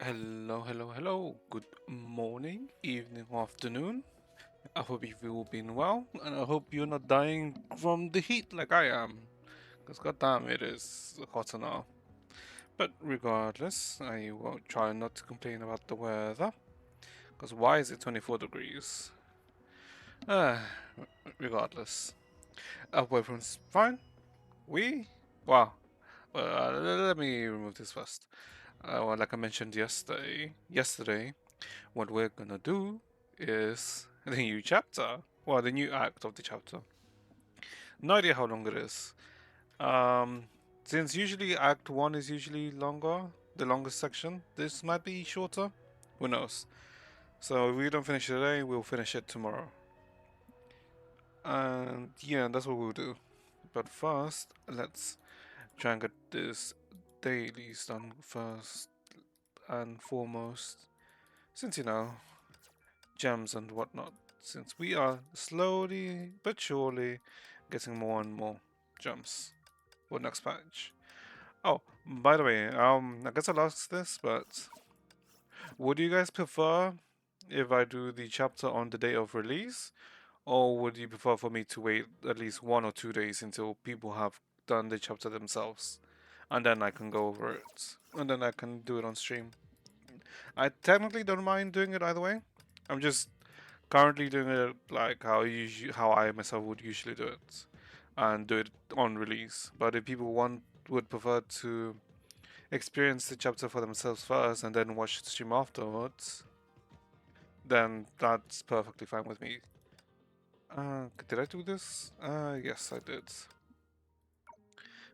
Hello, hello, hello. Good morning, evening, or afternoon. I hope you've all been well, and I hope you're not dying from the heat like I am. Because goddamn, it is hot now. But regardless, I will try not to complain about the weather. Because why is it 24 degrees? Uh, regardless. Hope everyone's fine. We? Wow. Let me remove this first. Well, like I mentioned yesterday, what we're gonna do is the new chapter. Well, the new act of the chapter. No idea how long it is. Um, since usually Act 1 is usually longer, the longest section, this might be shorter. Who knows? So if we don't finish it today, we'll finish it tomorrow. And yeah, that's what we'll do. But first, let's try and get this dailies done first and foremost. Since gems and whatnot, since we are slowly but surely getting more and more gems for next patch. Oh, by the way, I guess I'll ask this, but would you guys prefer if I do the chapter on the day of release, or would you prefer for me to wait at least 1 or 2 days until people have done the chapter themselves, and then I can go over it, and then I can do it on stream? I technically don't mind doing it either way. I'm just currently doing it like how I myself would usually do it, and do it on release. But if people would prefer to experience the chapter for themselves first and then watch the stream afterwards, then that's perfectly fine with me. Did I do this? Yes, I did.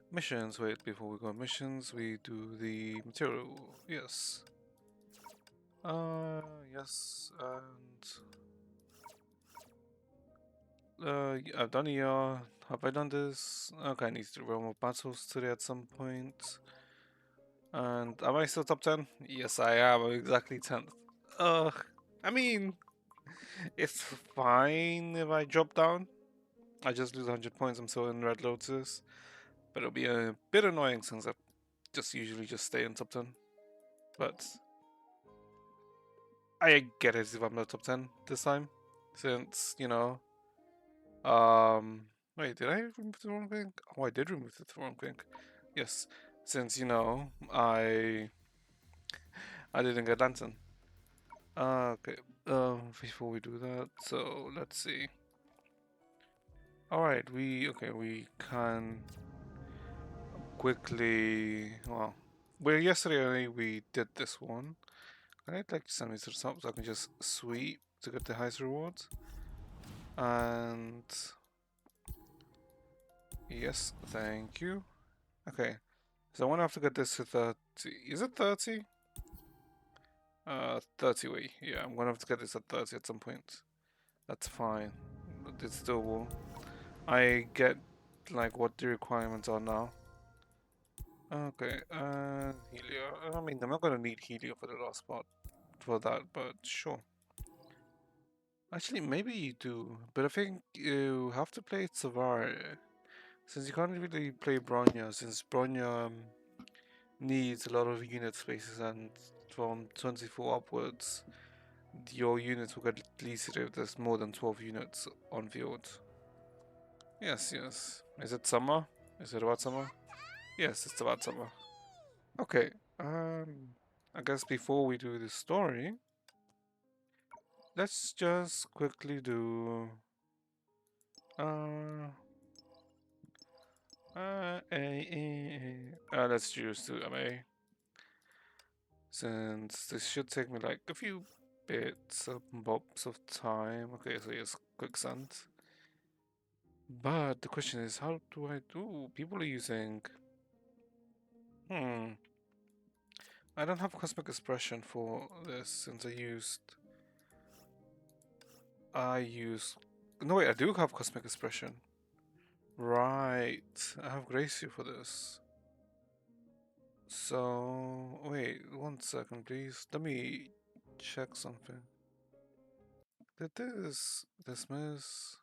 Missions. Wait, before we go on missions, we do the material. Yes. Yes, and I've done ER. Have I done this? Okay, I need to realm of battles today at some point. And am I still top 10? Yes, I am. I'm exactly 10th. Ugh. I mean, it's fine if I drop down. I just lose 100 points. I'm still in Red Lotus. But it'll be a bit annoying since I just usually just stay in top 10. But I get it if I'm not top 10 this time. Since, um, wait, did I remove the wrong thing? Oh, I did remove the wrong thing. Yes, since I didn't get lantern. Okay. Before we do that, so let's see. All right, we can quickly. Well, yesterday we did this one. Can I like send me to the top so I can just sweep to get the highest rewards? And yes, thank you. Okay, so I want to have to get this to 30. Is it 30? 30 way. Yeah, I'm gonna have to get this at 30 at some point. That's fine. It's doable. I get like what the requirements are now. Okay, Helio. I mean, I'm not gonna need Helio for the last part for that, but sure. Actually, maybe you do, but I think you have to play Savare, since you can't really play Bronya, since Bronya needs a lot of unit spaces, and from 24 upwards, your units will get deleted if there's more than 12 units on field. Yes, yes. Is it summer? Is it about summer? Yes, it's about summer. Okay, I guess before we do the story, let's just quickly do uh let's choose to MA, since this should take me like a few bits of bobs of time. Okay, so yes, quicksand. But the question is, how do I do? People are using. Hmm. I don't have cosmic expression for this since I use. No wait, I do have cosmic expression. Right, I have Gracie for this. So, wait, 1 second, please. Let me check something. Did this dismiss?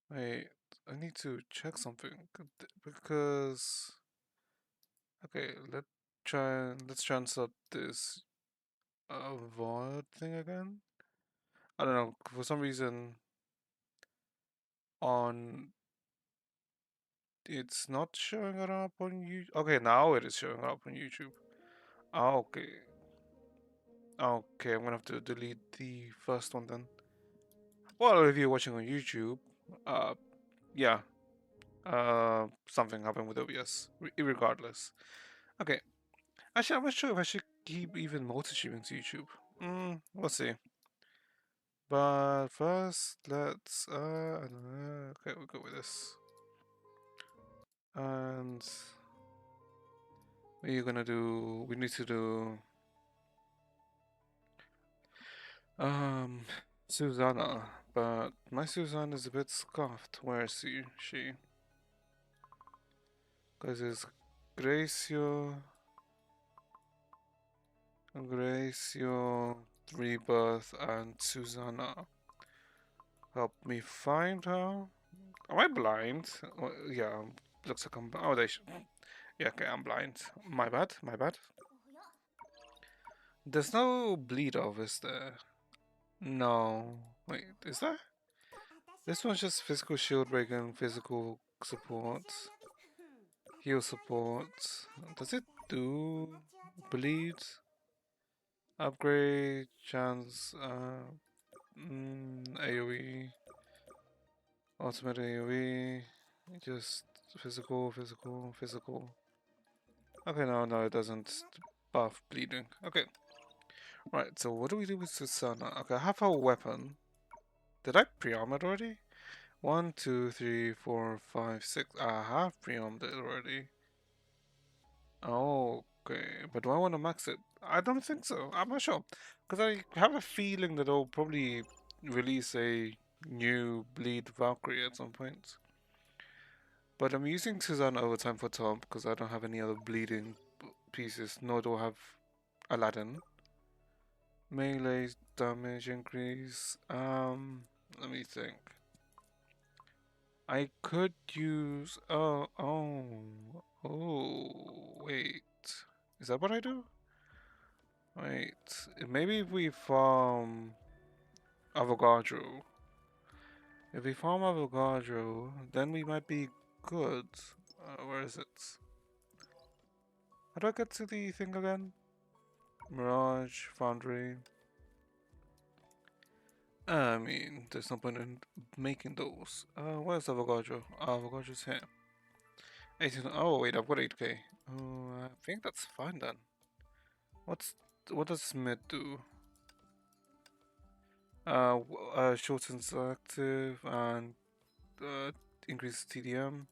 Wait, I need to check something because. Okay, let's let's try and start this VOD thing again. I don't know, for some reason on it's not showing it up on YouTube. Okay, now it is showing up on YouTube. Okay. Okay, I'm gonna have to delete the first one then. Well, if you're watching on YouTube, uh, yeah, something happened with OBS, regardless. Okay, actually, I'm not sure if I should keep even multi-streaming to YouTube. We'll see. But first, let's, I don't know. Okay, we'll go with this. And what are you gonna do? We need to do, um, Susanna. But my Susanna is a bit scuffed. Where is she? Because it's Gracio, Rebirth, and Susanna. Help me find her. Am I blind? Yeah, looks like I'm. Oh, yeah, okay, I'm blind. My bad. My bad. There's no bleed off, is there? No. Wait, is there? This one's just physical shield break and physical support. Heal support. Does it do bleed? Upgrade, chance, AoE, ultimate AoE, just physical. Okay, no, it doesn't buff bleeding. Okay, right, so what do we do with Susanna? Okay, I have her weapon. Did I pre-arm it already? 1, 2, 3, 4, 5, 6. I have pre-armed it already. Okay, but do I want to max it? I don't think so. I'm not sure. Because I have a feeling that they'll probably release a new Bleed Valkyrie at some point. But I'm using Susanna Overtime for top because I don't have any other bleeding pieces, nor do I have Aladdin. Melee damage increase. Let me think. I could use. Wait. Is that what I do? Wait. Maybe if we farm Avogadro. If we farm Avogadro, then we might be good. Where is it? How do I get to the thing again? Mirage, Foundry. I mean, there's no point in making those. Where's Avogadro? Avogadro's here. 18. Oh, wait, I've got 8k. Oh, I think that's fine then. What does Smith do? Shortens active and increases TDM.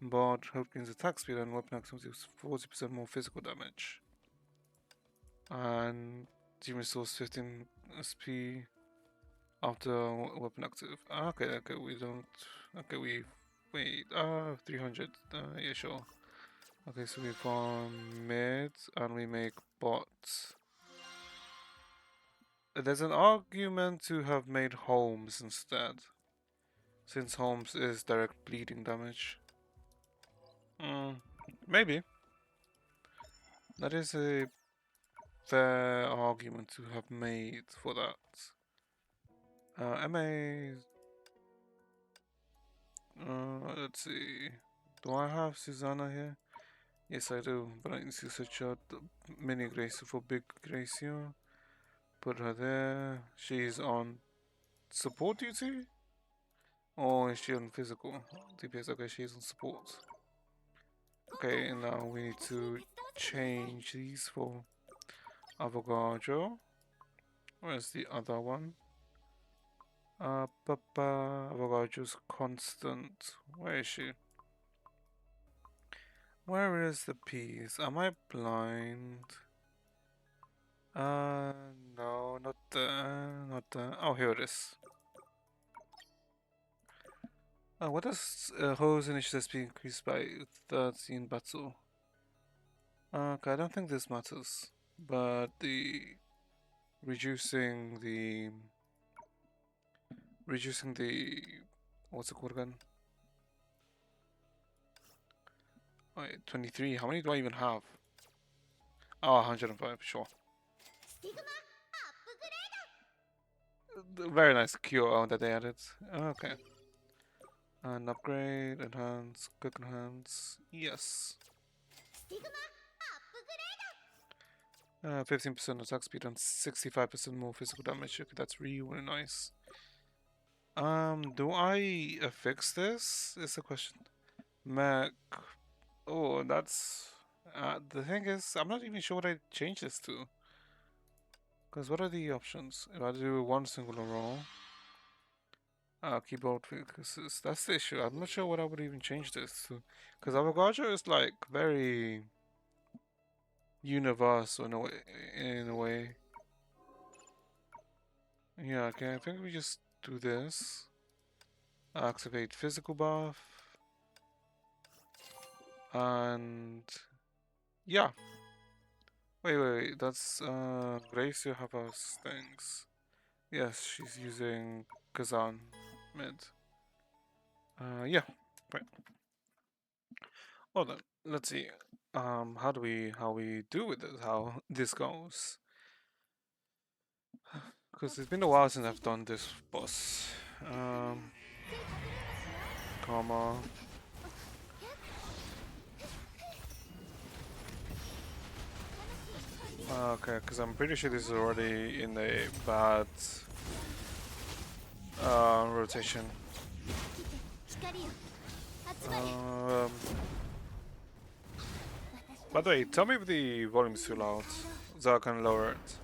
But health gains attack speed and weapon action deals 40% more physical damage. And team restores 15 SP after weapon active. Okay, we don't. Okay, we wait. 300. Yeah, sure. Okay, so we farm mid and we make bots. There's an argument to have made Holmes instead, since Holmes is direct bleeding damage. Maybe. That is a fair argument to have made for that. MA. Let's see. Do I have Susanna here? Yes, I do, but I need to search out the mini Gracio for big Gracio. Put her there. She's on support duty? Or is she on physical? DPS, okay, she's on support. Okay, and now we need to change these for Avogadro. Where's the other one? Avogadro's constant. Where is she? Where is the piece? Am I blind? No, not there, not there. Oh, here it is. What does Ho's initiative be increased by 13 battle? Okay, I don't think this matters, but reducing the reducing the what's it called again? Wait, 23. How many do I even have? Oh, 105, sure. Very nice QO that they added. Okay. And upgrade, enhance, quick enhance. Yes. 15% attack speed and 65% more physical damage. Okay, that's really nice. Do I fix this? Is the question. Mech. Oh, that's. The thing is, I'm not even sure what I change this to. Because what are the options? If I do one singular roll, keyboard focuses. That's the issue. I'm not sure what I would even change this to. Because Avogadro is like very universal in a way. In a way. Yeah, okay, I think we just do this. Activate physical buff. And yeah. Wait, that's Grace you have us things. Yes, she's using Kazan mid. Yeah, right. Well then, let's see. How we do with this, how this goes. Because it's been a while since I've done this boss. Comma. Okay, because I'm pretty sure this is already in a bad rotation. Um, by the way, tell me if the volume's too loud, so I can lower it.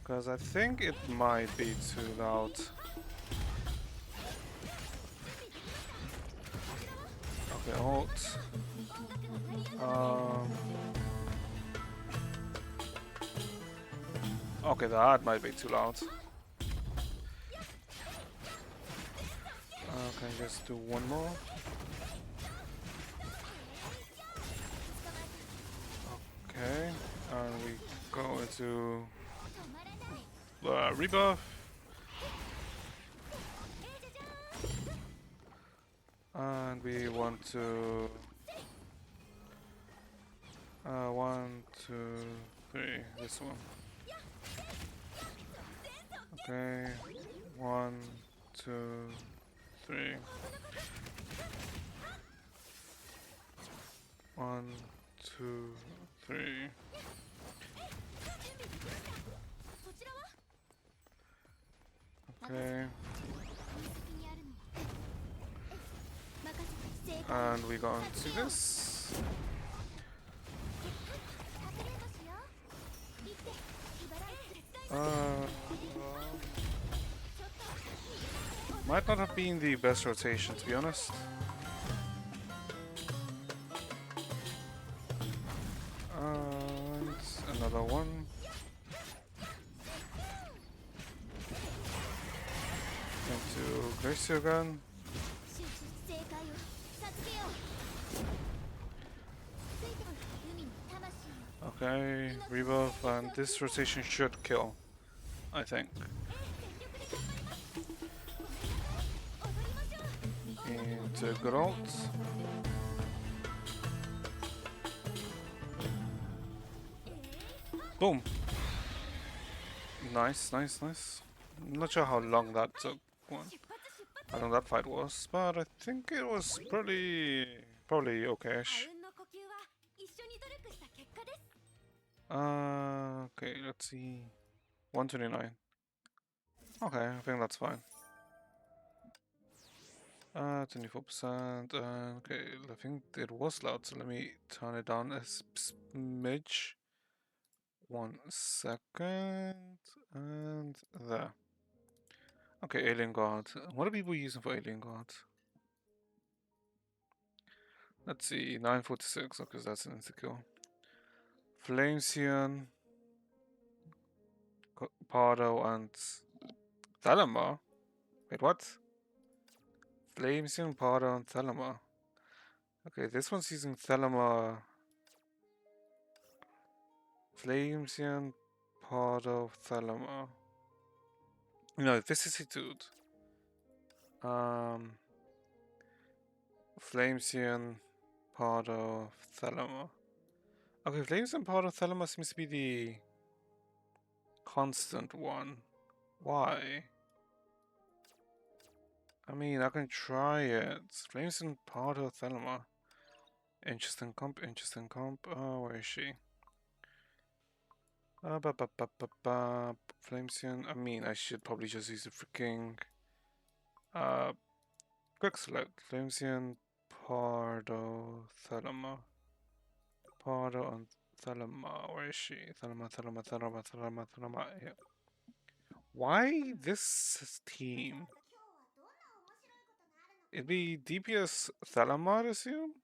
Because I think it might be too loud. Okay, hold. Um, okay, that might be too loud. Okay, just do one more. Okay, and we go into rebuff. And we want to 1, 2, 3, this one. Okay, 1, 2, 3. 1, 2, 3. Okay. And we go into this. Might not have been the best rotation, to be honest. And another one. Into Gracie again. Okay, rebuff, and this rotation should kill, I think. Into Geralt. Boom! Nice, nice, nice. I'm not sure how long that took. How long that fight was, but I think it was probably okay-ish. Okay, let's see. 129. Okay, I think that's fine. 24%. Okay, I think it was loud, so let me turn it down a smidge. 1 second. And there. Okay, Alien Guard. What are people using for Alien Guard? Let's see, 946. Okay, that's an insecure. Flamesion, Pardo, and Thalama. Wait, what? Flamesion, Pardo, and Thalama. Okay, this one's using Thalama. Flamesion, Pardo, Thalama. No, vicissitude. Flamesion, Pardo, Thalama. Okay, flames and powder thalamus seems to be the constant one. Why? I mean, I can try it. Flames and powder thalama. Interesting comp, interesting comp. Oh, where is she? Ba ba ba ba ba. Flamesion. I mean, I should probably just use the freaking uh quick select. Flamesion, Pardo, Thalama. Pardo and Thalama. Where is she? Thalama, Thalama, Thalama, Thalama, Thalama. Yeah. Why this team? It'd be DPS Thalama, I assume?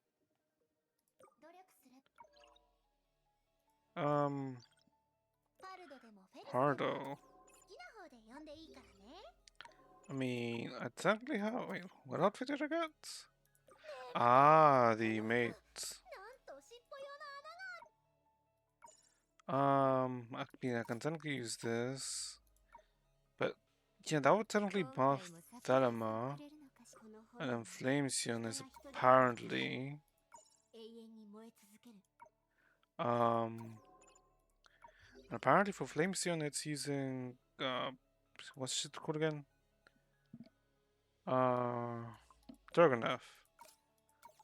Pardo. I mean, I technically have. Wait, what outfit did I get? Ah, the mate. I mean, I can technically use this, but yeah, that would technically buff Thelema, and then Flamesion is apparently um, and apparently for Flamesion it's using what's it called again? Uh, Dragonef.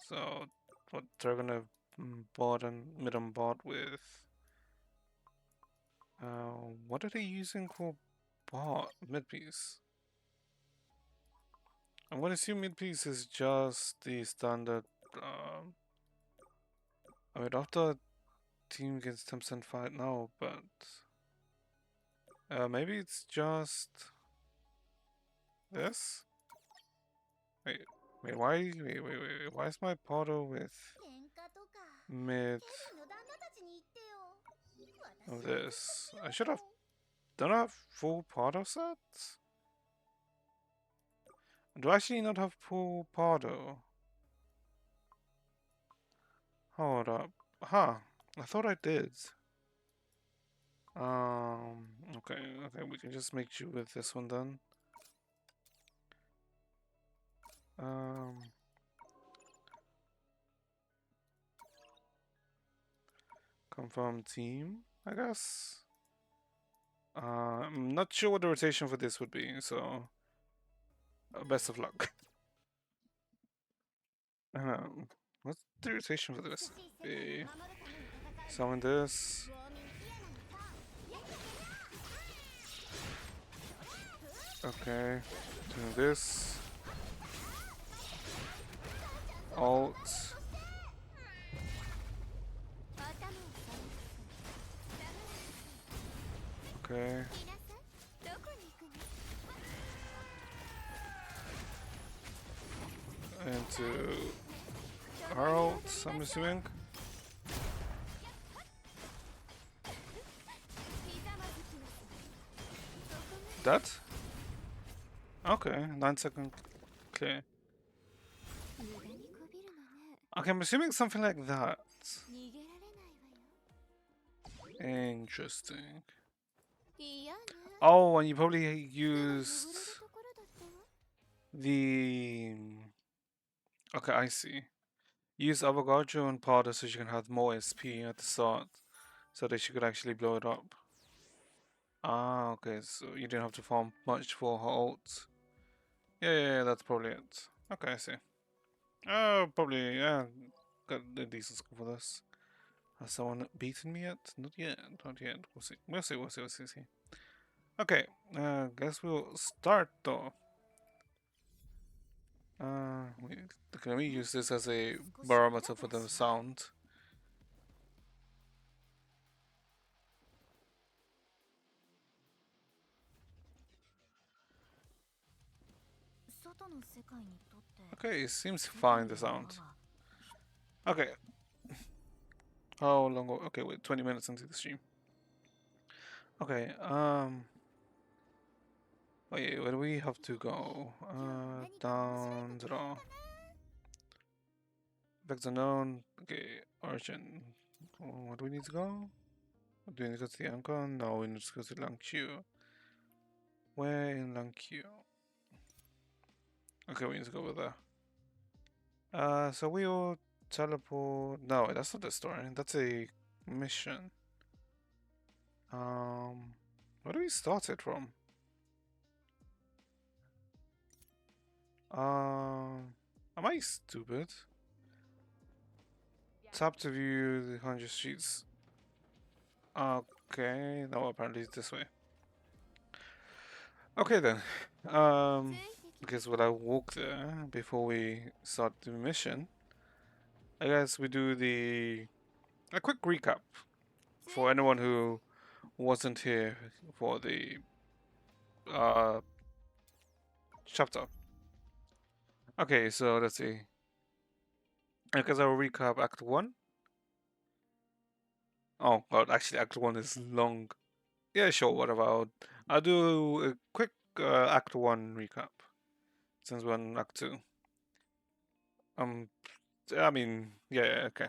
So what Dragonef bought and mid on bought with. What are they using for bot mid piece? I'm gonna assume mid piece is just the standard. I mean, after team against 10% fight now, but maybe it's just this. Wait, wait. Why is my Porto with mid of this? I should have. Don't I have full Porto sets? Do I actually not have full Porto? Hold up. Huh. I thought I did. Okay, we can just make do with this one then. Confirm team, I guess. I'm not sure what the rotation for this would be, so best of luck. What's the rotation for this? Be summon this. Okay, doing this. Alt. Okay. Into our alt, I'm assuming. That? Okay, 9-second clear. Okay, I'm assuming something like that. Interesting. Oh, and you probably used the... Okay, I see. Use Avogadro and Powder so you can have more SP at the start. So that you could actually blow it up. Ah, okay, so you didn't have to farm much for her ult. Yeah, that's probably it. Okay, I see. Probably, yeah, got a decent score for this. Has someone beaten me yet? Not yet, not yet. We'll see. We'll see. Okay, guess we'll start though. Can we use this as a barometer for the sound? Okay, it seems fine, the sound. Okay. How long? Okay, wait, 20 minutes into the stream. Okay, wait, where do we have to go? Down, draw. Back to known. Okay, origin. Where do we need to go? Do we need to go to the anchor? No, we need to go to Langqiu. Where in Langqiu? Okay, we need to go over there. So we will teleport. No, that's not the story. That's a mission. Where do we start it from? Am I stupid? Tap to view the 100 streets. Okay, no, apparently it's this way. Okay then. Because when I walk there before we start the mission, I guess we do a quick recap for anyone who wasn't here for the uh chapter. Okay, so let's see. I guess I'll recap Act One. Oh god, actually Act One is long. Yeah, sure, whatever. I'll do a quick Act One recap since we're on Act Two. Um, I mean, yeah, okay.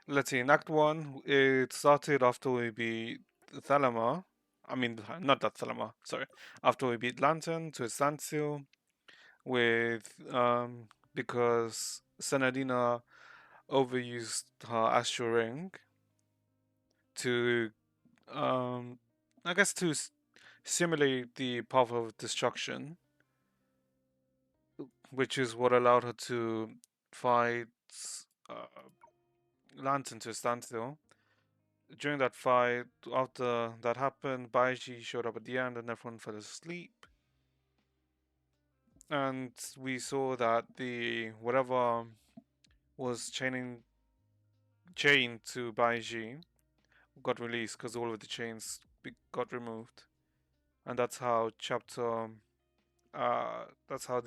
Let's see. In Act One, it started after we beat Thalama. I mean, not that Thalama. Sorry. After we beat Lantern to a standstill with because Senadina overused her astral ring to I guess to simulate the path of destruction, which is what allowed her to fight uh, Lantern to a standstill. During that fight, after that happened, Baiji showed up at the end and everyone fell asleep. And we saw that the whatever was chained to Baiji got released because all of the chains got removed. And that's how that's how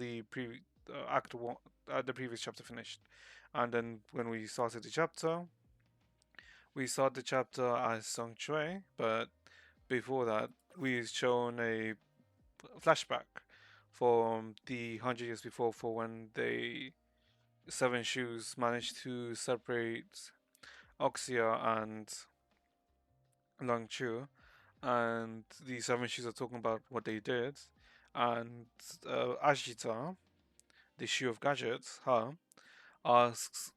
act one, the previous chapter finished. And then when we started the chapter, we started the chapter as Song Chue, but before that, we shown a flashback from the 100 years before, for when the Seven Shoes managed to separate Oxia and Long Chu, and the Seven Shoes are talking about what they did, and Ajita, the Shoe of Gadgets, her, asks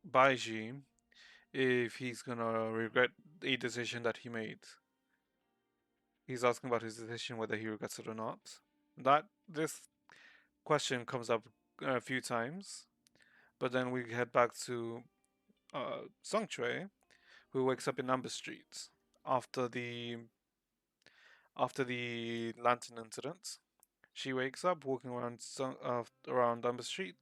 Baiji if he's gonna regret a decision that he made. He's asking about his decision, whether he regrets it or not. This question comes up a few times, but then we head back to Song Chue, who wakes up in Amber Street after the after the lantern incident. She wakes up walking around Amber Street,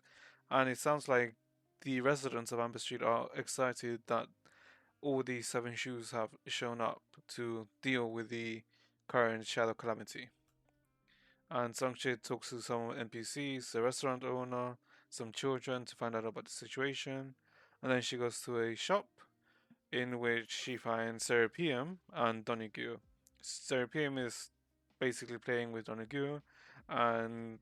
and it sounds like the residents of Amber Street are excited that all these seven shoes have shown up to deal with the current shadow calamity. And Sangche talks to some NPCs, the restaurant owner, some children to find out about the situation. And then she goes to a shop in which she finds Serapium and Donigyu. Serapium is basically playing with Donigyu, and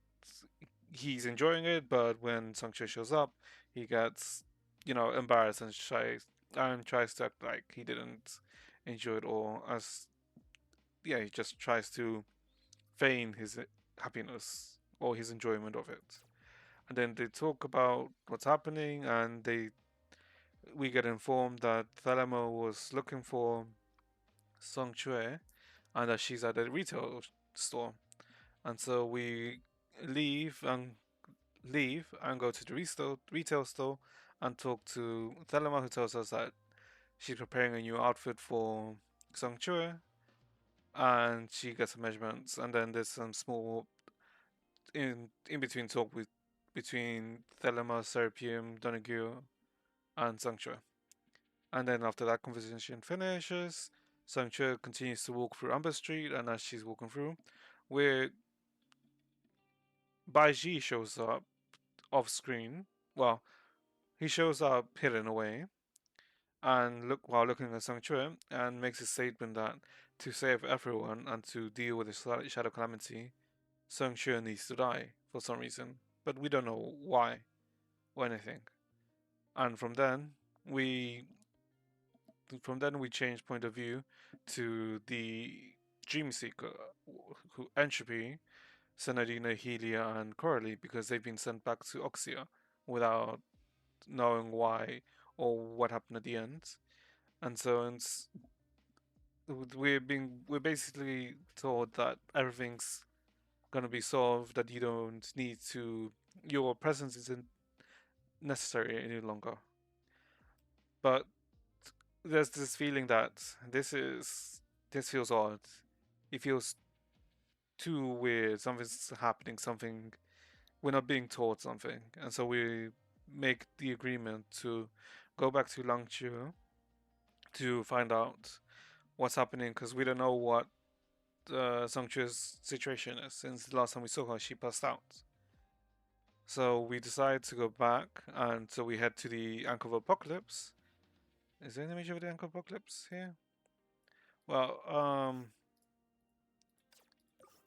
he's enjoying it, but when Sangche shows up, he gets, embarrassed and tries to act like he didn't enjoy it all, as yeah, he just tries to feign his happiness or his enjoyment of it. And then they talk about what's happening, and we get informed that Thalamo was looking for Song Chue, and that she's at a retail store. And so we leave and go to the retail store and talk to Thelma, who tells us that she's preparing a new outfit for Song Chue, and she gets some measurements. And then there's some small in between talk between Thelma, Serapium, Donagyu, and Song Chue. And then after that conversation finishes, Song Chue continues to walk through Amber Street, and as she's walking through, where Bai Ji shows up off screen. Well, he shows up hidden away and while looking at Song Chue, and makes a statement that to save everyone and to deal with the shadow calamity, Song Chue needs to die for some reason, but we don't know why or anything. And we from then we change point of view to the Dream Seeker, who Entropy, Senadina, Helia, and Coralie, because they've been sent back to Oxia without knowing why or what happened at the end. And so we're basically told that everything's gonna be solved, that you don't need to, your presence isn't necessary any longer. But there's this feeling that this feels odd. It feels too weird. Something's happening. Something, we're not being told something, and so we make the agreement to go back to Langchu to find out what's happening because we don't know what Songchu's situation is. Since the last time we saw her, she passed out. So we decide to go back, and so we head to the Anchor of Apocalypse. Is there an image of the Anchor of Apocalypse here? Well,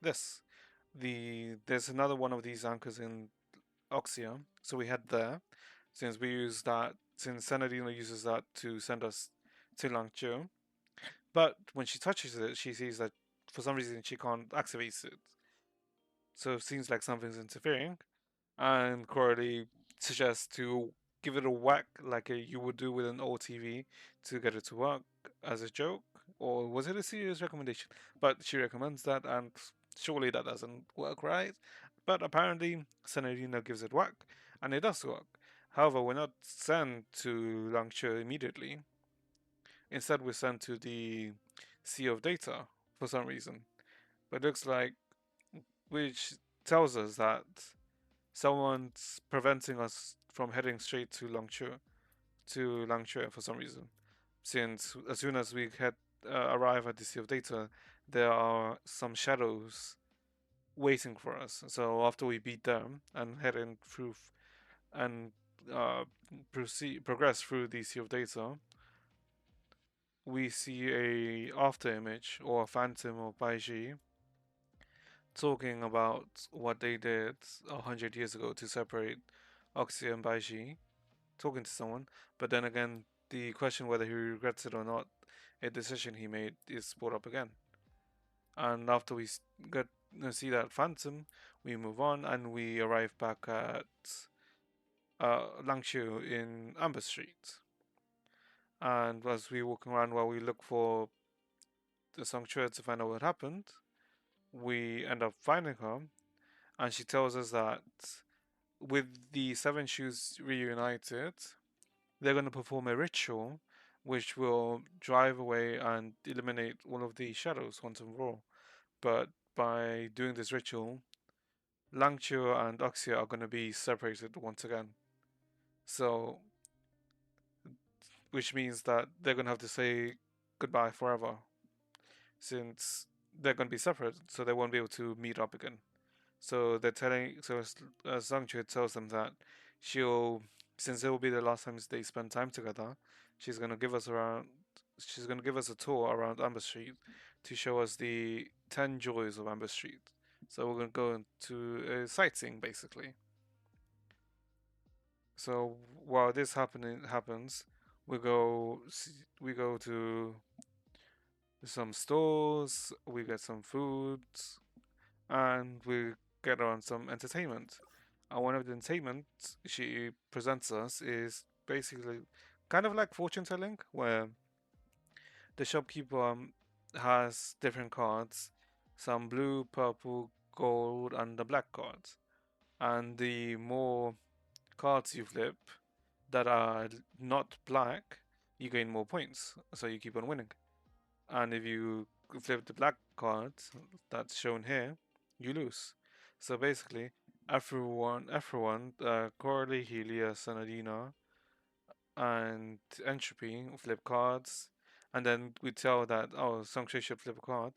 this. There's another one of these anchors in Oxia, so we head there. Since we use that, since Senadina uses that to send us to Langzhou. But when she touches it, she sees that for some reason she can't activate it. So it seems like something's interfering. And Corley suggests to give it a whack like you would do with an old TV to get it to work as a joke. Or was it a serious recommendation? But she recommends that, and surely that doesn't work, right? But apparently, Senadina gives it whack, and it does work. However, we're not sent to Langsha immediately. Instead, we're sent to the Sea of Data for some reason. But it looks like, which tells us that someone's preventing us from heading straight to Langchua for some reason. Since as soon as we arrive at the Sea of Data, there are some shadows waiting for us. So after we beat them and head in through and uh, progress through the Sea of Data, we see a after image or a phantom of Baiji talking about what they did 100 years ago to separate Oxy and Baiji, talking to someone. But then again, the question whether he regrets it or not, a decision he made, is brought up again. And after we get see that phantom, we move on and we arrive back at Langshu in Amber Street. And as we walk around while we look for the sanctuary to find out what happened, we end up finding her, and she tells us that with the Seven Shoes reunited, they're going to perform a ritual which will drive away and eliminate all of the shadows once and for all. But by doing this ritual, Langchua and Oxia are going to be separated once again. So, which means that they're going to have to say goodbye forever, since they're going to be separate, so they won't be able to meet up again. So they're telling, so Zhangchue tells them that she'll, since it will be the last time they spend time together, she's gonna give us around, she's gonna give us a tour around Amber Street to show us the 10 joys of Amber Street. So we're gonna go into sightseeing basically. So while this happens, we go to some stores, we get some food, and we get on some entertainment. And one of the entertainment she presents us is basically kind of like fortune telling, where the shopkeeper has different cards, some blue, purple, gold, and the black cards. And the more cards you flip that are not black, you gain more points, so you keep on winning. And if you flip the black card that's shown here, you lose. So basically, everyone, Coralie, Helia, Sanadina, and Entropy flip cards, and then we tell that, oh, Songche should flip a card,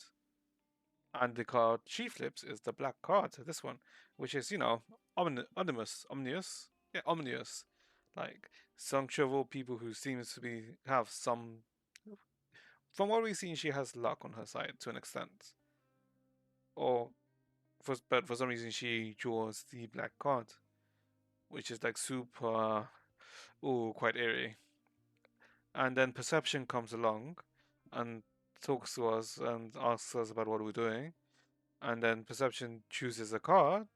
and the card she flips is the black card, this one, which is, ominous, like Songche of all people who seems to be have some. From what we've seen, she has luck on her side to an extent. Or, but for some reason, she draws the black card, which is like super, quite eerie. And then Perception comes along and talks to us and asks us about what we're doing. And then Perception chooses a card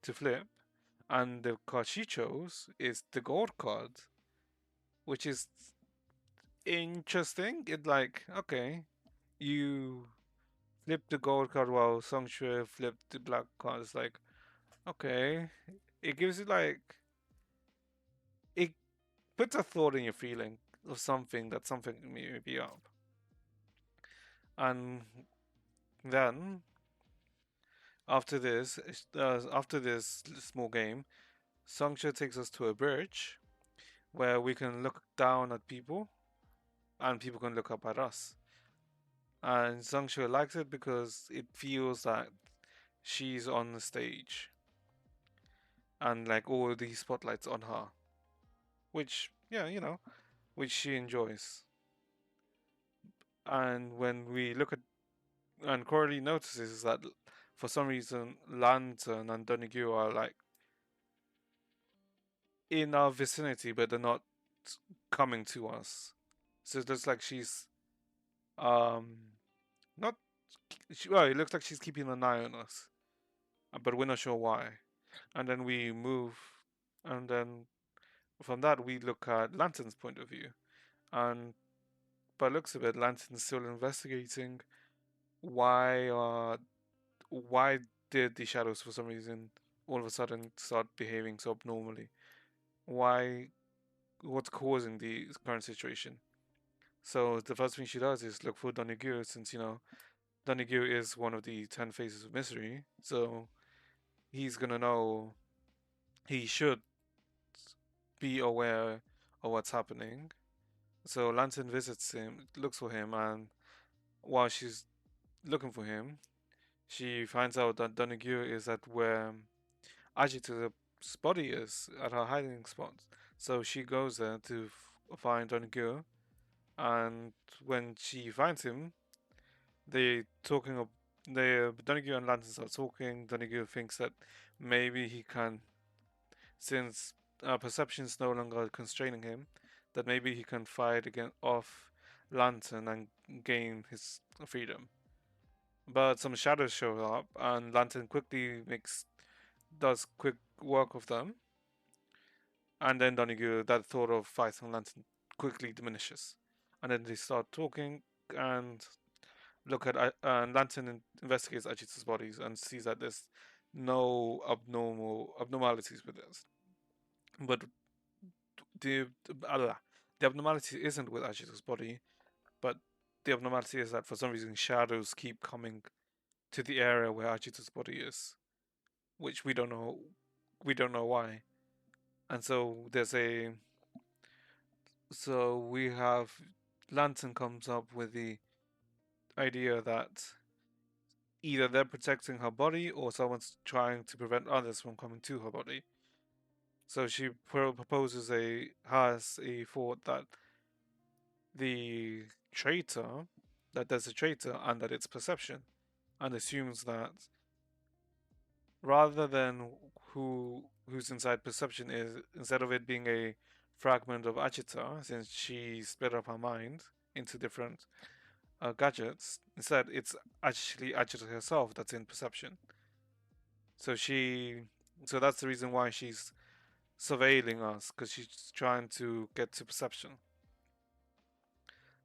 to flip. And the card she chose is the gold card, which is interesting. It like okay, you flip the gold card while Songshue flipped the black card. It's like okay, it gives you like it puts a thought in your feeling of something that something may be up, and then after this small game, Songshue takes us to a bridge where we can look down at people and people can look up at us. And Songshue likes it because it feels that she's on the stage and like all these spotlights on her, which yeah, which she enjoys. And when we look at and Corley notices that for some reason Lantern and Donaghu are like in our vicinity, but they're not coming to us. So it looks like she's um not. Well, it looks like she's keeping an eye on us, but we're not sure why. And then we move, and then from that we look at Lantern's point of view, and by looks of it, Lantern's still investigating why why did the shadows for some reason all of a sudden start behaving so abnormally? Why? What's causing the current situation? So the first thing she does is look for Donaghu, since Donaghu is one of the 10 faces of mystery. So he's gonna know. He should be aware of what's happening. So Lantern visits him, looks for him, and while she's looking for him, she finds out that Donaghu is at where Ajita's body is, at her hiding spot. So she goes there to find Donaghu, and when she finds him, they talking of they Donaghu and Lantern are talking. Donaghu thinks that maybe he can, since perception is no longer constraining him, that maybe he can fight again off Lantern and gain his freedom. But some shadows show up, and Lantern quickly does quick work of them, and then Donaghu, that thought of fighting Lantern quickly diminishes, and then they start talking and look at and Lantern investigates Ajita's bodies and sees that there's no abnormalities with this. But the the abnormality isn't with Ajita's body, but the abnormality is that for some reason shadows keep coming to the area where Ajita's body is, which we don't know why. And so we have Lantern comes up with the idea that either they're protecting her body or someone's trying to prevent others from coming to her body. So she proposes has a thought that the traitor, that there's a traitor and that it's perception, and assumes that rather than who's inside perception is, instead of it being a fragment of Achita, since she split up her mind into different gadgets, instead it's actually Achita herself that's in perception. So so that's the reason why she's surveilling us, because she's trying to get to perception.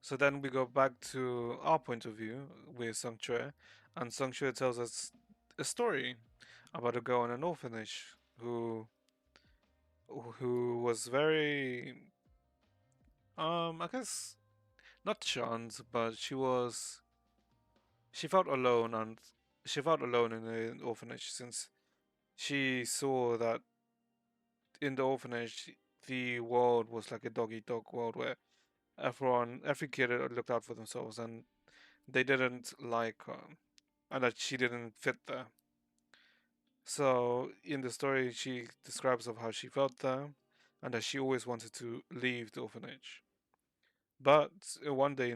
So then we go back to our point of view with Sung Chue, and Sung Chue tells us a story about a girl in an orphanage who was very I guess not shunned, but she felt alone, and she felt alone in the orphanage since she saw that in the orphanage the world was like a dog eat dog world where every kid looked out for themselves, and they didn't like her, and that she didn't fit there. So in the story, she describes of how she felt there, and that she always wanted to leave the orphanage. But one day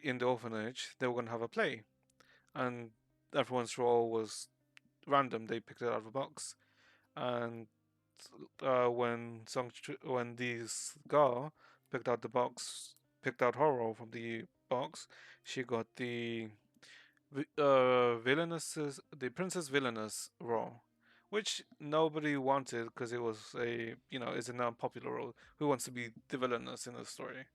in the orphanage, they were gonna have a play, and everyone's role was random. They picked it out of a box, and when this girl picked out the box, picked out her role from the box, she got the Villainous, the Princess Villainous role, which nobody wanted because it was it's an unpopular role. Who wants to be the villainess in the story?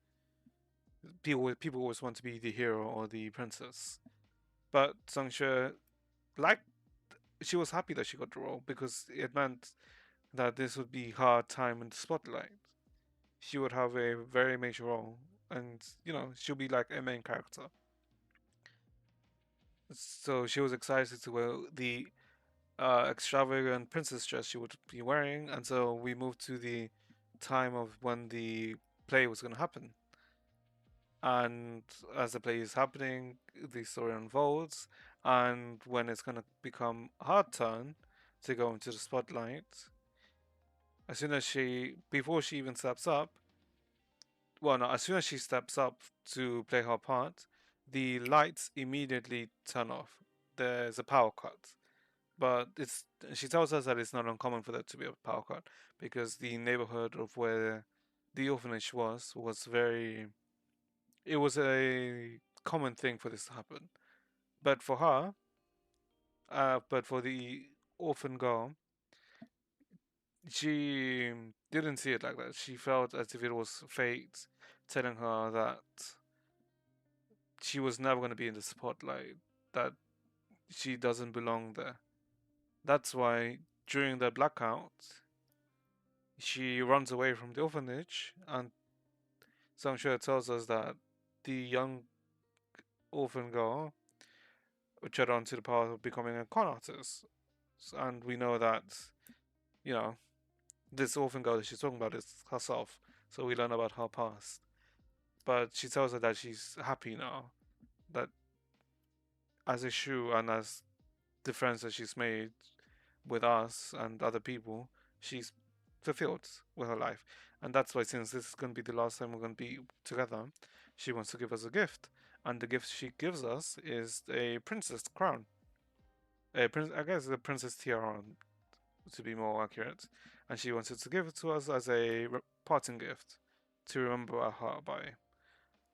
People always want to be the hero or the princess. But Sangxue, like, she was happy that she got the role because it meant that this would be her time in the spotlight. She would have a very major role, and she'll be like a main character. So she was excited to wear the extravagant princess dress she would be wearing, and so we moved to the time of when the play was going to happen. And as the play is happening, the story unfolds, and when it's going to become her turn to go into the spotlight, as soon as before she even steps up, well, no, as soon as she steps up to play her part, the lights immediately turn off. There's a power cut. But she tells us that it's not uncommon for there to be a power cut because the neighborhood of where the orphanage was very. It was a common thing for this to happen. But for her, but for the orphan girl, she didn't see it like that. She felt as if it was fate telling her that she was never going to be in the spotlight, that she doesn't belong there. That's why during the blackout, she runs away from the orphanage, and Sangshue tells us that the young orphan girl which led on to the path of becoming a con artist. And we know that, you know, this orphan girl that she's talking about is herself. So we learn about her past. But she tells her that she's happy now, that as a Shu and as the friends that she's made with us and other people, she's fulfilled with her life. And that's why, since this is going to be the last time we're going to be together, she wants to give us a gift. And the gift she gives us is a princess crown. I guess a princess tiara, to be more accurate. And she wanted to give it to us as a parting gift to remember her by.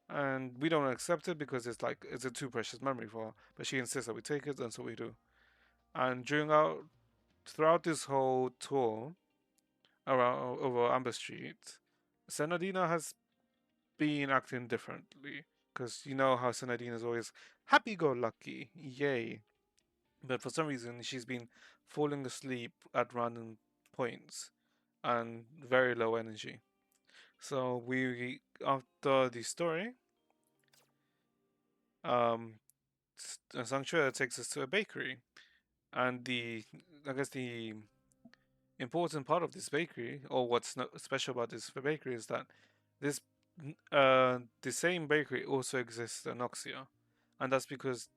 And we don't accept it because it's a too precious memory for her. But she insists that we take it, and so we do. And throughout this whole tour around over Amber Street, Senadina has been acting differently. Because you know how Senadina is always happy-go-lucky, yay. But for some reason, she's been falling asleep at random points and very low energy. So after the story, um, Sangchue takes us to a bakery, and I guess the important part of this bakery, or what's special about this bakery, is that this the same bakery also exists in Oxia, and that's because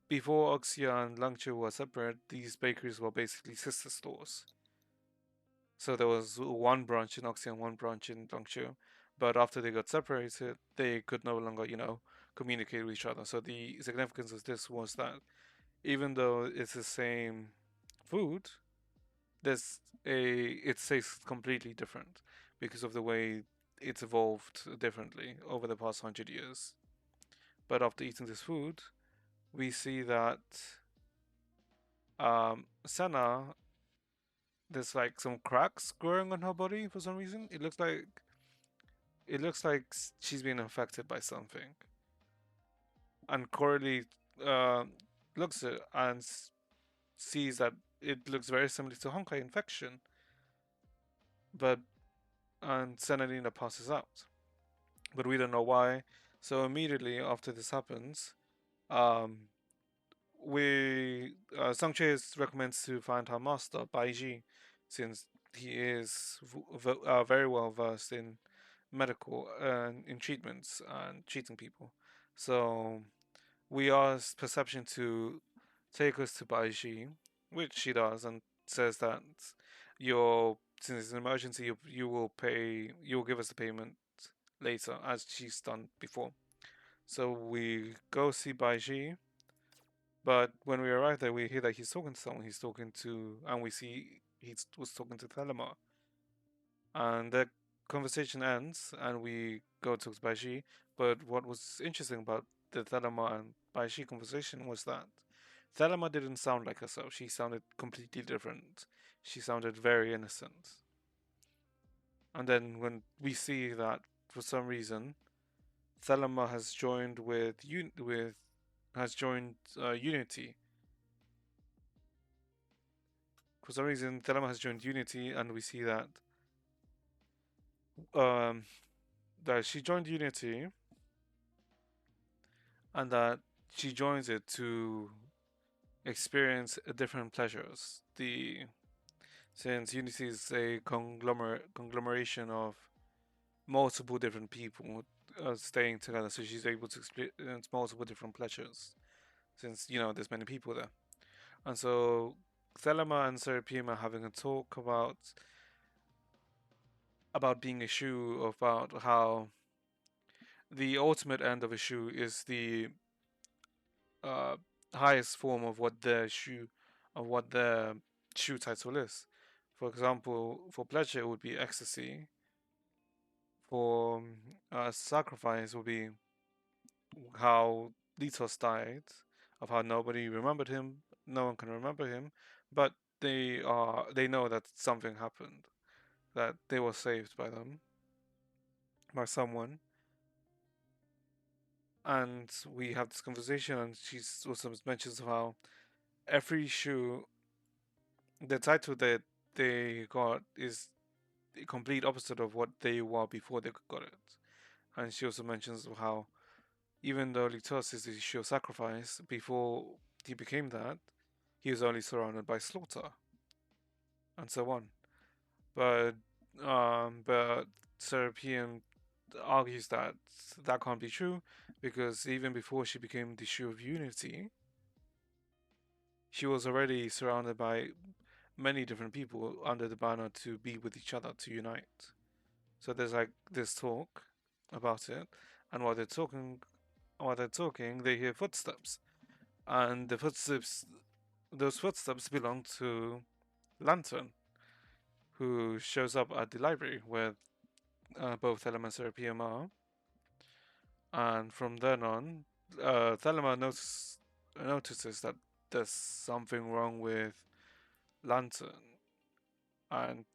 before Oxia and Langzhou were separate, these bakeries were basically sister stores. So there was one branch in Oxia and one branch in Langzhou, but after they got separated, they could no longer, communicate with each other. So the significance of this was that even though it's the same food, it tastes completely different because of the way it's evolved differently over the past 100 years. But after eating this food, we see that Senna, there's like some cracks growing on her body for some reason. It looks like she's been infected by something. And Coralie uh, looks at it and sees that it looks very similar to Honkai infection, but and Senadina passes out, but we don't know why. So immediately after this happens, um, we Sangche recommends to find her master Baiji, since he is very well versed in medical and in treatments and treating people. So we ask Perception to take us to Baiji, which she does, and says that since it's an emergency, you will give us the payment later, as she's done before. So we go see Baiji, but when we arrive there, we hear that he's talking to someone. And we see he was talking to Thelema, and the conversation ends, and we go to Baiji. But what was interesting about the Thelema and Baiji conversation was that Thelema didn't sound like herself. She sounded completely different. She sounded very innocent. And then when we see that for some reason Thelema has joined has joined Unity. For some reason, Thelema has joined Unity, and we see um, that she joined Unity, and that she joins it to experience different pleasures. The Since Unity is a conglomeration of multiple different people staying together, so she's able to experience multiple different pleasures. Since there's many people there, and so Thelema and Serapium are having a talk about being a shoe, about how the ultimate end of a shoe is the uh, highest form of what the shoe title is. For example, for pleasure, it would be ecstasy. For sacrifice, would be how Litos died, of how nobody remembered him, no one can remember him, but they know that something happened, that they were saved by someone, and we have this conversation, and she also mentions how every shoe, the title that they got is the complete opposite of what they were before they got it. And she also mentions how even though Litos is the shoe of sacrifice, before he became that, he was only surrounded by slaughter and so on. But Serapion argues that that can't be true because even before she became the shoe of unity, she was already surrounded by many different people under the banner to be with each other, to unite. So there's like this talk about it, and while they're talking, they hear footsteps, and those footsteps belong to Lantern, who shows up at the library where both Thelema and Serapium are, and from then on, Thelema notices that there's something wrong with Lantern, and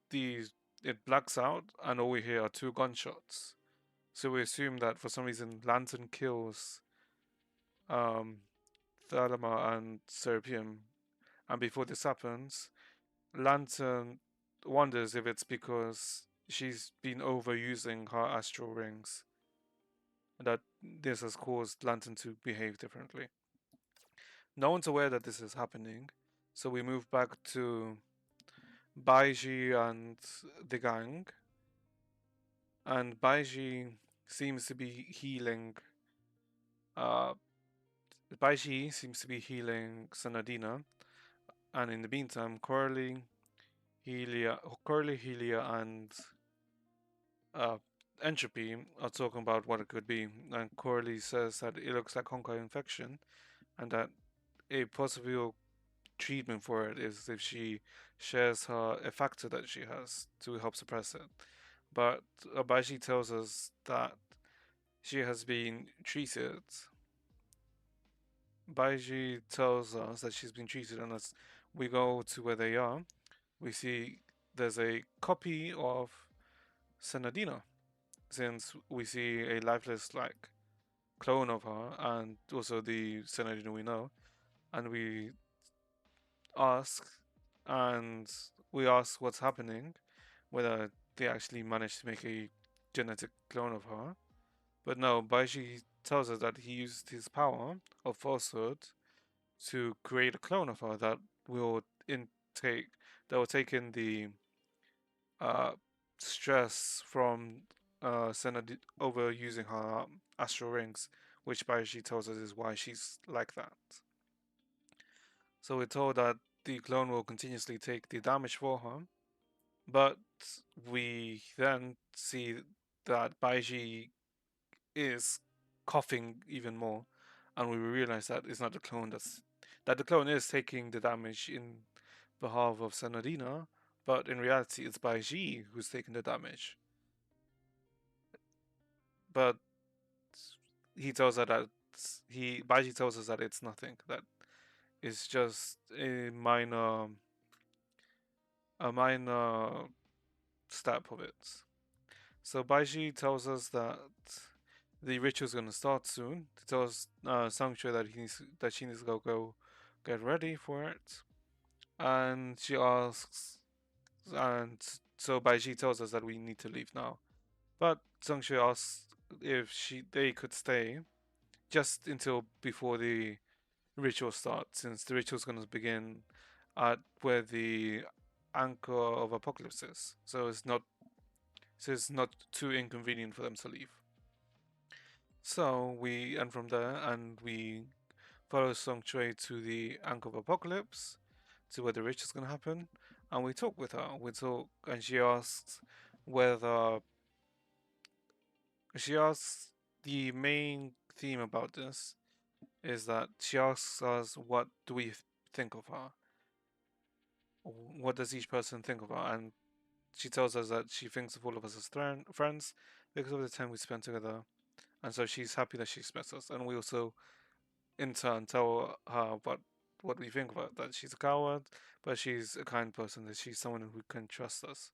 these it blacks out, and all we hear are two gunshots. So we assume that for some reason Lantern kills um, Thelema and Serapium, and before this happens, Lantern wonders if it's because she's been overusing her astral rings, that this has caused Lantern to behave differently. No one's aware that this is happening, so we move back to Baiji and the gang, and Baiji seems to be healing. Uh, Baiji seems to be healing Sanadina, and in the meantime, Helia, and uh, Entropy are talking about what it could be. And Corley says that it looks like Honkai infection, and that a possible treatment for it is if she shares a factor that she has to help suppress it. But Abashi tells us that she has been treated. Baiji tells us that she's been treated, and as we go to where they are, we see there's a copy of Senadina, since we see a lifeless like clone of her, and also the Senadina we know, and ask, and we ask what's happening, whether they actually managed to make a genetic clone of her. But no, Baiji tells us that he used his power of falsehood to create a clone of her will intake that will take in the uh, stress from over using her astral rings, which Baiji tells us is why she's like that. So we're told that the clone will continuously take the damage for her, but we then see that Baiji is coughing even more, and we realize that it's not the clone that the clone is taking the damage in behalf of Sanadina, but in reality it's Baiji who's taking the damage. But he tells her that Baiji tells us that it's nothing, that is just a minor step of it. So Baiji tells us that the ritual is gonna start soon. He tells Sangchue that she needs to go get ready for it, and she asks, and so Baiji tells us that we need to leave now. But Sangchue asks if they could stay just until before the ritual starts, since the ritual is gonna begin at where the anchor of apocalypse is. So it's not too inconvenient for them to leave. So we end from there and we follow Song Choi to the Anchor of Apocalypse, to where the ritual is gonna happen, and we talk with her. We talk, and whether she asks the main theme about this is that she asks us what do we think of her, what does each person think of her, and she tells us that she thinks of all of us as friends because of the time we spent together, and so she's happy that she's met us. And we also, in turn, tell her what we think of her, that she's a coward, but she's a kind person, that she's someone who can trust us.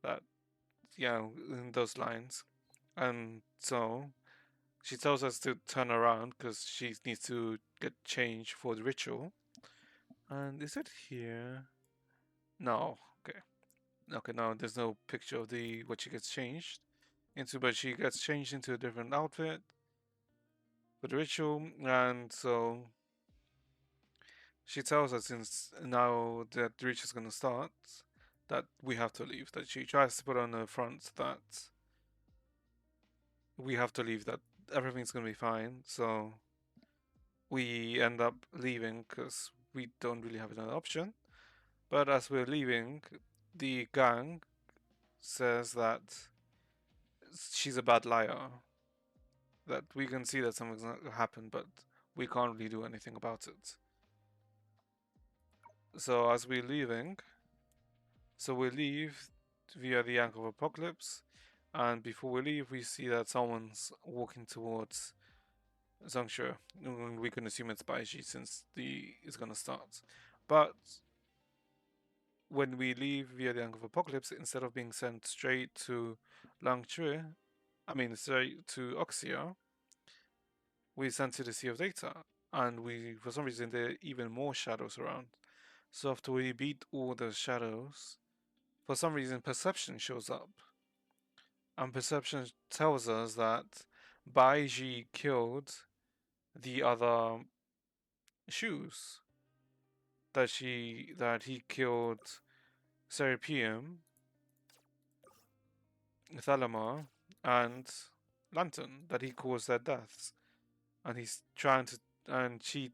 That, in those lines. And so she tells us to turn around because she needs to get changed for the ritual. And is it here? No. Okay. Okay, no, there's no picture of the what she gets changed into, but she gets changed into a different outfit for the ritual, and so she tells us since now that the ritual is gonna start, that we have to leave. That she tries to put on a front that we have to leave, that everything's gonna be fine. So we end up leaving because we don't really have another option. But as we're leaving, the gang says that she's a bad liar. That we can see that something's gonna happen, but we can't really do anything about it. So as we're leaving, so we leave via the Anchor of Apocalypse, and before we leave, we see that someone's walking towards Zhongshu. We can assume it's Baiji since the is gonna start. But when we leave via the Anchor of Apocalypse, instead of being sent straight to Langchui, straight to Oxia, we sent to the Sea of Data, and for some reason, there are even more shadows around. So after we beat all the shadows, for some reason, perception shows up. And perception tells us that Baiji killed the other shoes. That he killed Serapium, Thalama, and Lantern. That he caused their deaths. And he's trying to and she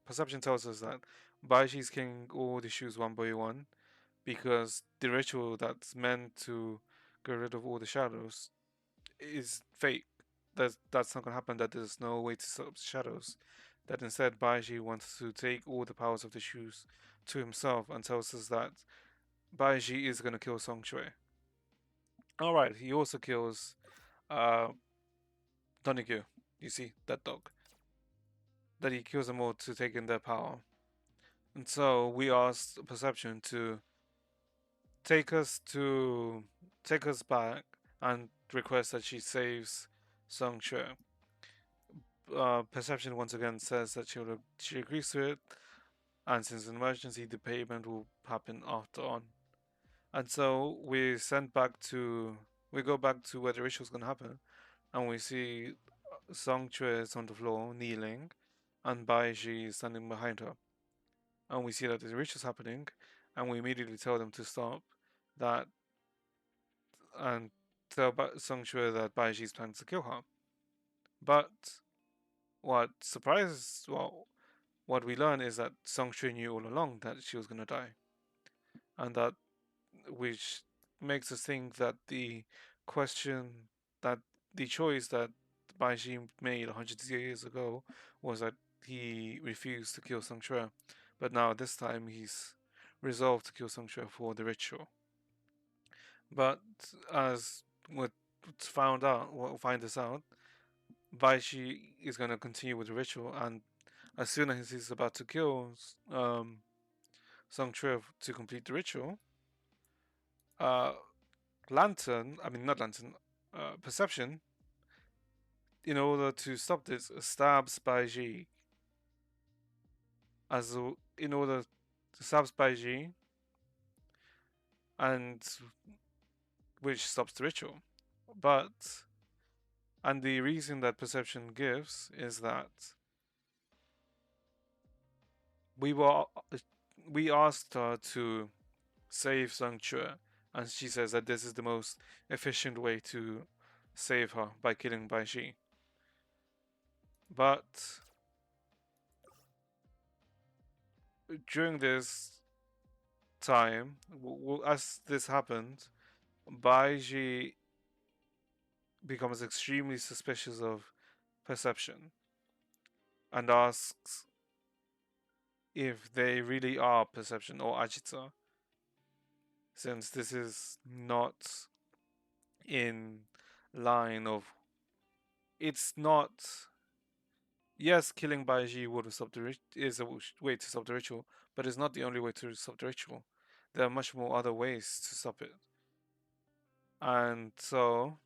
perception tells us that Baiji's killing all the shoes one by one because the ritual that's meant to get rid of all the shadows is fake. That's not gonna happen. That there's no way to stop shadows. That instead Baiji wants to take all the powers of the shoes to himself and tells us that Baiji is gonna kill Song Shui. Alright, he also kills uh Donigyu. You see, that dog. That he kills them all to take in their power. And so we asked Perception to take us to take us back and request that she saves Song Shui. Perception once again says that she agrees to it, and since an emergency, the payment will happen after on. And so we go back to where the ritual is gonna happen, and we see Song Chue is on the floor kneeling, and Baiji is standing behind her, and we see that the ritual is happening, and we immediately tell them to stop, that and tell Song Chue that Baiji is planning to kill her. But what surprises, well, what we learn is that Song Chue knew all along that she was gonna die, and that which makes us think that question that the choice that Baiji made 100 years ago was that he refused to kill Song Chue, but now this time he's resolved to kill Song Chue for the ritual. But as what we'll find this out, Baiji is going to continue with the ritual, and as soon as he's about to kill Song Chue to complete the ritual, uh, not Lantern, Perception, in order to stop this, stabs Bai Ji in order to stab Bai Ji, and which stops the ritual. But and the reason that Perception gives is that we were we asked her to save Sung Chue, and she says that this is the most efficient way to save her by killing Bai Ji. But during this time, as this happened, Bai Ji becomes extremely suspicious of Perception and asks if they really are Perception or Agita, since this is not in line of. It's not. Yes, killing Baiji would have stopped is a way to stop the ritual, but it's not the only way to stop the ritual. There are much more other ways to stop it. And so,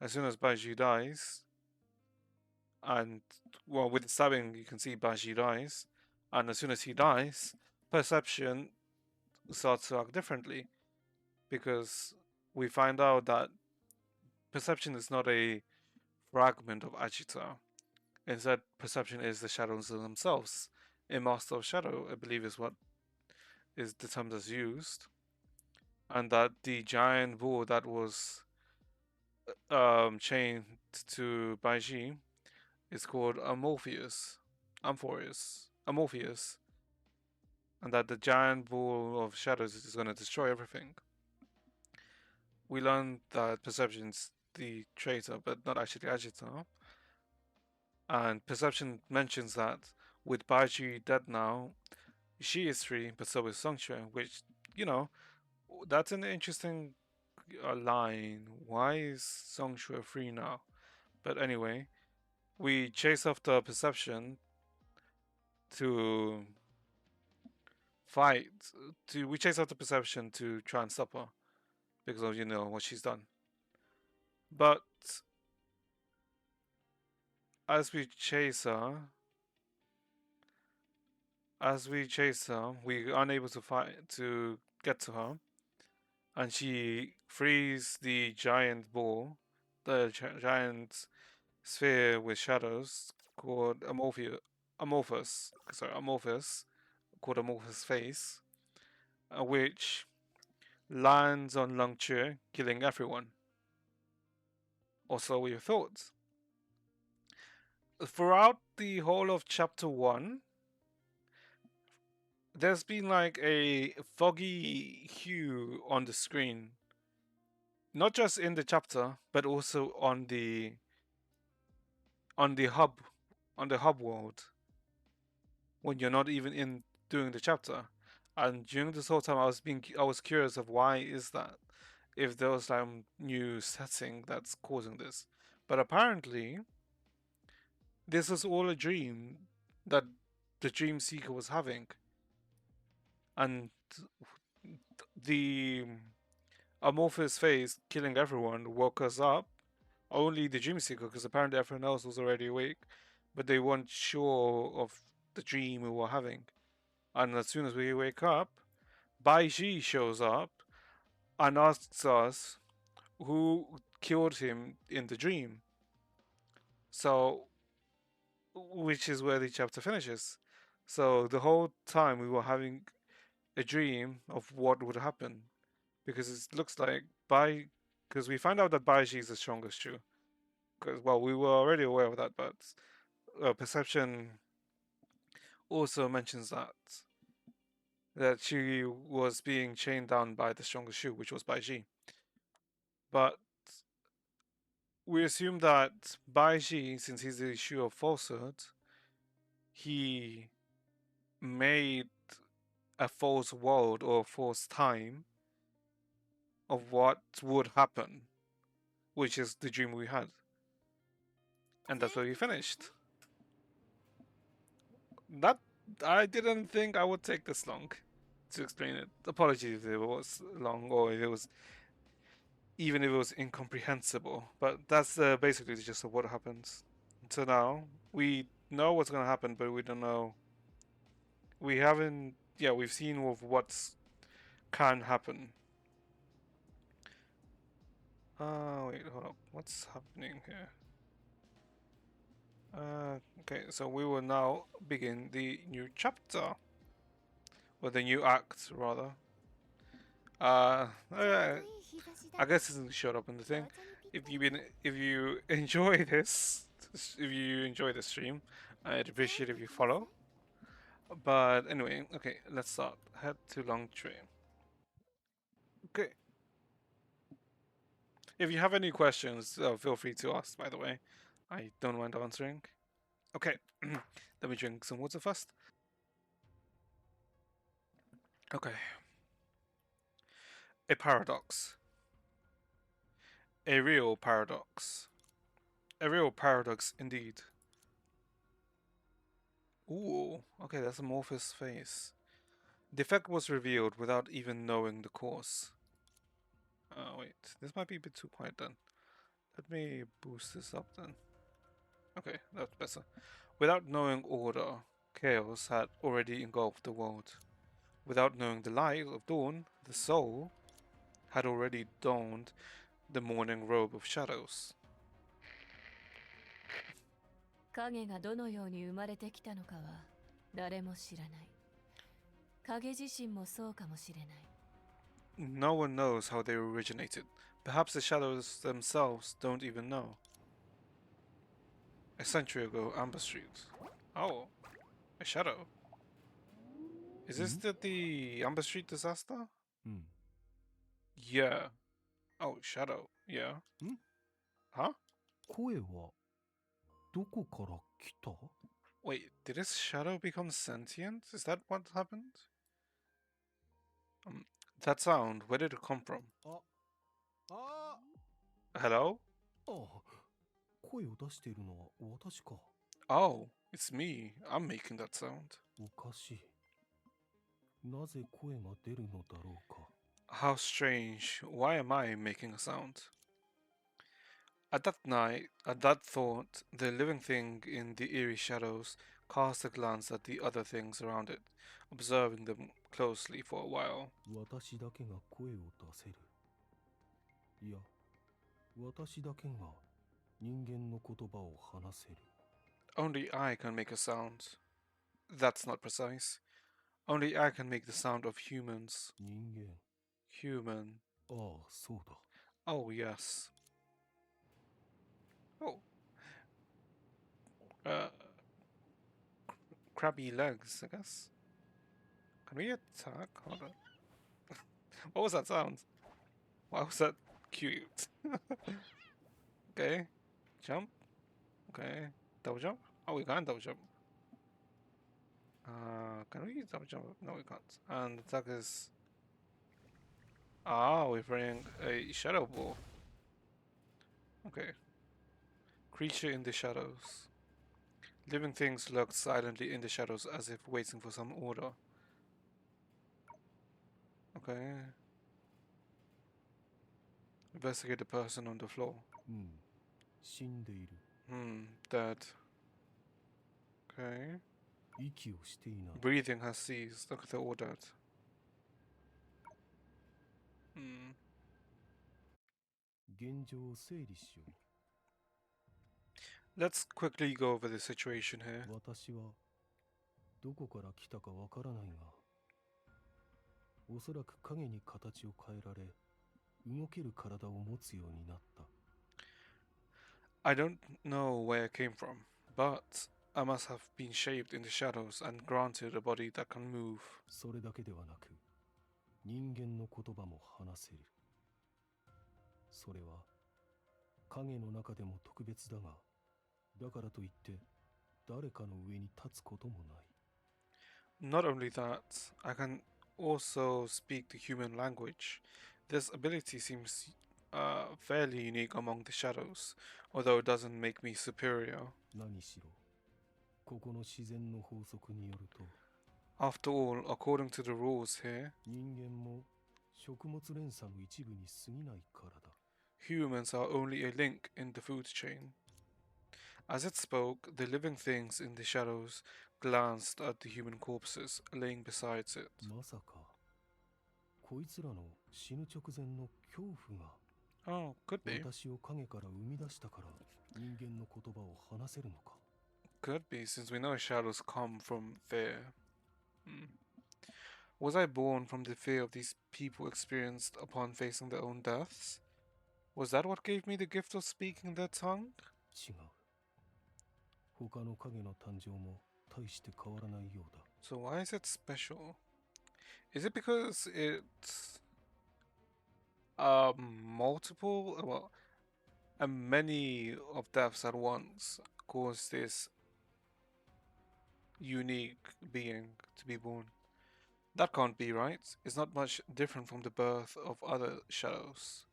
as soon as Baiji dies, and well, with the stabbing, you can see Baiji dies, and as soon as he dies, Perception starts to act differently because we find out that Perception is not a fragment of Agita. Instead, Perception is the shadows themselves. A master of shadow, I believe, is what is the term that's used, and that the giant bull that was chained to Baiji is called Amorpheus, and that the giant bull of shadows is going to destroy everything. We learned that Perception's the traitor, but not actually Agita. And Perception mentions that with Baiji dead now, she is free, but so is Song Chue, which, you know, that's an interesting line. Why is Song Chue free now? But anyway, we chase after Perception to fight. We chase after Perception to try and stop her because of what she's done. But as we chase her, we are unable to get to her, and she frees the giant ball, the giant sphere with shadows called Amorphous, called Amorphous Face, which lands on Lung Chue, killing everyone. Or so we thought. Throughout the whole of chapter 1, there's been like a foggy hue on the screen. Not just in the chapter, but also on the hub world when you're not even in doing the chapter. And during this whole time, I was curious of why is that, if there was some new setting that's causing this. But apparently, this was all a dream that the dream seeker was having, and the amorphous face killing everyone woke us up. Only the dream seeker, because apparently everyone else was already awake, but they weren't sure of the dream we were having. And as soon as we wake up, Bai Ji shows up and asks us who killed him in the dream. So, which is where the chapter finishes. So the whole time we were having a dream of what would happen, because it looks like because we find out that Baiji is the strongest Shu. Because well, we were already aware of that, but Perception also mentions that she was being chained down by the strongest Shu, which was Baiji. But we assume that Baiji, since he's the Shu of falsehood, he made a false world or a false time of what would happen, which is the dream we had. And that's where we finished. That I didn't think I would take this long to explain it. Apologies if it was long or if it was even if it was incomprehensible. But that's basically the gist of what happens. So now we know what's gonna happen, but we don't know. We haven't. Yeah, we've seen of what's can happen. Wait, hold up. What's happening here? Okay, so we will now begin the new chapter, or the new act, rather. I guess it doesn't show up in the thing. If you enjoy this, if you enjoy the stream, I'd appreciate if you follow. But anyway, okay, let's start. Head to Long Train. Okay. If you have any questions, feel free to ask. By the way, I don't mind answering. Okay, let me drink some water first. Okay. A paradox. A real paradox. A real paradox indeed. Ooh, okay, that's a Morpheus face. The effect was revealed without even knowing the cause. Oh, wait, this might be a bit too quiet then. Let me boost this up then. Okay, that's better. Without knowing order, chaos had already engulfed the world. Without knowing the light of dawn, the soul had already donned the morning robe of shadows. 影がどのように生まれてきたのかは誰も知らない。影自身もそうかもしれない。No one knows how they originated. Perhaps the shadows themselves don't even know. A century ago, Amber Street. Oh, a shadow. Is this the Amber Street disaster? Yeah. Oh, shadow. Yeah. Huh? 声はどこから来た？ Wait, did this shadow become sentient? Is that what happened? That sound, where did it come from? あ Hello? あ、声を出しているのは私か。Oh, it's me. I'm making that sound. おかしい。なぜ声が出るのだろうか。How strange. Why am I making a sound? At that night, at that thought, the living thing in the eerie shadows cast a glance at the other things around it, observing them closely for a while. 私だけが声を出せる。いや、私だけが人間の言葉を話せる。Only I can make a sound. That's not precise. Only I can make the sound of humans. 人間。 Human. ああ、そうだ。 Oh, yes. Oh. Crabby legs, I guess. Can we attack? Hold on. What was that sound? Why was that cute? Okay. Jump. Okay. Double jump? Oh, we can double jump. Can we double jump? No, we can't. And attack is... Ah, we're playing a shadow ball. Okay. Creature in the shadows. Living things lurked silently in the shadows as if waiting for some order. Okay. Investigate the person on the floor. 死んでいる。 Dead. Okay. 息をしていない。 Breathing has ceased. Look, they're all dead. Hmm. 現状を整理しよ Let's quickly go over the situation here. う。私はどこから来たかわからないが、おそらく影に形を変えられ、動ける体を持つようになった。 I don't know where I came from, but I must have been shaped in the shadows and granted a body that can move. それだけではなく、人間の言葉も話せる。それは影の中でも特別だが、だからといって誰かの上に立つこともない。 Not only that, I can also speak the human language. This ability seems fairly unique among the shadows, although it doesn't make me superior. 何しろ、ここの自然の法則によると、 After all, according to the rules here, 人間も食物連鎖の一部に過ぎないからだ。 humans are only a link in the food chain. As it spoke, the living things in the shadows glanced at the human corpses laying beside it. まさかこいつらの死ぬ直前の恐怖が Oh, could be. 私を影から生み出したから人間の言葉を話せるのか。 Could be, since we know shadows come from fear. Was I born from the fear of these people experienced upon facing their own deaths? Was that what gave me the gift of speaking their tongue? 違う。他の影の誕生も大して変わらないようだ。 So why is it special? Is it because it's multiple, well, many of deaths at once cause this unique being to be born? That can't be right. It's not much different from the birth of other shadows.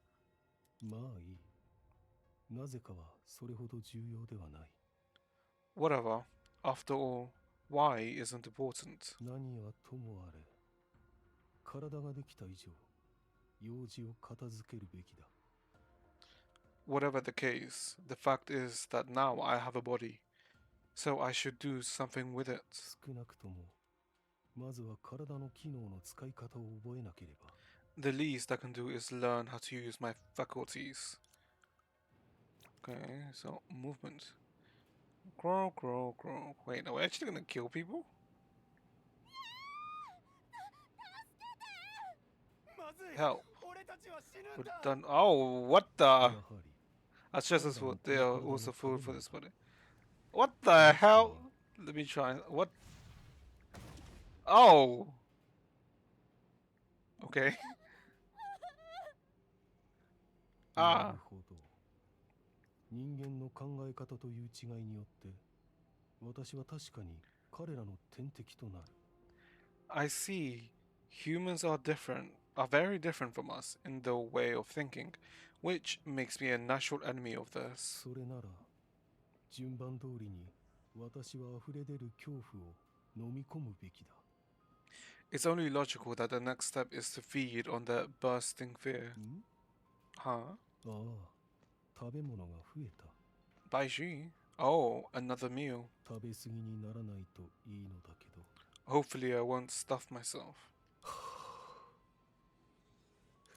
まあいい。なぜかはそれほど重要ではない。 Whatever. After all, why isn't important? 何はともあれ、体ができた以上、用事を片付けるべきだ。 Whatever the case, the fact is that now I have a body, so I should do something with it. 少なくとも、まずは体の機能の使い方を覚えなければ。 The least I can do is learn how to use my faculties. Okay, so movement. Grow, grow, grow. Wait, are we actually gonna kill people? Help. We're done. Oh, what や the? はり、 That's just as food. They are also food for What this body. What the hell? Let me try. What? Oh. Okay. なる Ah. ほど。人間の考え方という違いによって、私は確かに彼らの天敵となる。 I see. Humans are different, are very different from us in the way of thinking, which makes me a natural enemy of theirs. それなら、順番通りに私は溢れ出る恐怖を飲み込むべきだ。 It's only logical that the next step is to feed on their bursting fear. ん Huh? ああ、食べ物が増えた。 Baiji? Oh, another meal. 食べ過ぎにならないといいのだけど。 Hopefully I won't stuff myself.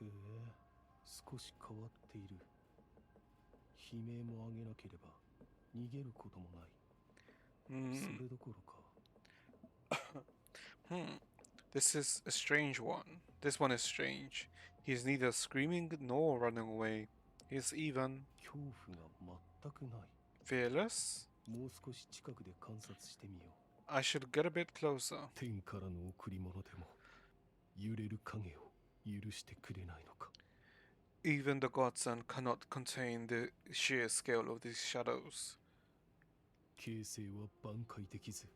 へえ、少し変わっている。悲鳴も上げなければ逃げることもない。 それどころか。 This is a strange one. This one is strange. He is neither screaming nor running away. He is even 恐怖が全くない。 fearless. もう少し近くで観察してみよう。 I should get a bit closer. 天からの贈り物でも揺れる影を許してくれないのか。 Even the godson cannot contain the sheer scale of these shadows. 形勢は挽回できず、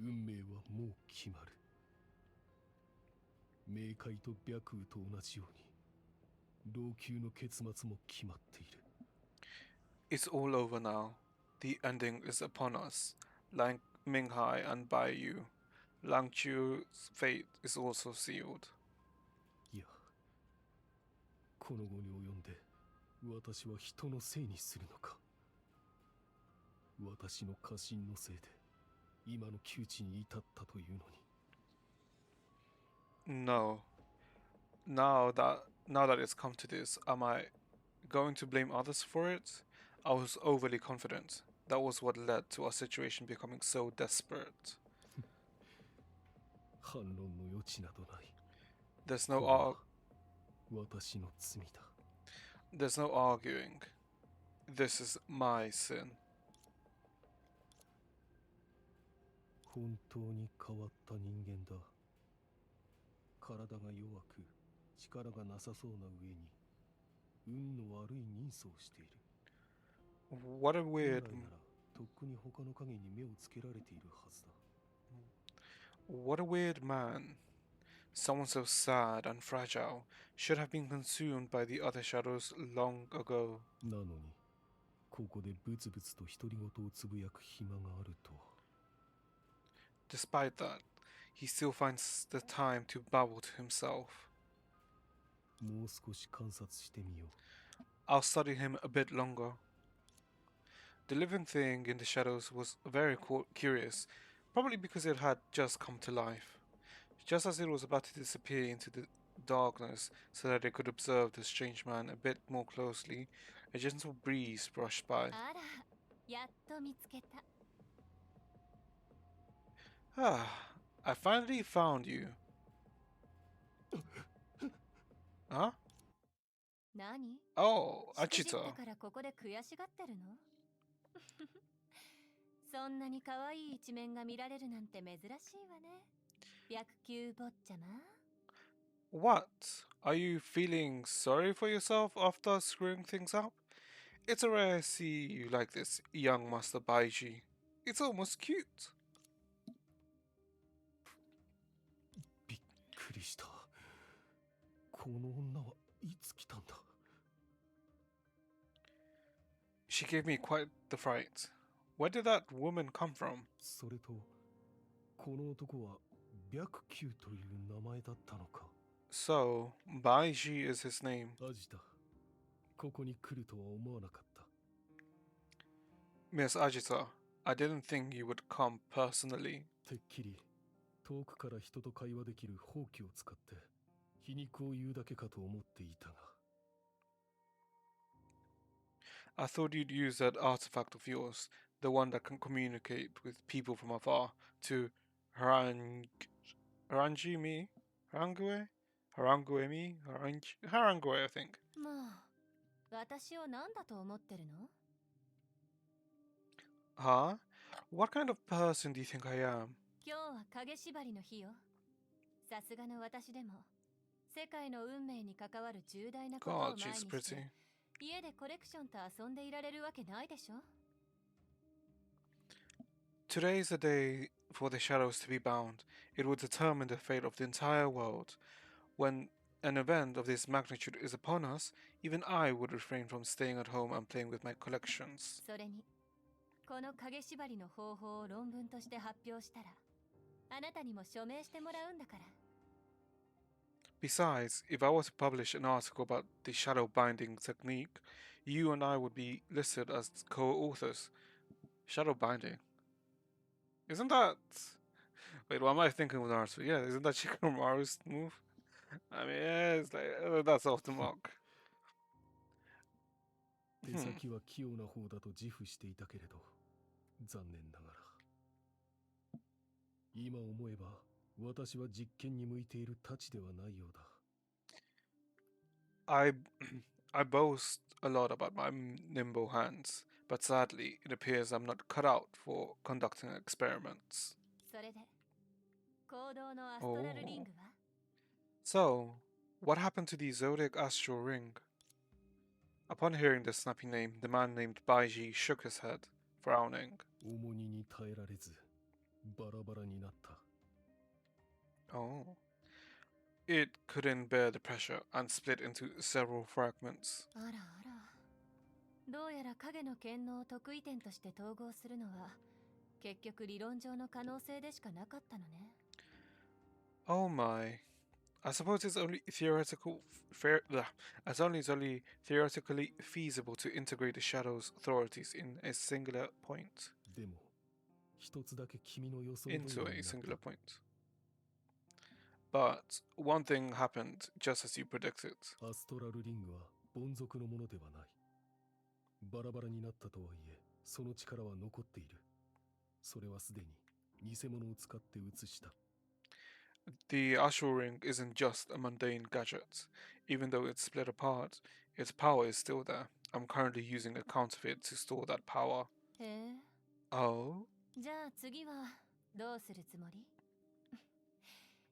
運命はもう決まる。冥界と白雨と同じように、老朽の結末も決まっている。 It's all over now. The ending is upon us. Like Minghai and Baiyu, Langchu's fate is also sealed. いや、この後に及んで私は人のせいにするのか。私の過信のせいで今の窮地に至ったというのに。 No. Now that it's come to this, am I going to blame others for it? I was overly confident. That was what led to our situation becoming so desperate. 反論の余地などない。 There's こ no れは ar- 私の罪だ。 there's no arguing. This is my sin. 本当に変わった人間だ。体が弱く力がなさそうな上に運の悪い人相をしている。 What a 本 weird 来ならとっくに他の影に目をつけられているはずだ。 what a weird man. Someone so sad and fragile should have been consumed by the other shadows long ago. なのにここでブツブツと独り言をつぶやく暇があるとは。Despite that, he still finds the time to babble to himself. もう少し観察してみよう。 I'll study him a bit longer. The living thing in the shadows was very curious, probably because it had just come to life. Just as it was about to disappear into the darkness so that they could observe the strange man a bit more closely, a gentle breeze brushed by. あら、やっと見つけた。 Ah, I finally found you. Huh? 何？ Oh, しくじった Achita. からここで悔しがってるの？そんなに可愛い一面が見られるなんて珍しいわね。白球坊ちゃま。 What? Are you feeling sorry for yourself after screwing things up? It's a rare to see you like this, young Master Baiji. It's almost cute. びっくりした。この女はいつ来たんだ。 She gave me quite the fright. Where did that woman come from? それと、この男は白球という名前だったのか。 So, Baiji is his name. アジタ、ここに来るとは思わなかった。 Miss Ajita, I didn't think you would come personally. てっきり遠くから人と会話できるほうきを使って皮肉を言うだけかと思っていたが。 I thought you'd use that artifact of yours, the one that can communicate with people from afar, to harangue me? Harangue? Harangue me? Harangue, I think. もう、私を何だと思ってるの？ Huh? What kind of person do you think I am? 今日は影縛りの日よ。さすがの私でも、世界の運命に関わる重大なことを God, 前に she's して、 pretty. 家でコレクションと遊んでいられるわけないでしょ？ Today is the day for the shadows to be bound. It will determine the fate of the entire world. When an event of this magnitude is upon us, even I would refrain from staying at home and playing with my collections. それに、この影縛りの方法を論文として発表したら、あなたにも署名してもらうんだから。 Besides, if I was to publish an article about the shadow binding technique, you and I would be listed as co-authors. Shadow binding. Isn't that... Wait, what am I thinking of Naruto? Yeah, isn't that Shikamaru's move? I mean, yeah, it's like, that's off the mark. 手先は器用な方だと自負していたけれど、残念ながら。今思えば、私は実験に向いているたちではないようだ。 I boast a lot about my nimble hands, but sadly, it appears I'm not cut out for conducting experiments. それで、行動のアストラルリングは？ So, what happened to the Zodiac Astral Ring? Upon hearing the snappy name, the man named Baiji shook his head, frowning. 重荷に耐えられず、バラバラになった。 Oh. It couldn't bear the pressure and split into several fragments. あらあら。どうやら影の剣能を得意点として統合するのは、結局理論上の可能性でしかなかったのね。 Oh my. I suppose it's only it's only theoretically feasible to integrate the Shadow's authorities in a singular point. でも、一つだけ君の予想通りにな Into っ a た。 singular point. But one thing happened just as you predicted. アストラルリングは凡俗のものではない。バラバラになったとはいえ、その力は残っている。それはすでに偽物を使って写した。 The Astral Ring isn't just a mundane gadget. Even though it's split apart, its power is still there. I'm currently using a counterfeit to store that power. へえ。 Oh? じゃあ次はどうするつもり？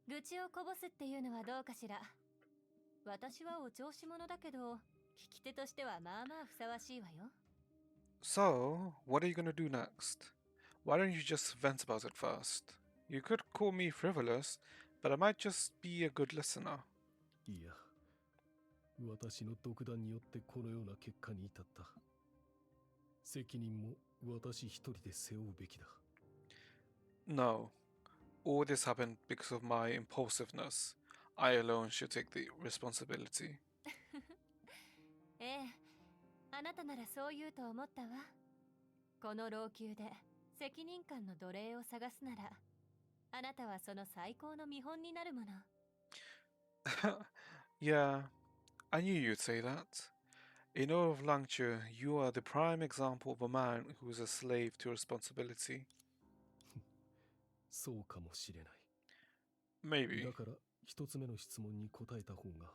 愚痴をこぼすっていうのはどうかしら。私はお調子者だけど、聞き手としてはまあまあふさわしいわよ。 So, what are you gonna do next? Why don't you just vent about it first? You could call me frivolous, but I might just be a good listener. いや、私の独断によってこのような結果に至った。責任も私一人で背負うべきだ。 No, All this happened because of my impulsiveness. I alone should take the responsibility. ええ、あなたならそう言うと思ったわ。この老朽で責任感の奴隷を探すなら、あなたはその最高の見本になるもの。Yeah, I knew you'd say that. In all of Langture, you are the prime example of a man who is a slave to responsibility. そうかもしれない。 Maybe. だから一つ目の質問に答えた方が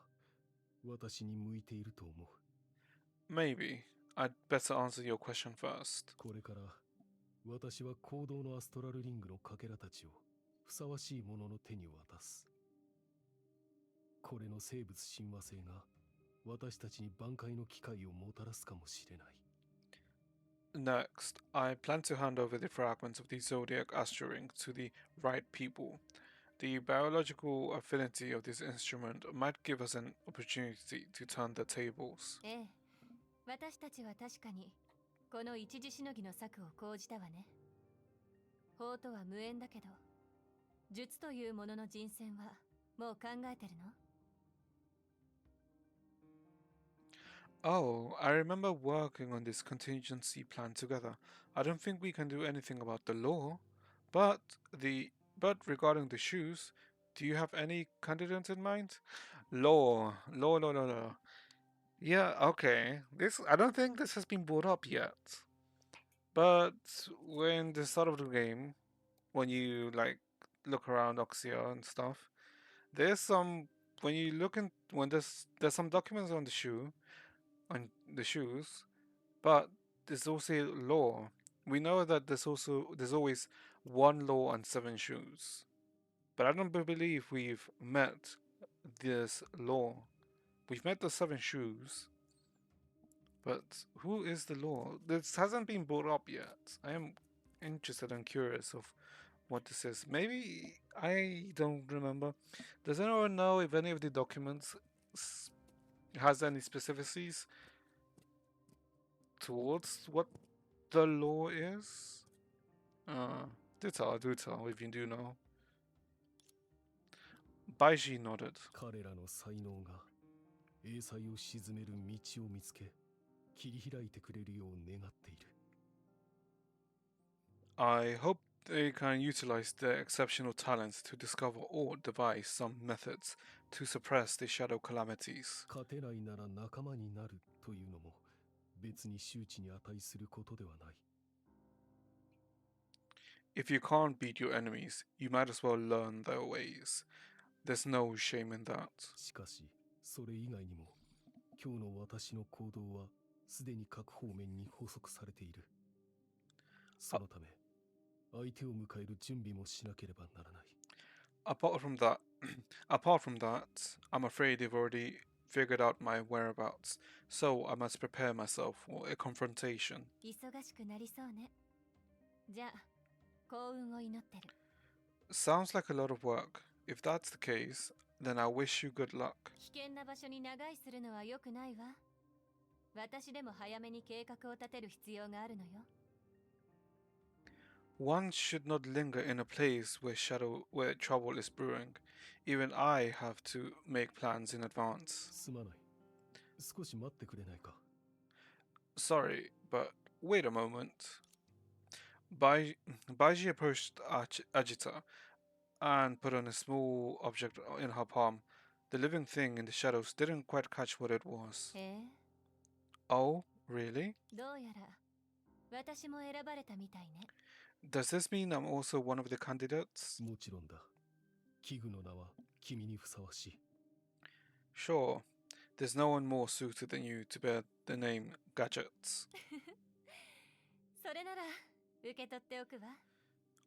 私に向いていると思う。 Maybe. I'd better answer your question first. これから私は行動のアストラルリングのかけらたちをふさわしい者の手に渡す。これの生物親和性が私たちに挽回の機会をもたらすかもしれない。 Next, I plan to hand over the fragments of the Zodiac Astro Ring to the right people. The biological affinity of this instrument might give us an opportunity to turn the tables. ええ、私たちは確かにこの一時しのぎの策を講じたわね。法とは無縁だけど、術というものの人選はもう考えてるの？ Oh, I remember working on this contingency plan together. I don't think we can do anything about the law, but regarding the shoes, do you have any candidates in mind? Law. Yeah, okay. This I don't think this has been brought up yet. But when the start of the game, when you like look around Oxia and stuff, there's some when you look in when there's some documents on the shoes, but there's also law. We know that there's always one law and seven shoes. But I don't believe we've met this law. We've met the seven shoes. But who is the law? This hasn't been brought up yet. I am interested and curious of what this is. Maybe I don't remember. Does anyone know if any of the documents has any specificities towards what the law is? Do tell if you do know. Baiji nodded. 彼らの才能が英才を鎮める道を見つけ切り開いてくれるよう願っている。 I hope they can utilize their exceptional talents to discover or devise some methods to suppress the shadow calamities. 勝てないなら仲間になるというのも別に周知に値することではない。 If you can't beat your enemies, you might as well learn their ways. There's no shame in that. しかしそれ以外にも今日の私の行動はすでに各方面に補足されている。そのため相手を迎える準備もしなければならない。 Apart from that, apart from that, I'm afraid they've already figured out my whereabouts, so I must prepare myself for a confrontation. 忙しくなりそうね。じゃあ、幸運を祈ってる。Sounds like a lot of work. If that's the case, then I wish you good luck. 危険な場所に長居するのは良くないわ。私でも早めに計画を立てる必要があるのよ。One should not linger in a place where trouble is brewing. Even I have to make plans in advance. すまない。少し待ってくれないか。 Sorry, but wait a moment. Baiji approached Ajita and put on a small object in her palm. The living thing in the shadows didn't quite catch what it was. ええ、 Oh, really? どうやら私も選ばれたみたいね。Does this mean I'm also one of the candidates? もちろんだ。器具の名は君にふさわしい。 Sure. There's no one more suited than you to bear the name Gadgets. それなら受け取っておくわ。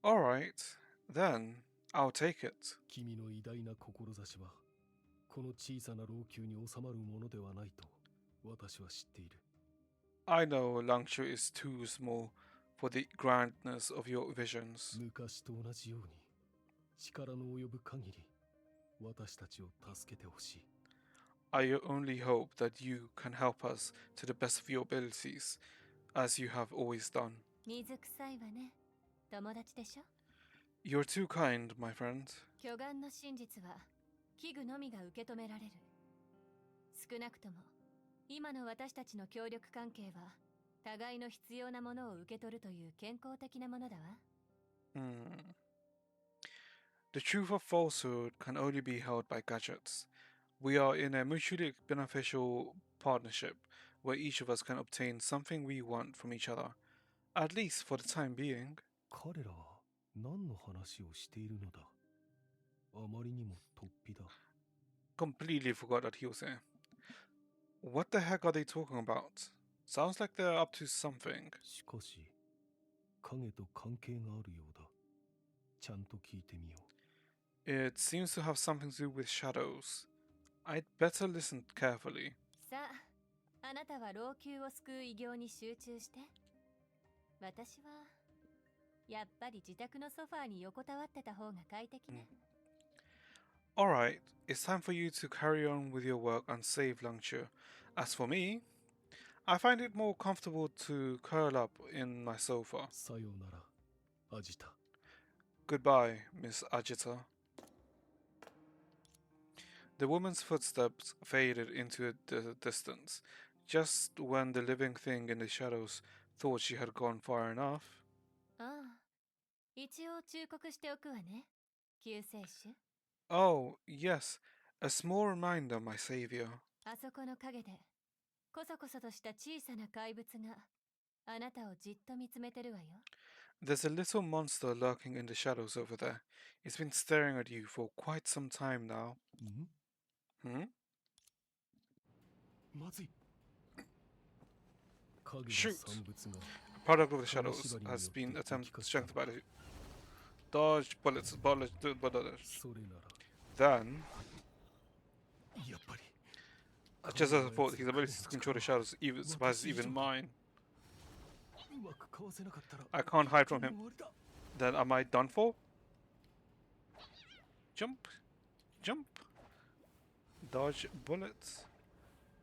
Alright, then I'll take it. 君の偉大な志はこの小さな老朽に収まるものではないと私は知っている。 I know Langshu is too small for the grandness of your visions. 昔と同じように力の及ぶ限り私たちを助けてほしい。 I only hope that you can help us to the best of your abilities, as you have always done. 水臭いわね。友達でしょ？ You're too kind, my friend. 巨岩の真実は器具のみが受け止められる。少なくとも今の私たちの協力関係は互いの必要なものを受け取るという健康的なものだわ。The truth of falsehood can only be held by gadgets. We are in a mutually beneficial partnership where each of us can obtain something we want from each other, at least for the time being. 彼らは何の話をしているのだ。あまりにも突飛だ。Completely forgot that he was here. What the heck are they talking about? Sounds like they're up to something. しかし、影と関係があるようだ。ちゃんと聞いてみよう。It seems to have something to do with shadows. I'd better listen carefully. さあ、あなたは老朽を救う偉業に集中して。私はやっぱり自宅のソファーに横たわってた方が快適ね。Alright, it's time for you to carry on with your work and save Langchu. As for me, I find it more comfortable to curl up in my sofa. さようなら、アジタ。Goodbye, Miss Agita. The woman's footsteps faded into the distance, just when the living thing in the shadows thought she had gone far enough. ああ、一応忠告しておくわね。救世主。Oh, yes, a small reminder, my savior. あそこの影でコソコソとした小さな怪物があなたをじっと見つめてるわよ。There's a little monster lurking in the shadows over there. It's been staring at you for quite some time now. ん Hmm? まずい。影の Shoot! 産物が Product of the shadows has been attempted strengthened by the dodge bullets, bullets. それなら Then, やっぱり just as I thought, his ability to control the shadows even surpasses even mine. うまくかわせなかったら I can't hide from 終 him. わりだ。 Then am I done for? Jump, jump, dodge bullets.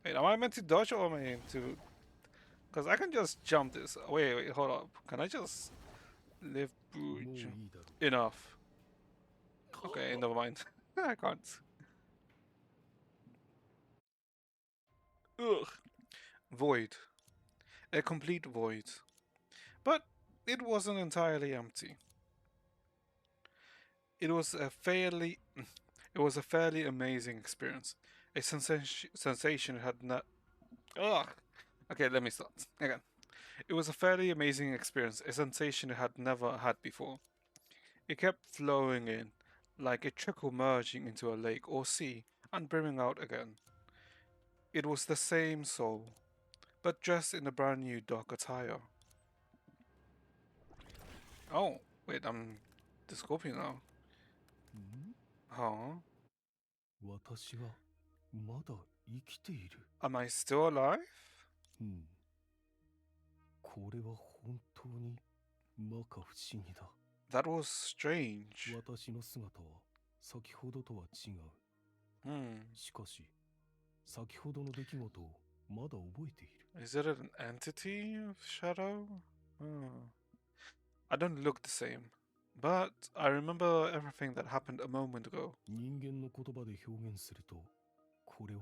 Wait, am I meant to dodge or am I meant to? Because I can just jump this. Wait, hold up. Can I just live もう through? いいだろ Enough. Okay, never mind. I can't. Ugh. Void. A complete void. But it wasn't entirely empty. It was a fairly amazing experience. A sensation it had not. Ugh. Okay, let me start again. It was a fairly amazing experience, a sensation it had never had before. It kept flowing in, like a trickle merging into a lake or sea and brimming out again. It was the same soul, but dressed in a brand new dark attire. Oh, wait, I'm the scorpion now. ん Huh? 私はまだ生きている。 Am I still alive? うん。これは本当に摩訶不思議だ。 That was strange. 私の姿は先ほどとは違う。 Hmm. しかし、先ほどの出来事をまだ覚えている。 Is it an entity of shadow? I don't look the same, but I remember everything that happened a moment ago. 人間の言葉で表現すると、これは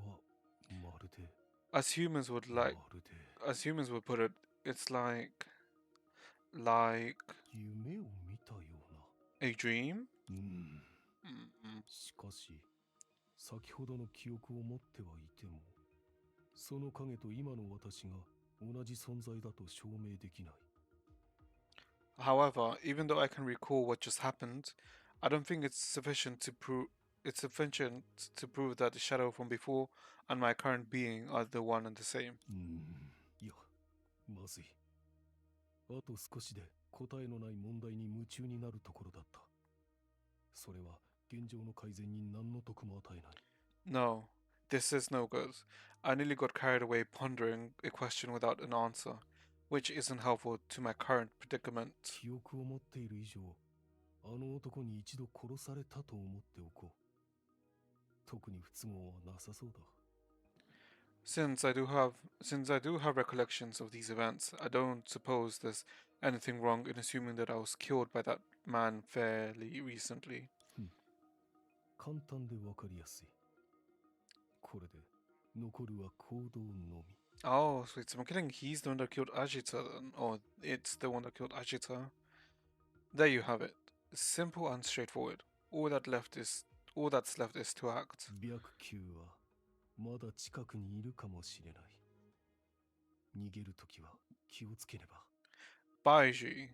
まるで、 As humans would ま like, るで as humans would put it, it's like 夢を見たような。 a dream. うん。 Mm-mm. しかし、先ほどの記憶を持ってはいても、その影と今の私が同じ存在だと証明できない。 However, even though I can recall what just happened, I don't think it's sufficient to prove that the shadow from before and my current being are the one and the same. いや、まずい。あと少しで答えのない問題に夢中になるところだった。それは現状の改善に何の得も与えない。 No, this is no good. I nearly got carried away pondering a question without an answer, which isn't helpful to my current predicament. 記憶を持っている以上、あの男に一度殺されたと思っておこう。特に不都合はなさそうだ。Since I do have recollections of these events, I don't suppose there's anything wrong in assuming that I was killed by that man fairly recently. 簡単でわかりやすい。これで残るは行動のみ。Oh, so it's I'm kidding. He's the one that killed Ajita, then, or it's the one that killed Ajita. There you have it. Simple and straightforward. All that's left is to act. 白球はまだ近くにいるかもしれない。逃げるときは気をつけねば。Baiji.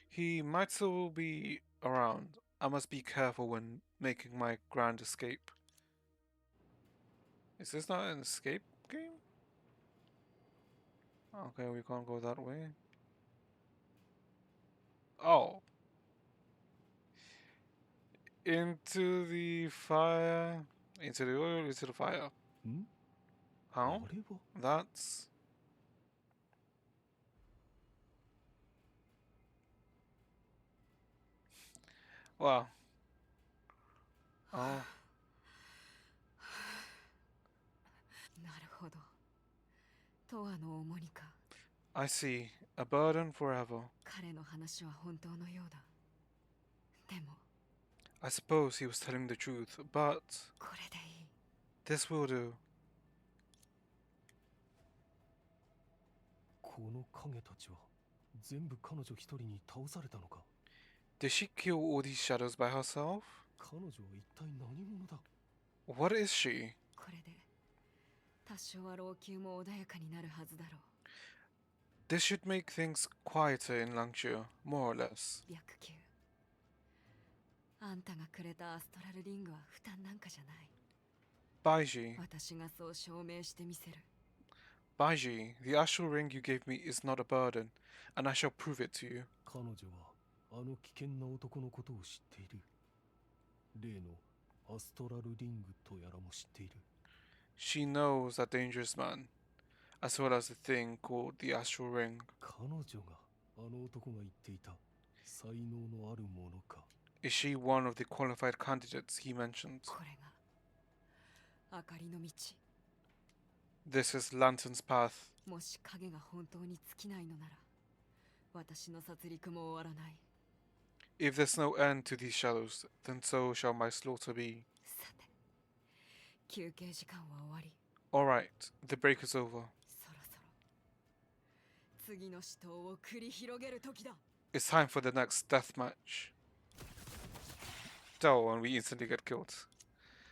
He might still be around. I must be careful when making my grand escape. Is this not an escape game? Okay, we can't go that way. Oh. Into the fire. Into the oil, into the fire. ん How? あれは That's... Wow. Oh. なるほど。とわの重荷か。I see. A burden forever. 彼の話は本当のようだ。でも、I suppose he was telling the truth, but これでいい。 this will do. この影たちは全部彼女一人に倒されたのか。 Did she kill all these shadows by herself? 彼女は一体何者だ。 What is she? これで、多少は老朽も穏やかになるはずだろう。 This should make things quieter in Langshire, more or less. 白球。あんたがくれたアストラルリングは負担なんかじゃない。 Baiji, 私がそう証明してみせる。 Baiji, the astral ring you gave me is not a burden, and I shall prove it to you. 彼女はあの危険な男のことを知っている。例のアストラルリングとやらも知っている。 She knows that dangerous man, as well as the thing called the astral ring. 彼女があの男が言っていた才能のあるものか。 Is she one of the qualified candidates he mentioned? これが明かりの道。 This is Lantern's path. もし影が本当に尽きないのなら、私の殺戮も終わらない。 If there's no end to these shadows, then so shall my slaughter be. さて、休憩時間は終わり。 Alright, the break is over. そろそろ次の死闘を繰り広げる時だ。 It's time for the next death match. Oh, and we instantly get killed.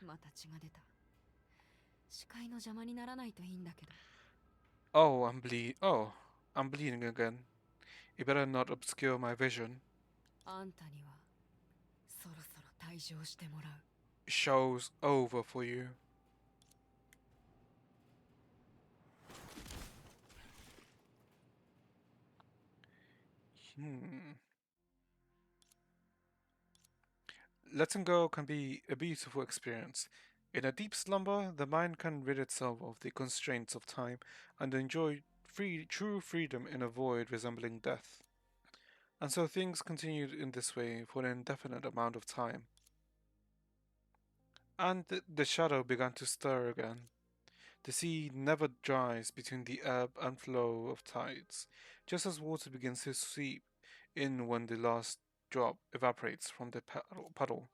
また血が出た。視界の邪魔にならないといいんだけど。 Oh, I'm bleeding again. You better not obscure my vision. あんたにはそろそろ退場してもらう。 Show's over for you. Letting go can be a beautiful experience. In a deep slumber, the mind can rid itself of the constraints of time and enjoy true freedom in a void resembling death. And so things continued in this way for an indefinite amount of time. And the shadow began to stir again. The sea never dries between the ebb and flow of tides, just as water begins to seep in when the last drop evaporates from the puddle.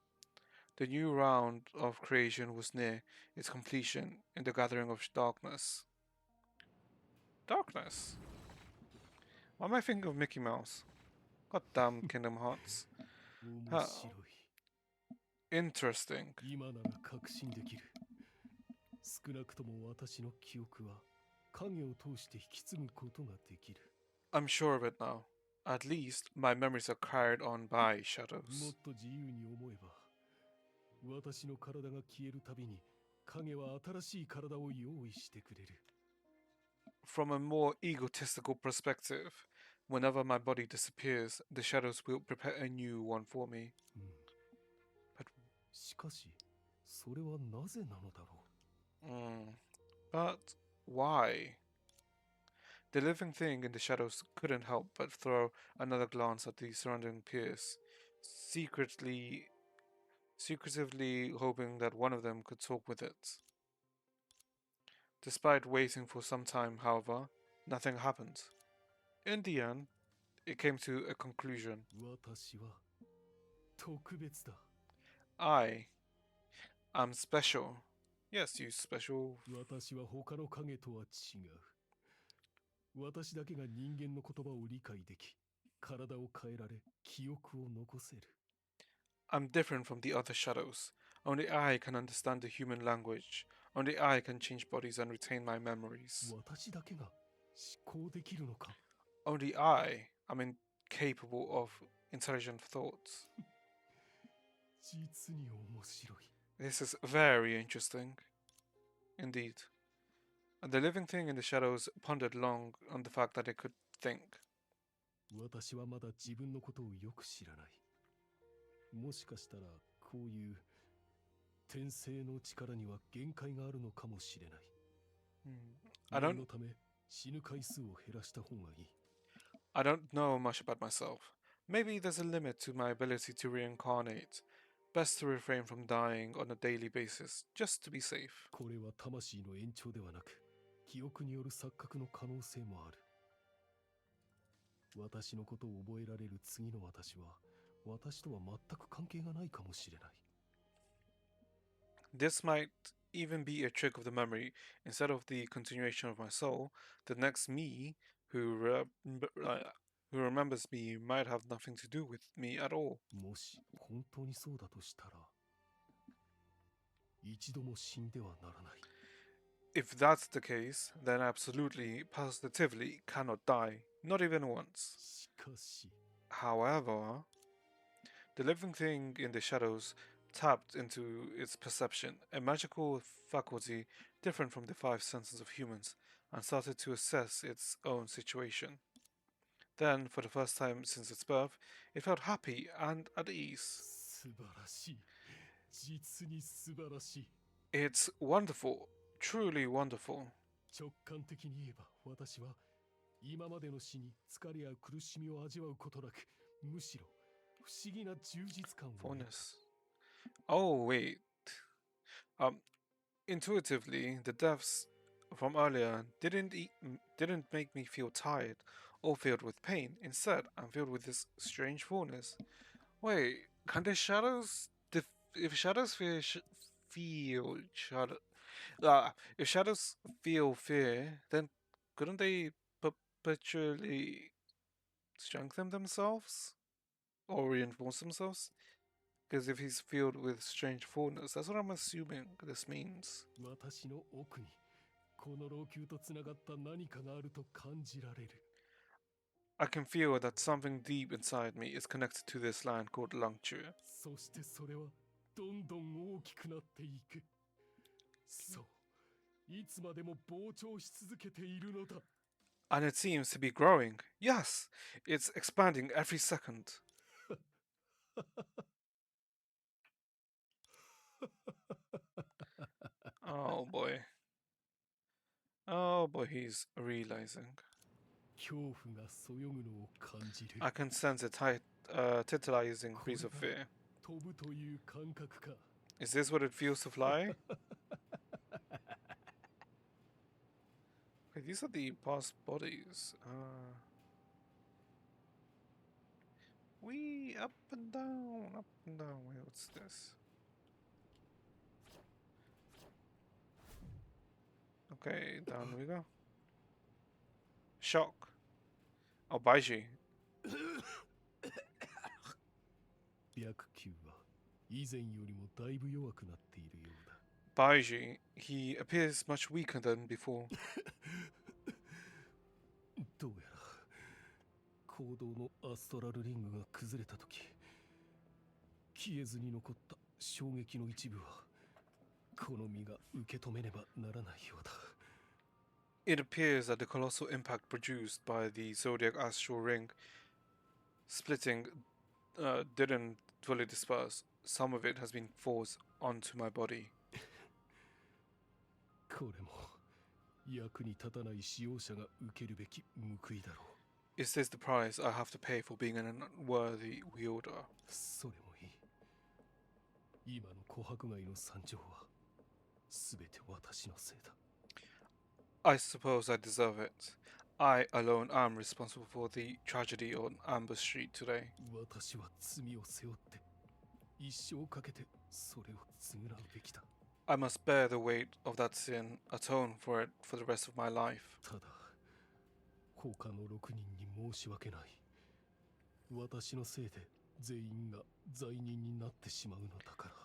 The new round of creation was near its completion in the gathering of darkness. Darkness? Why am I thinking of Mickey Mouse? God damn Kingdom Hearts. 面白い。 Interesting. 今なら確信できる。少なくとも私の記憶は影を通して引き継ぐことができる。 I'm sure of it now. At least my memories are carried on by も shadows. っと自由に思えば、私の体が消えるたびに影は新しい体を用意してくれる。 From a more egotistical perspective, whenever my body disappears, the shadows will prepare a new one for me. しかし、それはなぜなのだろ But why? The living thing in the shadows couldn't help but throw another glance at the surrounding peers, secretively hoping that one of them could talk with it. Despite waiting for some time, however, nothing happened. In the end, it came to a conclusion. 私は特別だ。 I am special. Yes, you special. 私は他の影とは違う。私だけが人間の言葉を理解でき、体を変えられ、記憶を残せる。 I'm different from the other shadows. Only I can understand the human language. Only I can change bodies and retain my memories. 私だけが思考できるのか。 Only I am incapable of intelligent thoughts. 実に面白い。 This is very interesting. Indeed. And the living thing in the shadows pondered long on the fact that it could think. 私はまだ自分のことをよく知らない。もしかしたらこういう転生の力には限界があるのかもしれない。 I 念 don't のため死ぬ回数を減らした方がいい。 I don't know much about myself. Maybe there's a limit to my ability to reincarnate. Best to refrain from dying on a daily basis, just to be safe. これは魂の延長ではなく、記憶による錯覚の可能性もある。私のことを覚えられる次の私は、私とは全く関係がないかもしれない。 This might even be a trick of the memory. Instead of the continuation of my soul, the next me who remembers me might have nothing to do with me at all. もし本当にそうだとしたら、一度も死んではならない。 If that's the case, then I absolutely, positively cannot die, not even once. しかし、 However, the living thing in the shadows tapped into its perception, a magical faculty different from the five senses of humans, and started to assess its own situation. Then, for the first time since its birth, it felt happy and at ease. 素晴らしい。実に素晴らしい。 It's wonderful, truly wonderful. 直感的に言えば私は今までの死に疲れや苦しみを味わうことなく、むしろ不思議な充実感を得た。 Fullness. Oh, wait. Intuitively, the deaths from earlier didn't make me feel tired or filled with pain. Instead, I'm filled with this strange fullness. Wait, can the shadows if shadows feel shadow if shadows feel fear, then couldn't they perpetually strengthen themselves or reinforce themselves? Because if he's filled with strange fullness, that's what I'm assuming this means. 私の奥にこの老朽とつながった何かがあると感じられる。 I can feel that something deep inside me is connected to this land called Langchu. そしてそれはどんどん大きくなっていく。そう、いつまでも膨張し続けているのだ。 And it seems to be growing. Yes, it's expanding every second. Oh boy. Oh boy, he's realizing. 恐怖がそよぐのを感じる。 I can sense a titillizing breeze of fear. 飛ぶという感覚か。 Is this what it feels to fly? Okay, these are the past bodies. We up and down, up and down. Wait, what's this? Okay, down we go. Shock. Oh, Baiji. 白球は以前よりもだいぶ弱くなっているようだ。 Baiji, he appears much weaker than before. どうやら行動のアストラルリングが崩れたとき、消えずに残った衝撃の一部はこの身が受け止めねばならないようだ。 It appears that the colossal impact produced by the Zodiac astral ring splitting didn't fully disperse. Some of it has been forced onto my body. これも役に立たない使用者が受けるべき報いだろう。 Is this the price I have to pay for being an unworthy wielder? それもいい。今の琥珀街の惨状は全て私のせいだ。I suppose I deserve it. I alone am responsible for the tragedy on Amber Street today. 私は罪を背負って一生かけてそれを償うべきだ。 I must bear the weight of that sin, atone for it for the rest of my life. ただ他の6人に申し訳ない。私のせいで全員が罪人になってしまうのだから。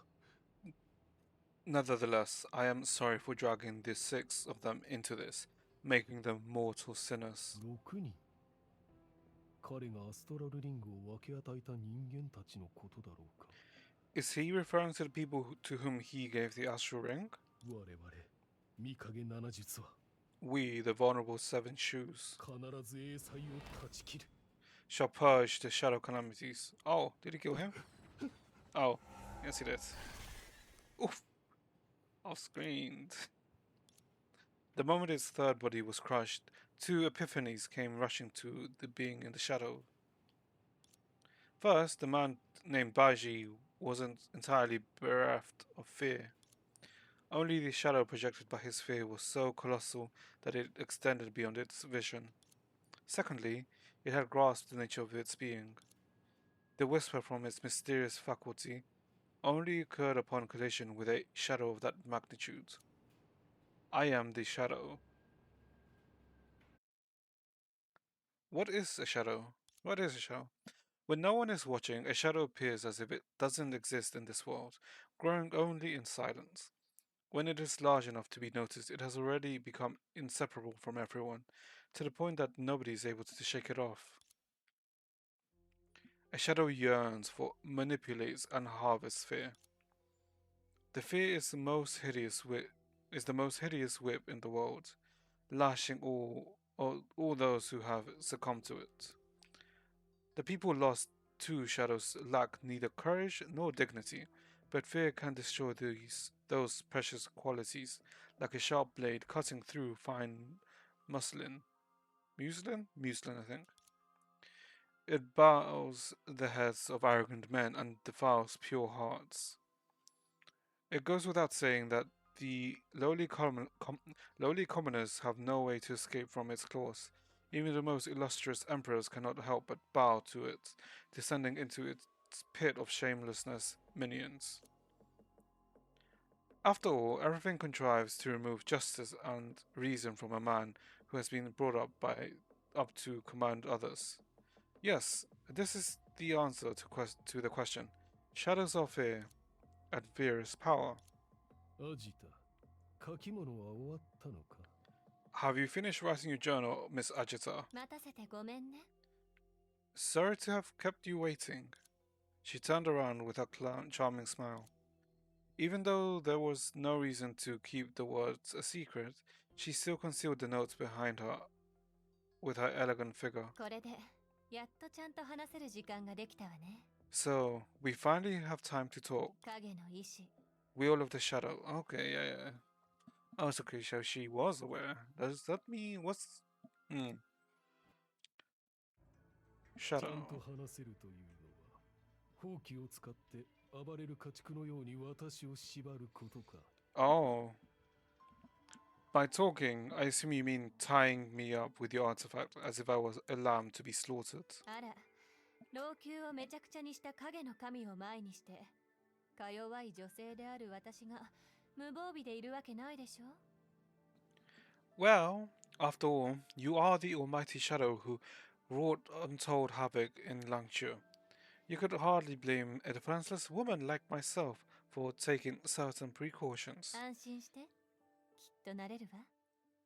Nevertheless, I am sorry for dragging the 6 of them into this, making them mortal sinners. 6人。彼がアストラルリングを分け与えた人間たちのことだろうか。 Is he referring to the people to whom he gave the astral ring? 我々御影七術は We, the vulnerable 7 shoes, 必ず英才を断ち切る。 shall purge the shadow calamities. Oh, did he kill him? Oh, yes he did. Oof. Off-screened. The moment his third body was crushed, 2 epiphanies came rushing to the being in the shadow. First, the man named Baiji wasn't entirely bereft of fear. Only the shadow projected by his fear was so colossal that it extended beyond its vision. Secondly, it had grasped the nature of its being. The whisper from its mysterious faculty only occurred upon collision with a shadow of that magnitude. I am the shadow. What is a shadow? What is a shadow? When no one is watching, a shadow appears as if it doesn't exist in this world, growing only in silence. When it is large enough to be noticed, it has already become inseparable from everyone, to the point that nobody is able to shake it off. A shadow yearns for, manipulates, and harvests fear. The fear is the most hideous whip in the world, lashing all those who have succumbed to it. The people lost to shadows lack neither courage nor dignity, but fear can destroy those precious qualities, like a sharp blade cutting through fine muslin. Muslin, I think. It bows the heads of arrogant men and defiles pure hearts. It goes without saying that the lowly commoners have no way to escape from its claws. Even the most illustrious emperors cannot help but bow to it, descending into its pit of shamelessness minions. After all, everything contrives to remove justice and reason from a man who has been brought up to command others. Yes, this is the answer to the question. Shadows are fear, and fear is power. アジタ、書き物は終わったのか。 Have you finished writing your journal, Miss Agita? 待たせてごめんね。 Sorry to have kept you waiting. She turned around with her charming smile. Even though there was no reason to keep the words a secret, she still concealed the notes behind her with her elegant figure. これでやっとちゃんと話せる時間ができたわね。 So, we finally have time to talk. 影の意志。 Wheel of the Shadow. Okay, yeah. Oh, it's okay, so she was aware. Does that mean what's... ちゃん Shadow. と話せるというのは、ほうきを使って暴れる家畜のように私を縛ることか。 Oh. By talking, I assume you mean tying me up with your artifact as if I was a lamb to be slaughtered. あら、老朽をめちゃくちゃにした影の神を前にして、か弱い女性である私が無防備でいるわけないでしょ。 Well, after all, you are the almighty shadow who wrought untold havoc in Langchu. You could hardly blame a defenseless woman like myself for taking certain precautions. 安心して、きっとなれるわ。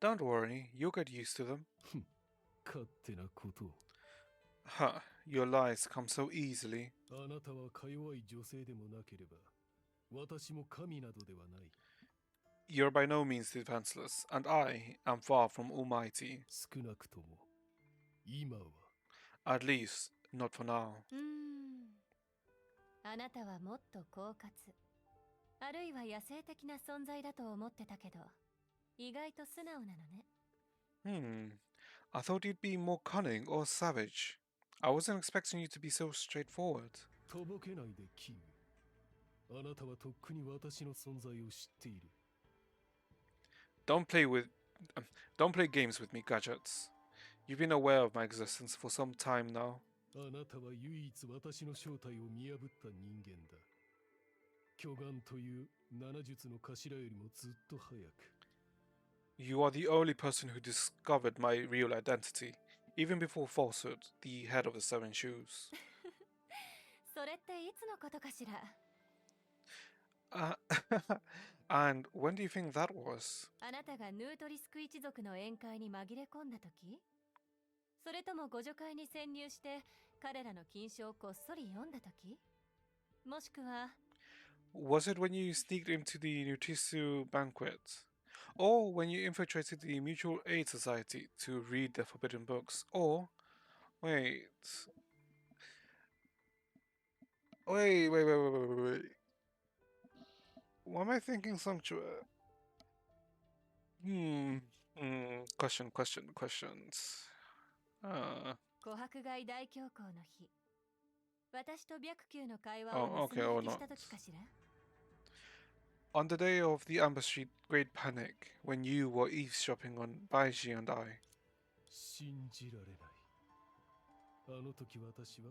Don't worry, you'll get used to them. 勝手なことを。 Huh, your lies come so easily. あなたはか弱い女性でもなければ、私も神などではない。 You're by no means defenseless, and I am far from almighty. 少なくとも、今は。 At least, not for now. あなたはもっと狡猾、あるいは野生的な存在だと思ってたけど、意外と素直なのね。I thought you'd be more cunning or savage. I wasn't expecting you to be so straightforward. とぼけないでキング。あなたはとっくに私の存在を知っている。 Don't play with Don't play games with me, gadgets. You've been aware of my existence for some time now. あなたは唯一私の正体を見破った人間だ。巨岩という七術の頭よりもずっと早く。You are the only person who discovered my real identity, even before falsehood, the head of the seven shoes. それっていつのことかしら。 Uh, and when do you think that was? あなたがヌートリスク一族の宴会に紛れ込んだ時、それとも互助会に潜入して彼らの禁書をこっそり読んだ時、もしくは Was it when you sneaked into the Nutisu banquet? Or when you infiltrated the Mutual Aid Society to read the forbidden books? Or, wait, wait. What am I thinking sumptuous? Questions. 琥珀街大恐慌の日、私と白球の会話 Oh, を okay, 盗 or み聞きし not. た時かしら。 On the day of the Amber Street Great Panic, when you were eavesdropping on Baiji and I. 信じられない。あの時私は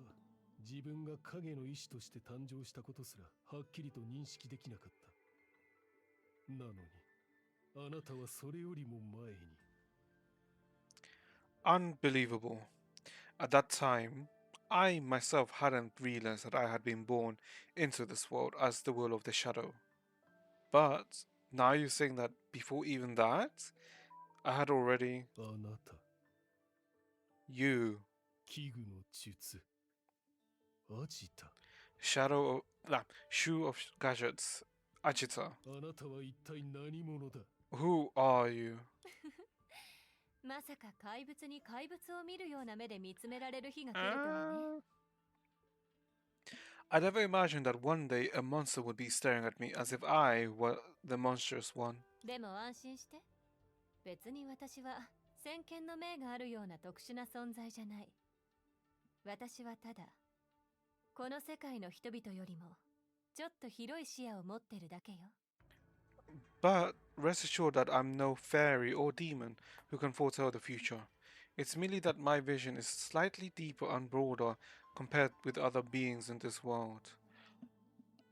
自分が影の意志として誕生したことすらはっきりと認識できなかった。なのに、あなたはそれよりも前に。Unbelievable. At that time, I myself hadn't realized that I had been born into this world as the will of the shadow. But now you're saying that before even that, I had already. あなた、You, 器具の術、アジタ。Shadow of. Shoe of Gadgets, Ajita. あなたは一体何者だ。 Who are you? まさか怪物に怪物を見るような目で見つめられる日が来るとはね。I never imagined that one day a monster would be staring at me as if I were the monstrous one. でも安心して。別に私は先見の明があるような特殊な存在じゃない。私はただ、この世界の人々よりもちょっと広い視野を持ってるだけよ。 But rest assured that I'm no fairy or demon who can foretell the future. It's merely that my vision is slightly deeper and broader compared with other beings in this world.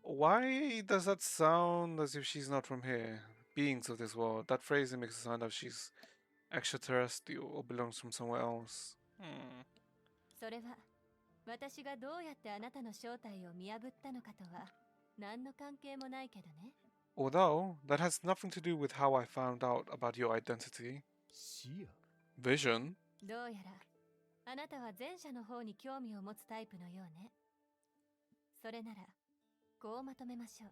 Why does that sound as if she's not from here? Beings of this world. That phrasing makes it sound as if she's extraterrestrial or belongs from somewhere else. それは私がどうやってあなたの正体を見破ったのかとは何の関係もないけどね。 Although, that has nothing to do with how I found out about your identity. 視野。 Vision? どうやらあなたは前者の方に興味を持つタイプのようね。それならこうまとめましょ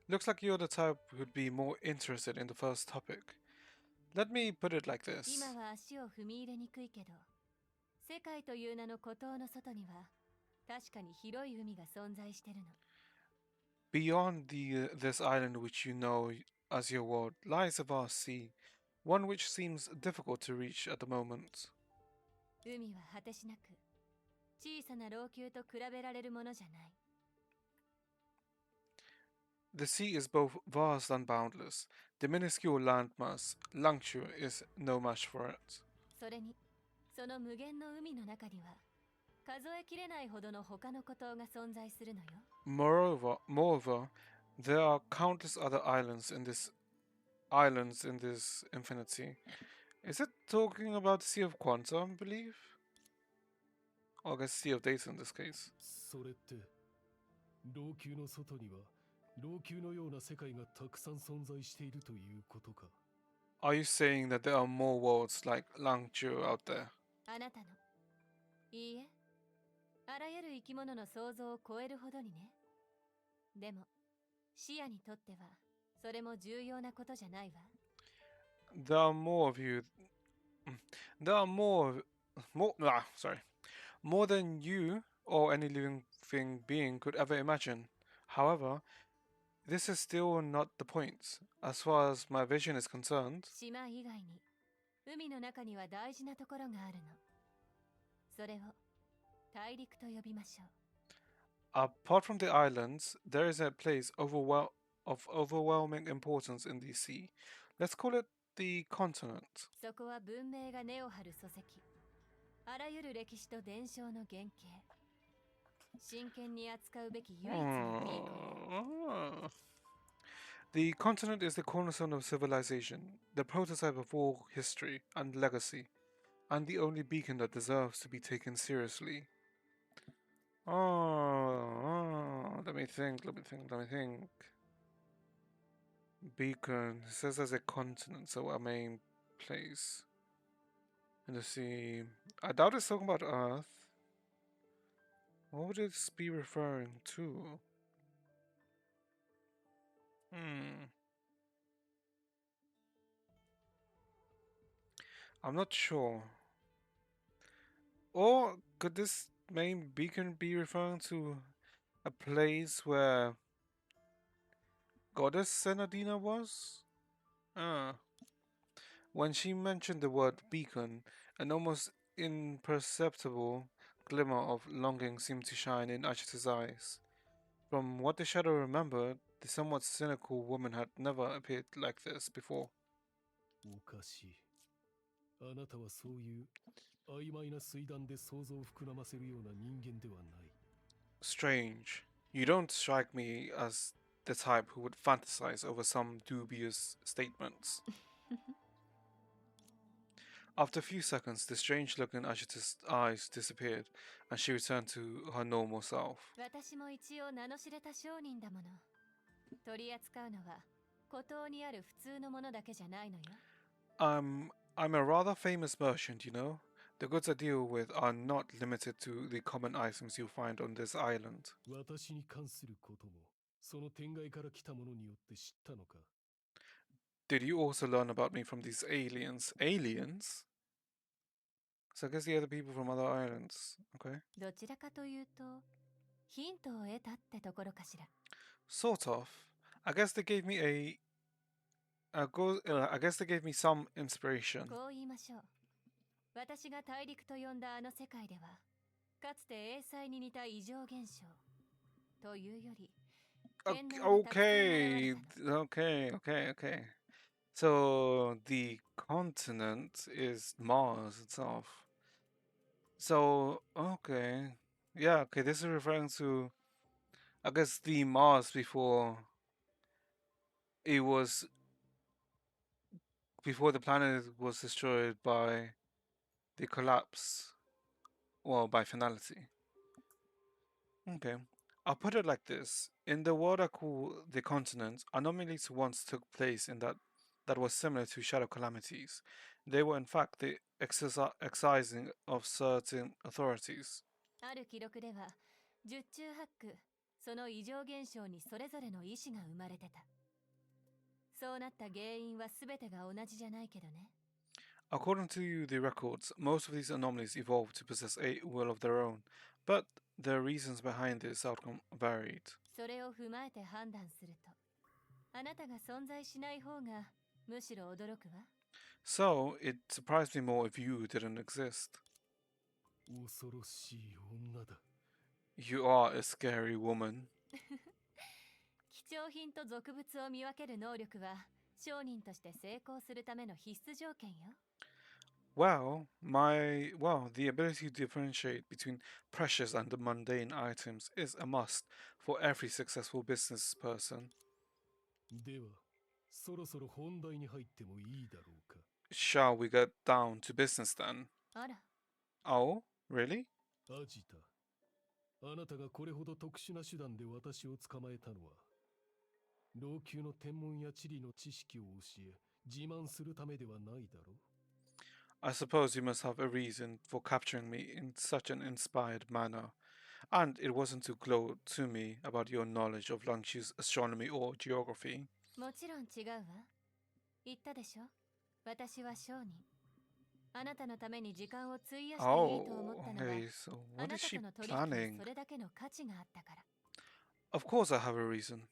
う。 Looks like you're the type who'd be more interested in the first topic. Let me put it like this. 今は足を踏み入れにくいけど、世界という名の孤島の外には確かに広い海が存在してるの。 Beyond this island which you know as your world lies a vast sea, one which seems difficult to reach at the moment. 海は果てしなく小さな老朽と比べられるものじゃない。 The sea is both vast and boundless. The minuscule landmass, Langchu, is no match for it. それにその無限の海の中には数えきれないほどの他の孤島が存在するのよ。 Moreover, there are countless other islands in this infinity. Is it talking about the Sea of Quanta, I believe? Or I guess Sea of Data in this case. それって、老朽の外には老朽のような世界がたくさん存在しているということか。 Are you saying that there are more worlds like Langchu out there? あなたのいいえ、あらゆる生き物の想像を超えるほどにね。でも視野にとってはそれも重要なことじゃないわ。 There are more of you. There are more than you or any living being could ever imagine. However, this is still not the point. As far as my vision is concerned, 島以外に海の中には大事なところがあるの。それを大陸と呼びましょう。 apart from the islands, there is a place of overwhelming importance in the sea. Let's call it the continent? そこは文明が根を張る礎石。あらゆる歴史と伝承の原型。真剣に扱うべき唯一のビーコン。 The continent is the cornerstone of civilization, the prototype of all history and legacy, and the only beacon that deserves to be taken seriously. Let me think. Beacon. It says there's a continent, so a main place in the sea. I doubt it's talking about Earth. What would this be referring to? I'm not sure. Or could this main beacon be referring to a place where Goddess Senadina was? When she mentioned the word beacon, an almost imperceptible glimmer of longing seemed to shine in Ashita's eyes. From what the shadow remembered, the somewhat cynical woman had never appeared like this before. おかしい。あなたはそういう曖昧な推断で想像を膨らませるような人間ではない。Strange. You don't strike me as the type who would fantasize over some dubious statements. After a few seconds, the strange look in Ashita's eyes disappeared, and she returned to her normal self. 私も一応名の知れた商人だもの。取り扱うのは孤島にある普通のものだけじゃないのよ。I'm a rather famous merchant, you know. The goods I deal with are not limited to the common items you'll find on this island. 私に関することも、その天外から来たものによって知ったのか。Did you also learn about me from these aliens? Aliens? So I guess the other people from other islands. Okay. どちらかというと、ヒントを得たってところかしら。Sort of. I guess they gave me I guess they gave me some inspiration. こう言いましょう。私が大陸と呼んだあの世界では、かつて英才に似た異常現象というより、Okay. So the continent is Mars itself. So, okay. Yeah, okay, this is referring to, I guess, the Mars before the planet was destroyed by the collapse, well, by finality. Okay. I'll put it like this. In the world I call the continent, anomalies once took place in that was similar to shadow calamities. They were in fact the excising of certain authorities. ある記録では、十中八九、その異常現象にそれぞれの意志が生まれてた。そうなった原因は全てが同じじゃないけどね。According to the records, most of these anomalies evolved to possess a will of their own, but the reasons behind this outcome varied. それを踏まえて判断すると、あなたが存在しない方がむしろ驚くわ。So, it surprised me more if you didn't exist. 恐ろしい女だ。You are a scary woman. 貴重品と俗物を見分ける能力は商人として成功するための必須条件よ。The ability to differentiate between precious and mundane items is a must for every successful business person. では、そろそろ本題に入ってもいいだろうか。Shall we get down to business then? あら、Oh, really? アジタ、あなたがこれほど特殊な手段で私を捕まえたのは、老朽の天文や地理の知識を教え、自慢するためではないだろう。I suppose you must have a reason for capturing me in such an inspired manner, and it wasn't to gloat to me about your knowledge of Langshu's astronomy or geography. もちろん違うわ。言ったでしょ。私は商人。あなたのために時間を費やしていいと思ったのは、so あ what な is た she との取引に planning? それだけの価値があったから。Of course I have a reason.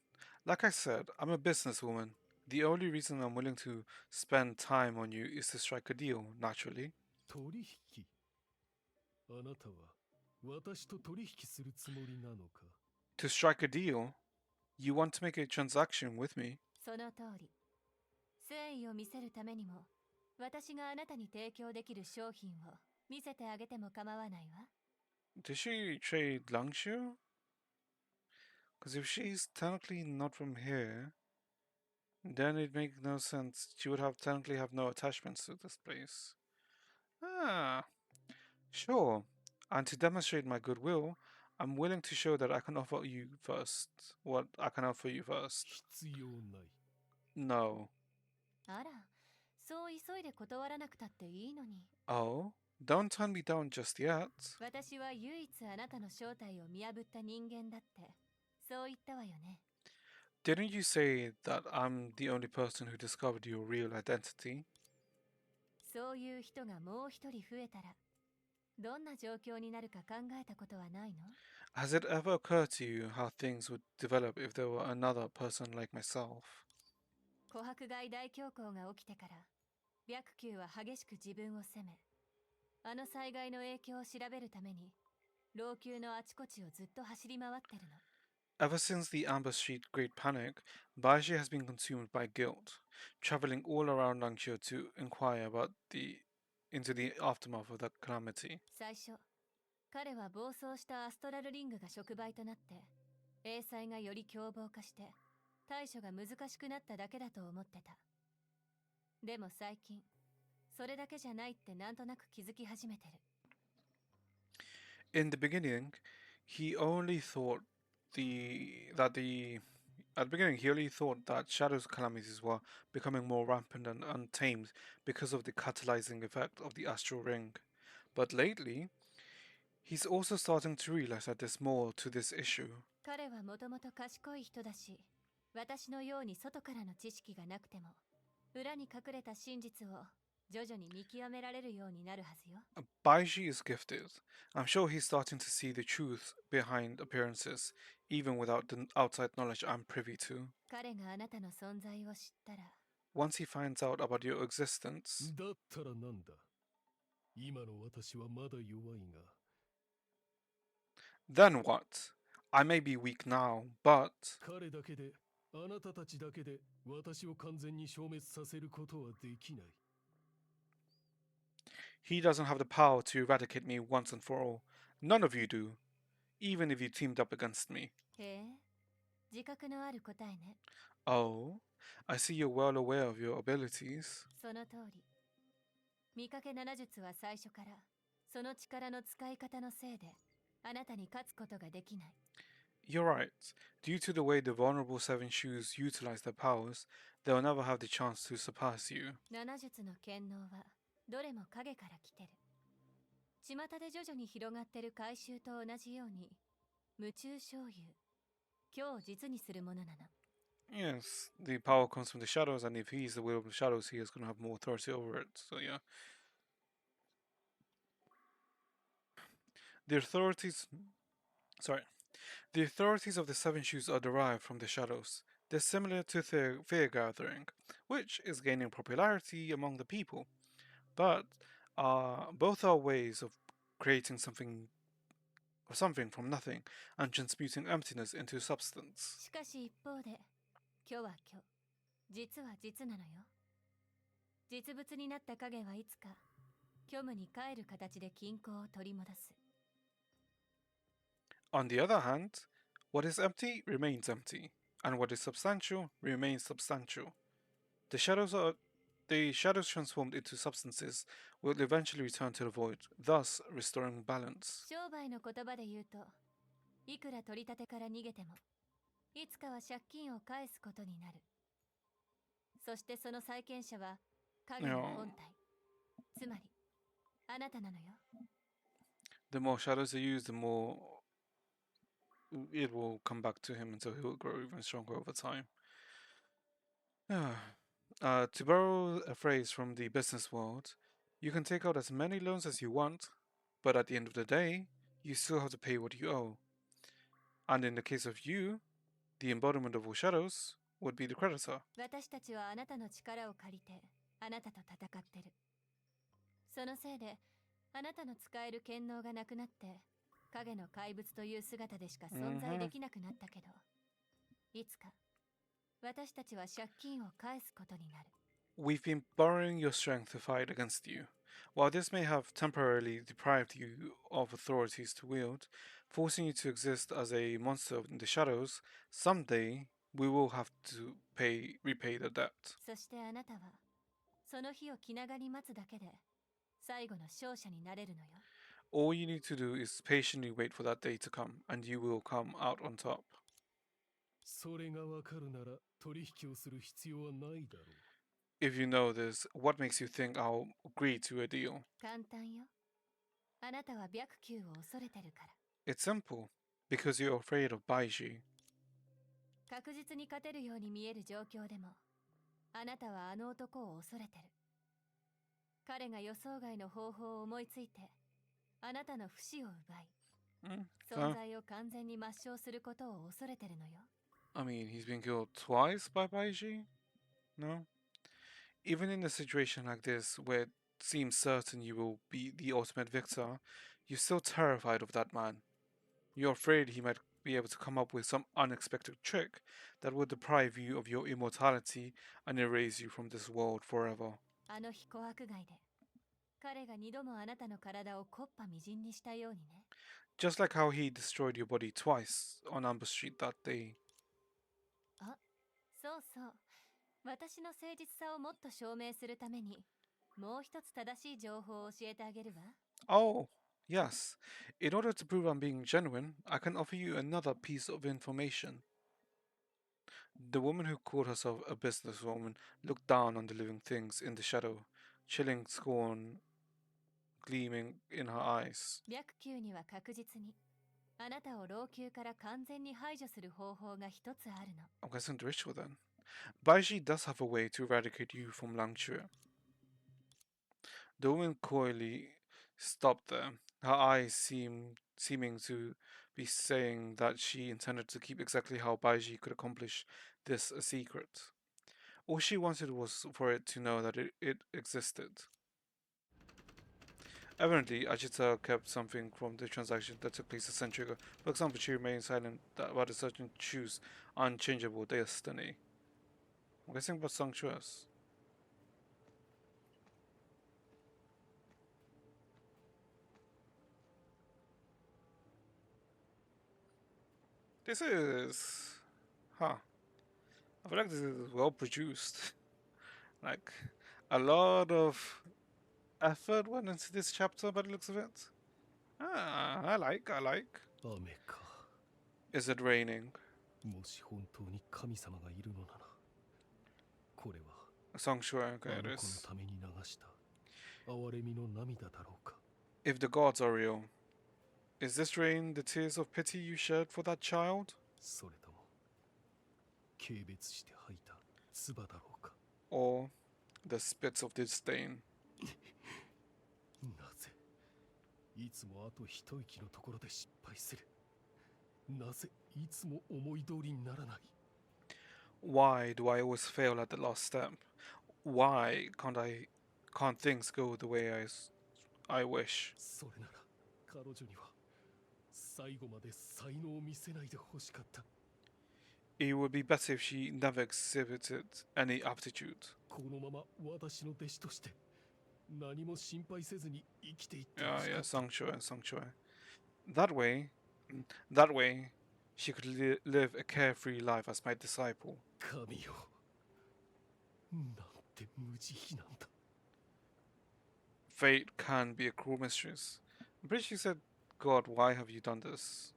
Like I said, I'm a businesswoman. The only reason I'm willing to spend time on you is to strike a deal, naturally. 取引？あなたは私と取引するつもりなのか？ To strike a deal? You want to make a transaction with me? その通り。誠意を見せるためにも、私があなたに提供できる商品を見せてあげても構わないわ。Did she trade Langshu? Because if she's technically not from here, then it makes no sense. She would have technically have no attachments to this place. Ah, sure. And to demonstrate my goodwill, I'm willing to show that I can offer you first. What I can offer you first. 必要ない。 No. あら、そう急いで断らなくたっていいのに。Oh? Don't turn me down just yet. 私は唯一あなたの正体を見破った人間だって、そう言ったわよね。Didn't you say that I'm the only person who discovered your real identity? そういう人がもう一人増えたら、どんな状況になるか考えたことはないの？ Has it ever occurred to you how things would develop if there were another person like myself? 琥珀街大恐慌が起きてから、白球は激しく自分を責め、あの災害の影響を調べるために、老朽のあちこちをずっと走り回ってるの。Ever since the Amber Street Great Panic, Baiji has been consumed by guilt, traveling all around Langshire to inquire about into the aftermath of the calamity. 最初、彼は暴走したアストラルリングが触媒となって、英才がより凶暴化して、対処が難しくなっただけだと思ってた。でも最近、それだけじゃないってなんとなく気づき始めてる。In the beginning, he only thought at the beginning he only thought that Shadow's calamities were becoming more rampant and untamed because of the catalyzing effect of the astral ring. But lately, he's also starting to realize that there's more to this issue. 彼はもともと賢い人だし、私のように外からの知識がなくても、裏に隠れた真実を徐々に見極められるようになるはずよ。Baiji is gifted. I'm sure he's starting to see the truth behind appearances, even without the outside knowledge I'm privy to. 彼があなたの存在を知ったら、 Once he finds out about your existence, だったらなんだ。今の私はまだ弱いが。 then what? I may be weak now, but 彼だけで、あなたたちだけで私を完全に消滅させることはできない。 he doesn't have the power to eradicate me once and for all. None of you do, even if you teamed up against me. へえ、自覚のある答えね。 Oh, I see you're well aware of your abilities. その通り。見かけ七術は最初から、その力の使い方のせいで、あなたに勝つことができない。 You're right. Due to the way the vulnerable Seven Shoes utilize their powers, they'll never have the chance to surpass you. 七術の権能は、どれも影から来てる。巷で徐々に広がってる怪衆と同じように、夢中醤油、今日実にするものなの。 Yes, the power comes from the shadows, and if he's the will of the shadows, he is going to have more authority over it. So, yeah. The authorities. Sorry. The authorities of the Seven Shoes are derived from the shadows. They're similar to fear gathering, which is gaining popularity among the people. But both are ways of creating something from nothing and transmuting emptiness into substance. しかし一方で、虚は虚、実は実なのよ。実物になった影はいつか、虚無に帰る形で均衡を取り戻す。 On the other hand, what is empty remains empty, and what is substantial remains substantial. The shadows transformed into substances will eventually return to the void, thus restoring balance. 商売の言葉で言うと、いくら取り立てから逃げても、いつかは借金を返すことになる。そしてその債権者は影の本体、つまりあなたなのよ。 The more shadows are used, the more it will come back to him until he will grow even stronger over time. To borrow a phrase from the business world, you can take out as many loans as you want, but at the end of the day, you still have to pay what you owe. And in the case of you, the embodiment of all shadows would be the creditor. 私たちはあなたの力を借りてあなたと戦ってる。そのせいであなたの使える権能がなくなって影の怪物という姿でしか存在できなくなったけど、いつか私たちは借金を返すことになる。We've been borrowing your strength to fight against you. While this may have temporarily deprived you of authorities to wield, forcing you to exist as a monster in the shadows, someday we will have to repay the debt. そしてあなたはその日を気長に待つだけで最後の勝者になれるのよ。 All you need to do is patiently wait for that day to come, and you will come out on top. それがわかるなら取引をする必要はないだろう。 If you know this, what makes you think I'll agree to a deal? 簡単よ。あなたは白球を恐れてるから。 It's simple. Because you're afraid of Baiji. 確実に勝てるように見える状況でもあなたはあの男を恐れてる。彼が予想外の方法を思いついてあなたの不死を奪い、存在を完全に抹消することを恐れてるのよ。 I mean, he's been killed twice by Baiji? No? Even in a situation like this, where it seems certain you will be the ultimate victor, you're still terrified of that man. You're afraid he might be able to come up with some unexpected trick that would deprive you of your immortality and erase you from this world forever. あの日小悪街で彼が二度もあなたの体を木っ端みじんにしたようにね。 Just like how he destroyed your body twice on Amber Street that day. あ、そうそう。私の誠実さをもっと証明するためにもう一つ正しい情報を教えてあげるわ。 Oh, yes. In order to prove I'm being genuine, I can offer you another piece of information. The woman who called herself a businesswoman looked down on the living things in the shadow, chilling scorn gleaming in her eyes. 白球には確実にあなたを老朽から完全に排除する方法が一つあるの。 I'm guessing the ritual then. Baiji does have a way to eradicate you from Langchue. The woman coyly stopped there, her eyes seeming to be saying that she intended to keep exactly how Baiji could accomplish this a secret. All she wanted was for it to know that it existed. Evidently, Ajita kept something from the transaction that took place a century ago. For example, she remained silent about a certain choose unchangeable destiny. I'm guessing about sumptuous. This is... Huh. I feel like this is well produced. Like, a lot of effort went into this chapter by the looks of it. Ah, I like. 雨か。 Is it raining? もし本当に神様がいるのなら、これは Sanctuary, あ okay, の it 子の is. ために流した憐れみの涙だろうか。 If the gods are real, is this rain the tears of pity you shed for that child? それとも軽蔑して吐いた唾だろうか。 Or the spits of disdain? なぜいつもあと一息のところで失敗する。なぜいつも思い通りにならない。 Why do I always fail at the last step? Why can't things go the way I wish? それなら彼女には最後まで才能を見せないでほしかった。 It would be better if she never exhibited any aptitude. このまま私の弟子として何も心配せずに生きていってほ Yeah, しか yeah, った。 sanctuary. That way, she could live a carefree life as my disciple. 神よ、なんて無慈悲なんだ。 Fate can be a cruel mistress. I'm pretty sure she said, God, why have you done this?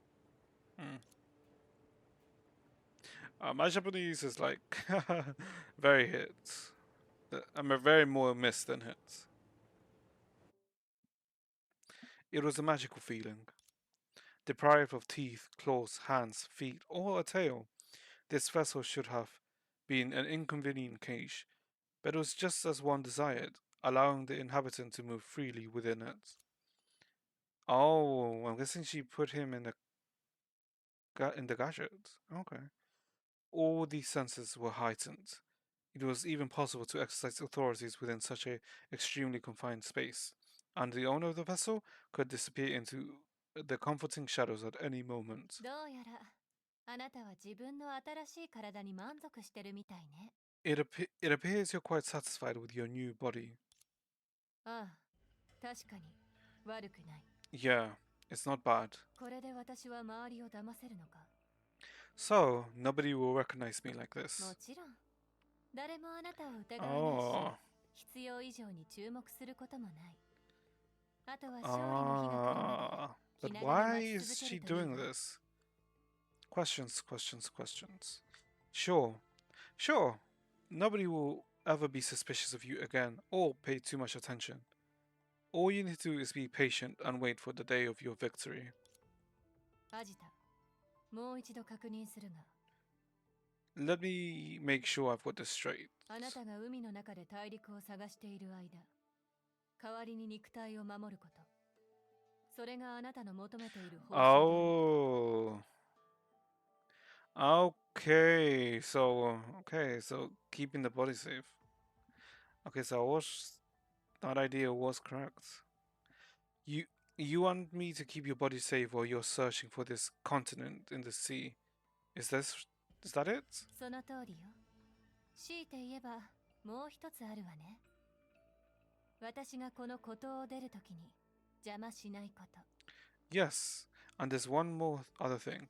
My Japanese is like very hit. I'm a very more miss than hit. It was a magical feeling. Deprived of teeth, claws, hands, feet, or a tail, this vessel should have been an inconvenient cage, but it was just as one desired, allowing the inhabitant to move freely within it. Oh, I'm guessing she put him in the gadget. Okay. All these senses were heightened. It was even possible to exercise authorities within such a extremely confined space, and the owner of the vessel could disappear into the comforting shadows at any moment. どうやらあなたは自分の新しい体に満足してるみたいね。It appears you're quite satisfied with your new body. ああ、確かに悪くない。 Yeah, it's not bad. これで私は周りを騙せるのか。 So, nobody will recognize me like も this. ちろん誰もあなたを疑わないし、 Oh. 必要以上に注目することもない。あとは勝利の日が来るまで But 気長に why 待ち is 続 she けるといい doing わ。 this? Questions, questions, questions. Sure, sure. Nobody will ever be suspicious of you again or pay too much attention. All you need to do is be patient and wait for the day of your victory. アジタ、もう一度確認するが、 Let me make sure I've got this straight. あなたが海の中で大陸を探している間、代わりに肉体を守ること、それがあなたの求めている方針である。 Oh. Okay, so keeping the body safe. Okay, so that idea was correct. You you want me to keep your body safe while you're searching for this continent in the sea. Is that it? その通りよ。強いて言えばもう一つあるわね。私がこの孤島を出るときに邪魔しないこと。 Yes, and there's one more other thing.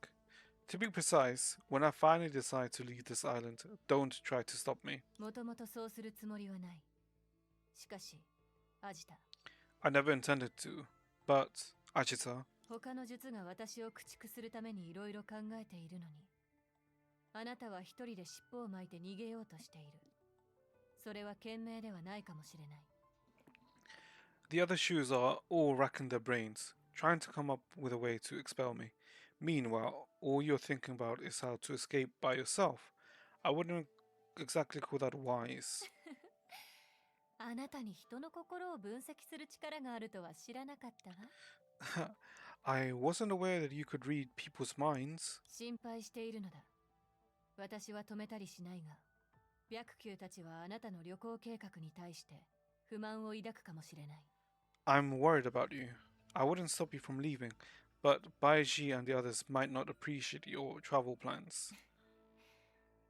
To be precise, when I finally decide to leave this island, don't try to stop me. もともとそうするつもりはない。しかし、アジタ、 I never intended to, but Ajita, 他の術が私を駆逐するためにいろいろ考えているのに、あなたは一人で尻尾を巻いて逃げようとしている。それは賢明ではないかもしれない。 the other shoes are all racking their brains, trying to come up with a way to expel me. Meanwhile, all you're thinking about is how to escape by yourself. I wouldn't exactly call that wise. あなたに人の心を分析する力があるとは知らなかったわ。 I wasn't aware that you could read people's minds. 心配しているのだ。私は止めたりしないが、白球たちはあなたの旅行計画に対して不満を抱くかもしれない。 I'm worried about you. I wouldn't stop you from leaving, but Baiji and the others might not appreciate your travel plans.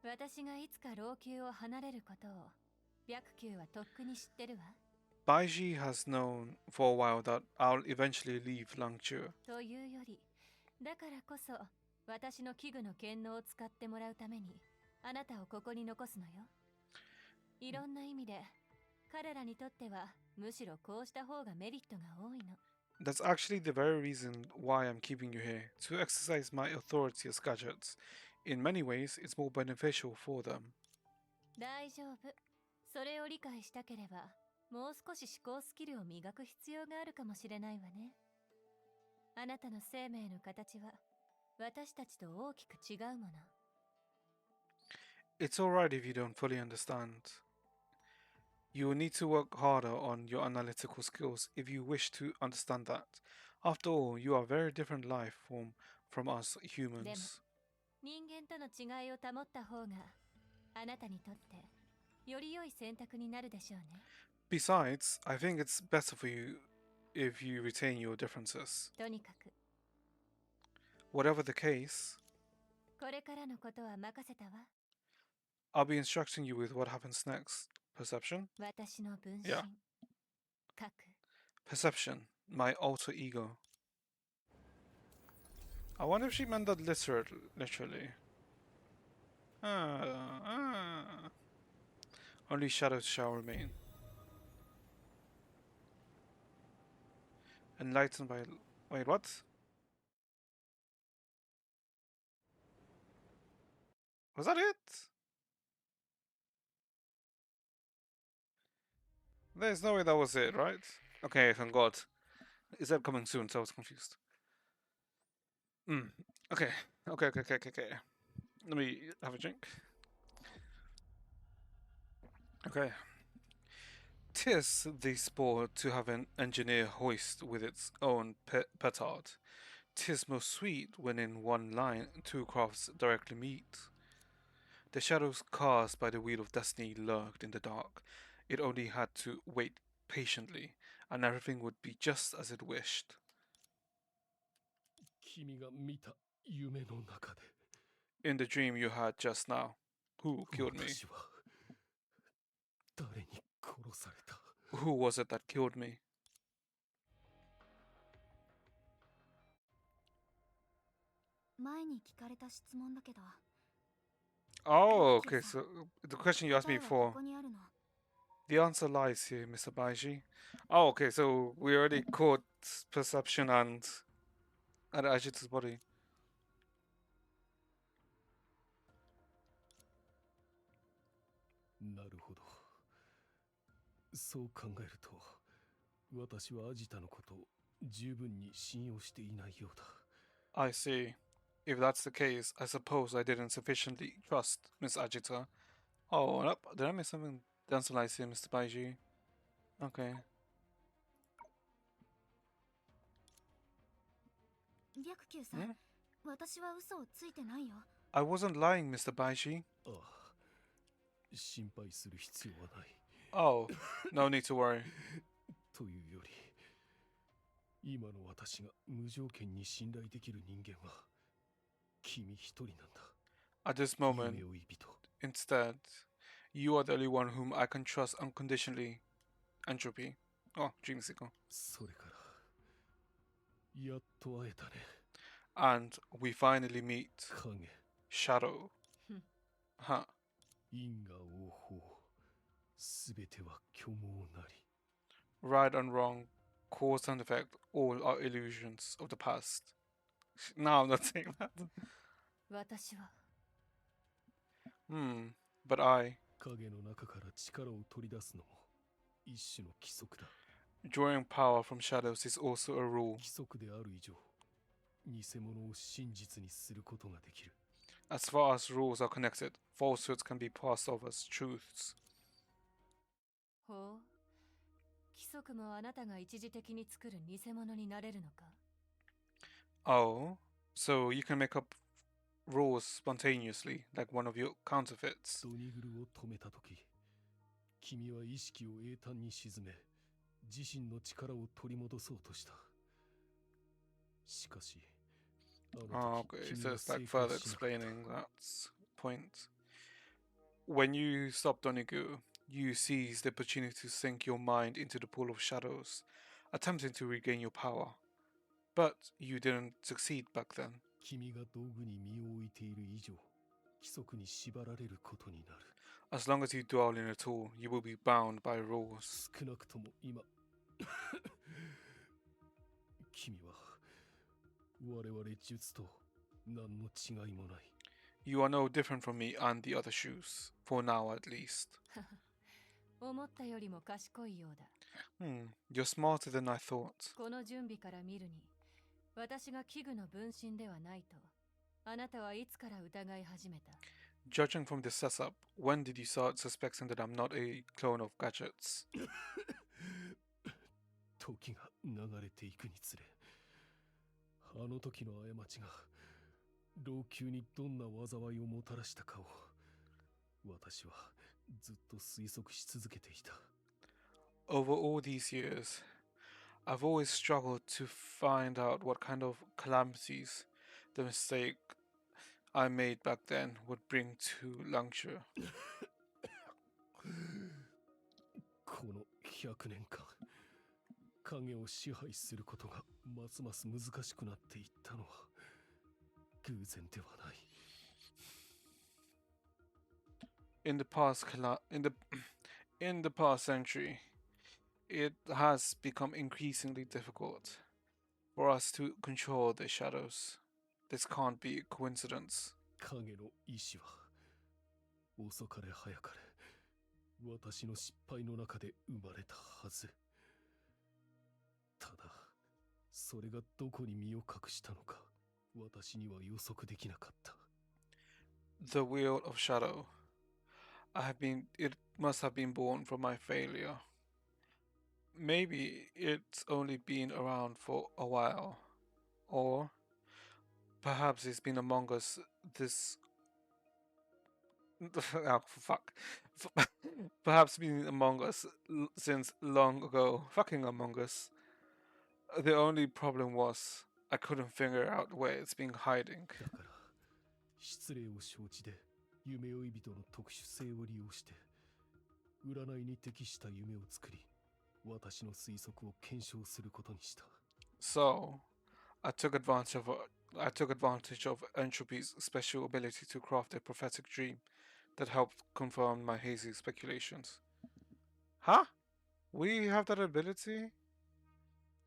私がいつか老朽を離れることを白球はとっくに知ってるわ。 Baiji has known for a while that I'll eventually leave Langchu. というより、だからこそ私の器具の権能を使ってもらうためにあなたをここに残すのよ。いろんな意味で彼らにとってはむしろこうした方がメリットが多いの。 That's actually the very reason why I'm keeping you here, to exercise my authority as gadgets. In many ways, it's more beneficial for them. 大丈夫。それを理解したければ、もう少し思考スキルを磨く必要があるかもしれないわね。あなたの生命の形は私たちと大きく違うもの。 It's alright if you don't fully understand. You will need to work harder on your analytical skills if you wish to understand that. After all, you are a very different life form from us humans. 人間との違いを保った方があなたにとってより良い選択になるでしょうね。 Besides, I think it's better for you if you retain your differences. とにかく Whatever the case, これからのことは任せたわ。 I'll be instructing you with what happens next. Perception? 私の分身、 Yeah. 核。 Perception, my alter ego. I wonder if she meant that literally. Only shadows shall remain. Enlightened by... Wait, what? Was that it? There's no way that was it, right? Okay, thank God. Is that coming soon? So I was confused. Okay. Let me have a drink. Okay. 'Tis the sport to have an engineer hoist with its own petard. 'Tis most sweet when in one line two crafts directly meet. The shadows cast by the wheel of destiny lurked in the dark. It only had to wait patiently, and everything would be just as it wished. 君が見た夢の中で In the dream you had just now, who killed me? 私は誰に殺された？ Who was it that killed me? 前に聞かれた質問だけど、 Oh, okay, so the question you asked 答 me えはこ before. こにあるの。 The answer lies here, Mr. Baiji. Oh, okay, so we already caught perception and Ajita's body. なるほど。そう考えると、私はアジタのことを十分に信用していないようだ。I see. If that's the case, I suppose I didn't sufficiently trust Miss Ajita. Oh, nope. Did I miss something? The answer lies here, Mr. Baiji. Okay. 白球さん、 Hmm? 私は嘘をついてないよ。 I wasn't lying, Mr. Baiji. ああ、心配する必要はない。 Oh, no need to worry. というより、今の私が無条件に信頼できる人間は君一人なんだ。 At this moment, 夢追い人。 instead, you are the only one whom I can trust unconditionally. Entropy. Oh, dream seeker. それからやっと会えたね。 And we finally meet 影、 Shadow. Huh. 因果応報、すべては虚妄なり。 Right and wrong, cause and effect, all are illusions of the past. No, I'm not saying that. 私は But I, 影の中から力を取り出すのも一種の規則だ。 drawing power from shadows is also a rule. 規則である以上、偽物を真実にすることができる。 As far as rules are connected, falsehoods can be passed off as truths. ほう、規則もあなたが一時的に作る偽物になれるのか。 Oh, so you can make up rules spontaneously, like one of your counterfeits. ドニグルを止めたとき、君は意識を永遠に沈め、自身の力を取り戻そうとした。しかし、あの時 Okay, 君 so は it's 成 like 功 further しなかった。 explaining that point. When you stop Donigu, you seize the opportunity to sink your mind into the pool of shadows, attempting to regain your power. But you didn't succeed back then. 君が道具に身を置いている以上、規則に縛られることになる。 As long as you dwell in a tool, you will be bound by rules. 少なくとも今君は我々術と何の違いもない。 You are no different from me and the other shoes, for now at least. 思ったよりも賢いようだ。 You're smarter than I thought. この準備から見るに、私が器具の分身ではないと、あなたはいつから疑い始めた？ Judging from this setup, when did you start suspecting that I'm not a clone of gadgets? 時が流れていくにつれ、あの時の過ちが老朽にどんな災いをもたらしたかを私はずっと推測し続けていた。 Over all these years, I've always struggled to find out what kind of calamities the mistake I made back then would bring to Langshu. この100年間、影を支配することがますます難しくなっていったのは偶然ではない。 In the past in the past century, it has become increasingly difficult for us to control the shadows. This can't be a coincidence. 影の意志は遅かれ早かれ私の失敗の中で生まれたはず。ただそれがどこに身を隠したのか私には予測できなかった。 The wheel of shadow. It must have been born from my failure. Maybe it's only been around for a while. Or perhaps it's been among us this. Oh, fuck. Perhaps been among us since long ago. Fucking among us. The only problem was I couldn't figure out where it's been hiding. だから失礼を承知で夢追い人の特殊性を利用して占いに適した夢を作り、私の推測を検証することにした。So, I took advantage of Entropy's special ability to craft a prophetic dream that helped confirm my hazy speculations. Huh? We have that ability?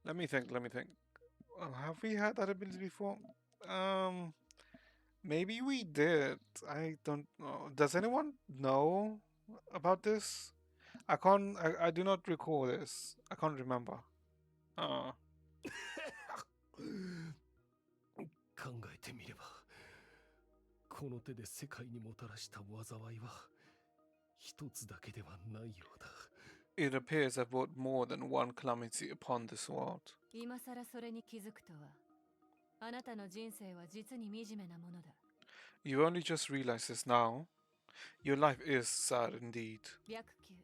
Let me think. Have we had that ability before? Um, Maybe we did. I don't know. Does anyone know about this? I do not recall this. I can't remember. Uh, 考えてみれば、この手で世界にもたらした災いは一つだけではないようだ。it appears I've brought more than one calamity upon this world. 今さらそれに気づくとは、あなたの人生は実に惨めなものだ。You only just realize this now. Your life is sad indeed. 白球、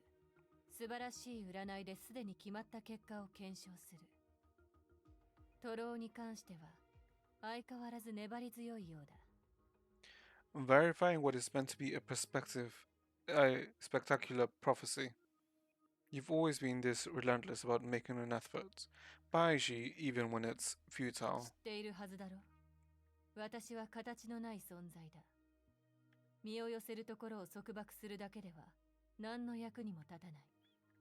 素晴らしい占いですでに決まった結果を検証する。トローに関しては相変わらず粘り強いようだ。Verifying what is meant to be a spectacular prophecy. You've always been this relentless about making an effort. Baiji, even when it's 知 futile. っているはずだろ。私は形のない存在だ。身を寄せるところを束縛するだけでは何の役にも立たない。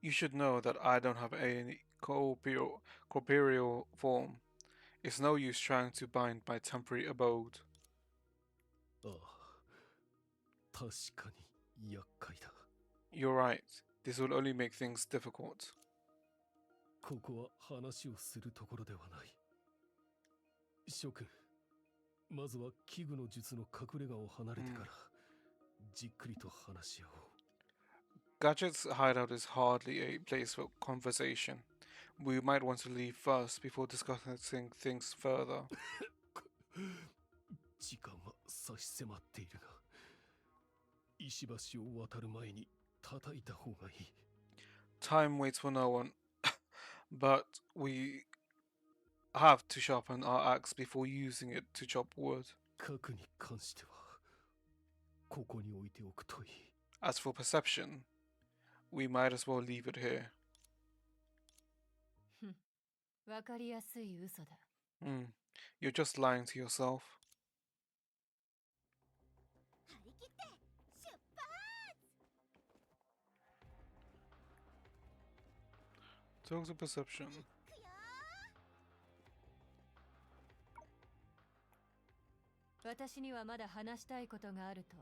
You should know that I don't have any corporeal form. It's no use trying to bind my temporary abode. ああ、確かに厄介だ。You're right. This will only make things difficult. ここは話をするところではない。諸君、まずは器具の術の隠れ家を離れてから、じっくりと話し合おう。Gadget's hideout is hardly a place for conversation. We might want to leave first before discussing things further. 時間は差し迫っているが、石橋を渡る前に叩いた方がいい。Time waits for no one, but we have to sharpen our axe before using it to chop wood. 核に関しては、ここに置いておくといい。As for perception, we might as well leave it here. わかりやすい嘘だ。You're just lying to yourself. 張り切って出発。 Talk to perception. くよ私にはまだ話したいことがあると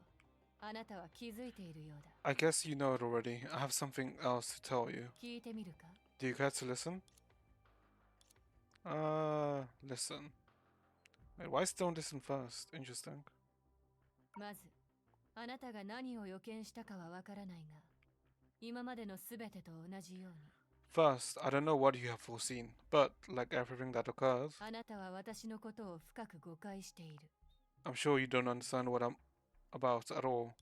あなたは気づいているようだ。 I guess you know it already. I have something else to tell you. 聞いてみるか？ Do you care to listen? Listen. Wait, why don't listen first? Interesting. まず、あなたが何を予見したかはわからないが、今までのすべてと同じように、 First, I don't know what you have foreseen, but like everything that occurs, あなたは私のことを深く誤解している。 I'm sure you don't understand what I'm about at all.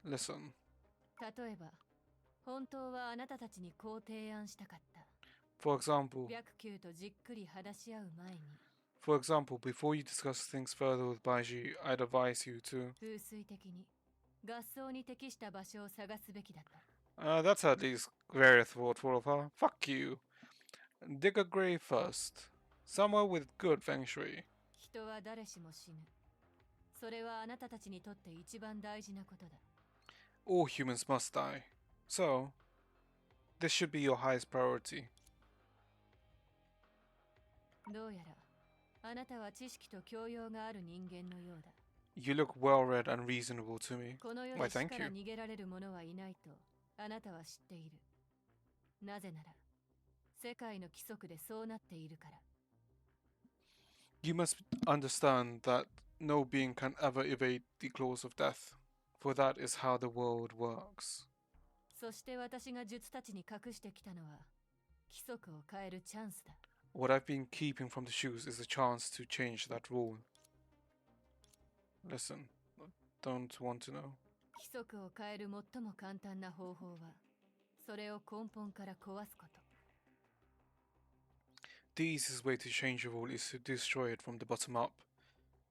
Listen. 例えば、本当はあなたたちにこう提案したかった。 For example, 白球とじっくり話し合う前に、 before you discuss things further with Baiji, I'd advise you to. 風水的に合奏に適した場所を探すべきだった。 That's at least very thoughtful of her. Fuck you. Dig a grave first. Somewhere with good feng shui. 人は誰しも死ぬ。それはあなたたちにとって一番大事なことだ。 All humans must die. So, this should be your highest priority. どうやらあなたは知識と教養がある人間のようだ。 You look well read and reasonable to me. この世 Why, で死 thank から you. 逃げられる者はいないとあなたは知っている。なぜなら世界の規則でそうなっているから。 You must understand that no being can ever evade the claws of death, for that is how the world works. そして私が術たちに隠してきたのは規則を変えるチャンスだ。 What I've been keeping from the shoes is a chance to change that rule. Listen, don't want to know. 規則を変える最も簡単な方法はそれを根本から壊すこと。 The easiest way to change a rule is to destroy it from the bottom up.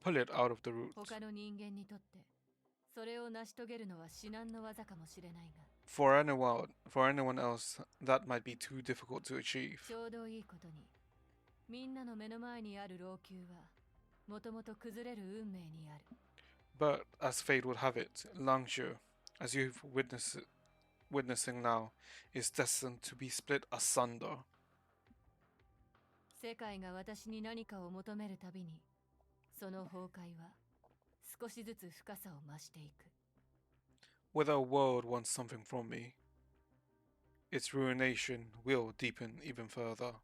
Pull it out of the root. 他の人間にとってそれを成し遂げるのは至難の技かもしれないが、 For anyone else, that might be too difficult to achieve. ちょうどいいことに、みんなの目の前にある老朽はもともと崩れる運命にある。 But as fate would have it, Langshu, as you've witnessing now, is destined to be split asunder. 世界が私に何かを求めるたびに、その崩壊は少しずつ深さを増していく。 Whether a world wants something from me, its ruination will deepen even further.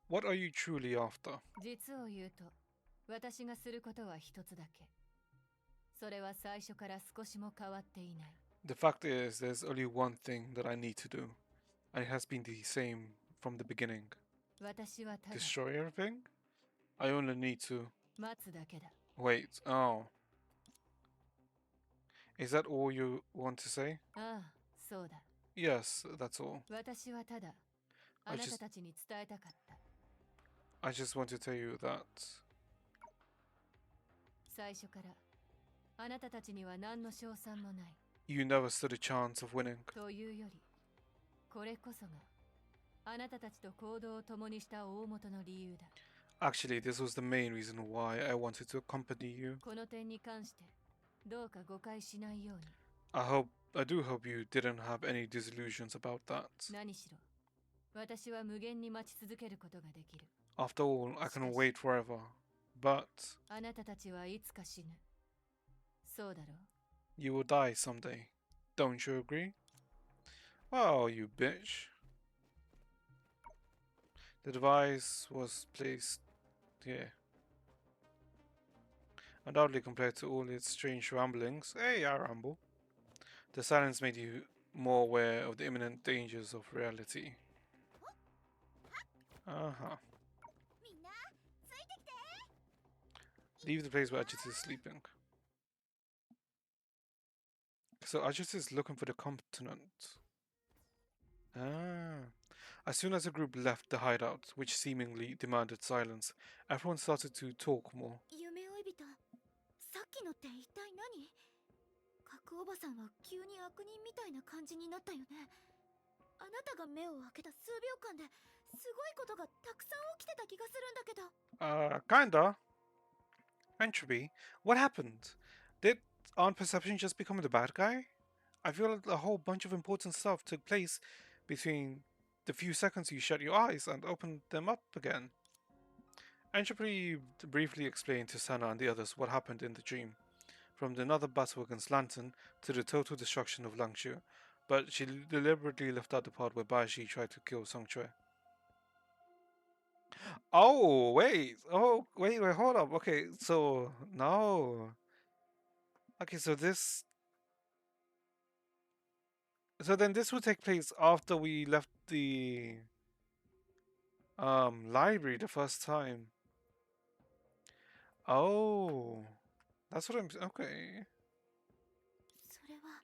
What are you truly after? 実を言うと、私がすることは一つだけ。それは最初から少しも変わっていない。 The fact is, there's only one thing that I need to do, and it has been the same from the beginning. 私はただ Destroy everything? I only need to... 待つだけだ。 Wait, oh. Is that all you want to say? ああ、そうだ。 Yes, that's all. 私はただあなたたちに伝えたかった。 I just want to tell you that 最初からあなたたちには何の勝算もない。 you never stood a chance of winning. というより、これこそがあなたたちと行動を共にした大元の理由だ。 Actually, this was the main reason why I wanted to accompany you. この点に関してどうか誤解しないように。 I do hope you didn't have any disillusions about that. 何しろ私は無限に待ち続けることができる。 After all, I can wait forever. But あなたたちはいつか死ぬ。そうだろう。 you will die someday. Don't you agree? Well, you bitch. The device was placed here. Undoubtedly, compared to all its strange ramblings, hey, I ramble. The silence made you more aware of the imminent dangers of reality. Uh-huh. みんなついてきて。 Leave the place where Ajit is sleeping. So Ajit is looking for the continent. Ah. As soon as the group left the hideout, which seemingly demanded silence, everyone started to talk more. 夢追い人、さっきのって一体何？角おばさんは急に悪人みたいな感じになったよね。あなたが目を開けた数秒間ですごいことがたくさん起きてた気がするんだけど。Kinda. Entropy, what happened? Did Aunt Perception just become the bad guy? I feel like a whole bunch of important stuff took place between the few seconds you shut your eyes and opened them up again. Entropy briefly explained to Sana and the others what happened in the dream, from the another battle against Lantern to the total destruction of Langshu, but she deliberately left out the part where Baji tried to kill Songchue. Oh, wait. Oh, wait, hold up. Okay, so, no. Okay, so this... So then this will take place after we left the... library the first time. Oh. That's what I'm... Okay. それは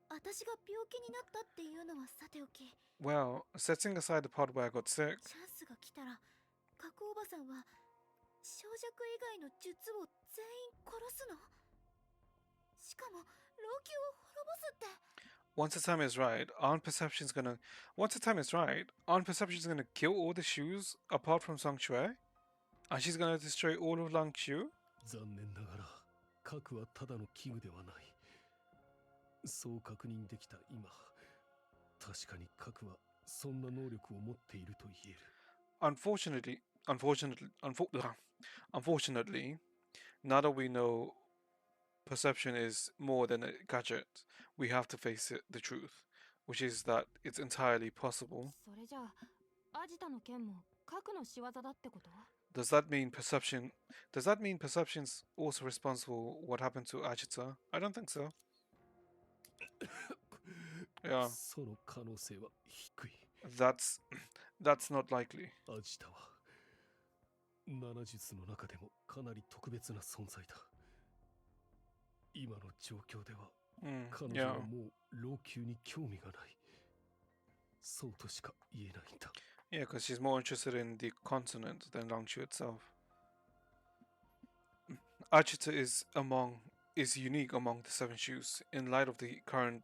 私が病気になったっていうのはさておき、 Well, setting aside the part where I got sick, チャンスが来たら角おばさんは小弱以外の術を全員殺すの？しかも老朽を滅ぼすって。 once the time is right, Aunt Perception's gonna... Once the time is right, Aunt Perception's gonna kill all the shoes apart from Songchue, and she's gonna destroy all of Langshu. 残念ながら核はただの器具ではない。そう確認できた今、確かに核はそんな能力を持っていると言える。Unfortunately, now that we know perception is more than a gadget, we have to face the truth, which is that it's entirely possible. それじゃあアジタの剣も核の仕業だってこと？ Does that mean perception's also responsible for what happened to Agita? I don't think so. Yeah, その可能性は低い。that's not likely. アジタは7術の中でもかなり特別な存在だ。今の状況では彼女 Yeah. はもう老朽に興味がない。そうとしか言えないんだ。 Yeah, because she's more interested in the continent than Langshu itself. Ajita is unique among the seven shoes. In light of the current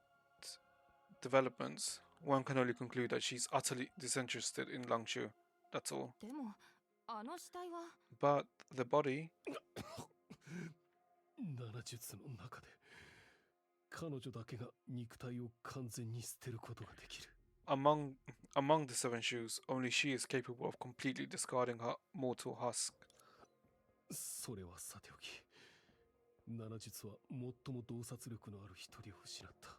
developments, one can only conclude that she's utterly disinterested in Langshu. That's all. でもあの死体は But the body, 7術の中で彼女だけが肉体を完全に捨てることができる。 among the seven shoes, only she is capable of completely discarding her mortal husk. それはさておき、7術は最も洞察力のある一人を失った。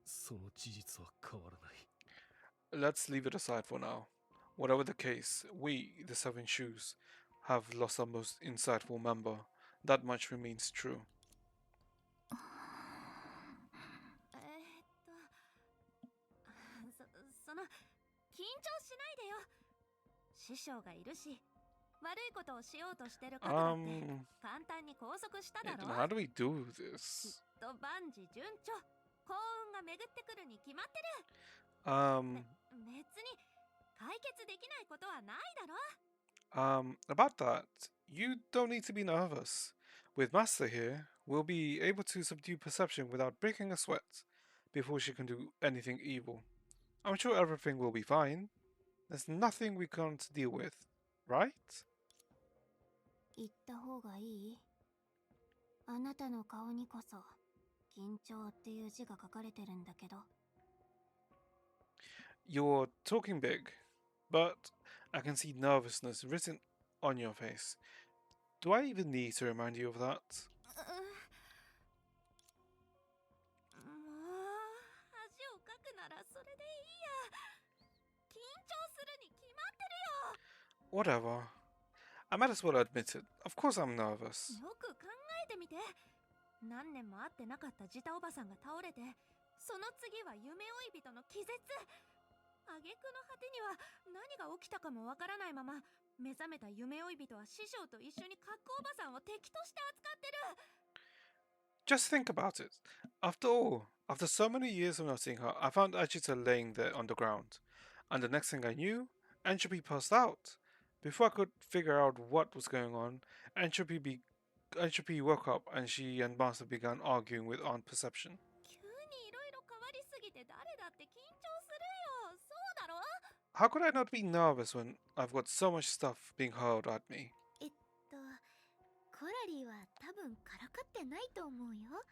その事実は変わらない。 Let's leave it aside for now. Whatever the case, we, the Seven Shoes, have lost our most insightful member. That much remains true. その緊張しないでよ。師匠がいるし、悪いことをしようとしてる方だって簡単に拘束しただろ。 How do we do this? きっと万事順調、幸運が巡ってくるに決まってる。別に解決できないことはないだろ。 About that, you don't need to be nervous. With Master here, we'll be able to subdue perception without breaking a sweat before she can do anything evil. I'm sure everything will be fine. There's nothing we can't deal with, right? 言った方がいい？あなたの顔にこそ緊張っていう字が書かれてるんだけど。 You're talking big, but I can see nervousness written on your face. Do I even need to remind you of that? もう恥をかくならそれでいいや。緊張するに決まってるよ。 Whatever. I might as well admit it. Of course I'm nervous. よく考えてみて。何年も会ってなかったジタおばさんが倒れて、その次は夢追い人の気絶。挙句の果てには何が起きたかもわからないまま、目覚めた夢追い人は師匠と一緒にカッコおばさんを敵として扱ってる。 Just think about it. After all, after so many years of not seeing her, I found Ajita laying there on the ground. And the next thing I knew, Entropy passed out. Before I could figure out what was going on, Entropy woke up and she and Master began arguing with Aunt Perception. 急にいろいろ変わりすぎて誰だって緊張するよ。そうだろ？ How could I not be nervous when I've got so much stuff being hurled at me? コラリーは多分からかってないと思うよ。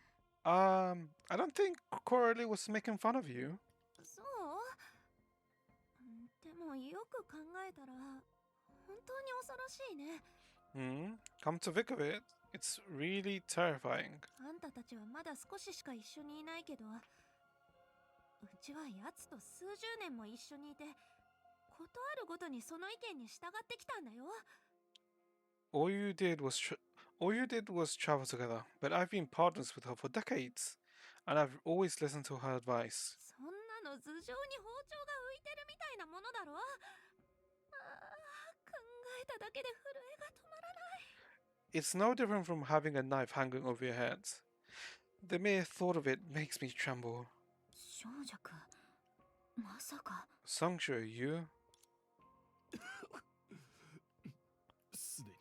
I don't think Coralie was making fun of you. そう？でもよく考えたら本当に恐ろしいね。 Come to think of it, it's really terrifying. あんたたちはまだ少ししか一緒にいないけど、うちは奴と数十年も一緒にいて、ことあるごとにその意見に従ってきたんだよ。 All you did was travel together, but I've been partners with her for decades, and I've always listened to her advice. そんなの頭上に包丁が浮いてるみたいなものだろ。考えただけで震えが止まらない。 It's no different from having a knife hanging over your head. The mere thought of it makes me tremble. 少女か、まさか。 Sungshu, you? すでに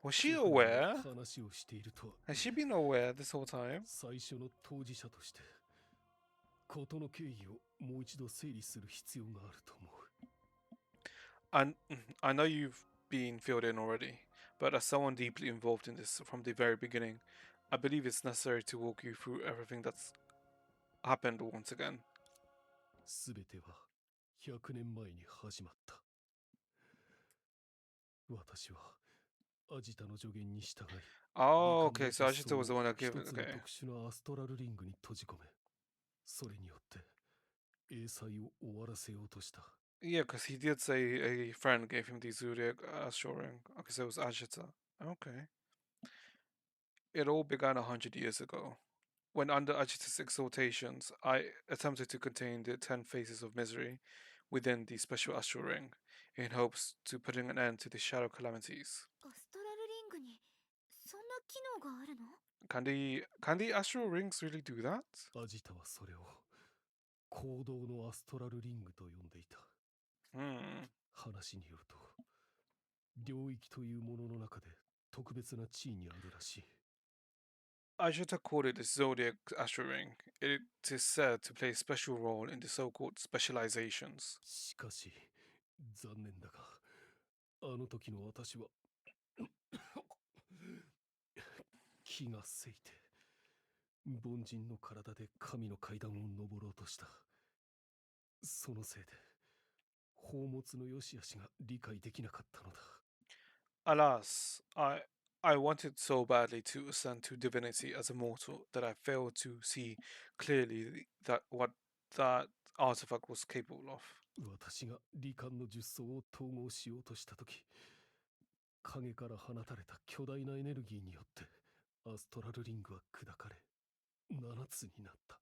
Was she aware? 話をしているとは Has she been aware this whole time? 最初の当事者として事の経緯をもう一度整理する必要があると思う。 I know you've been filled in already, but as someone deeply involved in this from the very beginning, I believe it's necessary to walk you through everything that's happened once again. すべては100年前に始まった。私はアジタの助言に従い、 Oh, okay, so Ajita was the one that gave 一 it. つの Okay. 特殊なアストラルリングに閉じ込め、それによって英才を終わらせようとした。 Yeah, because he did say a friend gave him the Zodiac Astral Ring. Okay, so it was Ajita. Okay. It all began 100 years ago. When under Ajita's exhortations, I attempted to contain the 10 phases of misery within the special astral ring, in hopes to putting an end to the shadow calamities. アストラルリングにそんな機能があるの？ Can the astral rings really do that? アジタはそれを行動のアストラルリングと呼んでいた。 Hmm. 話によると、領域というものの中で特別な地位にあるらしい。 I should have called it the Zodiac Astral Ring. It is said to play a special role in the so-called specializations. しかし残念だが、あの時の私は気がせいて凡人の体で神の階段を登ろうとした。そのせいで宝物の良し悪しが理解できなかったのだ。 Alas, I wanted so badly to ascend to divinity as a mortal that I failed to see clearly that what that artifact was capable of. 私が理観の術層を統合しようとした時、影から放たれた巨大なエネルギーによってアストラルリングは砕かれ7つになった。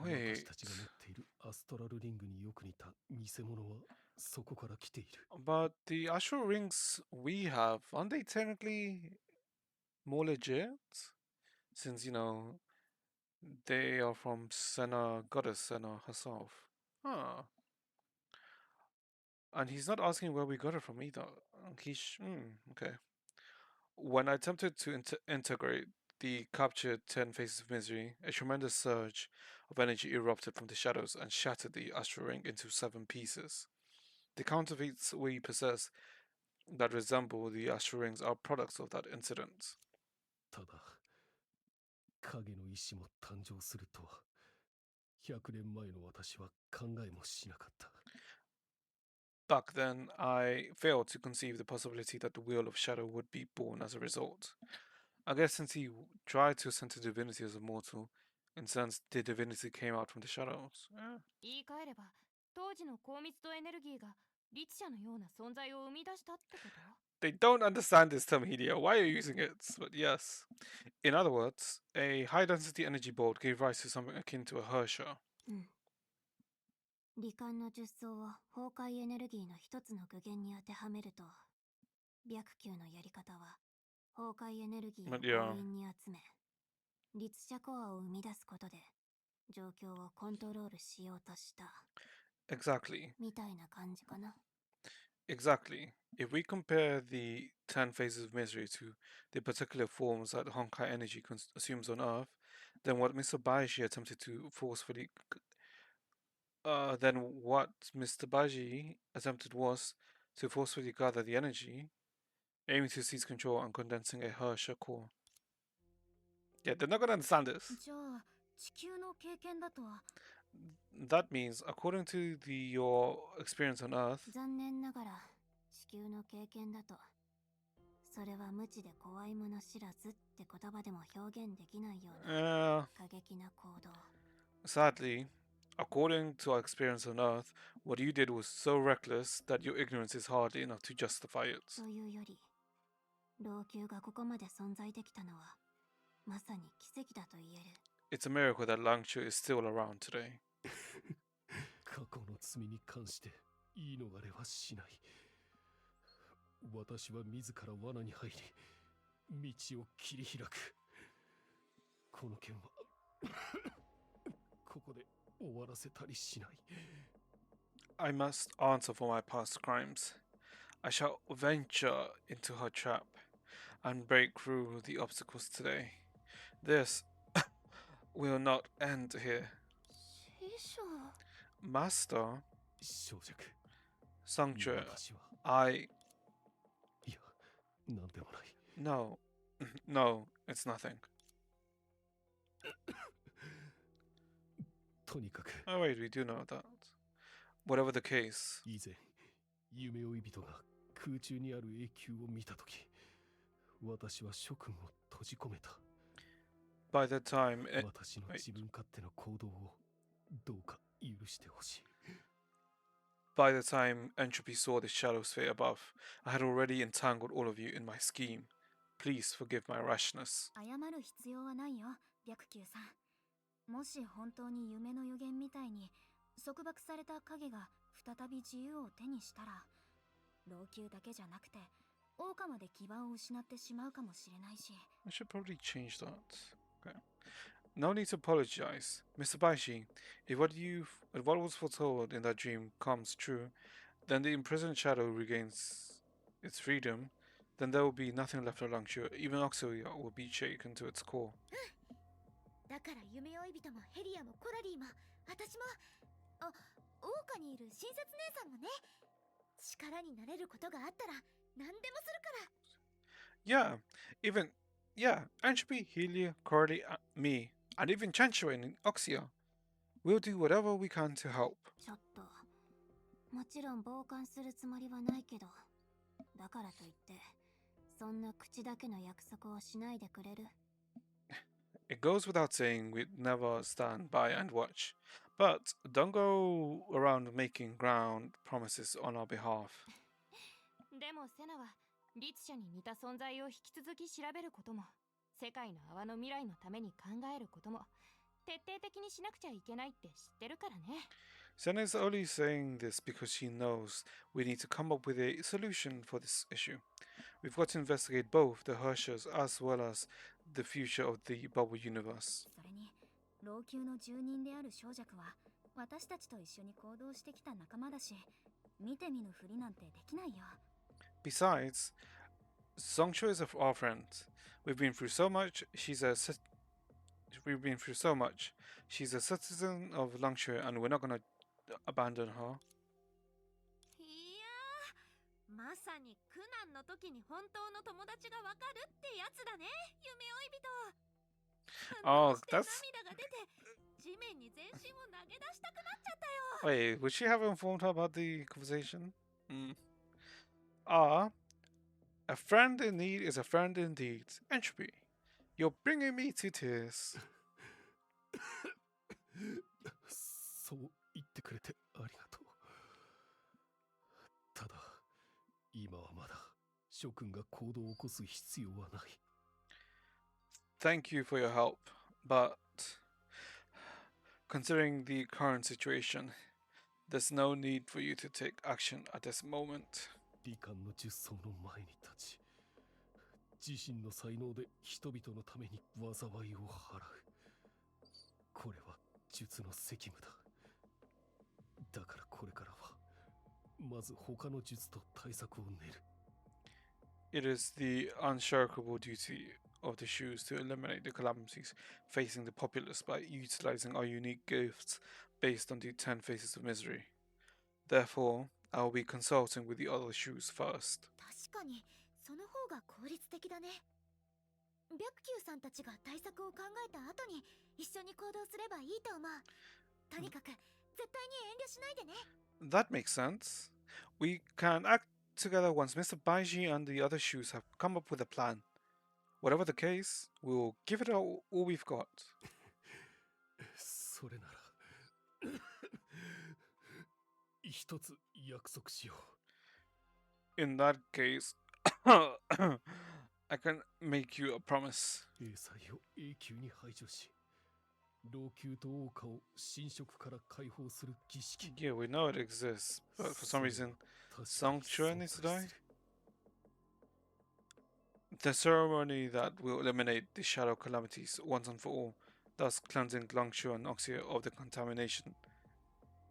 Wait, 私たちが持っているアストラルリングによく似た偽物はそこから来ている。 but the astral rings we have, aren't they technically more legit? Since, they are from goddess Senna herself. Huh. And he's not asking where we got it from either. Okay. When I attempted to integrate the captured 10 Faces of Misery, a tremendous surge of energy erupted from the shadows and shattered the astral ring into 7 pieces. The counterfeits we possess that resemble the astral rings are products of that incident. ただ影の意志も誕生するとは100年前の私は考えもしなかった。 Back then, I failed to conceive the possibility that the Wheel of Shadow would be born as a result. I guess since he tried to ascend to divinity as a mortal, in sense, the divinity came out from the shadows. Yeah. 言い換えれば当時の高密度エネルギーが律者のような存在を生み出したってこと？ They don't understand this term, Hideo. Why are you using it? But yes. In other words, a high density energy bolt gave rise to something akin to a Hersher. うん。理観の術層を崩壊エネルギーの一つの具現に当てはめると、白球のやり方は崩壊エネルギーを But yeah. 強引に集め、律者コアを生み出すことで状況をコントロールしようとした Exactly. みたいな感じかな。 Exactly. If we compare the 10 phases of misery to the particular forms that Honkai energy assumes on Earth, then what Mr. Baishi attempted to forcefully. Then what Mr. Baji attempted was to forcefully gather the energy, aiming to seize control and condensing a Hersher core. Yeah, they're not gonna understand this. じゃあ地球の経験だとは That means, according to your experience on Earth, 残念ながら地球の経験だとそれは無知で怖いもの知らずって言葉でも表現できないような過激な行動。 sadly, according to our experience on Earth, what you did was so reckless that your ignorance is hardly enough to justify it. というより老朽がここまで存在できたのはまさに奇跡だと言える。 It's a miracle that Langchu is still around today. 過去の罪に関して言い逃れはしない。私は自ら罠に入り道を切り開く。この件はここで終わらせたりしない。 I must answer for my past crimes. I shall venture into her trap and break through the obstacles today. This will not end here. 師匠 Master, 小弱。 Sanctuary, 私は I. いや、なんでもない。 No. No, it's nothing. とにかく Oh, wait, we do know that. Whatever the case, 以前夢追い人が空中にある永久を見たとき、私は諸君を閉じ込めた。 by the time. 私の自分勝手な行動をどうか許してほしい。 By the time Entropy saw the shadow sphere above, I had already entangled all of you in my scheme. Please forgive my rashness. 謝る必要はないよ白球さん。もし本当に夢の予言みたいに束縛された影が再び自由を手にしたら老朽だけじゃなくて王家まで基盤を失ってしまうかもしれないし。 I should probably change that. Okay. No need to apologize. Mr. Baishi, if what was foretold in that dream comes true, then the imprisoned shadow regains its freedom, then there will be nothing left of Longshore. Even Oxia will be shaken to its core. だから夢追い人もヘリアもコラリーも私も桜花にいる親切姉さんもね、力になれることがあったら何でもするから。 Yeah, even Entropy, Helia, Cordy, me, and even Chancho and Oxia. We'll do whatever we can to help. ちょっと、もちろん傍観するつもりはないけど、だからといってそんな口だけの約束をしないでくれる？ It goes without saying we'd never stand by and watch, but don't go around making ground promises on our behalf. でもセナは律者に似た存在を引き続き調べることも、世界の泡の未来のために考えることも徹底的にしなくちゃいけないって知ってるからね。Senna is only saying this because she knows we need to come up with a solution for this issue. We've got to investigate both the Herschels as well as the future of the bubble universe. それに老朽の住人である小弱は私たちと一緒に行動してきた仲間だし、見て見ぬふりなんてできないよ。 Besides, Songcho is our friend. We've been through so much. She's a citizen of Longshore, and we're not gonna abandon her. いやー、まさに苦難の時に本当の友達がわかるってやつだね、夢追い人。 Oh, 感動して that's 涙が出て地面に全身を投げ出したくなっちゃったよ。 wait. Would she have informed her about the conversation? Ah, a friend in need is a friend indeed. Entropy, you're bringing me to tears. そう言ってくれてありがとう。ただ、今はまだ諸君が行動を起こす必要はない。Thank you for your help, but considering the current situation, there's no need for you to take action at this moment. 李官の術草の前に立ち、自身の才能で人々のために災いを払う。これは術の責務だ。だからこれからはまず他の術と対策を練る。It is the unshakable duty of the shoes to eliminate the calamities facing the populace by utilizing our unique gifts based on the 10 faces of misery. Therefore, I will be consulting with the other shoes first. 確かにその方が効率的だね。白球さんたちが対策を考えた後に一緒に行動すればいいと思う。とにかく絶対に遠慮しないでね。 That makes sense. We can act together once Mr. Baiji and the other shoes have come up with a plan. Whatever the case, we will give it all we've got. それなら一つ約束しよう。 In that case, I can make you a promise. 英才を永久に排除し、老朽と桜花を神職から解放する儀式。 Yeah, we know it exists, but for some reason, Song Chuan needs to die. The ceremony that will eliminate the shadow calamities once and for all, thus cleansing Longshu and Oxia of the contamination.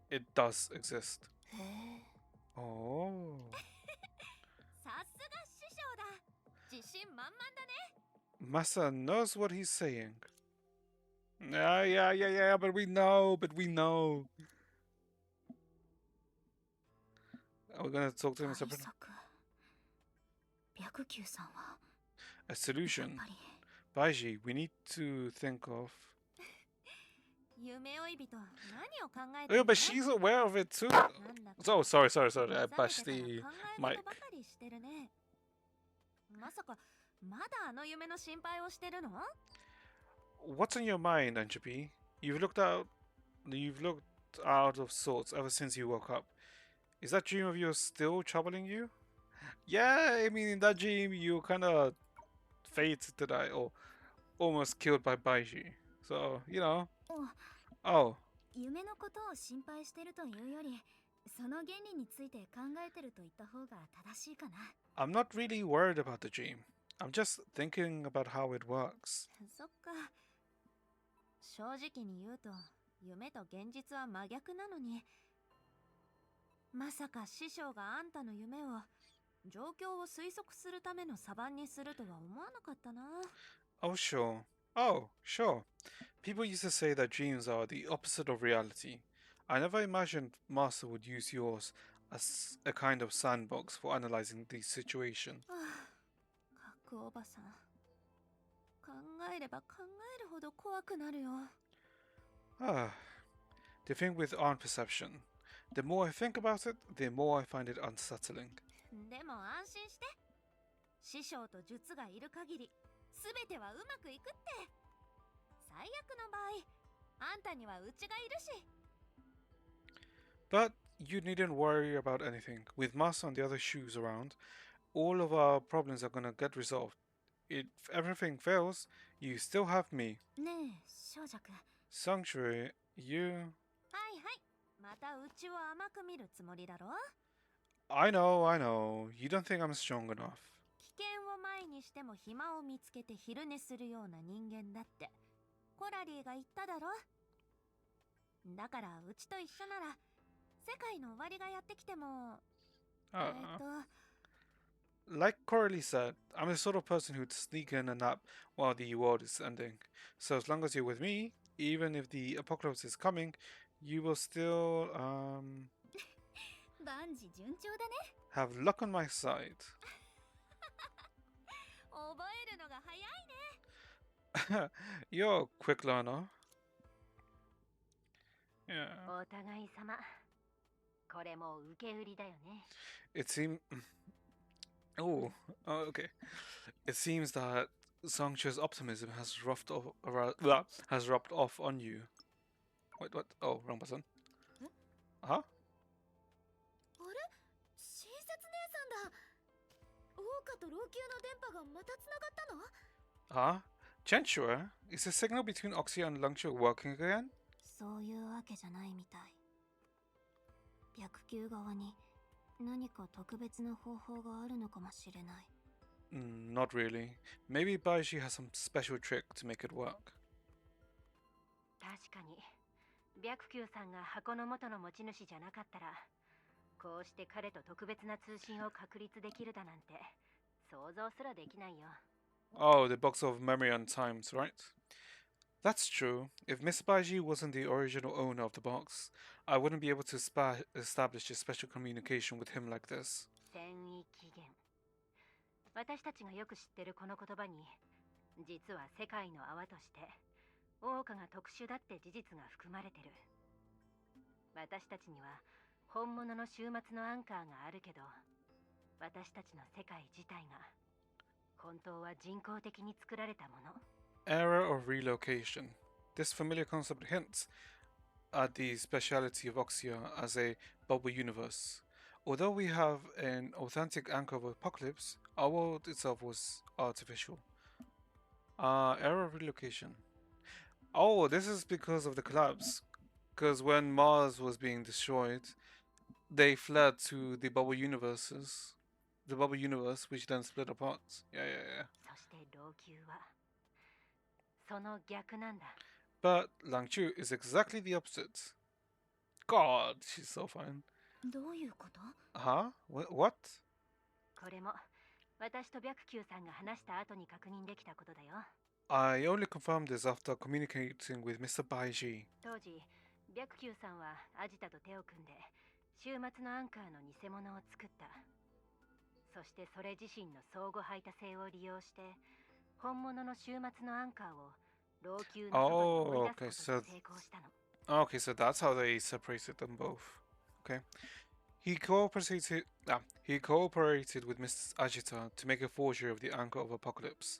It does exist. へえ。 Oh. さすが師匠だ。自信満々だね。 Masa knows what he's saying. Yeah, but we know. Are we gonna talk to him 対 separately? 策。白球さんは A やっ solution. ぱり Baiji, we need to think of. 夢追い人何を考え Oh, てる yeah, の？ but she's aware of it too. なんだか Oh, sorry. I 目覚め bashed て the から考え mic. 事ばかりしてるね。まさかまだあの夢の心配をしてるの？ What's on your mind, Entropy? You've looked out of sorts ever since you woke up. Is that dream of yours still troubling you? Yeah, I mean, in that dream, you kind of fated to die or almost killed by Baiji. So, you know. Oh, 夢のことを心配してるというより、その原理について考えてると言った方が正しいかな。 I'm not really worried about the dream. I'm just thinking about how it works. そっか。正直に言うと夢と現実は真逆なのに、まさか師匠があんたの夢を状況を推測するためのサバンにするとは思わなかったな。Oh, sure. Oh, sure. People used to say that dreams are the opposite of reality. I never imagined Master would use yours as a kind of sandbox for analyzing the situation. はあ、核おばさん。考えれば考えるほど怖くなるよ。Ah, the thing with art perception. The more I think about it, the more I find it unsettling. でも安心して。師匠と術がいる限り、すべてはうまくいくって。最悪の場合、あんたにはうちがいるし。But you needn't worry about anything. With Master and the other shoes around, all of our problems are gonna get resolved. If everything fails, you still have me. ねえ、少女くん。Sanctuary, you... はいはい。またうちを甘く見るつもりだろ。 I know. You don't think I'm strong enough. 危険を前にしても暇を見つけて昼寝するような人間だってコラリーが言っただろ。だからうちと一緒なら世界の終わりがやってきても Like Coralie said, I'm the sort of person who'd sneak in a nap while the world is ending. So as long as you're with me, even if the apocalypse is coming, you will still, 万事順調だね。 have luck on my side. 覚えるのが早いね。 You're a quick learner. Yeah. お互い様。これも受け売りだよね。 It seems... Oh, okay. It seems that Sangchu's optimism has has rubbed off on you. Wait, what? Oh, wrong button. Huh? あれ、親切姉さんだ。桜花と老朽の電波がまた繋がったの？ Huh? Genshua? Is the signal between Oxia and Lungchu working again? そういうわけじゃないみたい。白球側に何か特別な方法があるのかもしれない。Not really. Maybe Baiji has some special trick to make it work. 確かに白球さんが箱の元の持ち主じゃなかったらこうして彼と特別な通信を確立できるだなんて想像すらできないよ。 Oh, the box of memory and times, right? That's true. If Miss Baiji wasn't the original owner of the box, I wouldn't be able to establish a special communication with him like this. 戦意起源。私たちがよく知ってるこの言葉に実は世界の泡として桜花が特殊だって事実が含まれてる。私たちには本物の終末のアンカーがあるけど私たちの世界自体が本当は人工的に作られたもの。 Era of relocation. This familiar concept hints at the speciality of Oxia as a bubble universe. Although we have an authentic anchor of apocalypse, our world itself was artificial. Era of relocation. Oh, this is because of the collapse. Because when Mars was being destroyed, they fled to the bubble universes. The bubble universe, which then split apart. Yeah. そして老朽はその逆なんだ。 But Langchu is exactly the opposite. God, she's so fine. どういうこと？ Huh? What? これも私と白球さんが話した後に確認できたことだよ。 I only confirmed this after communicating with Mr. Baiji. 当時白球さんはアジタと手を組んで終末のアンカーの偽物を作った。そしてそれ自身の相互排他性を利用して本物の終末のアンカーを老朽のそばに追い出すことに成功したの。 Okay, so that's how they separated them both. Okay. He cooperated with Miss Agita to make a forgery of the anchor of Apocalypse,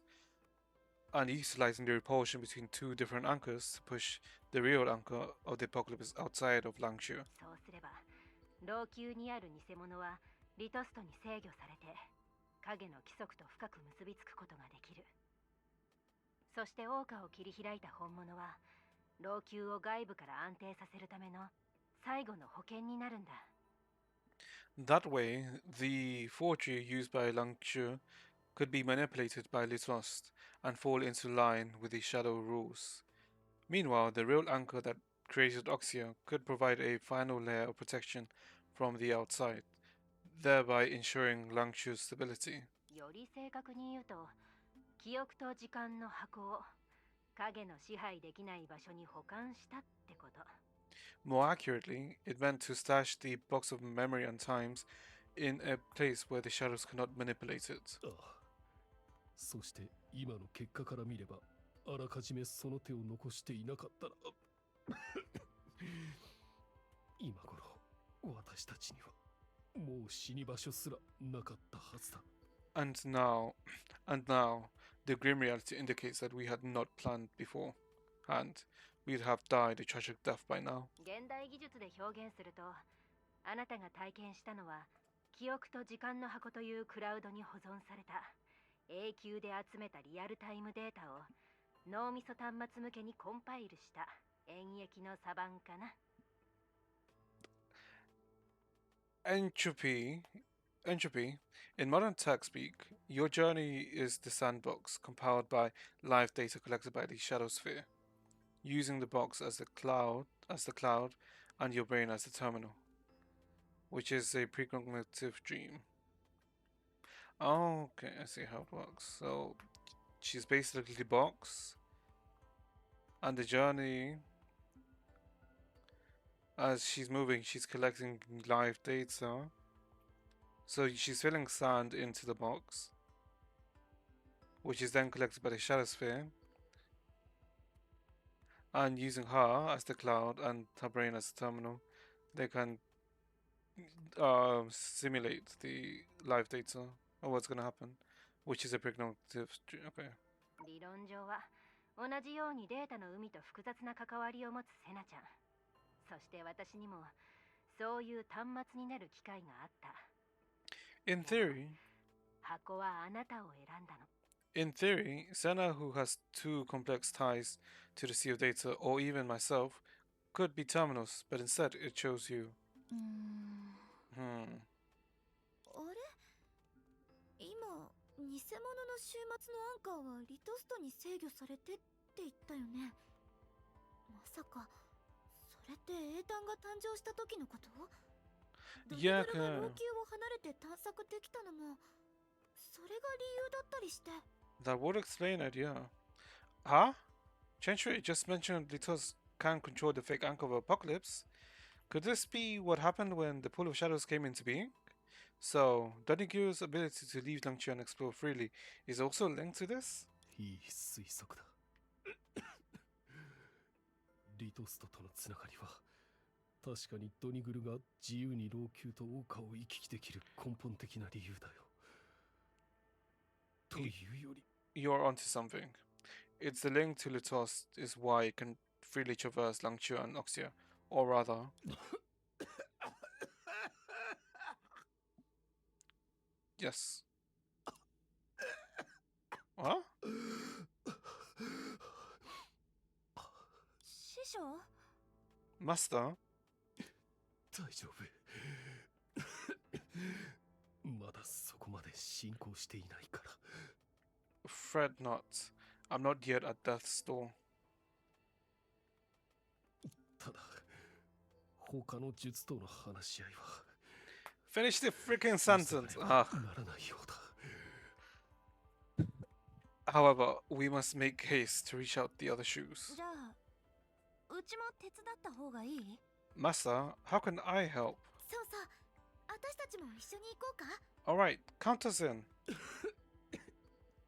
and utilizing the repulsion between two different anchors to push the real anchor of the Apocalypse outside of Langshu. そうすれば老朽にある偽物はリトストに制御されて影の規則と深く結びつくことができる。そして桜花を切り開いた本物は老朽を外部から安定させるための最後の保険になるんだ。 That way, the forgery used by Langshu could be manipulated by Lithost and fall into line with the shadow rules. Meanwhile, the real anchor that created Oxia could provide a final layer of protection from the outside. thereby ensuring Langchu's stability. より正確に言うと、記憶と時間の箱を影の支配できない場所に保管したってこと。More accurately, it meant to stash the box of memory and times in a place where the shadows could not manipulate it. ああ、そして今の結果から見れば、あらかじめその手を残していなかったら今頃私たちにはもう死に場所すらなかったはずだ。And now, the grim reality indicates that we had not planned before, and we'd have died a tragic death by now. 現代技術で表現すると、あなたが体験したのは記憶と時間の箱というクラウドに保存された永久で集めたリアルタイムデータを脳みそ端末向けにコンパイルした演繹のサバンかな。Entropy. In modern tech speak, your journey is the sandbox compiled by live data collected by the shadow sphere, using the box as the cloud, and your brain as the terminal, which is a precognitive dream. Okay, I see how it works. So she's basically the box, and the journey, as she's moving, she's collecting live data. So she's filling sand into the box, which is then collected by the shadow sphere, and using her as the cloud and her brain as the terminal, they can simulate the live data or what's going to happen, which is a precognitive. Okay. 理論上は同じようにデータの海と複雑な関わりを持つセナちゃん。そして私にもそういう端末になる機会があった。In theory, 箱はあなたを選んだの。Senna, who has too complex ties to the sea of data, or even myself, could be terminals, but instead it chose you. あれ、今偽物の終末のアンカーはリトストに制御されてって言ったよね。まさかそれって英単が誕生した時のこと？ドリブルが老朽を離れて探索できたのもそれが理由だったりして。 That would explain it, yeah. Huh? CH3 just mentioned Litos can control the fake anchor of Apocalypse. Could this be what happened when the Pool of Shadows came into being? So, Donigu's ability to leave Langchu and explore freely is also linked to this? いい推測だ。リトストとのつながりは確かにドニグルが自由に老朽と謳歌を行き来できる根本的な理由だよ。というより You're onto something. It's the link to Litos is why it can freely traverse Langchu and Oxia, or rather... Yes. What? 師匠？ Master? 大丈夫。まだそこまで進行していないから。Fret not. I'm not yet at death's door. ただ、他の術との話し合いは Finish the freaking sentence. ならないようだ。However, we must make haste to reach out the other shoes. じゃあうちも手伝った方がいい？ Master, how can I help? そうそう、私たちも一緒に行こうか。 Alright, count us in.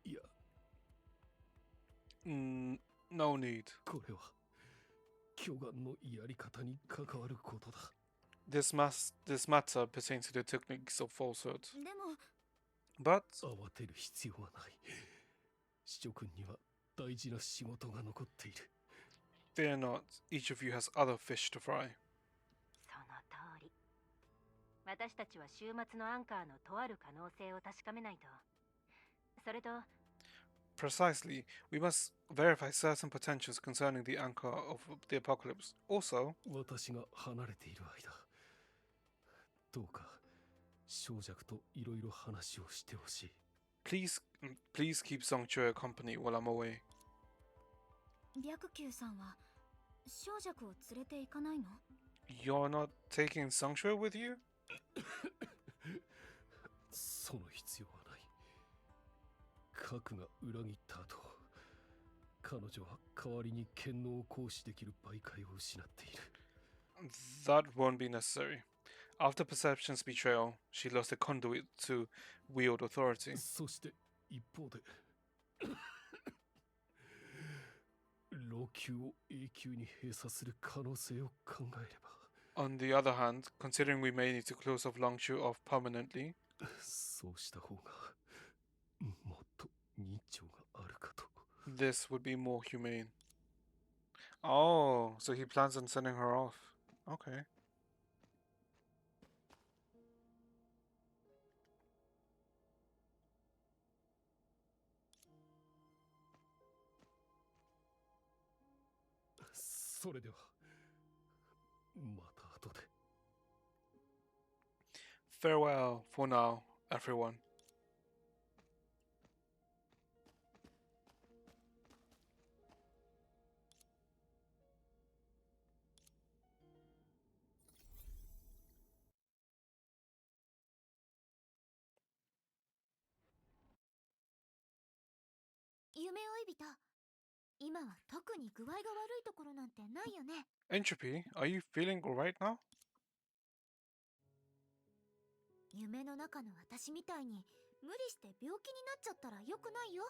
いや、No need. これは巨岩のやり方に関わることだ。This matter pertains to the techniques of falsehood. でも But 慌てる必要はない。司書君には大事な仕事が残っている。fear not, each of you has other fish to fry. その通り。私たちは終末のアンカーのとある可能性を確かめないと。それと Precisely, we must verify certain potentials concerning the anchor of the apocalypse. Also, 私が離れている間、どうか小弱といろいろ話をしてほしい。please keep Songchue company while I'm away. 白球さんは小弱を連れて行かないの？ You're not taking Songchue with you? その必要はない。核が裏切った後、彼女は代わりに権能を行使できる媒介を失っている。That won't be necessary. After Perception's betrayal, she lost a conduit to wield authority. そして一方で老朽を永久に閉鎖する可能性を考えれば、 On the other hand, considering we may need to close off Longshu off permanently, そうした方がもっと認情があるかと。 this would be more humane. Oh, so he plans on sending her off. Okay. それではまた後で。 Farewell for now, everyone. Entropy, 夢追い人。今は特に具合が悪いところなんてないよね。 Entropy, are you feeling alright now? 夢の中の私みたいに無理して病気になっちゃったら良くないよ。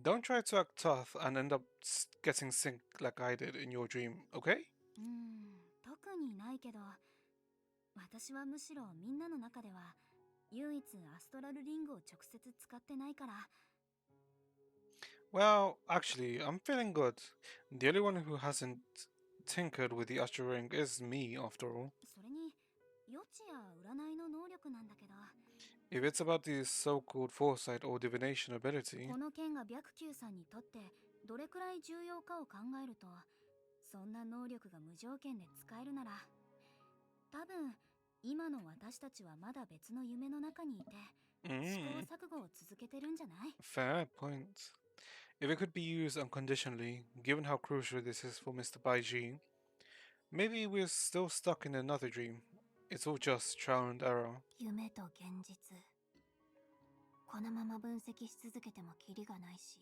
Don't try to act tough and end up getting sick like I did in your dream, okay? 特にないけど、私はむしろみんなの中では唯一アストラルリングを直接使ってないから。 Well, actually, I'm feeling good. The only one who hasn't tinkered with the astral ring is me, after all. それに予知や占いの能力なんだけど、 If it's about the so-called foresight or divination ability, この件が白球さんにとってどれくらい重要かを考えると、そんな能力が無条件で使えるなら、多分今の私たちはまだ別の夢の中にいて、試行錯誤を続けてるんじゃない？ fair point. If it could be used unconditionally, given how crucial this is for Mr. Baiji, maybe we're still stuck in another dream. It's all just trial and error. 夢と現実、このまま分析し続けてもキリがないし、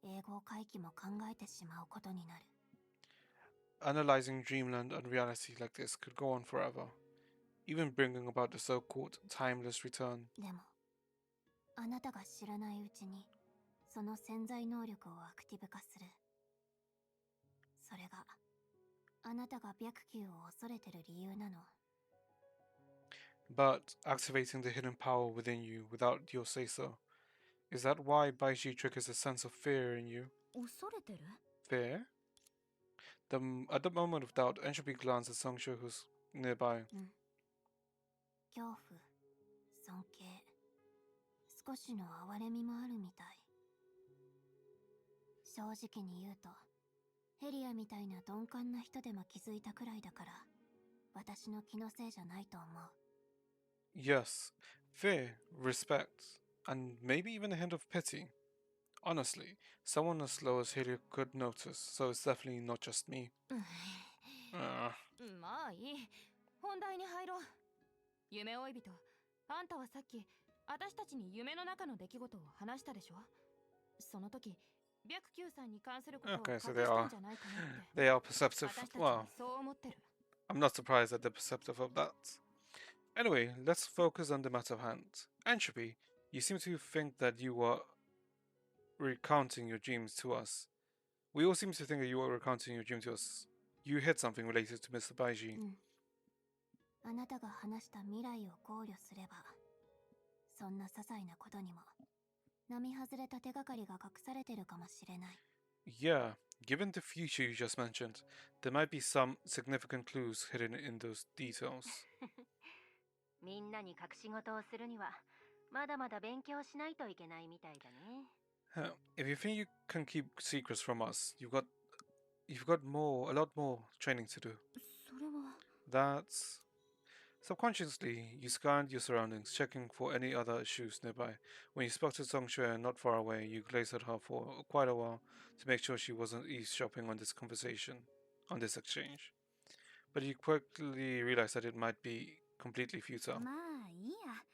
英語回帰も考えてしまうことになる。 Analyzing dreamland and reality like this could go on forever, even bringing about the so-called timeless return. でも、あなたが知らないうちにその潜在能力をアクティブ化する。それがあなたが白球を恐れてる理由なの。 But activating the hidden power within you without your say-so, is that why Baiji triggers a sense of fear in you? 恐れてる？ Fear? At the moment of doubt, Entropy glanced at Songsho, who's nearby. 恐怖、尊敬、少しの哀れみもあるみたい。正直に言うと、ヘリアみたいな鈍感な人でも気づいたくらいだから、私の気のせいじゃないと思う。 Yes, fear, respect, and maybe even a hint of pity. Honestly, someone as slow as Helia could notice, so it's definitely not just me. まあいい。本題に入ろう。夢追い人、あんたはさっき私たちに夢の中の出来事を話したでしょ。その時、白球さんに関することを隠 Okay, し so たんじゃないかなって。 they are perceptive. 私たち Well, はそう思ってる。 I'm not surprised that they're perceptive of that. Anyway, let's focus on the matter of hand. Entropy, you seem to think that you were recounting your dreams to us. We all seem to think that you were recounting your dream to us. You hid something related to Mr. Baiji. あなたが話した未来を考慮すれば、そんな些細なことにも並外れた手がかりが隠されてるかもしれない。 Yeah, given the future you just mentioned, there might be some significant clues hidden in those details. みんなに隠し事をするにはまだまだ勉強しないといけないみたいだね。If you think you can keep secrets from us, you've got a lot more training to do. それは。 That's subconsciously you scanned your surroundings, checking for any other shoes nearby. When you spotted Song Shui not far away, you gazed at her for quite a while to make sure she wasn't eavesdropping on this exchange. But you quickly realized that it might be completely futile. まあいいや。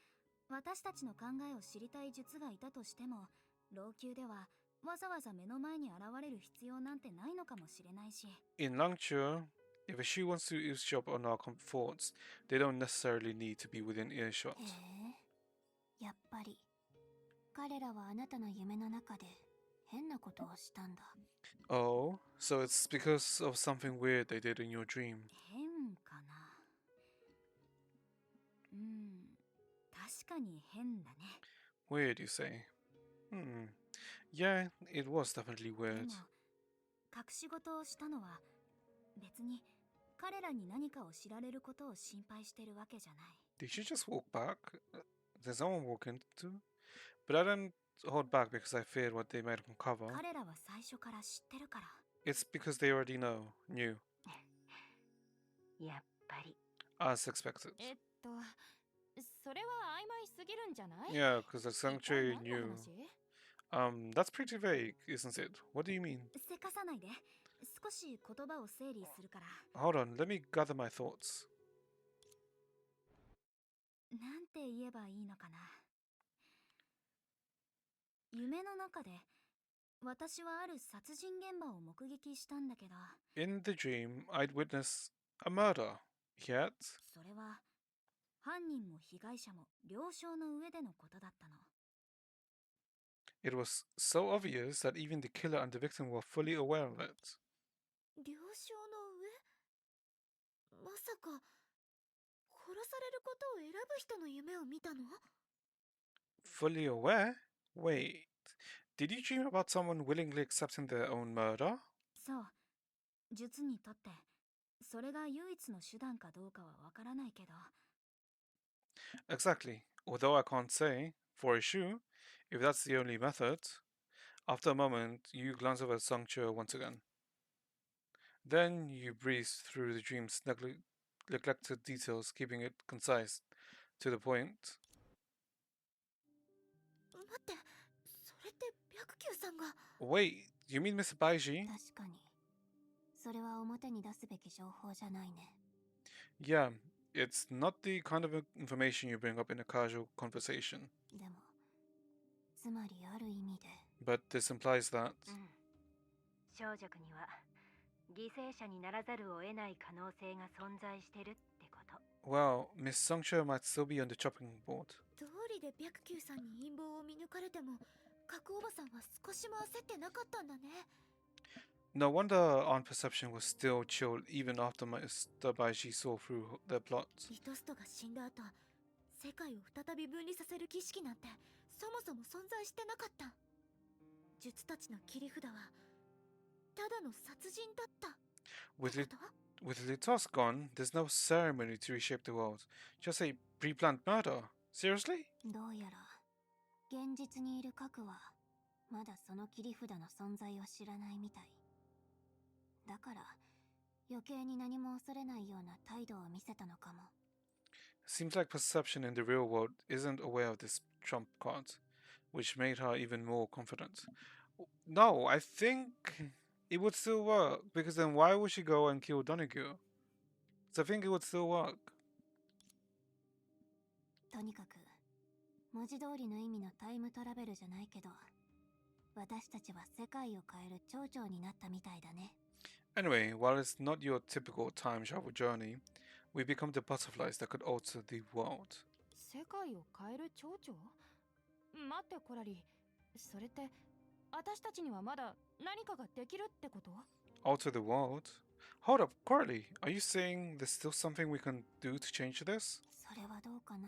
私たちの考えを知りたい術がいたとしても、老朽ではわざわざ目の前に現れる必要なんてないのかもしれないし。 In Langture, if a shoe wants to eavesdrop on our thoughts, they don't necessarily need to be within earshot. へえ、やっぱり彼らはあなたの夢の中で変なことをしたんだ。 Oh, so it's because of something weird they did in your dream. 変かな。確かに変だね。 Weird, you say? Hmm. Yeah, it was definitely で weird. も隠し事をしたのは別に彼らに何かを知られることを心配してるわけじゃない。 Did you just walk back? There's no one walking to? But I didn't hold back because I feared what they might uncover. 彼らは最初から知ってるから。 It's because they already knew, やっぱり as expected. それは曖昧すぎるんじゃない？ Yeah, because the 一体 sanctuary 何の knew. 話？ That's pretty vague, isn't it? What do you mean? せかさないで。少し言葉を整理するから。 Hold on, let me gather my thoughts. なんて言えばいいのかな。夢の中で私はある殺人現場を目撃したんだけど、 In the dream, I'd witnessed a murder. Yet, それは犯人も被害者も了承の上でのことだったの。 it was so obvious that even the killer and the victim were fully aware of it. 了承の上？まさか殺されることを選ぶ人の夢を見たの？ Fully aware? Wait, did you dream about someone willingly accepting their own murder? そう。術にとってそれが唯一の手段かどうかはわからないけど、 Exactly. Although I can't say, for a shoe, if that's the only method. After a moment, you glance over the sanctuary once again. Then you breeze through the dream's neglected details, keeping it concise, to the point. 待って、それって白球さんが。 Wait, you mean Mr. Baiji? 確かにそれは表に出すべき情報じゃないね。 Yeah, it's not the kind of information you bring up in a casual conversation. でもつまりある意味で But this implies that 少女には犠牲者にならざるを得ない可能性が存在してるってこと。 well, Miss Songcha might still be on the chopping board. 道理で白球さんに陰謀を見抜かれても、角おばさんは少しも焦ってなかったんだね。 No wonder Aunt Perception was still chilled even after Mr. Baiji saw through their plot. リトストが死んだ後、世界を再び分離させる儀式なんてそもそも存在してなかった。術たちの切り札はただの殺人だった。 With Litos gone, there's no ceremony to reshape the world. Just a pre-planned murder. Seriously? どうやら現実にいる核はまだその切り札の存在を知らないみたいだから、余計に何も恐れないような態度を見せたのかも。 Seems like Perception in the real world isn't aware of this trump card, which made her even more confident. No, I think it would still work, because then why would she go and kill Donahue? So I think it would still work. とにかく文字通りの意味のタイムトラベルじゃないけど、私たちは世界を変える町長になったみたいだね。 Anyway, while it's not your typical time travel journey, we become the butterflies that could alter the world. 世界を変える町長？待ってコラリ、それって私たちにはまだ何かができるってこと？ Alter the world? Hold up, Coralie, are you saying there's still something we can do to change this? それはどうかな。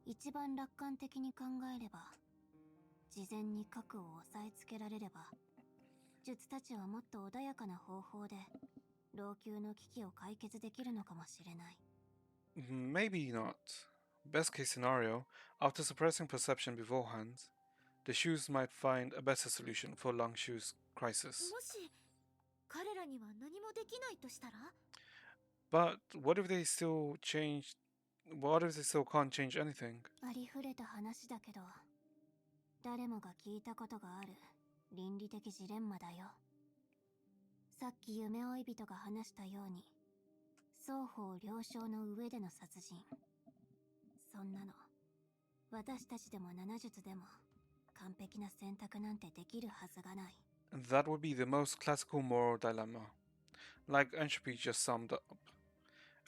一番楽観的に考えれば、事前に核を押さえつけられれば、術たちはもっと穏やかな方法で老朽の危機を解決できるのかもしれない。 Maybe not. Best case scenario, after suppressing perception beforehand, the shoes might find a better solution for Langshu's crisis. もし彼らには何もできないとしたら？ But what if they still can't change anything? ありふれた話だけど、誰もが聞いたことがある倫理的ジレンマだよ。さっき夢追い人が話したように、双方了承の上での殺人。そんなの私たちでも7術でも完璧な選択なんてできるはずがない。 That would be the most classical moral dilemma. Like Entropy just summed up.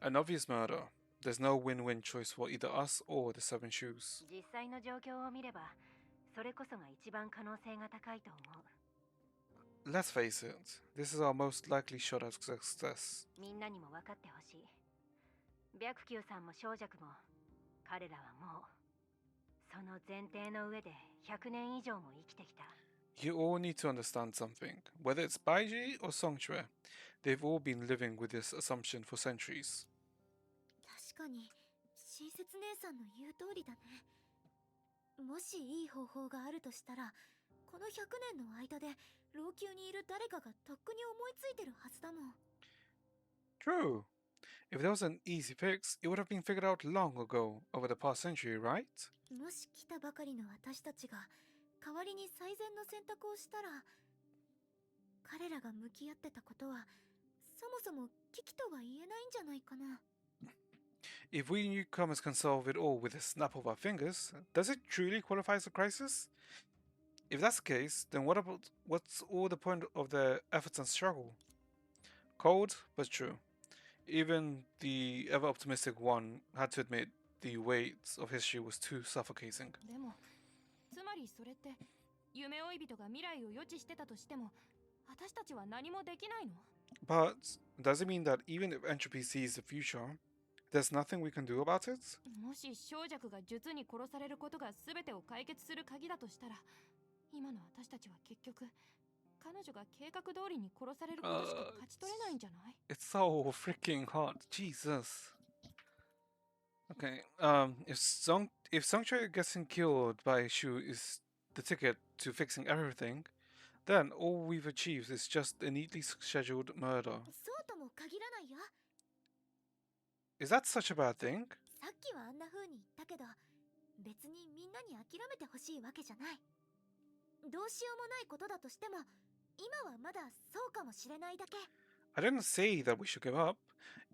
An obvious murder. There's no win-win choice for either us or the Seven Shoes. 実際の状況を見れば、それこそが一番可能性が高いと思う。 Let's face it, this is our most likely shot at success. みんなにも分かってほしい。白球さんも小弱も、彼らはもうその前提の上で100年以上も生きてきた。 You all need to understand something. Whether it's Baiji or Songchue, they've all been living with this assumption for centuries. 確かに親切姉さんの言う通りだね。もしいい方法があるとしたら、この100年の間で老朽にいる誰かがとっくに思いついてるはずだもん。 True. If there was an easy fix, it would have been figured out long ago, over the past century, right? もし来たばかりの私たちが代わりに最善の選択をしたら、彼らが向き合ってたことはそもそも危機とは言えないんじゃないかな。 If we newcomers can solve it all with a snap of our fingers, does it truly qualify as a crisis? If that's the case, then what's all the point of their efforts and struggle? Cold, but true. Even the ever-optimistic one had to admit the weight of history was too suffocating. でもつまりそれって夢追い人が未来を予知してたとしても私たちは何もできないの？ But does it mean that even if entropy sees the future, there's nothing we can do about it? もし小弱が術に殺されることが全てを解決する鍵だとしたら、今の私たちは結局彼女が計画通りに殺されることしか勝ち取れないんじゃない？ It's so freaking hard. Jesus. Okay. If Songchoi getting killed by Shu is the ticket to fixing everything, then all we've achieved is just a neatly scheduled murder. そうとも限らないよ。 Is that such a bad thing? さっきはあんな風に言ったけど、別にみんなに諦めてほしいわけじゃない。どうしようもないことだとしても、今はまだそうかもしれないだけ。 I didn't say that we should give up.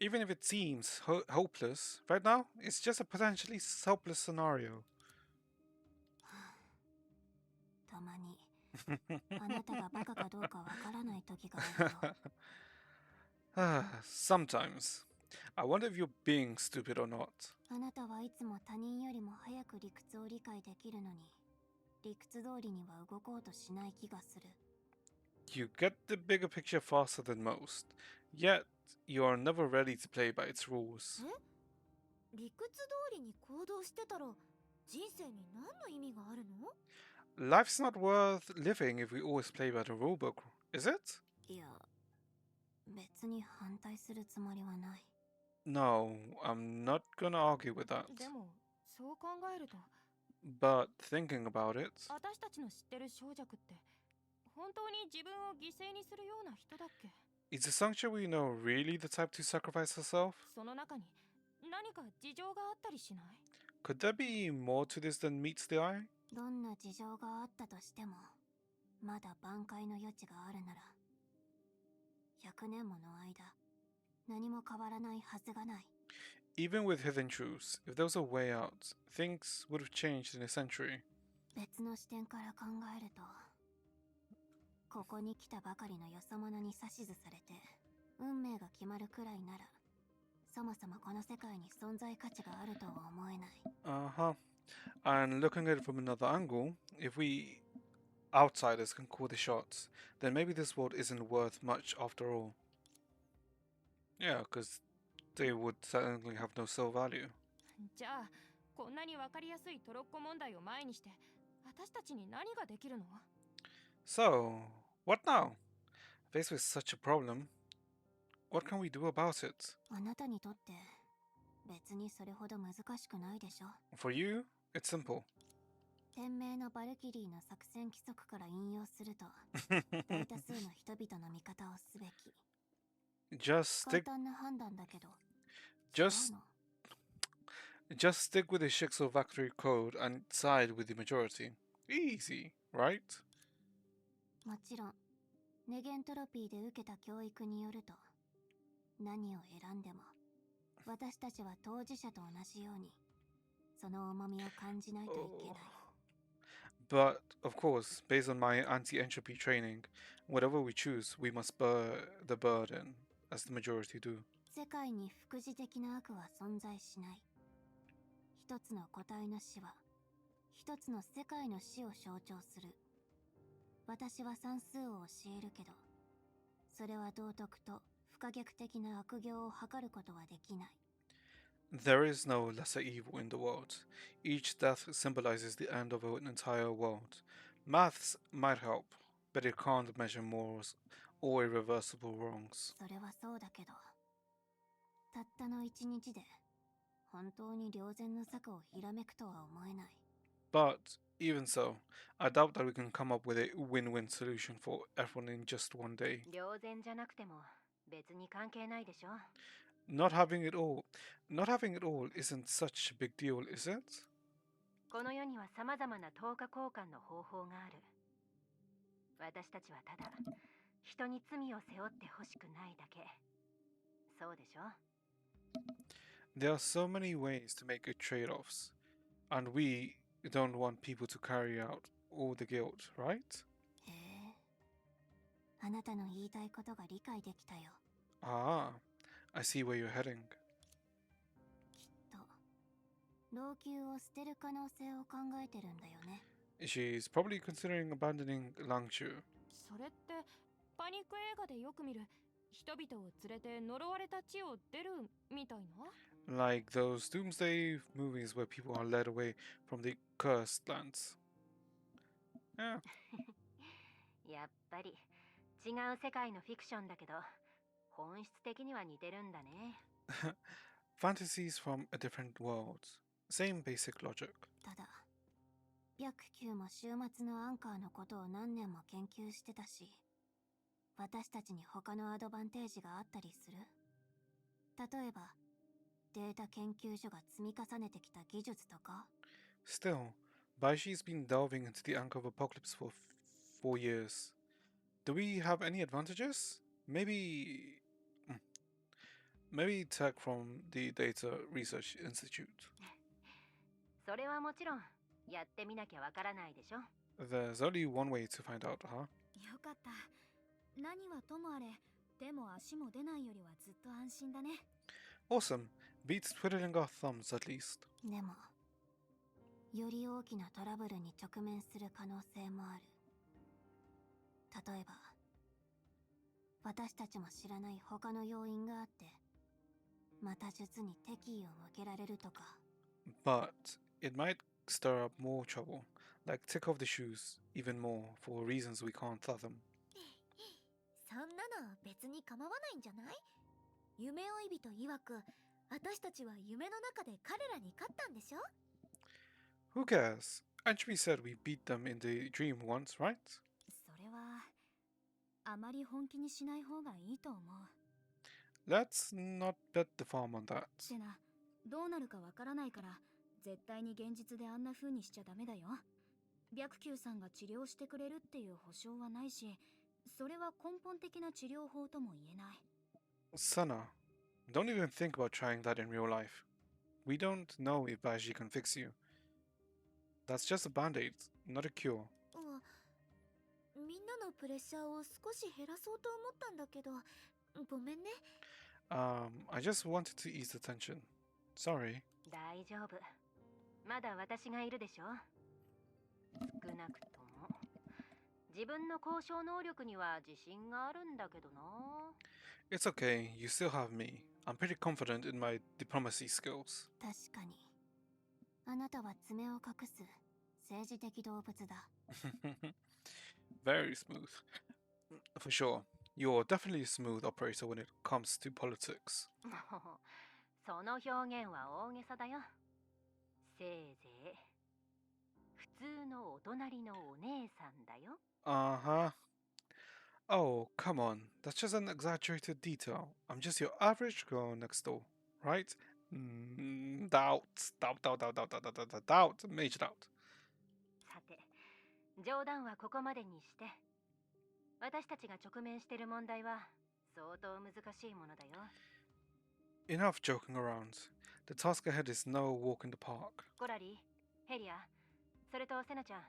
Even if it seems hopeless, right now, it's just a potentially hopeless scenario. たまにあなたがバカかどうかわからない時があるよ。Sometimes. I wonder if you're being stupid or not. あなたはいつも他人よりも早く理屈を理解できるのに、理屈通りには動こうとしない気がする。 You get the bigger picture faster than most, yet you are never ready to play by its rules. 理屈通りに行動してたら人生に何の意味があるの？ Life's not worth living if we always play by the rulebook, is it? いや、別に反対するつもりはない。 No, I'm not gonna argue with that. でもそう考えると But thinking about it, 私たちの知ってる小弱って本当に自分を犠牲にするような人だっけ？ is the Sancho we know really the type to sacrifice herself? その中に何か事情があったりしない？ Could there be more to this than meets the eye? どんな事情があったとしても、まだ挽回の余地があるなら、100年もの間、何も変わらないはずがない。 Even with hidden truths, if there was a way out, things would have changed in a century. 別の視点から考えると、ここに来たばかりのよそ者に指図されて運命が決まるくらいなら、そもそもこの世界に存在価値があるとは思えない。 Uh-huh. And looking at it from another angle, if we outsiders can call the shots, then maybe this world isn't worth much after all. Yeah, because they would certainly have no soul value. じゃあこんなに分かりやすいトロッコ問題を前にして私たちに何ができるの？ So, what now? Faced with such a problem, what can we do about it? あなたにとって別にそれほど難しくないでしょ。 For you, it's simple. 天命のバルキリーの作戦規則から引用すると、大多数の人々の味方をすべき。 Just 簡 stick 単な判断だけど。 just 違うの？ just stick with the Shixel factory code and side with the majority. Easy, right? もちろん、ネゲントロピーで受けた教育によると、何を選んでも、私たちは当事者と同じように、その重みを感じないといけない。But, of course, based on my anti-entropy training, whatever we choose, we must bear the burden, as the majority do. 世界に副次的な悪は存在しない。一つの個体の死は一つの世界の死を象徴する。私は算数を教えるけど、それは道徳と不可逆的な悪行を図ることはできない。There is no lesser evil in the world. Each death symbolizes the end of an entire world. Maths might help, but it can't measure morals or irreversible wrongs. それはそうだけど、たったの一日で本当に良善の策をひらめくとは思えない。But, even so, I doubt that we can come up with a win-win solution for everyone in just one day. 良善じゃなくても別に関係ないでしょ。Not having it all isn't such a big deal, is it? この世には様々な等価交換の方法がある。私たちはただ人に罪を背負ってほしくないだけ。そうでしょ？ There are so many ways to make good trade-offs, and we don't want people to carry out all the guilt, right? へえ、あなたの言いたいことが理解できたよ。Ah, I see where you're heading. きっと老朽を捨てる可能性を考えてるんだよね。She's probably considering abandoning Langchu. それってパニック映画でよく見る人々を連れて呪われた地を出るみたいな。Like those doomsday movies where people are led away from the cursed lands. Yeah. やっぱり違う世界のフィクションだけど、本質的には似てるんだね。Fantasies from a different world. Same basic logic. ただ、白球も週末のアンカーのことを何年も研究してたし、私たちに他のアドバンテージがあったりする？例えば、データ研究所が積み重ねてきた技術とか？ Still, Baishi's been delving into the Anchor of Apocalypse for 4 years. Do we have any advantages? Maybe tech from the Data Research Institute. それはもちろんやってみなきゃわからないでしょ。There's only one way to find out, huh? よかった。何はともあれ、手も足も出ないよりはずっと安心だね。Awesome. Beats twiddling our thumbs at least. でも、より大きなトラブルに直面する可能性もある。例えば、私たちも知らない他の要因があって、また術に敵意を向けられるとか。But it might stir up more trouble, like tick off the shoes, even more, for reasons we can't fathom. そんなの別に構わないんじゃない？夢追い人曰く、私たちは夢の中で彼らに勝ったんでしょ？ Who cares? Entropy said we beat them in the dream once, right? それは、あまり本気にしない方がいいと思う。Let's not bet the farm on that. シナ、どうなるかわからないから、絶対に現実であんな風にしちゃダメだよ。白球さんが治療してくれるっていう保証はないし、それは根本的な治療法とも言えない。Sana, don't even think about trying that in real life. We don't know if Baji can fix you. That's just a band-aid, not a cure. みんなのプレッシャーを少し減らそうと思ったんだけど、ごめんね。I just wanted to ease the tension. Sorry. 大丈夫。まだ私がいるでしょ。少なくとも自分の交渉能力には自信があるんだけどな。It's okay, you still have me. I'm pretty confident in my diplomacy skills. 確かに。あなたは爪を隠す政治的動物だ。Very smooth. For sure. You're definitely a smooth operator when it comes to politics. その表現は大げさだよ。せいぜい普通のお隣のお姉さんだよ。Uh-huh. Oh, come on. That's just an exaggerated detail. I'm just your average girl next door, right? Doubt. Major doubt. さて、冗談はここまでにして。私たちが直面している問題は相当難しいものだよ。Enough joking around. The task ahead is no walk in the park. コラリ、ヘリア、それとセナちゃん、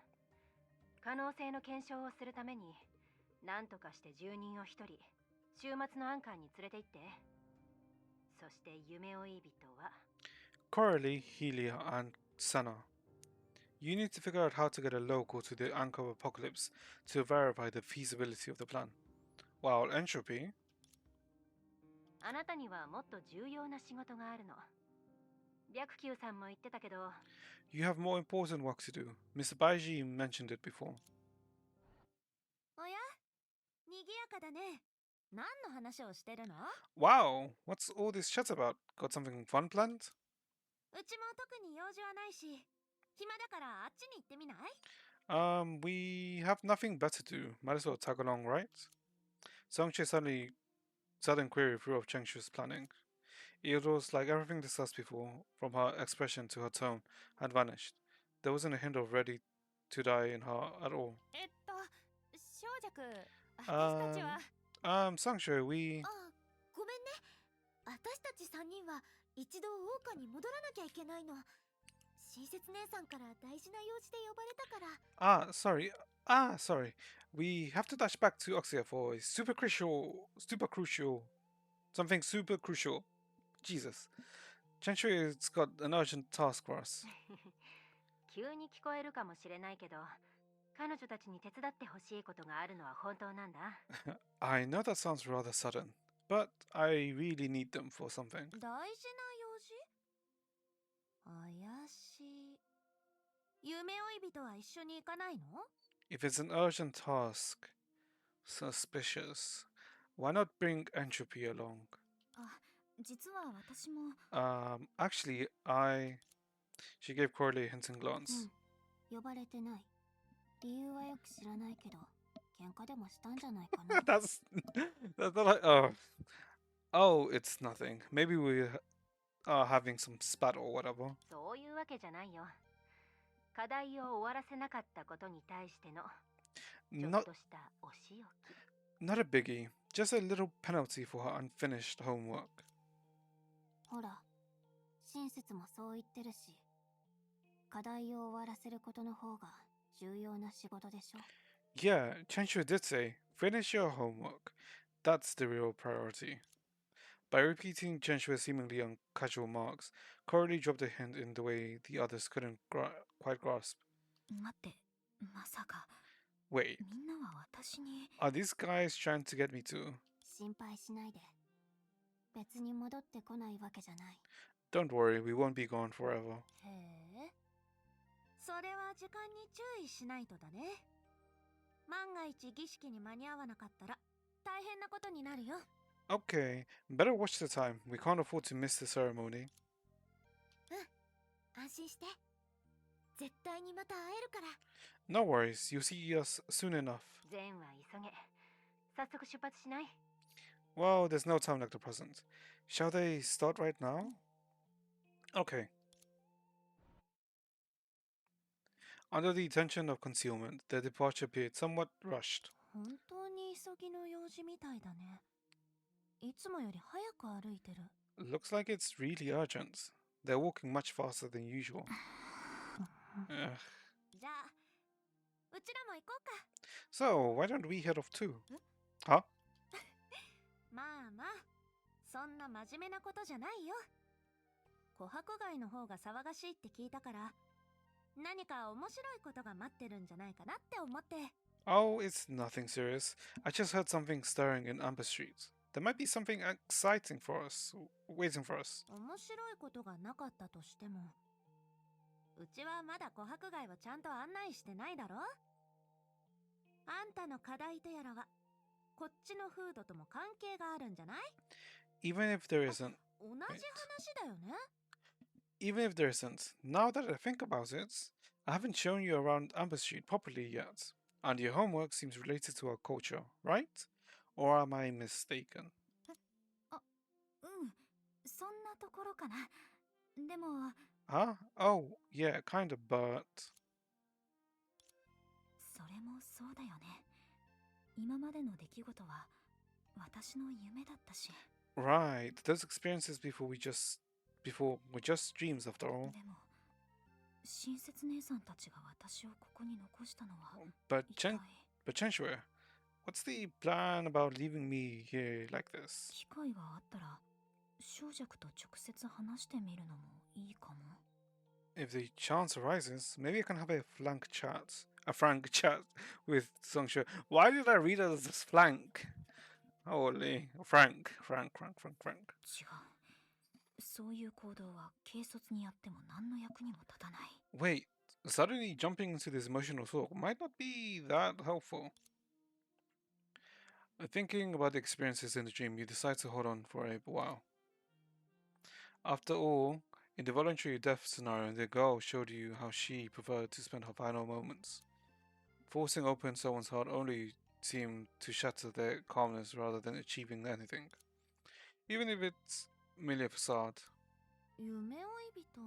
可能性の検証をするために何とかして住人を一人週末のアンカーに連れて行って。そして夢追い人は Coralie, Helia, and Senna. You need to figure out how to get a local to the Anchor of Apocalypse to verify the feasibility of the plan. While Entropy, あなたにはもっと重要な仕事があるの。白球さんも言ってたけど、 you have more important work to do. Mr. Baiji mentioned it before. おや、賑やかだね。何の話をしてるの？ Wow, what's all this chat about? Got something fun planned? うちも特に用事はないし、暇だからあっちに行ってみない？ We have nothing better to do. Might as well tag along, right? Songche sudden query threw off Chengshu's planning. It was like everything discussed before, from her expression to her tone, had vanished. There wasn't a hint of ready to die in her at all. 小弱、私たちは。Songche, we... あ、ごめんね。私たち3人は一度王家に戻らなきゃいけないの。親切姉さんから大事な用事で呼ばれたから。sorry. We have to dash back to Oxia for a super crucial... Something super crucial. Jesus. Chengshu's got an urgent task for us. 急に聞こえるかもしれないけど、彼女たちに手伝ってほしいことがあるのは本当なんだ。I know that sounds rather sudden, but I really need them for something. 大事な用事？怪しい。夢追い人は一緒に行かないの？ If it's an urgent task, suspicious, why not bring Entropy along? あ、実は私も。Actually, She gave Corley a hinting glance. 呼ばれてない。理由はよく知らないけど、喧嘩でもしたんじゃないかな。that's not like oh, it's nothing. Maybe we are having some spat or whatever. そういうわけじゃないよ。課題を終わらせなかったことに対してのちょっ Not としたお仕置き。 not a biggie. Just a little penalty for her unfinished homework. ほら、親切もそう言ってるし、課題を終わらせることの方が重要な仕事でしょ。Yeah, Chenshu did say, finish your homework. That's the real priority. By repeating Chenshu's seemingly uncasual marks, Corley dropped a hint in the way the others couldn't quite grasp. 待って、まさか Wait, みんなは私に。 are these guys trying to get me to? 心配しないで。別に戻ってこないわけじゃない。Don't worry, we won't be gone forever. へえ。それは時間に注意しないとだね。万が一儀式に間に合わなかったら大変なことになるよ。Okay, better watch the time. We can't afford to miss the ceremony. 安心して。絶対にまた会えるから。 No worries, you'll see us soon enough. 善は急げ。早速出発しない？ Well, there's no time like the present. Shall they start right now? Okay. Under the tension of concealment, their departure appeared somewhat rushed. 本当に急ぎの用事みたいだね。いつもより早く歩いてる。Looks like it's really urgent. They're walking much faster than usual. Ugh. じゃあ、うちらも行こうか。 So, why don't we head off too? Huh? まあまあ、そんな真面目なことじゃないよ。琥珀街の方が騒がしいって聞いたから、何か面白いことが待ってるんじゃないかなって思って。 Oh, it's nothing serious. I just heard something stirring in Amber Street. There might be something exciting for us, waiting for us. 面白いことがなかったとしても、うちはまだ琥珀街をちゃんと案内してないだろ。あんたの課題とやらはこっちの風土とも関係があるんじゃない？ Even if there isn't, 同じ話だよね。 even if there isn't, now that I think about it, I haven't shown you around Amber Street properly yet. And your homework seems related to our culture, right? Or am I mistaken? うん、そんなところかな。でも Huh? Oh, yeah, kinda, but... それもそうだよね。今までの出来事は私の夢だったし。Right, those experiences before were just dreams after all. でも親切姉さんたちが私をここに残したのは But 一体 Chenshue, what's the plan about leaving me here like this? 機会があったら小弱と直接話してみるのもいいかも。 If the chance arises, maybe I can have a frank chat with Songshu. Why did I read it as this flank? Holy, Frank. 違う。そういう行動は軽率にやっても何の役にも立たない。 Wait, suddenly jumping into this emotional talk might not be that helpful. Thinking about the experiences in the dream, you decide to hold on for a while. After all, in the voluntary death scenario, the girl showed you how she preferred to spend her final moments. Forcing open someone's heart only seemed to shatter their calmness rather than achieving anything, even if it's merely a facade. 夢追い人。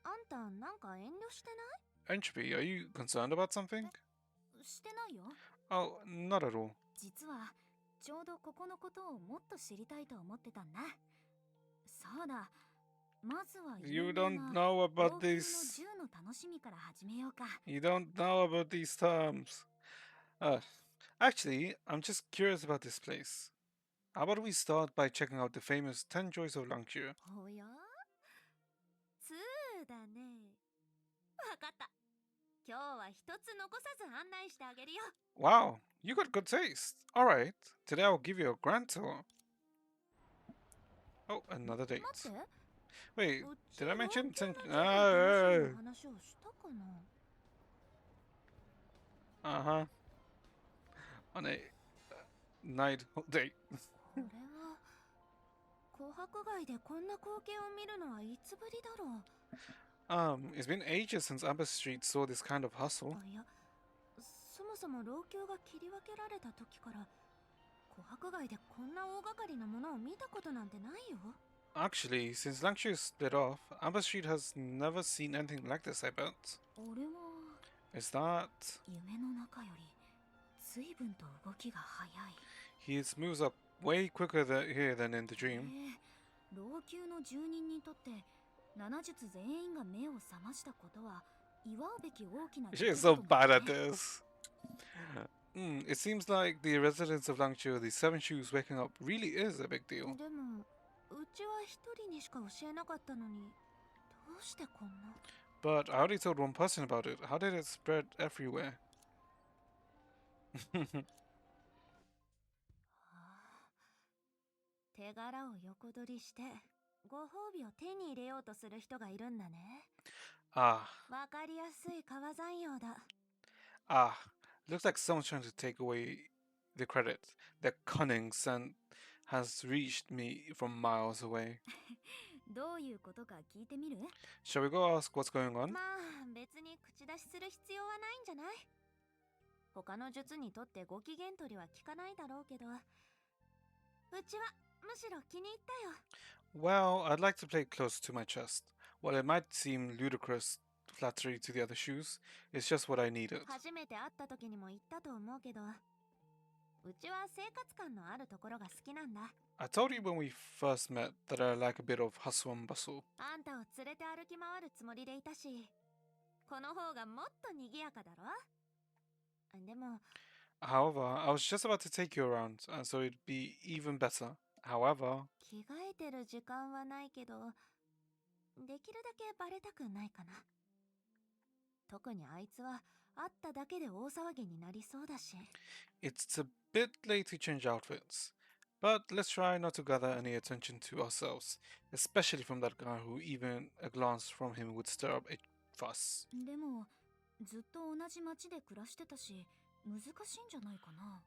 あんたなんか遠慮してな Entropy, are you concerned about something? いしてないよ。 Oh, not at all. 実はちょうどここのことをもっと知りたいと思ってたんだ。そうだ。まずは You don't know about this. 銃の楽しみから始めようか。 You don't know about these terms. Actually, I'm just curious about this place. How about we start by checking out the famous 10 Joys of Langchu? おや2だね。わかった。今日は一つ残さず案内してあげるよ。 Wow, you got good taste. Alright, today I'll give you a grand tour. Oh, another date. 待って Wait, うち did I mention 10? 老朽な銃の楽しみの話をしたかな Uh-huh. On a night date. これは琥珀街でこんな光景を見るのはいつぶりだろう It's been ages since Amber Street saw this kind of hustle. あいやそもそも老朽が切り分けられた時から琥珀街でこんな大掛かりなものを見たことなんてないよ Actually, since Langchu split off, Amber Street has never seen anything like this, I bet. 俺は Is that... 夢の中より随分と動きが速い。 His moves up way quicker here than in the dream. 老朽の住人にとって7術全員が目を覚ましたことは祝うべき大きな She is so bad at this. It seems like the residents of Langchu, the Seven Shoes waking up really is a big deal. でもうちは一人にしか教えなかったのにどうしてこんな But I only told one person about it. How did it spread everywhere? 手柄を横取りしてご褒美を手に入れようとする人がいるんだね Ah, わかりやすい川山用だ looks like someone's trying to take away the credit. Their cunning scent has reached me from miles away. どういうことか聞いてみる？ Shall we go ask what's going on? まあ別に口出しする必要はないんじゃない他の術にとってご機嫌取りは効かないだろうけどうちはむしろ気に入ったよ Well, I'd like to play it close to my chest. While it might seem ludicrous flattery to the other shoes, it's just what I needed. 初めて会った時にも言ったと思うけどうちは生活感のあるところが好きなんだ I told you when we first met that I like a bit of hustle and bustle. あんたを連れて歩き回るつもりでいたしこの方がもっと賑やかだろでも However, I was just about to take you around, and so it'd be even better. However, 着替えてる時間はないけどできるだけバレたくないかな特にあいつは会っただけで大騒ぎになりそうだし it's a bit late to change outfits. But let's try not to gather any attention to ourselves, especially from that guy who even a glance from him would stir up a fuss. でもずっと同じ町で暮らしてたし難しいんじゃないかな。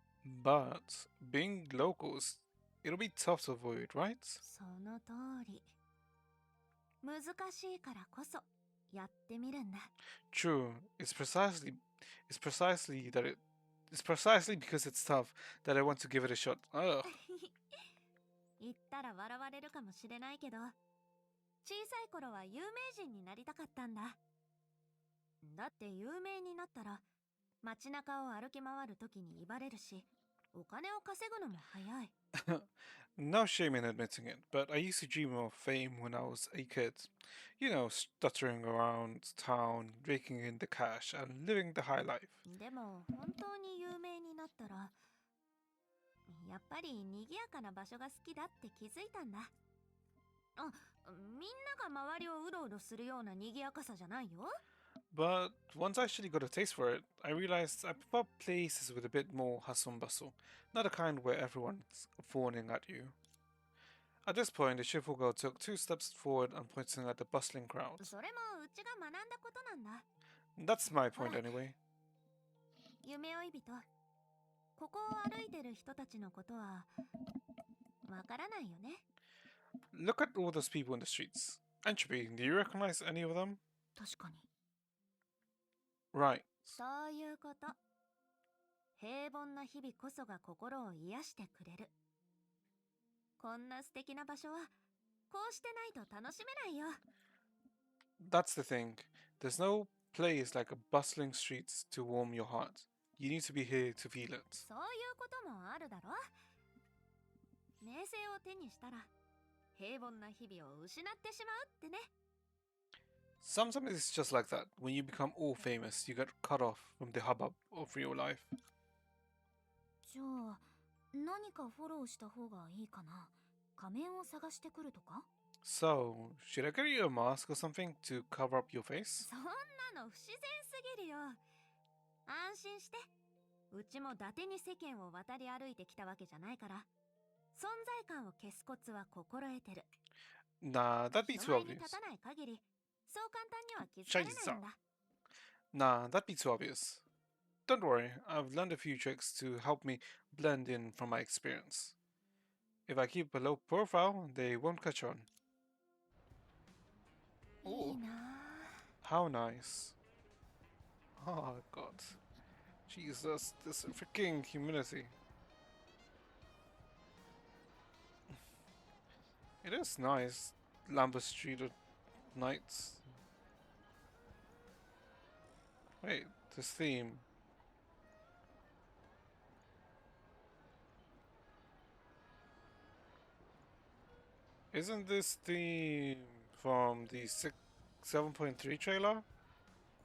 But being locals, it'll be tough to avoid, right? その通り難しいからこそやってみるんだ True. It's precisely because it's tough that I want to give it a shot. Ugh. 言ったら笑われるかもしれないけど小さい頃は有名人になりたかったんだだって有名になったら街中を歩き回る時に威張れるしお金を稼ぐのも早い。 No shame in admitting it, but I used to dream of fame when I was a kid. You know, stuttering around town, raking in the cash, and living the high life. でも本当に有名になったら、やっぱり賑やかな場所が好きだって気づいたんだ。あ、みんなが周りをうろうろするような賑やかさじゃないよ。 But once I actually got a taste for it, I realized I prefer places with a bit more hustle and bustle, not the kind where everyone's fawning at you. At this point, the cheerful girl took 2 steps forward and pointing at the bustling crowd. それもうちが学んだことなんだ。 That's my point anyway. 夢追い人、ここを歩いてる人たちのことはわからないよね。 Look at all those people in the streets. Entropy, do you recognize any of them? 確かに。 Right. そういうこと。平凡な日々こそが心を癒してくれる。こんな素敵な場所はこうしてないと楽しめないよ。 That's the thing. There's no place like a bustling streets to warm your heart. You need to be here to feel it. そういうこともあるだろ。名声を手にしたら平凡な日々を失ってしまうってね。 Sometimes it's just like that. When you become all famous, you get cut off from the hubbub of real life. じゃあ何かフォローした方がいいかな。仮面を探してくるとか？ So, should I get you a mask or something to cover up your face? そんなの不自然すぎるよ。安心して。うちも伊達に世間を渡り歩いてきたわけじゃないから、存在感を消すコツは心得てる。 Nah, that'd be 人 too 前に obvious. 立たない限り、そう簡単には気づかれないんだ。 Nah, that'd be too obvious. Don't worry, I've learned a few tricks to help me blend in from my experience. If I keep a low profile, they won't catch on. いい Oh, な how nice. Oh god. Jesus, this freaking humidity. It is nice, Lambert Street at nights. Wait, this theme. Isn't this theme from the 7.3 trailer?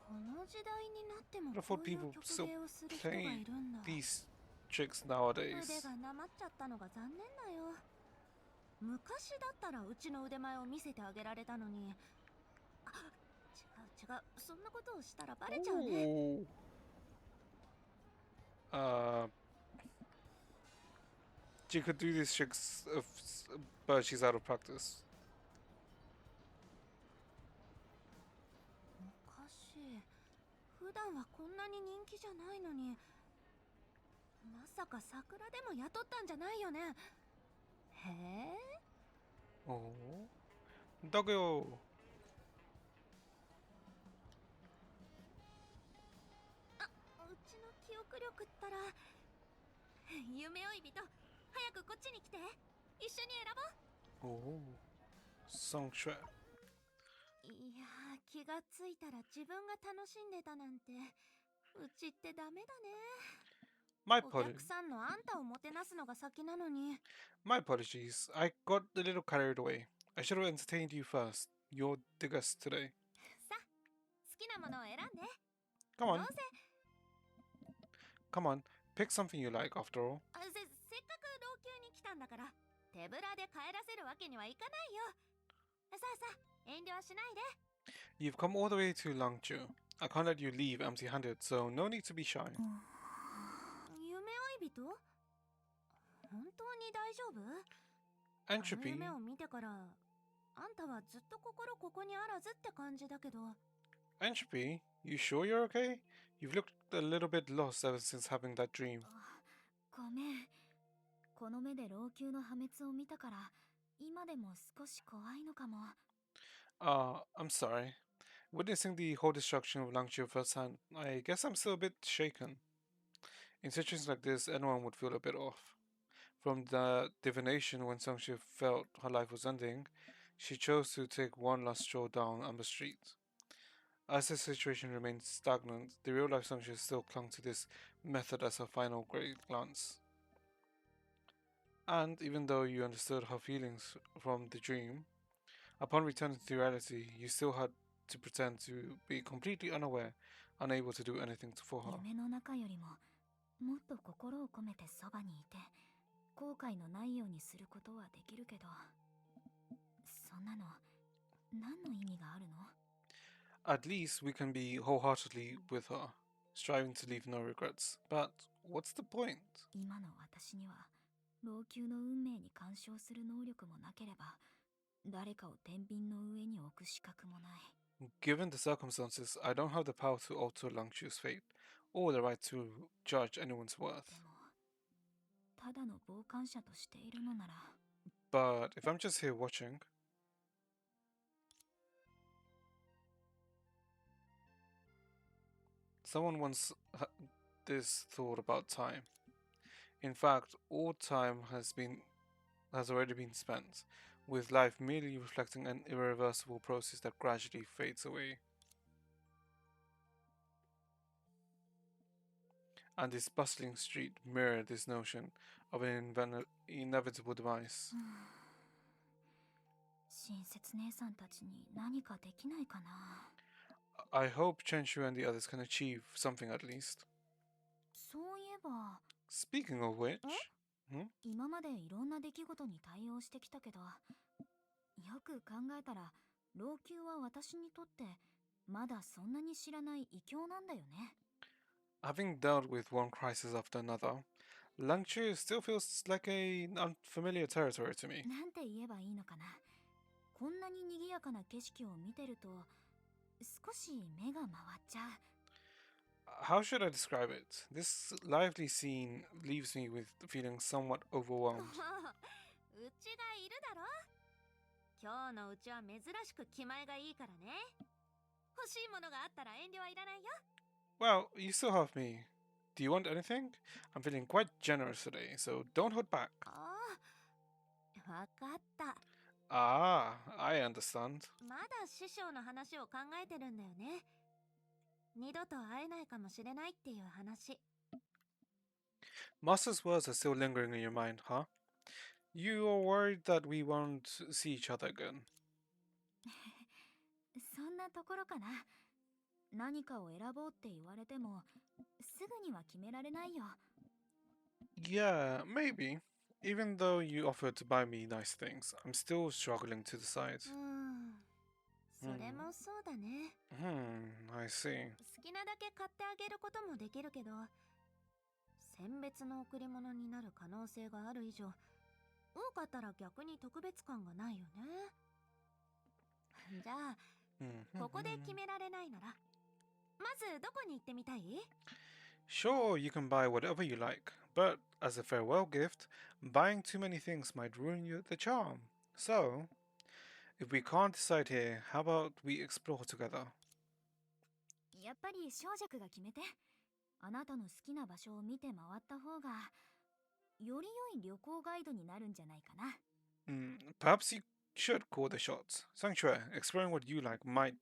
この時代になっても But こ for ういう people 曲 still 芸をする人がいるんだ。 these tricks 腕 nowadays. がなまっちゃったのが残念だよ。昔だったらうちの腕前を見せてあげられたのに。あ、違う違う、そんなことをしたらバレちゃうね。 Ooh. She could do these tricks, but she's out of practice. おかしい。普段はこんなに人気じゃないのに、まさか桜でも雇ったんじゃないよね。へえ。 Oh. Doggo. あ、うちの記憶力ったら。夢追い人、早くこっちに来て。一緒に選ぼう。 Oh. Soundtrack. いやー、気がついたら自分が楽しんでたなんて、うちってダメだね。 My お apologies. 客さんのあんたをもてなすのが先なのに。 My apologies. I got a little carried away. I should have entertained you first. You're the guest today. さ、好きなものを選んで。 Come どう on, せ、 come on. Pick something you like after all. せっかく老朽に来たんだから、手ぶらで帰らせるわけにはいかないよ。さあさあ、遠慮はしないで。 You've come all the way to Langchu. I can't let you leave empty-handed, so no need to be shy. 夢追い人？本当に大丈夫？あの Entropy, 夢を見てから、あんたはずっと心ここにあらずって感じだけど。 Entropy, you sure you're okay? You've looked a little bit lost ever since having that dream. ごめん。この目で老朽の破滅を見たから、今でも少し怖いのかも。I'm sorry. Witnessing the whole destruction of Langchu firsthand, I guess I'm still a bit shaken. In situations like this, anyone would feel a bit off. From the divination when Songshi felt her life was ending, she chose to take one last stroll down Amber Street. As the situation remained stagnant, the real-life Songshi still clung to this method as her final great glance. And even though you understood her feelings from the dream, upon returning to reality, you still had to pretend to be completely unaware, unable to do anything for her. 夢の中よりももっと心を込めてそばにいて後悔のないようにすることはできるけど、そんなの何の意味があるの？ At least we can be wholeheartedly with her, striving to leave no regrets. But what's the point? 今の私には老朽の運命に干渉する能力もなければ誰かを天秤の上に置く資格もない。 Given the circumstances, I don't have the power to alter Langchu's fate, or the right to judge anyone's worth. でもただの傍観者としているのなら But if I'm just here watching, someone once had this thought about time. In fact, all time has already been spent, with life merely reflecting an irreversible process that gradually fades away. And this bustling street mirrored this notion of an inevitable demise. 親切姉さんたちに何かできないかな。 I hope Chenshu and the others can achieve something at least. そういえば Speaking of which, 今までいろんな出来事に対応してきたけど、よく考えたら老朽は私にとってまだそんなに知らない異境なんだよね。 having dealt with one crisis after another, Langchu still feels like an unfamiliar territory to me. なんて言えばいいのかな。こんなに賑やかな景色を見てると少し目が回っちゃう。 How should I describe it? This lively scene leaves me with feeling somewhat overwhelmed. うちがいるだろ。今日のうちは珍しく気前がいいからね。欲しいものがあったら遠慮はいらないよ。 Well, you still have me. Do you want anything? I'm feeling quite generous today, so don't hold back. ああ、わかった。 Ah, I understand. まだ師匠の話を考えてるんだよね。二度と会えないかもしれないっていう話。 Master's words are still lingering in your mind, huh? You are worried that we won't see each other again. そんなところかな。何かを選ぼうって言われてもすぐには決められないよ。 Yeah, maybe. Even though you offered to buy me nice things, I'm still struggling to decide. それもそうだね。 I see. 好きなだけ買ってあげることもできるけど、選別の贈り物になる可能性がある以上、多かったら逆に特別感がないよね。じゃあ、ここで決められないなら、まずどこに行ってみたい？ Sure, you can buy whatever you like, but as a farewell gift, buying too many things might ruin the charm. So, if we can't decide here, how about we explore together? やっぱり小弱が決めて。あなたの好きな場所を見て回った方がより良い旅行ガイドになるんじゃないかな。 Perhaps you should call the shots. Sanctuary, exploring what you like might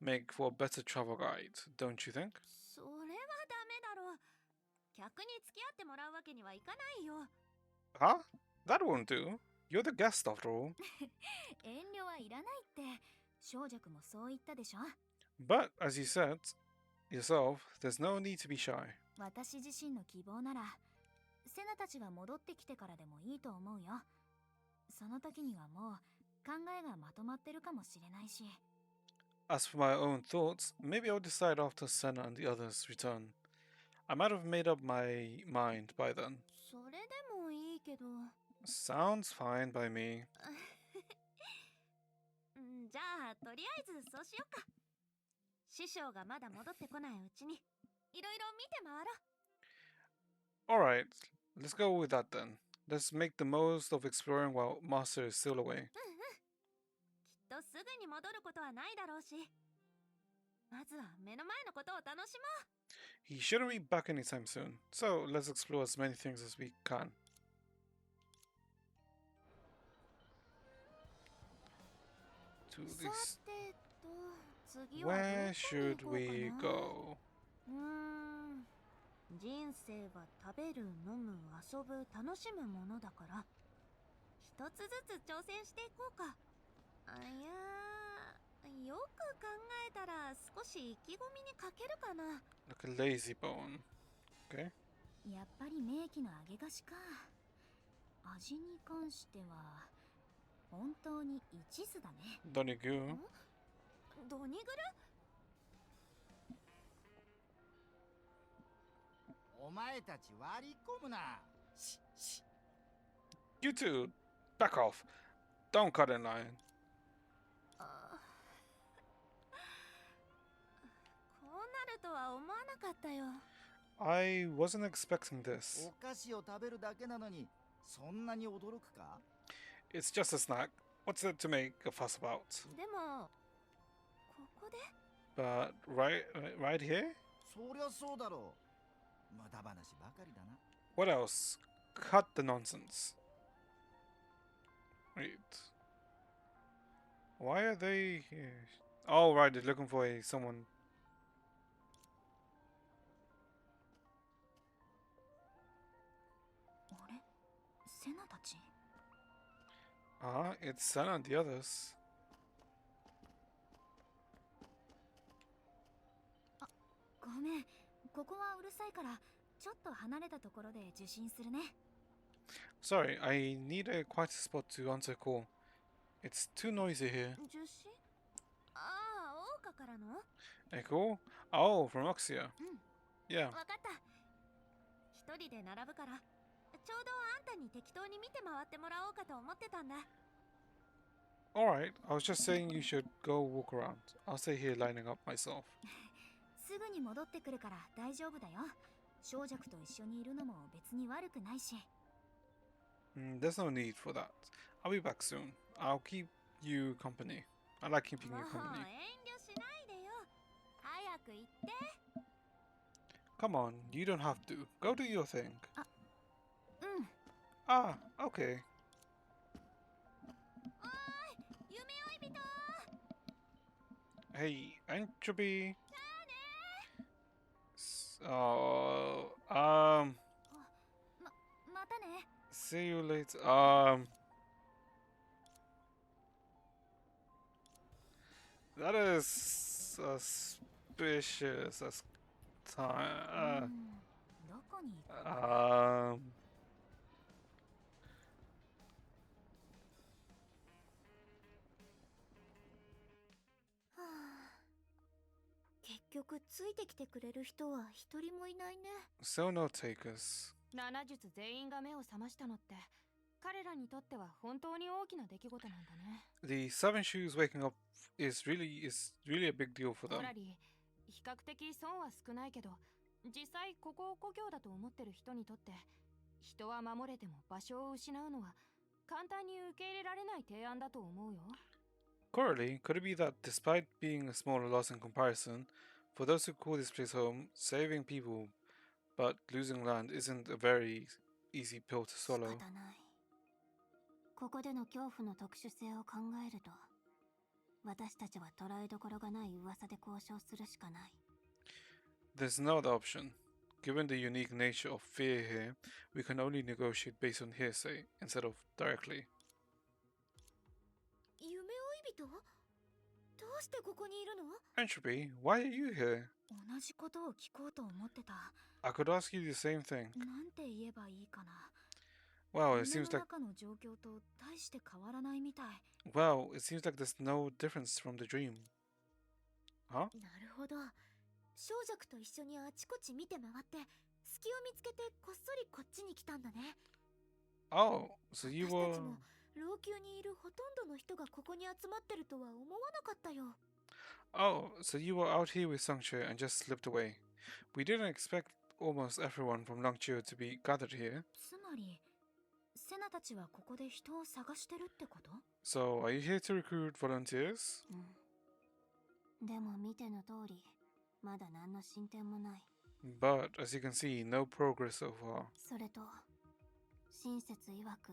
make for a better travel guide, don't you think? それはダメだろう。客に付き合ってもらうわけにはいかないよ。 Huh? That won't do. You're the guest after all. 遠慮はいらないって小弱もそう言ったでしょ。 But, as you said yourself, there's no need to be shy. 私自身の希望ならセナたちが戻ってきてからでもいいと思うよ。その時にはもう考えがまとまってるかもしれないし。 As for my own thoughts, maybe I'll decide after Senna and the others return. I might have made up my mind by then. それでもいいけど。 Sounds fine by me. じゃあ、とりあえずそうしようか。師匠がまだ戻ってこないうちに、いろいろ見て回ろう。 Alright, let's go with that then. Let's make the most of exploring while Master is still away. きっとすぐに戻ることはないだろうし、まずは目の前のことを楽しもう。 He shouldn't be back anytime soon, so let's explore as many things as we can. To さ this. てと、次はどこ Where に should 行こうかな。 we go? 人生は食べる、飲む、遊ぶ、楽しむものだから、一つずつ挑戦していこうか。いや、よく考えたら少し意気込みに欠けるかな。 Like a lazy bone. Okay. やっぱり名器の揚げ菓子か。味に関しては本当に一途だね。Donigu. ドニグル。お前たち割り込むな。しし。 You two, back off. Don't cut in line. こうなるとは思わなかったよ。 I wasn't expecting this. お菓子を食べるだけなのにそんなに驚くか？ It's just a snack. What's there to make a fuss about? でもここで But right here? そりゃそうだろう。無駄話ばかりだな。 What else? Cut the nonsense. Wait. Why are they here? Oh, right, they're looking for someone. あれ、セナたち。Ah, it's Senna and the others. ごめん、ここはうるさいからちょっと離れたところで受信するね。 Sorry, I need a quieter spot to answer a call. It's too noisy here. 受信？ああ、オーカからの？ A call? Oh, from Oxia. Yeah. わかった。一人で並ぶから、ちょうどあんたに適当に見て回ってもらおうかと思ってたんだ。 Alright, I was just saying you should go walk around. I'll stay here lining up myself. すぐに戻ってくるから大丈夫だよ。小弱と一緒にいるのも別に悪くないし。There's no need for that. I'll be back soon. I'll keep you company. I like keeping もう you 遠 company. 慮しないでよ。早く行って。 Come on, you don't have to. Go do your thing. うん。 Ah, okay. おーい、夢追い人。 Hey, Entropy. じゃあね。 Oh, またね。 see you later. That is suspicious. That's う time. ん、どこに行く？ はあ、結局ついてきてくれる人は一人もいないね。 So no takers. 7術全員が目を覚ましたのって彼らにとっては本当に大きな出来事なんだね。 The seven shoes waking up is really a big deal for ト them. ラリー、比較的損は少ないけど、実際ここを故郷だと思ってる人にとって人は守れても場所を失うのは簡単に受け入れられない提案だと思うよ。 Correlly, could it be that despite being a smaller loss in comparison, for those who call this place home, saving people but losing land isn't a very easy pill to 仕方 swallow? ない。ここでの恐怖の特殊性を考えると、私たちは捉えどころがない噂で交渉するしかない。 There's no other option. Given the unique nature of fear here, we can only negotiate based on hearsay instead of directly. 夢追い人？どうしてここにいるの？ Entropy, why are you here? 同じことを聞こうと思ってた。 I could ask you the same thing. なんて言えばいいかな。 Well, it 夢 seems の like 中の状況と大して変わらないみたい。 there's no difference from the dream. Huh? なるほど。小弱と一緒にあちこち見て回って隙を見つけてこっそりこっちに来たんだね。 Oh, so you 私た were... ちも老朽にいるほとんどの人がここに集まってるとは思わなかったよ。 Oh, so you were out here with Sangche and just slipped away. We didn't expect almost everyone from Langchio to be gathered here. つまりセナたちはここで人を探してるってこと？ So, are you here to recruit volunteers? でも見ての通り、まだ何の進展もない。 But, as you can see, no progress so far. それと、親切曰く、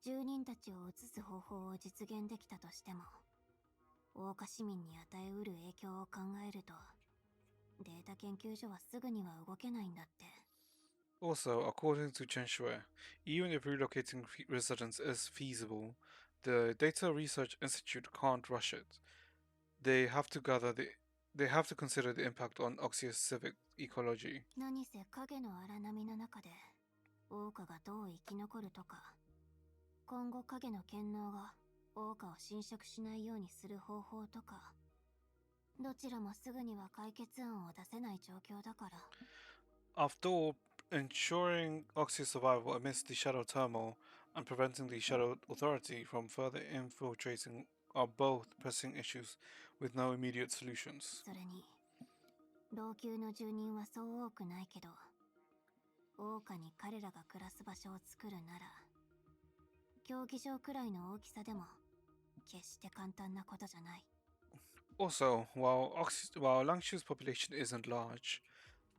住人たちを移す方法を実現できたとしても、桜花市民に与えうる影響を考えると、データ研究所はすぐには動けないんだって。 Also, according to Chen Shui, even if relocating residents is feasible, the Data Research Institute can't rush it. They have to they have to consider the impact on Oxia's civic ecology. 何せ影の荒波の中で桜花がどう生き残るとか、今後影の権能が桜花を侵食しないようにする方法とか、どちらもすぐには解決案を出せない状況だから。 After all, ensuring Oxia's survival amidst the Shadow turmoil and preventing the Shadow Authority from further infiltrating are both pressing issues with no immediate solutions. それに老朽の住人はそう多くないけど、桜花に彼らが暮らす場所を作るなら、競技場くらいの大きさでも決して簡単なことじゃない。 Also, while Langshu's population isn't large,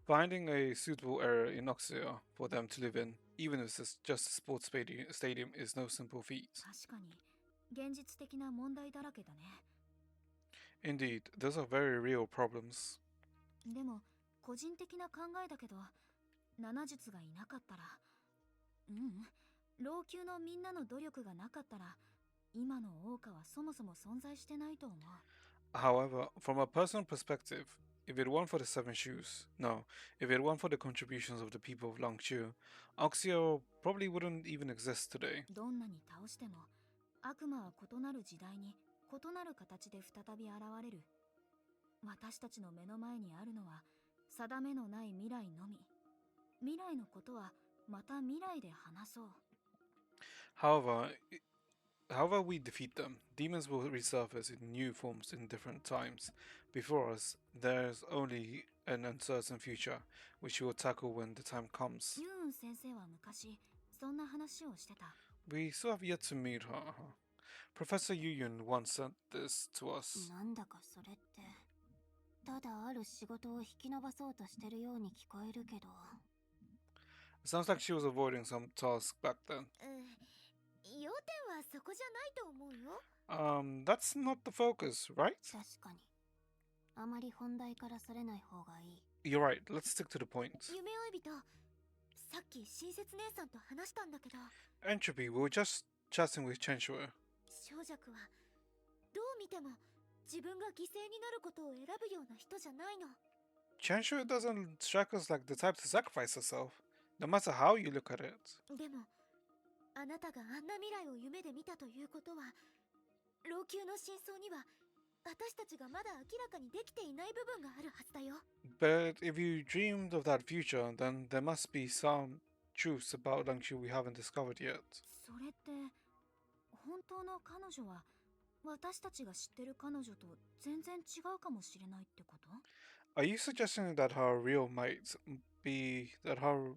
finding a suitable area in Oxia for them to live in, even if it's just a sports stadium, is no simple feat. 確かに現実的な問題だらけだね。 Indeed, those are very real problems. でも個人的な考えだけど、七術がいなかったら、老朽のみんなの努力がなかったら、今の桜花はそもそも存在してないと思う。 However, from a personal perspective, if it weren't for the Seven Shoes, no, if it weren't for the contributions of the people of Langshu, Oxio probably wouldn't even exist today. どんなに倒しても悪魔は異なる時代に異なる形で再び現れる。私たちの目の前にあるのは定めのない未来のみ。未来のことはまた未来で話そう。 However we defeat them, demons will resurface in new forms in different times. Before us, there's only an uncertain future, which we will tackle when the time comes. ユーン先生は昔そんな話をしてた。 We still have yet to meet her. Professor Yu Yun once said this to us. なんだかそれって、ただある仕事を引き延ばそうとしてるように聞こえるけど。 It sounds like she was avoiding some task back then. 要点はそこじゃないと思うよ。 That's not the focus, right? 確かに。あまり本題からそれない方がいい。 You're right, let's stick to the point. 夢追い人、さっき親切姉さんと話したんだけど、 Entropy, we were just chatting with Chenshua. 小弱はどう見ても自分が犠牲になることを選ぶような人じゃないの。 Chenshua doesn't strike us like the type to sacrifice herself, no matter how you look at it. でもあなたがあんな未来を夢で見たということは、老朽の真相には私たちがまだ明らかにできていない部分があるはずだよ。 But if you dreamed of that future, then there must be some truths about Langshu we haven't discovered yet. それって本当の彼女は私たちが知ってる彼女と全然違うかもしれないってこと？ Are you suggesting that her real might be that are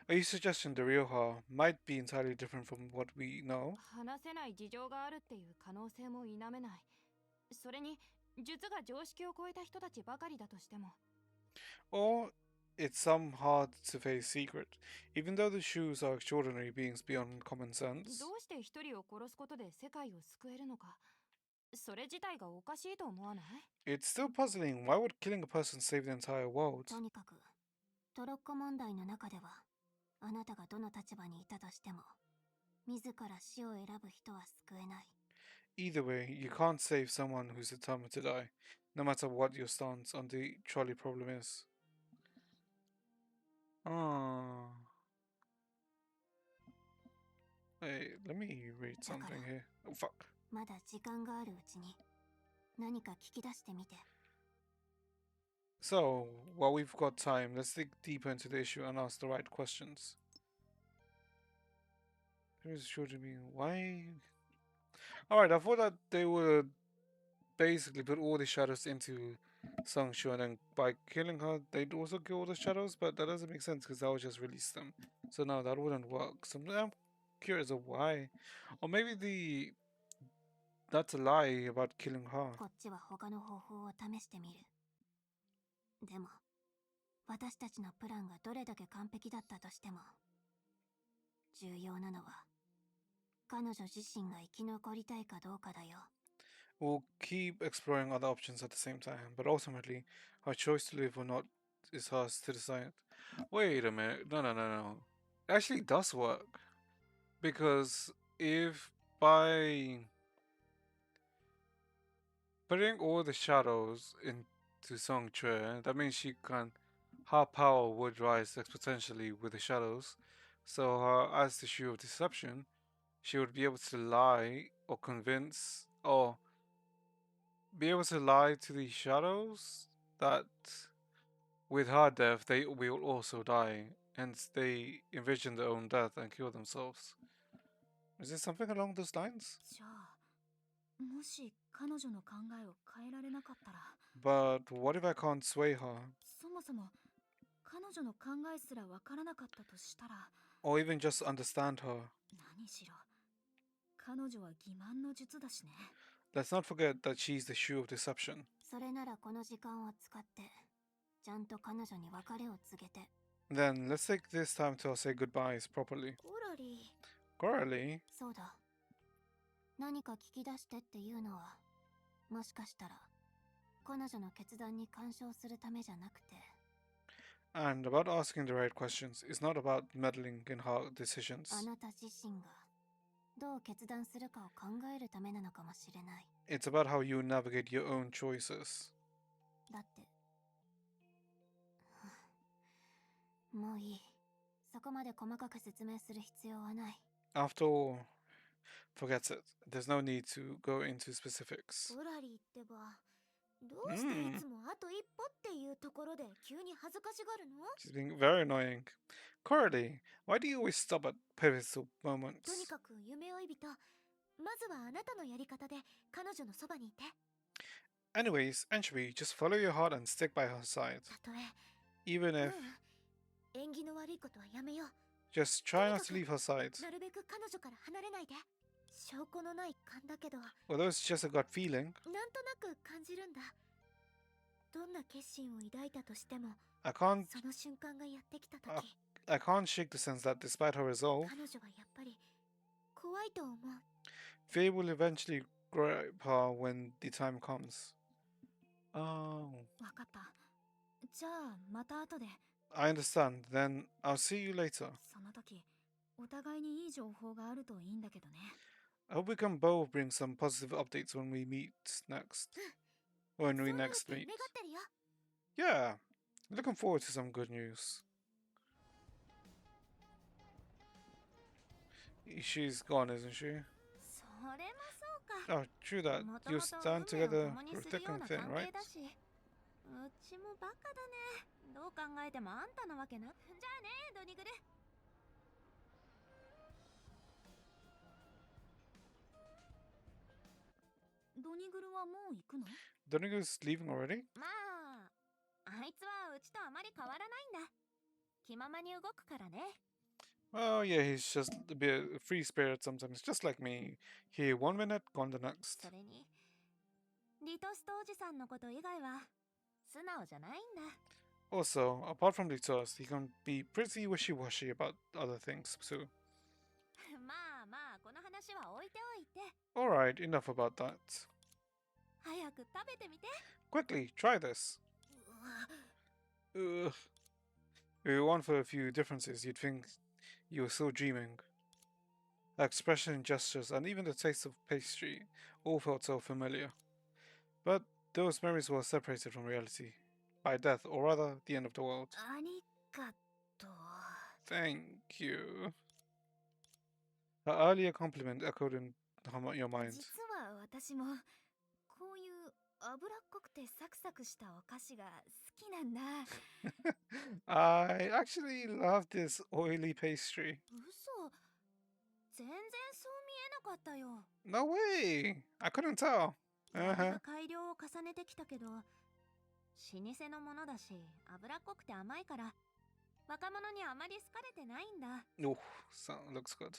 you suggesting the real her might be entirely different from what we know? 話せない事情があるっていう可能性も否めない。それに術が常識を超えた人たちばかりだとしても。 Or it's some hard to face secret, even though the shoes are extraordinary beings beyond common sense. どうして一人を殺すことで世界を救えるのか。それ自体がおかしいと思わない？ It's still puzzling. Why would killing a person save the entire world? とにかくトロッコ問題の中では、あなたがどの立場にいたとしても、自ら死を選ぶ人は救えない。 Either way, you can't save someone who's determined to die, no matter what your stance on the trolley problem is. Ah. Wait, let me read something here. Oh, fuck. まだ時間があるうちに何か聞き出してみて。 So, while we've got time, let's dig deeper into the issue and ask the right questions. Here's sure to be why. Alright, I thought that they would basically put all the shadows into Sangshu and then by killing her, they'd also kill all the shadows, but that doesn't make sense because that would just release them. So no, that wouldn't work. So I'm curious of why. Or maybe that's a lie about killing her. こっちは他の方法を試してみる。でも、私たちのプランがどれだけ完璧だったとしても、重要なのは、彼女自身が生き残りたいかどうかだよ。We'll keep exploring other options at the same time, but ultimately, her choice to live or not is hers to decide. Wait a minute. No, no, no, no. It actually does work. Because if by putting all the shadows into Song Chue, that means her power would rise exponentially with the shadows. So, as the shoe of deception, she would be able to lie or convince or be able to lie to the shadows that with her death they will also die. Hence, they envision their own death and kill themselves. Is it something along those lines? じゃあもし彼女の考えを変えられなかったら But what if I can't sway her? そもそも彼女の考えすらわからなかったとしたら Or even just understand her? 何しろ彼女は欺瞞の術だしね Let's not forget that she's the shoe of deception. それならこの時間を使ってちゃんと彼女に別れを告げて Then let's take this time to say goodbyes properly. コラリ Coralie? そうだ何か聞き出してっていうのはもしかしたら彼女の決断に干渉するためじゃなくて And about asking the right questions is not about meddling in her decisions. あなた自身がどう決断するかを考えるためなのかもしれない It's about how you navigate your own choices. だってもういいそこまで細かく説明する必要はない After all, forget it. There's no need to go into specifics. コラリってばどうしていつもあと一歩っていうところで急に恥ずかしがるの She's being very annoying. Coralie, why do you always stop at pivotal とに moments? かく夢追い人まずはあなたのやり方で彼女のそばにいて Anyways, Entropy, just follow your heart and stick by her side. たとえ Even う if, ん縁起の悪いことはやめよう just try not to leave her side. なるべく彼女から離れないで証拠のない勘だけど Although it's just a gut feeling, なんとなく感じるんだどんな決心を抱いたとしても I can't その瞬間がやってきた時 I can't shake the sense that despite her resolve, 彼女はやっぱり怖いと思う Faye will eventually grab her when the time comes. Oh, わかったじゃあまた後で I understand. Then I'll see you later. その時お互いにいい情報があるといいんだけどね I hope we can both bring some positive updates when we meet next. When そう we なるっ next て願 meet. ってるよ Yeah, looking forward to some good news. She's gone, isn't she? それもそうか Oh, true that. もと You もと stand 運命を together 共に through する thick よう and な thin, 関 right? 係だしうちもバカだねどう考えてもあんたなわけなじゃあねドニグルドニグルはもう行くの Donigo's leaving already? まああいつはうちとあまり変わらないんだ気ままに動くからね Oh yeah, he's just a bit a free spirit sometimes, just like me. Here 1 minute, gone the next. それにリトストおじさんのこと以外は素直じゃないんだ Also, apart from the toast, he can be pretty wishy-washy about other things too. まあまあこの話は置いておいて Alright, enough about that. 早く食べてみて Quickly, try this. Ugh. If it weren't for a few differences, you'd think you were still dreaming. The expression, gestures, and even the taste of pastry all felt so familiar. But those memories were separated from reality. By death, or rather, the end of the world. ありがとう Thank you. Her earlier compliment echoed in your mind. 実は私もこういう脂っこくてサクサクしたお菓子が好きなんだ I actually love this oily pastry. 嘘全然そう見えなかったよ No way! I couldn't tell. だい Uh-huh. ぶ改良を重ねてきたけど老舗のものだし脂っこくて甘いから若者にあまり好かれてないんだ Oh, looks good.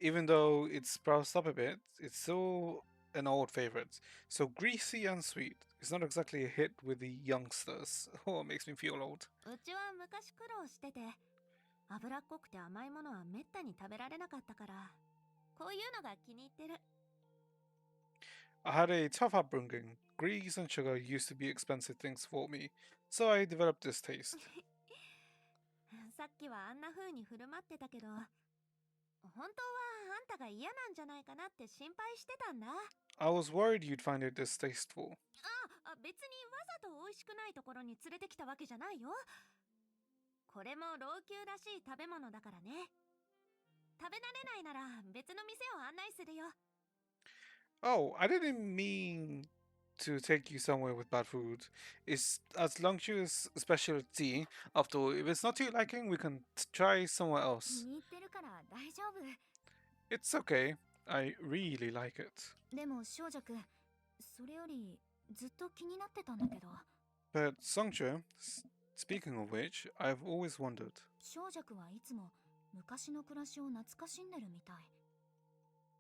Even though it's browsed up a bit, it's still an old favorite. So greasy and sweet. It's not exactly a hit with the youngsters. Oh, it makes me feel old. うちは昔苦労してて脂っこくて甘いものはめったに食べられなかったからこういうのが気に入ってる I had a tough upbringing. Grease and sugar used to be expensive things for me, so I developed this taste. さっきはあんな風に振る舞ってたけど、本当はあんたが嫌なんじゃないかなって心配してたんだ。I was worried you'd find it distasteful. 別にわざと美味しくないところに連れてきたわけじゃないよ。これも老朽らしい食べ物だからね。食べ慣れないなら別の店を案内するよ。Oh, I didn't mean to take you somewhere with bad food. It's as luxurious specialty. After all, if it's not to your liking, we can try somewhere 気 else. に入ってるから大丈夫。 It's okay. I really like it. でも少女くん、それよりずっと気になってたんだけど、 But Songche, speaking of which, I've always wondered. 少女くんはいつも昔の暮らしを懐かしんでるみたい。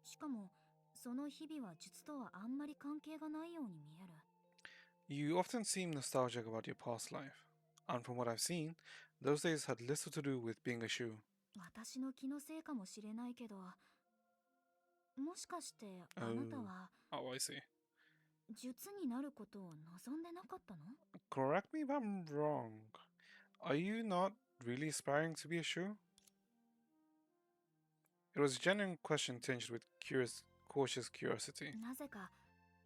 しかもその日々は術とはあんまり関係がないように見える。 You often seem nostalgic about your past life, and from what I've seen, those days had little to do with being a shoe. 私の気のせいかもしれないけど、もしかしてあなたは Oh, I see. 術になることを望んでなかったの？ Correct me if I'm wrong. Are you not really aspiring to be a shoe? It was a genuine question tinged with cautious curiosity. なぜか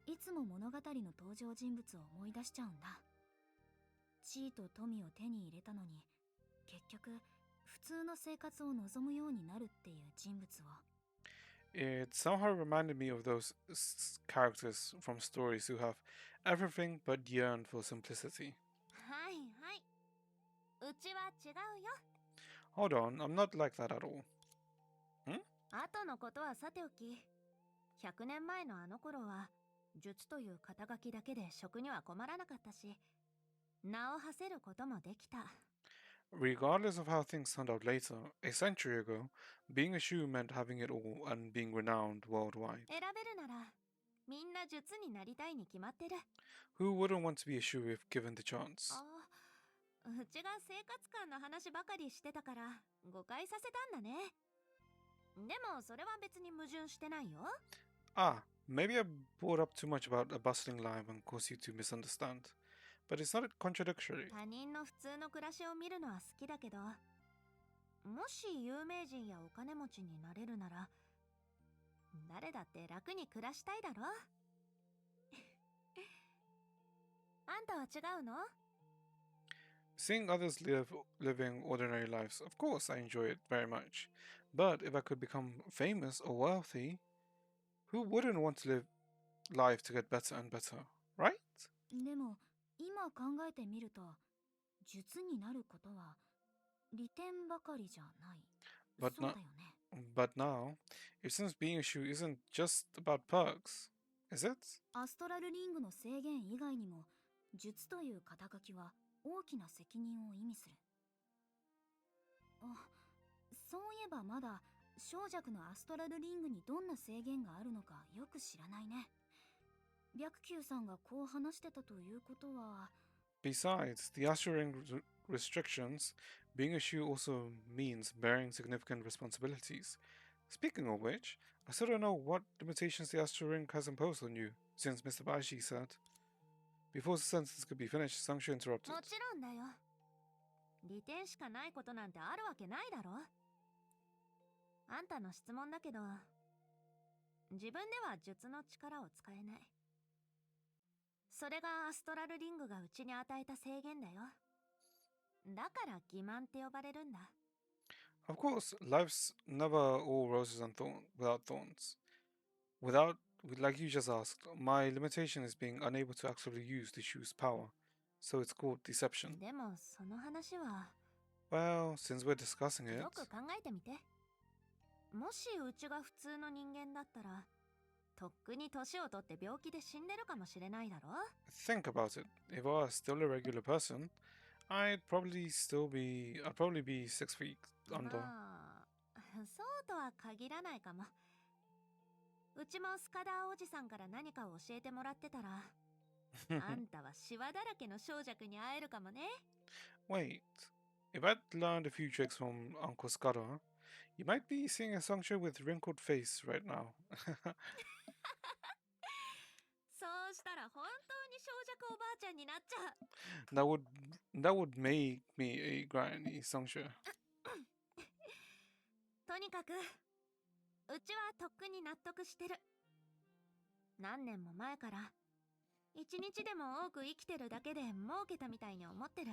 いつも物語の登場人物を思い出しちゃうんだ。地位と富を手に入れたのに、結局普通の生活を望むようになるっていう人物を。 It somehow reminded me of those characters from stories who have everything but yearn for simplicity. はいはい。うちは違うよ。 Hold on, I'm not like that at all. 後のことはさておき、100年前のあの頃は術という肩書きだけで職には困らなかったし、名を馳せることもできた。 Regardless of how things turned out later, a century ago, being a shoe meant having it all and being renowned worldwide. 選べるならみんな術になりたいに決まってる。 Who wouldn't want to be a shoe if given the chance? うちが生活感の話ばかりしてたから誤解させたんだね。でもそれは別に矛盾してないよ。 Ah, maybe I brought up too much about a bustling life and caused you to misunderstand. But it's not contradictory. 他人の普通の暮らしを見るのは好きだけど、もし有名人やお金持ちになれるなら誰だって楽に暮らしたいだろ。あんたは違うの？ Seeing others living ordinary lives, of course, I enjoy it very much. But if I could become famous or wealthy, who wouldn't want to live life to get better and better, right? でも今考えてみると、術になることは利点ばかりじゃない。 But そうだ not. よね。 But now, it seems being a shoe isn't just about perks, is it? アストラルリングの制限以外にも、術という肩書きは大きな責任を意味する。あ、そういえばまだ小弱のアストラルリングにどんな制限があるのかよく知らないね。白球さんがこう話してたということは。 Besides, the ushering restrictions, being a shoe also means bearing significant responsibilities. Speaking of which, I still don't know what limitations the ushering has imposed on you, since Mr. Baishi said. Before the sentence could be finished, Sangshu interrupted. もちろんだよ。利点しかないことなんてあるわけないだろ。あんたの質問だけど、自分では術の力を使えない。それがアストラルリングがうちに与えた制限だよ。だから欺瞞って呼ばれるんだ。 Of course, life's never all roses and without thorns. Like you just asked, my limitation is being unable to actively use the shoe's power, so it's called deception. でもその話は Well, since we're discussing it, よく考えてみて。もしうちが普通の人間だったら、とっくに年を取って病気で死んでるかもしれないだろ。 think about it. If I was still a regular person, I'd probably be 6 feet under. まあ、そうとは限らないかも。うちもスカダーおじさんから何かを教えてもらってたら、あんたはシワだらけの小弱に会えるかもね。 Wait, if I'd learned a few tricks from Uncle Scudder, you might be seeing a Sangshu with wrinkled face right now. したら本当に小弱おばあちゃんになっちゃう。 That would make me a granny, Songsha. とにかくうちはとっくに納得してる。何年も前から一日でも多く生きてるだけで儲けたみたいに思ってる。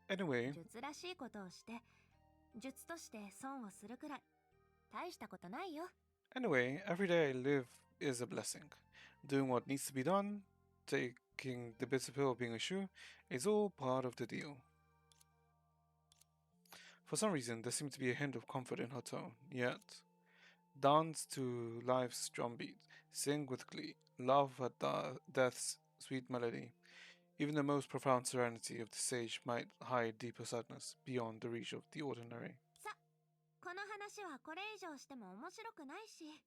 Anyway, 術らしいことをして術として損をするくらい大したことないよ。 every day I live is a blessing. Doing what needs to be done, taking the bitter pill of being a shoe, is all part of the deal. For some reason, there seemed to be a hint of comfort in her tone, yet dance to life's drumbeat, sing with glee, laugh at death's sweet melody. Even the most profound serenity of the sage might hide deeper sadness beyond the reach of the ordinary. さ、この話はこれ以上しても面白くないし、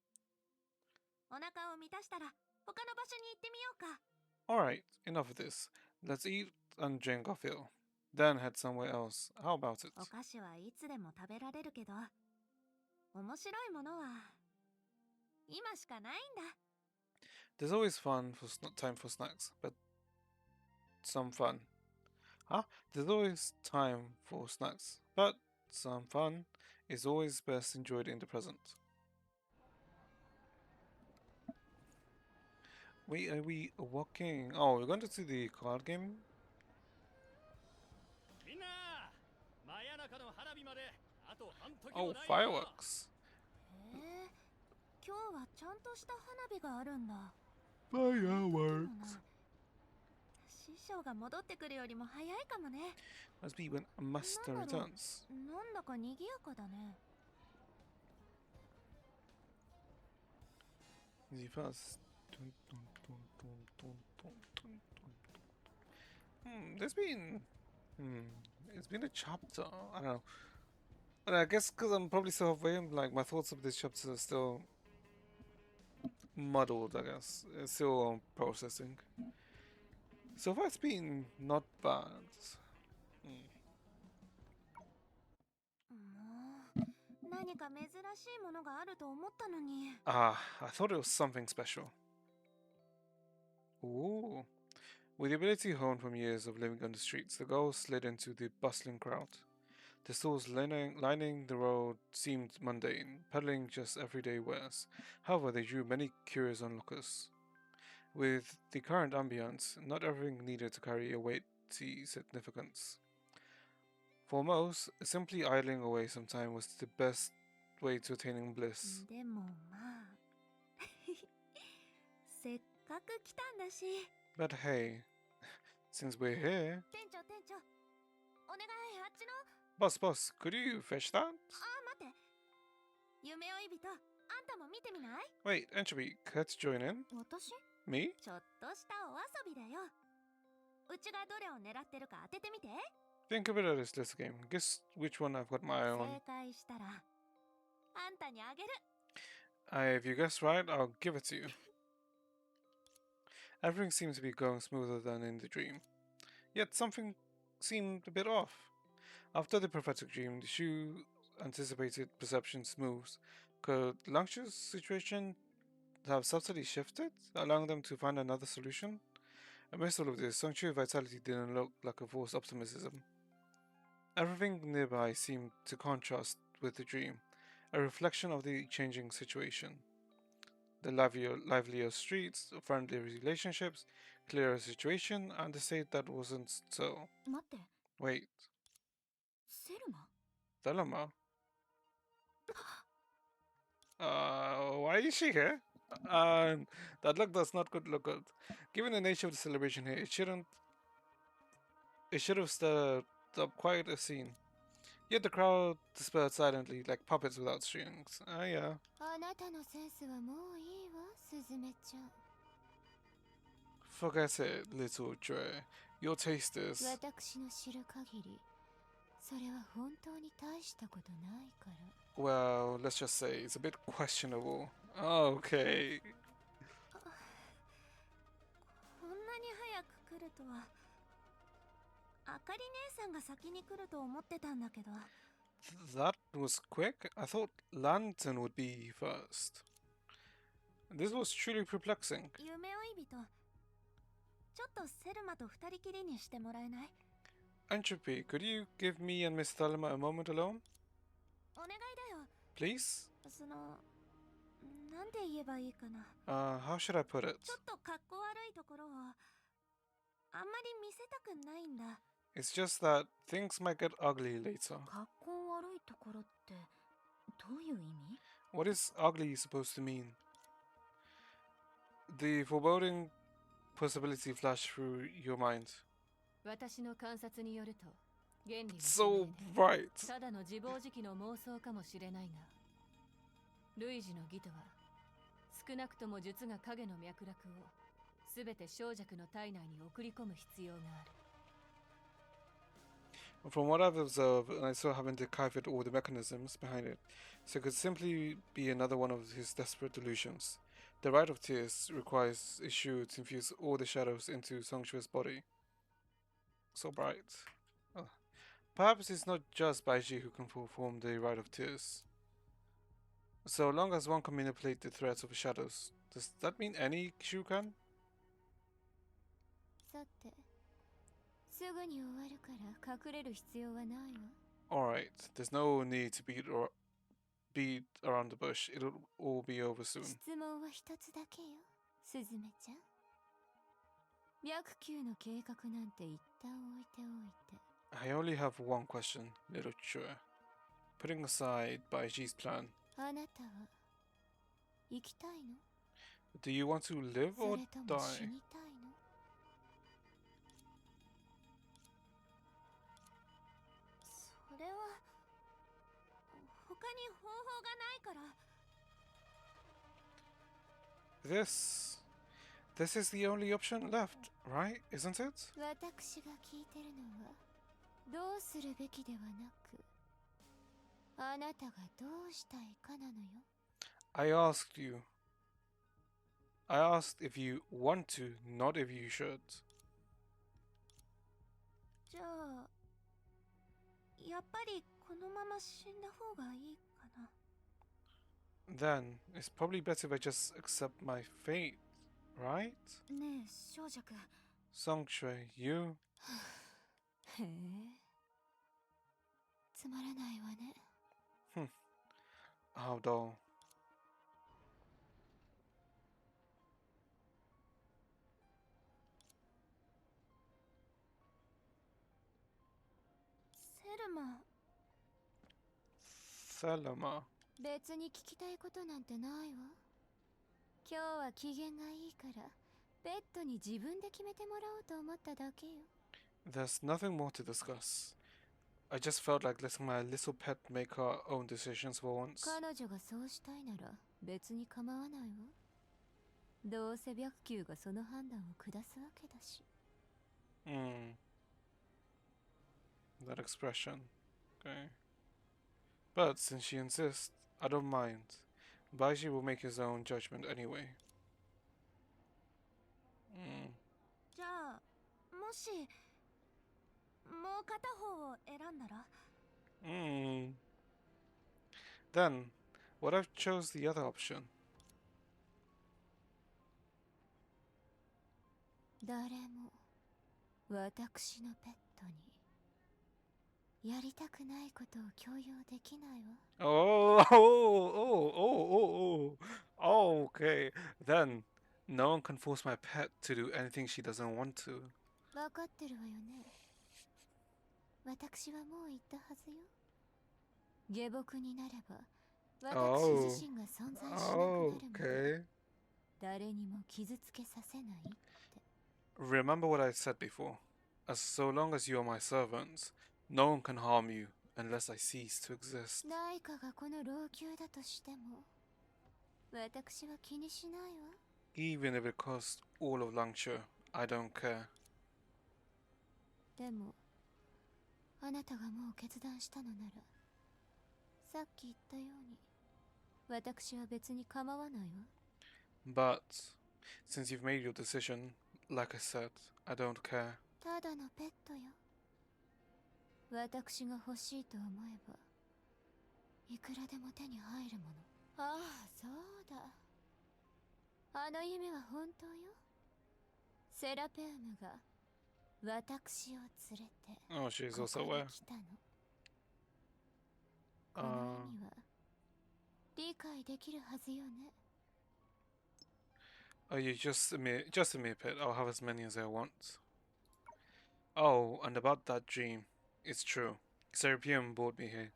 お腹を満たしたら他の場所に行ってみようか。 Alright, enough of this. Let's eat and drink our fill. Then head somewhere else. How about it? お菓子はいつでも食べられるけど、面白いものは今しかないんだ。 There's always time for snacks, but some fun. Huh? There's always time for snacks, but some fun is always best enjoyed in the present. Wait, are we walking? Oh, we're going to see the card game? Oh, fireworks! へえ、今日はちゃんとした花火があるんだ。 Fireworks! 師匠が戻ってくるよりも早いかもね。 Must be when a master なんだろう、 returns. なんだか賑やかだね。 The first. There's been. It's been a chapter. I don't know. And I guess because I'm probably so halfway, like my thoughts of this chapter are still muddled, I guess. It's still processing. So far, it's been not bad. 何か珍しいものがあると思ったのに。 Ah, I thought it was something special. Ooh. With the ability honed from years of living on the streets, the girl slid into the bustling crowd. The stalls lining the road seemed mundane, peddling just everyday wares. However, they drew many curious onlookers. With the current ambience, not everything needed to carry a weighty significance. For most, simply idling away some time was the best way to attaining bliss. でもまあせっかく来たんだし。 But hey, since we're here... 店長、お願い、あっちの。 Boss, could you fetch that? あ、待って。夢追い人、あんたも見てみない？ Wait, Anchovy, care to join in? 私？ Me? ちょっとしたお遊びだよ。うちがどれを狙ってるか当ててみて。 Think of it as this game. Guess which one I've got my eye 正 on. 解したらあんたにあげる。 If you guess right, I'll give it to you. Everything seemed to be going smoother than in the dream. Yet something seemed a bit off. After the prophetic dream, the shoe anticipated perception's moves. Could Langshu's situation have subtly shifted, allowing them to find another solution? Amidst all of this, Songchu's vitality didn't look like a forced optimism. Everything nearby seemed to contrast with the dream, a reflection of the changing situation. The livelier streets, friendly relationships, clearer situation, and the state that wasn't so. 待って、 Wait, セルマ？ Thelma? Why is she here? That look does not look good. Given the nature of the celebration here, it should have stirred up quite a scene. Yet the crowd dispersed silently, like puppets without strings. Ah, yeah. あなたのセンスはもういいわ、スズメちゃん。 Forget it, little Joy. Your taste is... 私の知る限り、それは本当に大したことないから。 Well, let's just say it's a bit questionable. Okay. こんなに早く来るとは。あかり姉さんが先に来ると思ってたんだけど。 That was quick. I thought Lantern would be first. This was truly perplexing. 夢追い人、ちょっとセルマと二人きりにしてもらえない？ Entropy, could you give me and Miss Thelma a moment alone? お願いだよ。 Please? なんて言えばいいかな。 How should I put it? ちょっと格好悪いところをあんまり見せたくないんだ。 It's just that things might get ugly later. 格好悪いところってどういう意味？ What is ugly supposed to mean? The foreboding possibility flashed through your mind. 私の観察によると原理は So 不明で bright. ただの自暴自棄の妄想かもしれないが、類似の義とは少なくとも術が影の脈絡をすべて小弱の体内に送り込む必要がある。 From what I've observed, and I still haven't deciphered all the mechanisms behind it, so it could simply be another one of his desperate delusions. The Rite of Tears requires Ishu to infuse all the shadows into Songshua's body. So bright. Perhaps it's not just Baiji who can perform the Rite of Tears. So long as one can manipulate the threads of shadows. Does that mean any Shu can? さて、すぐに終わるから隠れる必要はないわ。 Alright, there's no need to beat around the bush. It'll all be over soon. 質問は一つだけよ、スズメちゃん。白球の計画なんて一旦置いておいて。 I only have one question, little Chue. Putting aside Baiji's plan, あなたは生きたいの？ do you want to live そ or れとも死 die? にたいの？ それは他に方法がないから。 This is the only option left, right? Isn't it? 私が聞いてるのはどうするべきではなく、あなたがどうしたいかなのよ。 I asked you. I asked if you want to, not if you should. じゃあやっぱりこのまま死んだ方がいいかな。 Then it's probably better if I just accept my fate, right? ねえ小弱、 Songshui, you. へえ、つまらないわね。 How dull. セルマ、 Thelma. 別に聞きたいことなんてないわ。今日は機嫌がいいからベッドに自分で決めてもらおうと思っただけよ。 There's nothing more to discuss. I just felt like letting my little pet make her own decisions for once. 彼女がそうしたいなら別に構わないわ。どうせ白球がその判断を下すわけだし。 That expression. Okay. But since she insists, I don't mind. Baiji will make his own judgment anyway. じゃあもしもう片方を選んだら？ Then, what if I chose the other option? 誰も私のペットにやりたくないことを強要できないわ。 Oh, okay. Then, no one can force my pet to do anything she doesn't want to. 分かってるわよね。私はもう言ったはずよ。下僕になれば私自身が存在しなくなるまで Okay. 誰にも傷つけさせないって。 Remember what I said before. So long as you are my servants, no one can harm you unless I cease to exist. 内科がこの老朽だとしても私は気にしないわ。 Even if it costs all of Langsha, I don't care. でもあなたがもう決断したのならさっき言ったように私は別に構わないわ。 But, since you've made your decision, like I said, I don't care. ただのペットよ。私が欲しいと思えばいくらでも手に入るもの。ああ、そうだ。あの夢は本当よ。セラペウムが私を連れて Oh, she's こ also こで aware. 来たの。この意味は理解できるはずよね。 Oh, you just a mere pet. I'll have as many as I want. Oh, and about that dream. It's true. Serapium brought me here.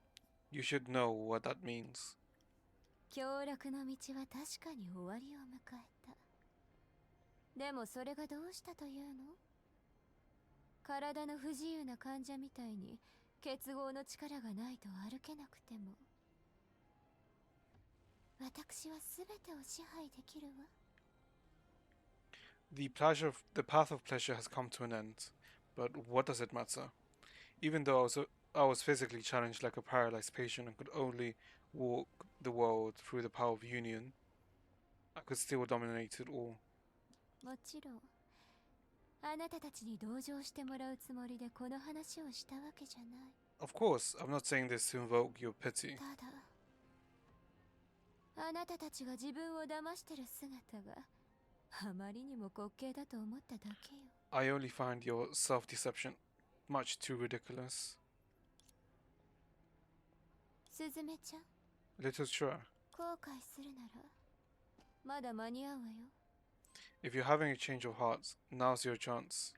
You should know what that means. 協力の道は確かに終わりを迎えた。でもそれがどうしたというの？体の不自由な患者みたいに結合の力がないと歩けなくても私は全てを支配できるわ。 The path of pleasure has come to an end. But what does it matter? Even though I was physically challenged like a paralyzed patient and could only walk the world through the power of union, I could still dominate it all. もちろんあなたたちに同情してもらうつもりでこの話をしたわけじゃない。 Of course, I'm not saying this to invoke your pity. ただあなたたちが自分を騙してる姿があまりにも滑稽だと思っただけよ。 I only find your self-deception much too ridiculous. スズメちゃん Little Chua, 後悔するならまだ間に合うわよ。 if you're having a change of heart, now's your chance.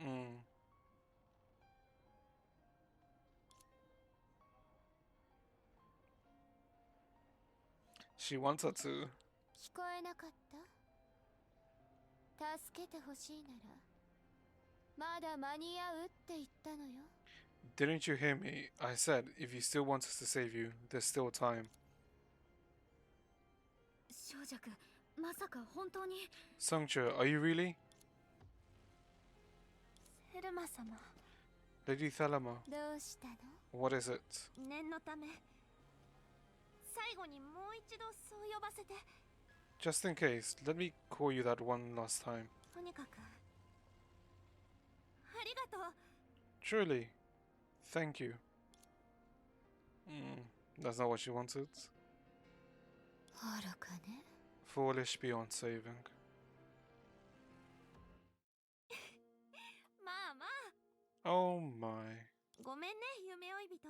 Mm. She wants her to. 聞こえなかった？助けてほしいならまだ間に合うって言ったのよ。 Didn't you hear me? I said, if you still want us to save you, there's still time. 小弱、まさか本当に。 Songcha, are you really? セルマ様、 Lady Thelema, どうしたの？ what is it? 念のため最後にもう一度そう呼ばせて。 Just in case, let me call you that one last time. とにかくありがとう。 Truly. Thank you. That's not what she wanted. 愚かね。 Foolish beyond saving. まあまあ、 Oh my. ごめんね夢追い人。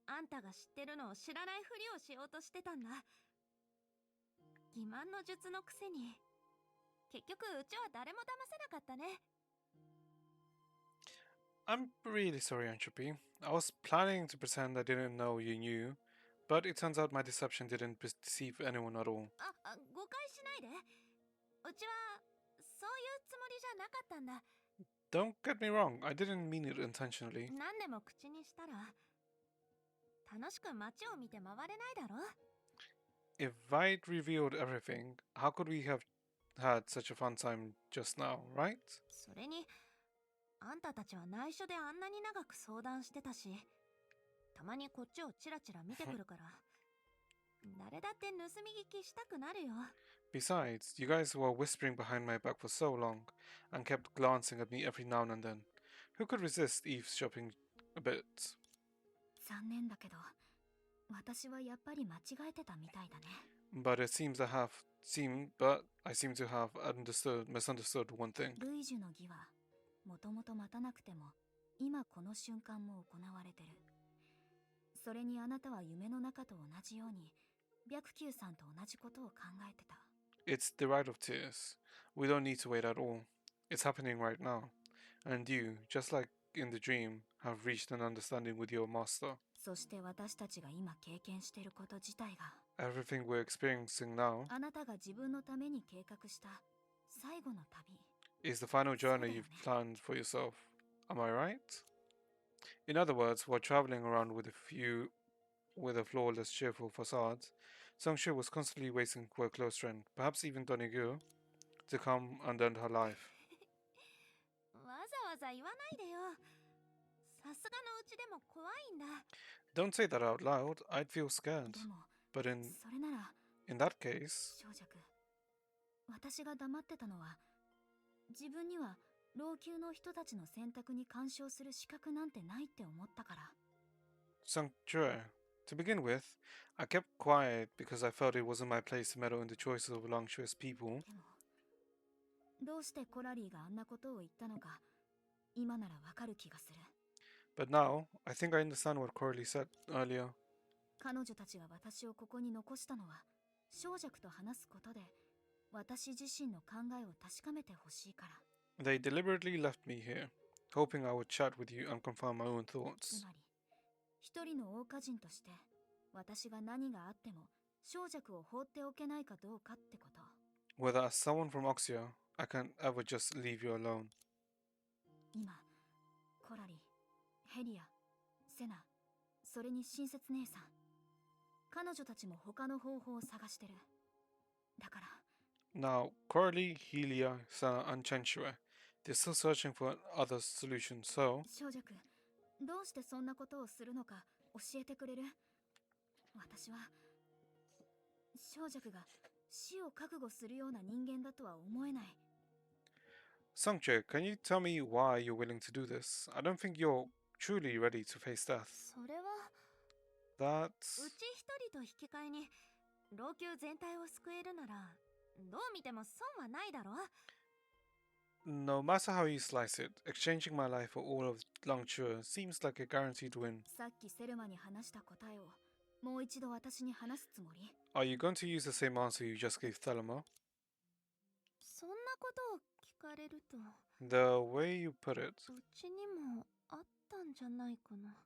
あんたが知ってるのを知らないふりをしようとしてたんだ。欺瞞の術のくせに結局うちは誰も騙せなかったね。 I'm really sorry, Entropy. I was planning to pretend I didn't know you knew, but it turns out my deception didn't deceive anyone at all. 誤解しないで。うちはそういうつもりじゃなかったんだ。 Don't get me wrong, I didn't mean it intentionally. 何でも口にしたら楽しく街を見て回れないだろ。 If I'd revealed everything, how could we have had such a fun time just now, right? それにあんたたちは内緒であんなに長く相談してたし、たまにこっちをチラチラ見てくるから誰だって盗み聞きしたくなるよ。 Besides, you guys were whispering behind my back for so long, and kept glancing at me every now and then. Who could resist eavesdropping a bit? 残念だけど、私はやっぱり間違えてたみたいだね。But I seem to have misunderstood one thing. 類樹の儀はもともと待たなくても今この瞬間も行われてる。それにあなたは夢の中と同じように白球さんと同じことを考えてた。 It's the rite of tears. We don't need to wait at all. It's happening right now. And you, just like in the dream, have reached an understanding with your master. そして私たちが今経験していること自体が Everything we're experiencing now あなたが自分のために計画した最後の旅。 is the final journey you've planned for yourself. Am I right? In other words, while traveling around with a flawless, cheerful facade, Songshi was constantly waiting for a close friend, perhaps even Donigyu, to come and end her life. わざわざ言わないでよ。さすがのうちでも怖いんだ。 Don't say that out loud, I'd feel scared. でも But それなら in that case, 小弱、私が黙ってたのは自分には老朽の人たちの選択に干渉する資格なんてないって思ったから。 Songchue, To begin with, I kept quiet because I felt it wasn't my place to meddle in the choices of voluptuous people. でもどうしてコラリーがあんなことを言ったのか今ならわかる気がする。 But now, I think I understand what Corley said earlier. 彼女たちが私をここに残したのは小弱と話すことで私自身の考えを確かめてほしいから。 They deliberately left me here, hoping I would chat with you and confirm my own つ thoughts. まり一人の桜花人として私が何があっても小弱を放っておけないかどうかってこと。 Whether as someone from Oxia, I can't ever just leave you alone. 今コラリ、ヘリア、セナ、それに親切姉さん、彼女たちも他の方法を探してる。だから Now, Corley, Helia, Sana, and Chenchua, they're still searching for other solutions, so 小弱、どうしてそんなことをするのか教えてくれる？私は小弱が死を覚悟するような人間だとは思えない。 Sangche, can you tell me why you're willing to do this? I don't think you're truly ready to face death. それは That's... うち一人と引き換えに老朽全体を救えるならどう見ても損はないだろ。 No matter how you slice it, exchanging my life for all of Longchua seems like a guaranteed win. さっきセルマに話した答えをもう一度私に話すつもり？ Are you going to use the same answer you just gave Thelma? そんなことを聞かれると The way you put it, うちにもあったんじゃないかな。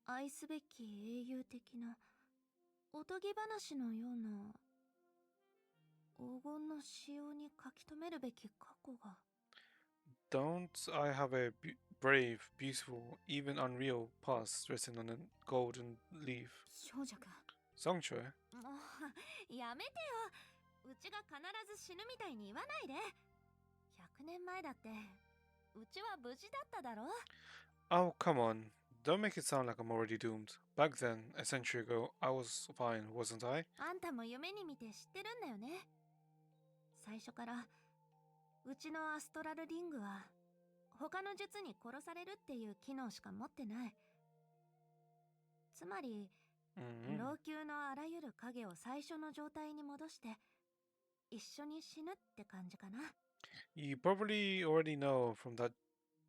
愛すべき英雄的なおとぎ話のような黄金の仕様に書き留めるべき過去が。 don't I have a brave, beautiful, even unreal past written on a golden leaf? 小弱、 Songchue? もうやめてよ。うちが必ず死ぬみたいに言わないで。100年前だってうちは無事だっただろ。 Oh, come on. Don't make it sound like I'm already doomed. Back then, a century ago, I was fine, wasn't I? あんたも夢に見て知ってるんだよね。最初からうちのアストラルリングは他の術に殺されるっていう機能しか持ってない。つまり、老朽のあらゆる影を最初の状態に戻して一緒に死ぬって感じかな。 You probably already know from that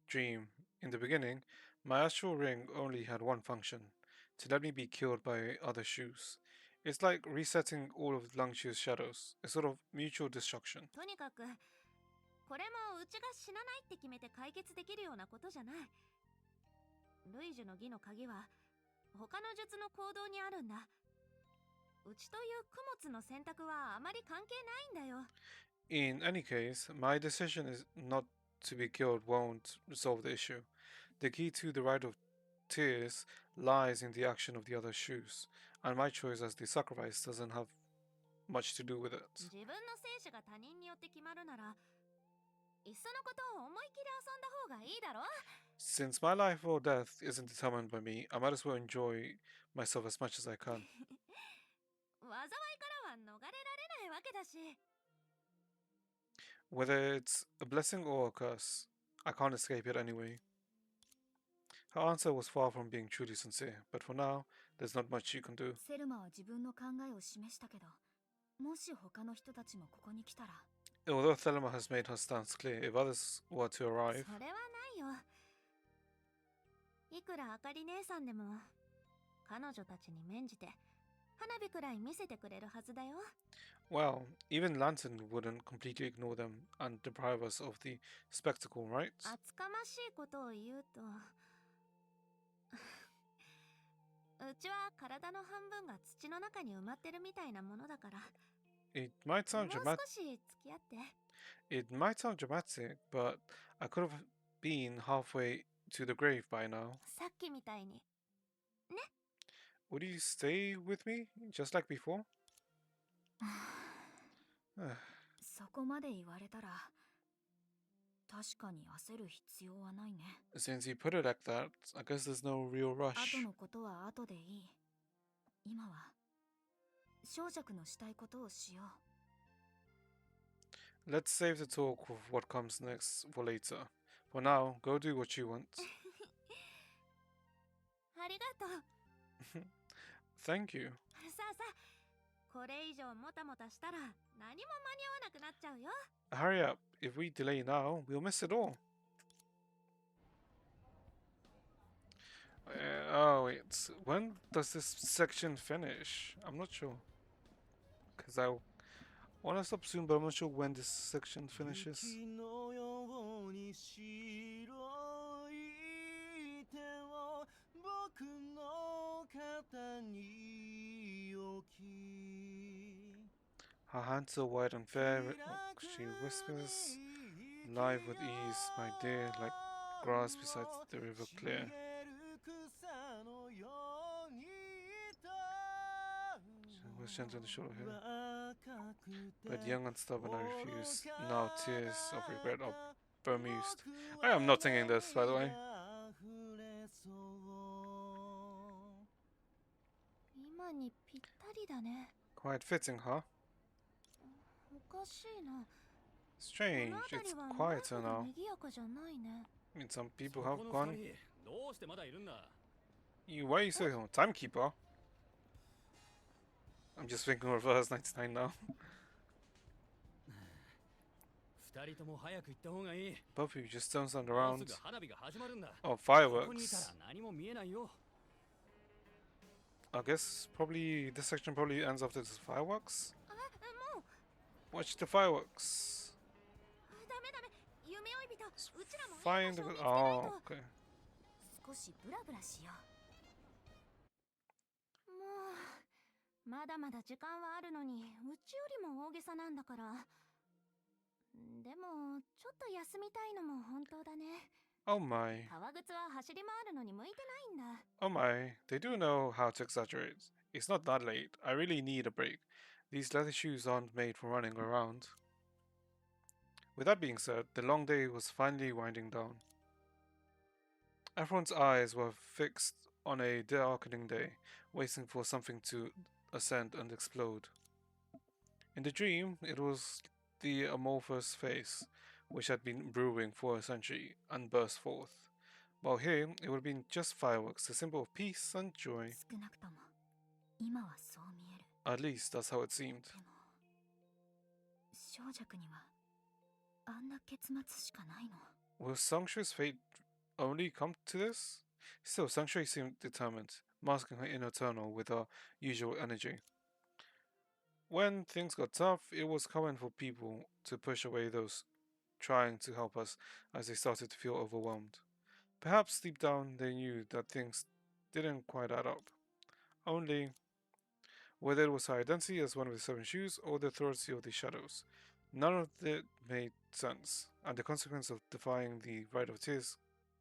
dream. In the beginning, my astral ring only had one function, to let me be killed by other shoes. It's like resetting all of Langshu's shadows, a sort of mutual destruction. とにかくこれもうちが死なないって決めて解決できるようなことじゃない。ルイジュの儀の鍵は他の術の行動にあるんだ。うちという供物の選択はあまり関係ないんだよ。 In any case, my decision is not to be killed won't resolve the issue. The key to the rite of tears lies in the action of the other shoes, and my choice as the sacrifice doesn't have much to do with it. 自分の生死が他人によって決まるならいっそのことを思い切り遊んだ方がいいだろ。 Since my life or death isn't determined by me, I might as well enjoy myself as much as I can. 災いからは逃れられないわけだし。 Whether it's a blessing or a curse, I can't escape it anyway. Her answer was far from being truly sincere, but for now, there's not much you can do. セルマは自分の考えを示したけど、もし他の人たちもここに来たら。 Although Thelma has made her stance clear, if others were to そ arrive, れはないよ。いくらあかり姉さんでも彼女たちに免じて花火くらい見せてくれるはずだよ。 well, even Lantern wouldn't completely ignore them and deprive us of the spectacle, right? 厚かましいことを言うとうちは体の半分が土の中に埋まってるみたいなものだから。 It might も sound う dramatic. 少し付き合って。 It might sound dramatic, but I could have been halfway to the grave by now. さっきみたいに。 Would you stay with me, just like before? そこまで言われたら確かに焦る必要はないね。 Since you put it like that, I guess there's no real 後 rush. のことは後でいい。今は小弱のしたいことをしよう。 Let's save the talk of what comes next for later. For now, go do what you want. ありがとう。Thank you. さあさあ、これ以上もたもたしたら何も間に合わなくなっちゃうよ。 Hurry up. If we delay now, we'll miss it all. Oh, wait. When does this section finish? I'm not sure. Because I want to stop soon, but I'm not sure when this section finishes. 雪のように白い手を僕の肩に置き Her hands so wide and fair, she whispers, live with ease, my dear, like grass beside the river clear. She was gentle to show her, but young and stubborn I refuse. Now tears of regret are bemused. I am not singing this, by the way. 今にぴったりだね。 Quite fitting, huh? おかしいな。 Strange, it's quieter now. 賑やかじゃないね。 I mean, some people have gone. どうしてまだいるんだ。 Why are you so timekeeper? I'm just thinking reverse 99 now. 二人とも早く行った方がいい。 Both of you just don't stand もう around. すぐ花火が始まるんだ。 Oh, ここにいた fireworks. ら何も見えないよ。 I guess probably this section probably ends after the fireworks. もう Watch the fireworks. ダメダメ。夢追い人、うちらも Find いい場所を the. 見つけない Oh, と。 okay. 少しブラブラしよもうまだまだ時間はあるのに、うちよりも大げさなんだから。でもちょっと休みたいのも本当だね。 Oh my. 革靴は走り回るのに向いてないんだ。 Oh my. They do know how to exaggerate. It's not that late. I really need a break. These leather shoes aren't made for running around. With that being said, the long day was finally winding down. Everyone's eyes were fixed on a darkening day, waiting for something to ascend and explode. In the dream, it was the amorphous face, which had been brewing for a century, and burst forth. While here, it would have been just fireworks, a symbol of peace and joy. う。少なくとも今はそう見える。 At least that's how it seemed. でも小弱にはあんな結末しかないの。 Will Sanctuary's fate only come to this? Still, Sanctuary seemed determined, masking her inner turmoil with her usual energy. When things got tough, it was common for people to push away those trying to help us as they started to feel overwhelmed. Perhaps deep down they knew that things didn't quite add up. Only, whether it was her identity as one of the seven shoes or the authority of the shadows, none of it made sense, and the consequence of defying the rite of tears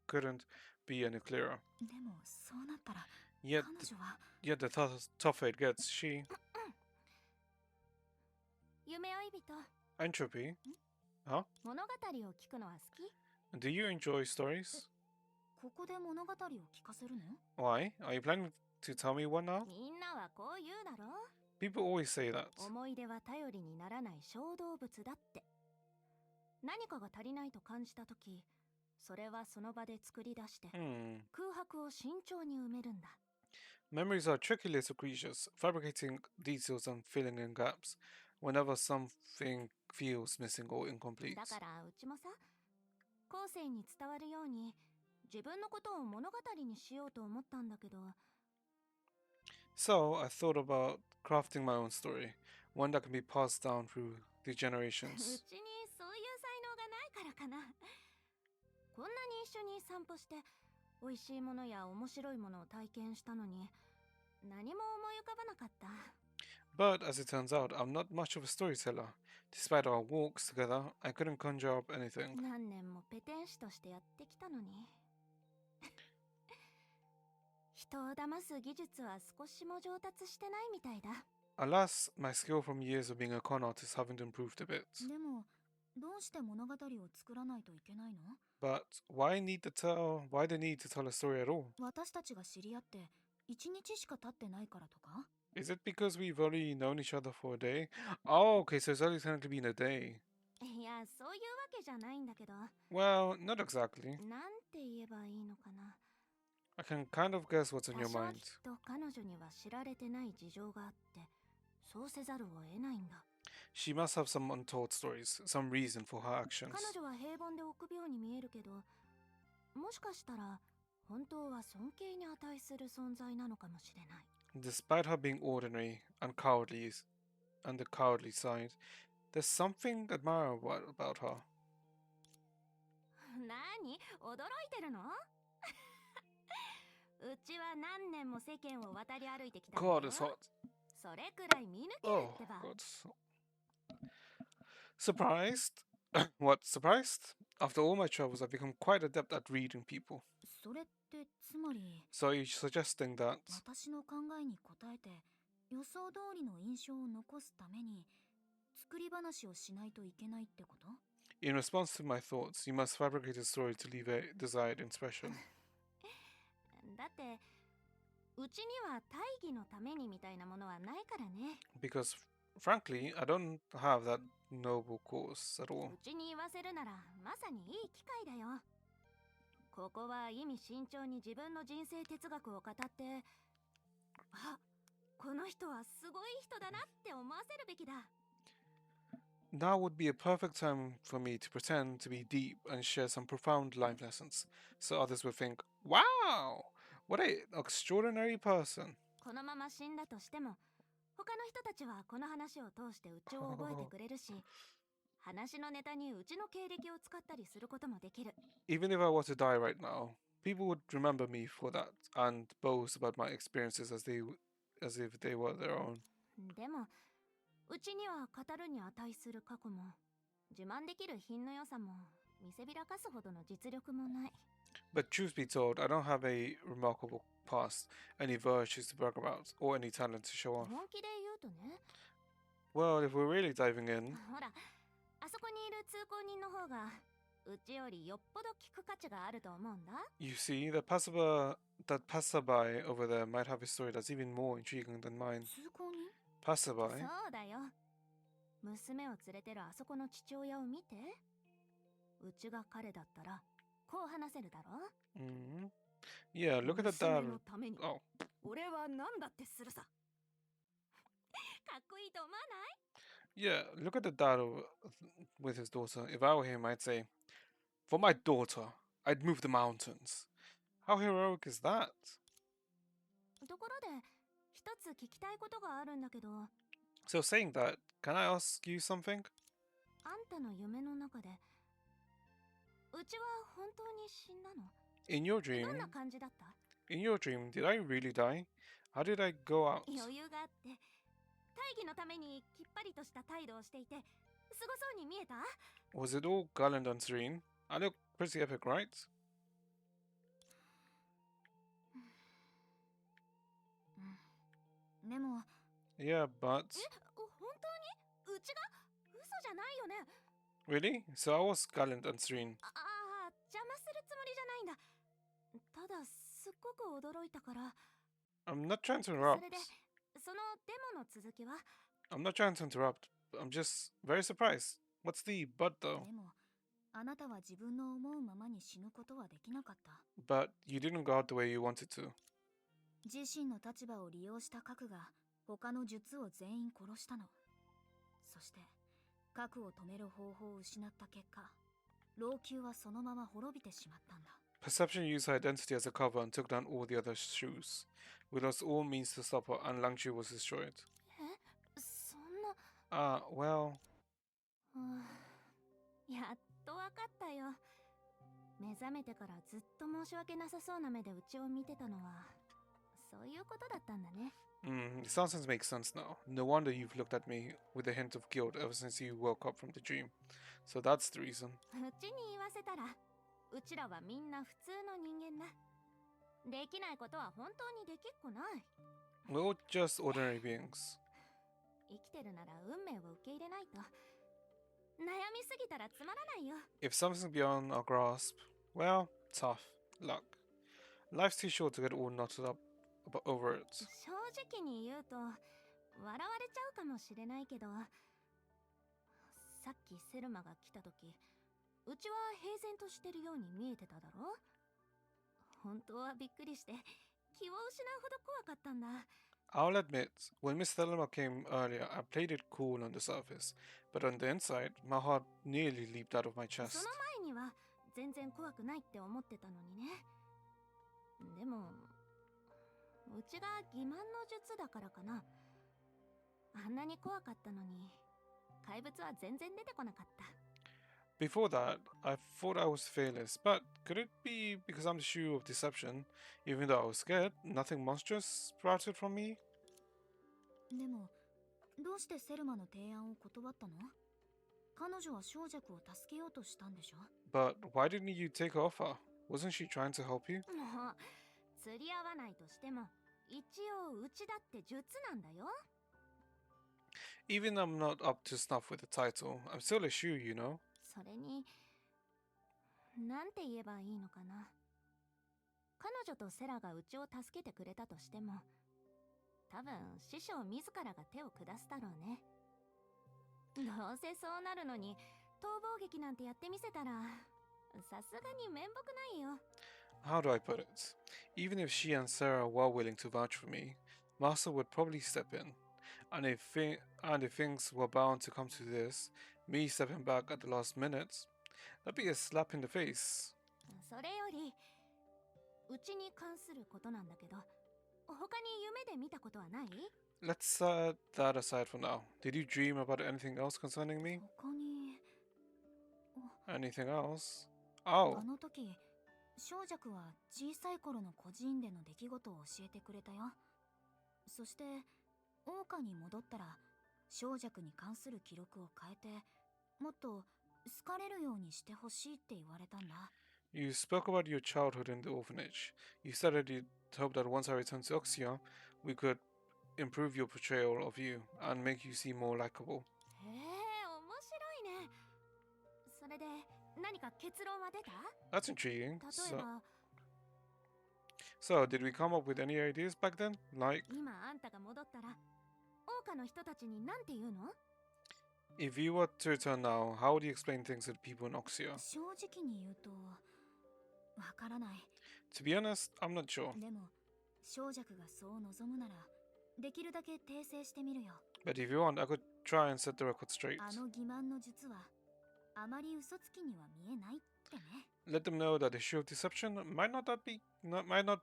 couldn't be any clearer. でもそうなったら Yet, 彼女は yet the tougher it gets, she, 夢追い人、 Entropy, huh? 物語を聞くのは好き？ Do you enjoy stories? ここで物語を聞かせるの？ Why? Are you planning to tell me one now? みんなはこう言うだろ？ People always say that. 思い出は頼りにならない小動物だって。何かが足りないと感じたとき、それはその場で作り出して、空白を慎重に埋めるんだ。 Memories are tricky little creatures, fabricating details and filling in gaps whenever something feels missing or incomplete. だからうちもさ、後世に伝わるように自分のことを物語にしようと思ったんだけど。 So I thought about crafting my own story, one that can be passed down through the う generations. ちにそういう才能がないからかな。こんなに一緒に散歩して美味しいものや面白いものを体験したのに何も思い浮かばなかった。 But as it turns out, I'm not much of a storyteller. Despite our walks together, I couldn't conjure up anything. 何年もペテン師としてやってきたのに。人を騙す技術は少しも上達してないみたいだ。 Alas, my skill from years of being a con artist haven't improved a bit. でもどうして物語を作らないといけないの？ But why the need to tell a story at all? 私たちが知り合って1日しか経ってないからとか？ Is it because we've only known each other for a day? Oh, okay, so it's only technically been a day. いや、そういうわけじゃないんだけど。 Well, not exactly. なんて言えばいいのかな。I can kind of guess what's on 多 your 少 mind. きっと彼女には知られてない事情があってそうせざるを得ないんだ。 She must have some untold stories, some reason for her 彼 actions. 女は平凡で臆病に見えるけど、もしかしたら本当は尊敬に値する存在なのかもしれない。 Despite her being ordinary and cowardly, and the cowardly side, there's something admirable about her. 何驚いてるの？うちは何年も世間を渡り歩いてきたんだよ。 God, it's hot. それくらい見抜ける Oh, ってば。 God. Surprised? What, surprised? After all my travels, I've become quite adept at reading people. それってつまり So you're suggesting that 私の考えに応えて予想通りの印象を残すために作り話をしないといけないってこと？ in response to my thoughts, you must fabricate a story to leave a desired impression. だってうちには大義のためにみたいなものはないからね。 Because, frankly, I don't have that noble cause at all. うちに言わせるならまさにいい機会だよ。ここは意味慎重に自分の人生哲学を語って、あ、この人はすごい人だなって思わせるべきだ。 Now would be a perfect time for me to pretend to be deep and share some profound life lessons, so others would think, wow, what an extraordinary person. このまま死んだとしても、他の人たちはこの話を通してうちを覚えてくれるし、話のネタにうちの経歴を使ったりすることもできる。 Even if I were to die right now, people would remember me for that and boast about my experiences as if they were their own. でも、うちには語るに値する過去も、自慢できる品の良さも、見せびらかすほどの実力もない。 But truth be told, I don't have a remarkable past, any virtues to brag about, or any talent to show off. 本気で言うとね、 Well, if we're really diving in, ほら、あそこにいる通行人の方が、うちよりよっぽど聞く価値があると思うんだ。 you see, that passerby over there might have a story that's even more intriguing than mine. 通行人？ Passerby? そうだよ。娘を連れてるあそこの父親を見て。うちが彼だったら、こう話せるだろ。 Mm-hmm. Yeah, look at the 娘 dad. のために、 Oh, 俺は何だってするさ。かっこいいと思わない？ yeah, look at the dad with his daughter. If I were him, I'd say, for my daughter, I'd move the mountains. How heroic is that? ところで、一つ聞きたいことがあるんだけど、 So, saying that, can I ask you something? あんたの夢の中で、うちは本当に死んだの？ In your ど dream, んな感じだった？ in your dream, did I really die? How did I go out? 余裕があって、大義のためにきっぱりとした態度をしていて、すごそうに見えた？ Was it all gallant and serene? I look pretty epic, right? でも Yeah, but 本当に？うちが？嘘じゃないよね。 really? So I was gallant and serene. ああ、邪魔するつもりじゃないんだ。ただ、すっごく驚いたから。 I'm not trying to そ interrupt. れで、そのデモの続きは？ I'm not trying to interrupt. I'm just very surprised. What's the but で though? もあなたは自分の思うままに死ぬことはできなかった。 But you didn't go out the way you wanted to. 自身の立場を利用した核が他の術を全員殺したの。そして核を止める方法を失った結果、老朽はそのまま滅びてしまったんだ。 Perception used her identity as a cover and took down all the other shoes. We lost all means to stop her, and Langchu was destroyed. そんな。 Well, やっとわかったよ。目覚めてからずっと申し訳なさそうな目でうちを見てたのは、そういうことだったんだね。it sounds to make sense now. No wonder you've looked at me with a hint of guilt ever since you woke up from the dream. So that's the reason. うちに言わせたら、うちらはみんな普通の人間だ。できないことは本当にできっこない。 We're all just ordinary beings. 生きてるなら運命を受け入れないと。悩みすぎたらつまらないよ。 If something's beyond our grasp, well, tough luck. Life's too short to get all knotted up over it. 正直に言うと、笑われちゃうかもしれないけど、さっきセルマが来た時、うちは平然としてるように見えてただろ？本当はびっくりして気を失うほど怖かったんだ。 I'll admit, when Miss Thelma came earlier, I played it cool on the surface, but on the inside, my heart nearly leaped out of my そ chest. の前には全然怖くないって思ってたのにね。でもうちが欺瞞の術だからかな。あんなに怖かったのに怪物は全然出てこなかった。 Before that, I thought I was fearless, but could it be because I'm the shoe of deception? Even though I was scared, nothing monstrous sprouted from me? でもどうしてセルマの提案を断ったの？彼女は小弱を助けようとしたんでしょ？ But why didn't you take her offer? Wasn't she trying to help you? もう釣り合わないとしても一応うちだって術なんだよ。 Even though I'm not up to snuff with the title, I'm still a shoe, you know? それになんて言えばいいのかな。彼女とセラがうちを助けてくれたとしても多分師匠自らが手を下すだろうね。どうせそうなるのに逃亡劇なんてやってみせたらさすがに面目ないよ。 How do I put it? Even if she and Sarah were willing to vouch for me, Master would probably step in. And if things were bound to come to this, me stepping back at the last minute, that'd be a slap in the face. それよりうちに関することなんだけど他に夢で見たことはない？ Let's set that aside for now. Did you dream about anything else concerning me? 他に Anything else? あ Oh, の時小弱は小さい頃の孤児院での出来事を教えてくれたよ。そして桜花に戻ったら小弱に関する記録を変えてもっと好かれるようにしてほしいって言われたんだ。 you spoke about your childhood in the orphanage. You said that you'd hope that once I returned to Oxia, we could improve your portrayal of you and make you seem more likable. へえ、面白いね。それで何か結論は出た？ That's intriguing. 例えば So, did we come up with any ideas back then? Like, 今あんたが戻ったら桜花の人たちに何て言うの？ if you were to return now, how would you explain things to the people in Oxia? 正直に言うとわからない。 To be honest, I'm not sure. でも小弱がそう望むならできるだけ訂正してみるよ。 But if you want, I could try and set the record straight. あの欺瞞の術はあまり嘘つきには見えないってね。 Let them know that the issue of deception might not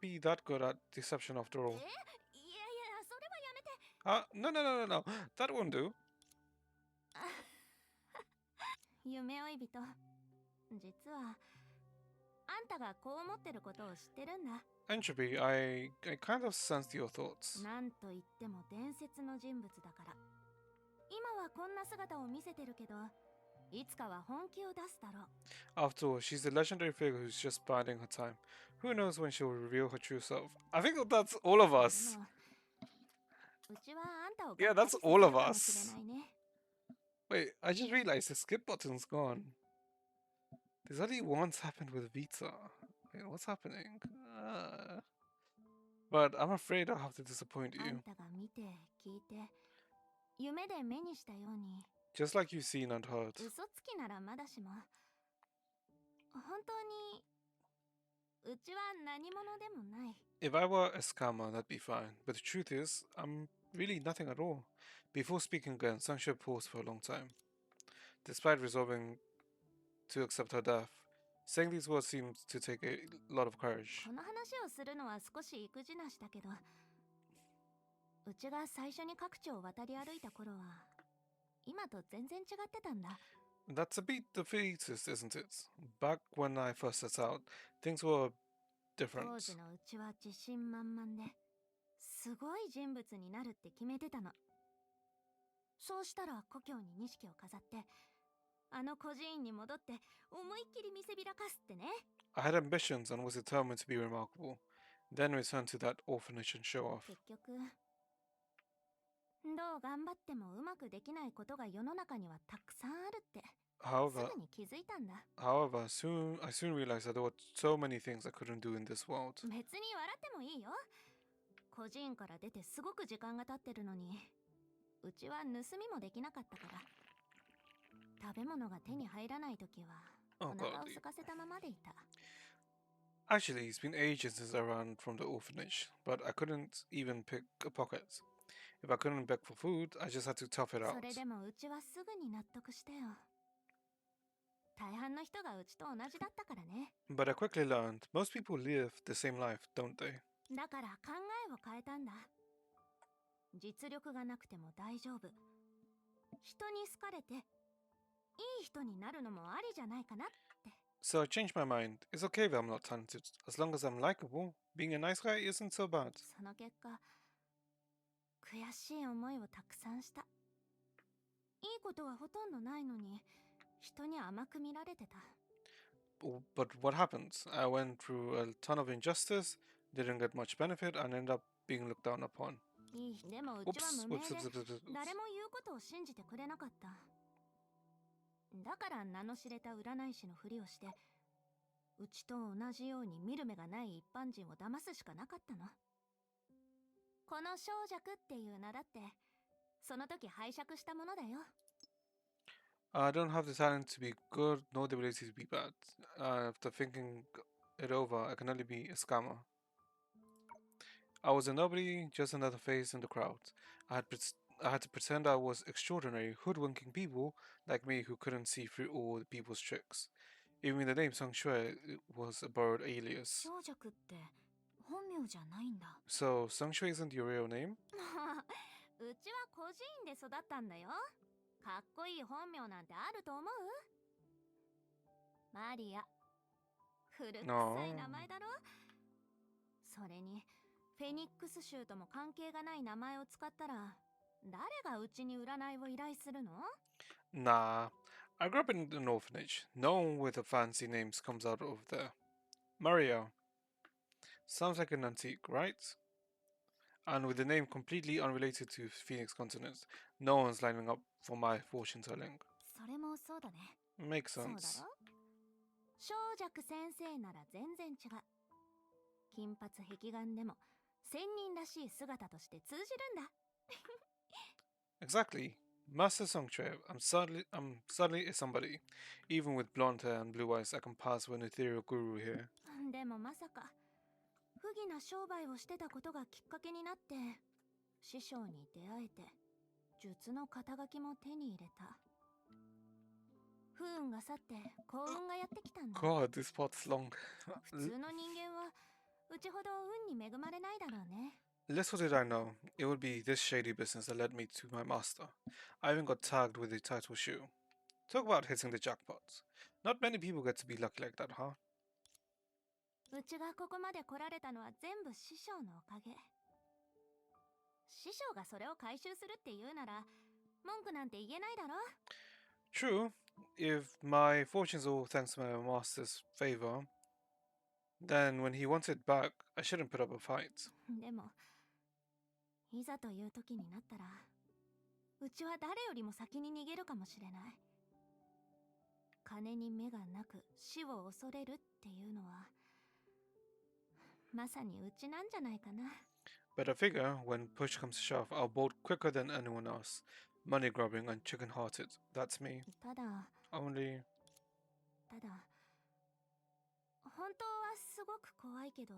be that good at deception after え、 all. いやいや、それはやめて。 No. That won't do. 夢追い人、実はあんたがこう思ってることを知ってるんだ。 Entropy, I kind of sensed your thoughts. なんと言っても伝説の人物だから。今はこんな姿を見せてるけどいつかは本気を出すだろう。 After all, she's the legendary figure who's just biding her time. Who knows when she'll reveal her true self? I think that's all of で us. もうちはあんたを Yeah, がっかり that's させ all る of かも us. しれないね。 Wait, I just realized the skip button's gone. This only once happened with Vita. Wait, what's happening? But I'm afraid I'll have to disappoint あん you. たが見て聞いて夢で目にしたように Just like you've seen and heard. 嘘つきならまだしも本当にうちは何者でもない。 If I were a scammer, that'd be fine. But the truth is, I'm really nothing at all. Before speaking again, Sancho paused for a long time. Despite resolving to accept her death, saying these words seemed to take a lot of courage. この話をするのは少し育児なしだけどうちが最初に各地を渡り歩いた頃は今と全然違ってたんだ。 That's a bit defeatist, isn't it? Back when I first set out, things were 当 different. 時のうちは自信満々ですごい人物になるって決めてたの。そうしたら故郷に錦を飾ってあの孤児院に戻って思いっきり見せびらかすってね。 I had ambitions and was determined to be remarkable. Then returned to that orphanage and show off. 結局どう頑張ってもうまくできないことが世の中にはたくさんあるってす However, ぐに気づいたんだ。 I soon realized that there were so many things I couldn't do in this world. 別に笑ってもいいよ。孤児院から出てすごく時間が経ってるのにうちは盗みもできなかったから。食べ物が手に入らない時はお Oh 腹 god. を空かせたままでいた。Actually, it's been ages since I ran from the orphanage, but I couldn't even pick a pocket. If I couldn't beg for food, I just had to tough it そ out. れでもうちはすぐに納得したよ。大半の人がうちと同じだったからね。 But I quickly learned most people live the same life, don't they? だから考えを変えたんだ。実力がなくても大丈夫。人に好かれていい人になるのもありじゃないかなって。 So I changed my mind. It's okay if I'm not talented. As long as I'm likable, being a nice guy isn't so bad. その結果、悔しい思いをたくさんした。いいことはほとんどないのに、人に甘く見られてた。But what happened? I went through a ton of injustice, didn't get much benefit, and ended up being looked down upon. いい、でもうちは Oops, 無名 oops, で oops, oops, oops, oops. 誰も言うことを信じてくれなかった。だから名の知れた占い師のふりをして、うちと同じように見る目がない一般人を騙すしかなかったの。この小弱っていう名だって、その時拝借したものだよ。I don't have the talent to be good, nor the ability to be bad. After thinking it over, I can only be a scammer. I was a nobody, just another face in the crowd. I had to pretend I was extraordinary, hoodwinking people like me who couldn't see through all the people's tricks. Even the name Sung Shui was a borrowed alias. 小弱って本名じゃないんだ。 So, Sung Shui isn't your real name? うちは孤児院で育ったんだよ。かっこいい本名なんてあると思う？マリア。古臭い名前だろ。それにフェニックス州とも関係がない名前を使ったら、誰がうちに占いを依頼するの？ Nah. I grew up in an orphanage. No one with a fancy names comes out of there. Mario. Sounds like an antique, right? And with a name completely unrelated to Phoenix continent, no one's lining up for my fortune telling. それもそうだね。 Makes そうだ sense. ろ？小弱先生なら全然違う。金髪壁眼でも仙人らしい姿として通じるんだ。 Exactly. Master Songtrip, I'm suddenly a somebody. Even with blonde hair and blue eyes, I can pass for an ethereal guru here. でもまさか不義な商売をしてたことがきっかけになって師匠に出会えて術の肩書きも手に入れた。不運が去って幸運がやってきたんだ。 God, this part's long. 普通の人間はうちほど運に恵まれないだろうね。 Little did I know, it would be this shady business that led me to my master. I even got tagged with a title shoe. Talk about hitting the jackpot. Not many people get to be lucky like that, huh? うちがここまで来られたのは全部師匠のおかげ。師匠がそれを回収するって言うなら文句なんて言えないだろ。 True, if my fortune's all thanks to my master's favor, then when he wants it back, I shouldn't put up a fight. でもいざという時になったらうちは誰よりも先に逃げるかもしれない。金に目がなく死を恐れるっていうのはまさにうちなんじゃないかな。 But I figure, when push comes to shove, I'll bolt quicker than anyone else. Money grubbing and chicken hearted. That's me. ただ Only. 本当はすごく怖いけど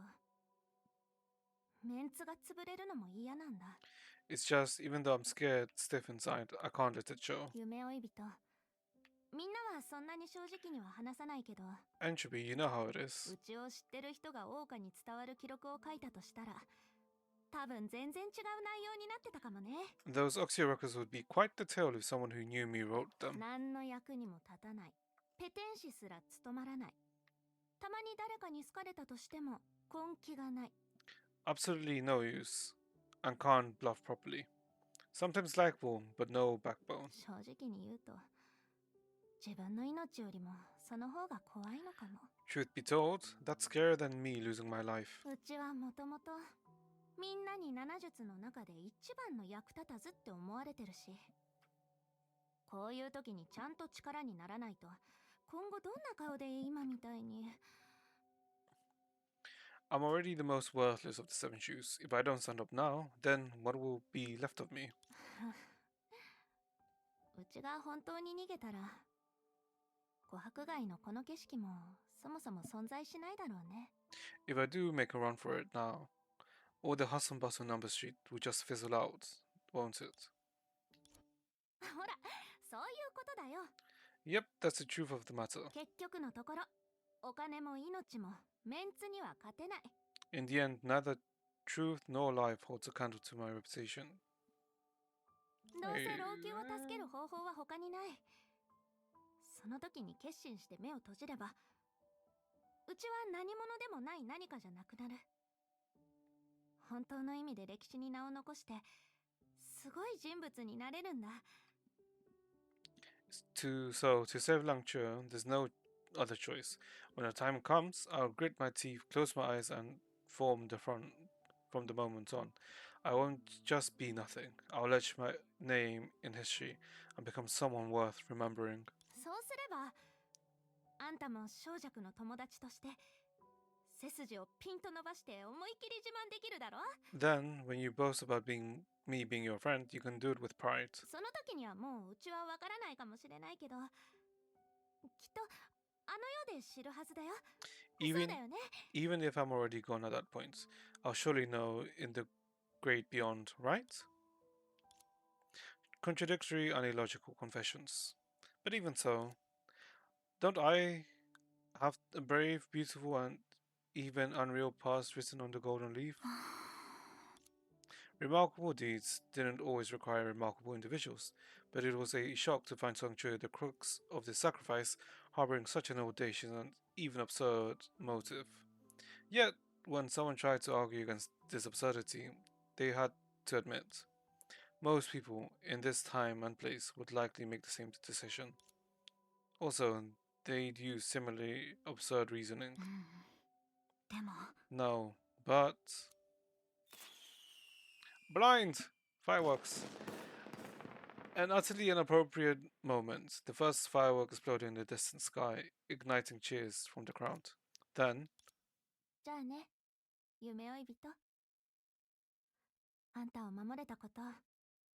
メンツが潰れるのも嫌なんだ。 It's just, even though I'm scared, stiff inside, I can't let it show. 夢追い人、みんなはそんなに正直には話さないけど、 Entropy, you know how it is. うちを知ってる人が桜花に伝わる記録を書いたとしたら多分全然違う内容になってたかもね。 Those Oxio records would be quite the tale if someone who knew me wrote them. 何の役にも立たない。ペテン師すら務まらない。たまに誰かに好かれたとしても根気がない。 Absolutely no use. And can't bluff properly. Sometimes likable, but no backbone. 正直に言うと自分の命よりもその方が怖いのかも。 Truth be told, that's scarier than me losing my life. うちはもともとみんなに七術の中で一番の役立たずって思われてるし、こういう時にちゃんと力にならないと今後どんな顔で今みたいに。 I'm already the most worthless of the seven shoes. If I don't stand up now, then what will be left of me? うちが本当に逃げたら琥珀街のこの景色もそもそも存在しないだろうね。If I do make a run for it now, all the hustle and bustle on Number Street will just fizzle out, won't it? ほら、そういうことだよ。 Yep, that's the truth of the matter. 結局のところ、お金も命もメンツには勝てない。 In the end, neither truth nor life holds a candle to my reputation. どうせ老朽を助ける方法は他にない。その時に決心して目を閉じれば、うちは何者でもない何かじゃなくなる。本当の意味で歴史に名を残して、すごい人物になれるんだ。To save Langchuo, there's no other choice. When the time comes, I'll grit my teeth, close my eyes, and form the front from the moment on. I won't just be nothing. I'll etch my name in history and become someone worth remembering. そうすれば、あんたも小弱の友達として、背筋をピンと伸ばして思いっきり自慢できるだろ。 Then, when you boast about me being your friend, you can do it with pride. その時にはもううちはわからないかもしれないけど、きっとあの世で知るはずだよ。そう Even だよね。 even if I'm already gone at that point, I'll surely know in the great beyond, right? Contradictory and illogical confessions. But even so, don't I have a brave, beautiful, and even unreal past written on the golden leaf? Remarkable deeds didn't always require remarkable individuals, but it was a shock to find Song Choi, the crux of this sacrifice, harboring such an audacious and even absurd motive. Yet, when someone tried to argue against this absurdity, they had to admit most people in this time and place would likely make the same decision. Also, they'd use similarly absurd reasoning. でも、 No, but. Blind! Fireworks. An utterly inappropriate moment. The first firework exploded in the distant sky, igniting cheers from the crowd. Then, じゃあね、夢追い人。あんたを守れたこと、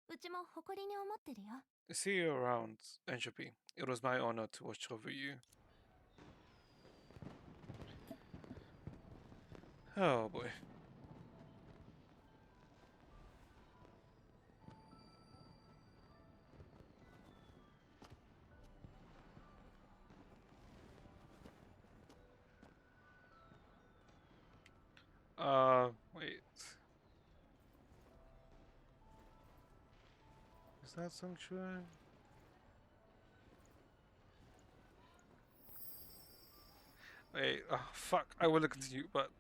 うちも誇りに思ってるよ。 see you around, Entropy. It was my honor to watch over you. Oh boy. Wait. Is that Sanctuary? Wait, oh fuck, I will look into you, but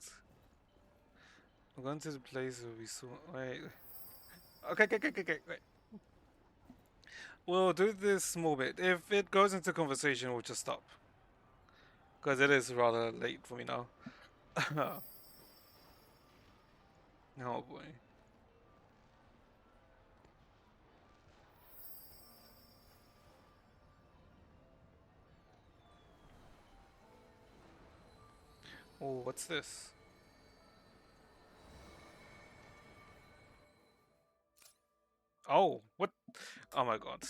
I'm going to the place where we saw. Wait. Okay, wait. We'll do this small bit. If it goes into conversation, we'll just stop. Because it is rather late for me now. Oh boy. Oh, what's this? Oh, what? Oh my god.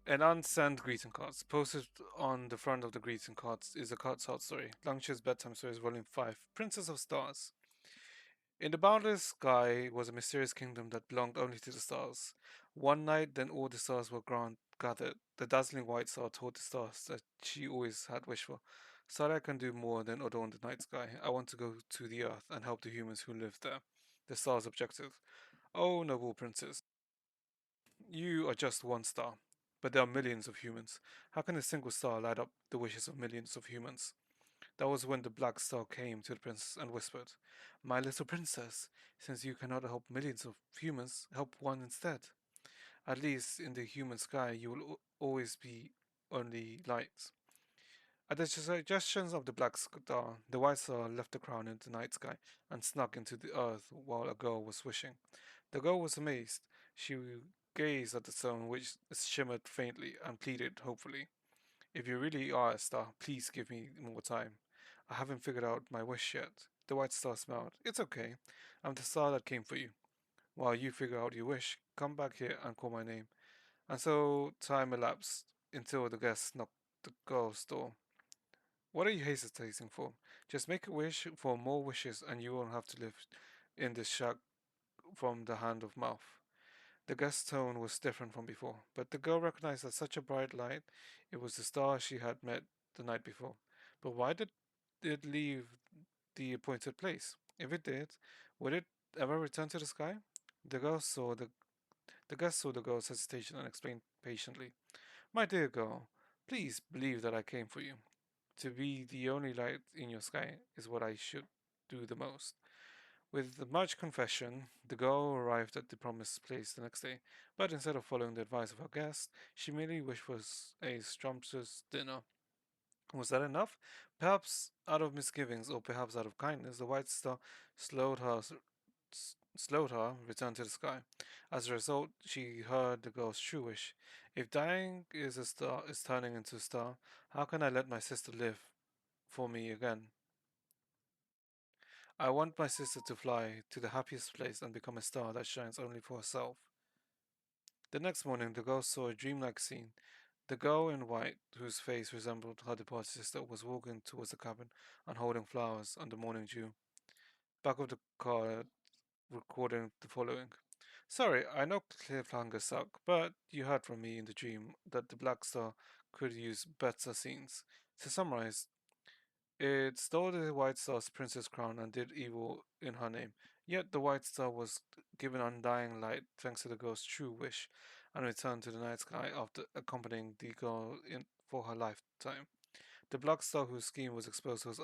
An unsent greeting card. Posted on the front of the greeting cards is a card's short story. Langchu's Bedtime Stories, Volume 5, Princess of Stars. In the boundless sky was a mysterious kingdom that belonged only to the stars. One night, then all the stars were gathered. The dazzling white star told the stars that she always had wished for. Starlight can do more than adorn the night sky. I want to go to the earth and help the humans who live there. The stars objected. Oh, noble princess, you are just one star, but there are millions of humans. How can a single star light up the wishes of millions of humans? That was when the black star came to the princess and whispered, My little princess, since you cannot help millions of humans, help one instead. At least in the human sky, you will always be only light. At the suggestions of the black star, the white star left the crown in the night sky and snuck into the earth while a girl was wishing. The girl was amazed. She gazed at the stone, which shimmered faintly, and pleaded hopefully, If you really are a star, please give me more time. I haven't figured out my wish yet. The white star smiled. It's okay. I'm the star that came for you. While you figure out your wish, come back here and call my name. And so time elapsed until the guest knocked the girl's door. What are you hesitating for? Just make a wish for more wishes and you won't have to live in this shack from the hand of mouth. The guest's tone was different from before, but the girl recognized as such a bright light it was the star she had met the night before. But why did it leave the appointed place? If it did, would it ever return to the sky? The girl saw the guest saw the girl's hesitation and explained patiently. My dear girl, please believe that I came for you. To be the only light in your sky is what I should do the most. With much confession, the girl arrived at the promised place the next day, but instead of following the advice of her guest, she merely wished for a sumptuous dinner. Was that enough? Perhaps out of misgivings, or perhaps out of kindness, the White Star slowed her, slowed her return to the sky. As a result, she heard the girl's true wish. If dying is a star is turning into a star, how can I let my sister live for me again? I want my sister to fly to the happiest place and become a star that shines only for herself. The next morning, the girl saw a dreamlike scene. The girl in white, whose face resembled her departed sister, was walking towards the cabin and holding flowers on the morning dew. Back of the car, recording the following. Sorry, I know cliffhangers suck, but you heard from me in the dream that the Black Star could use better scenes. To summarize, it stole the White Star's princess crown and did evil in her name. Yet the White Star was given undying light thanks to the girl's true wish and returned to the night sky after accompanying the girl in for her lifetime. The Black Star whose scheme was exposed was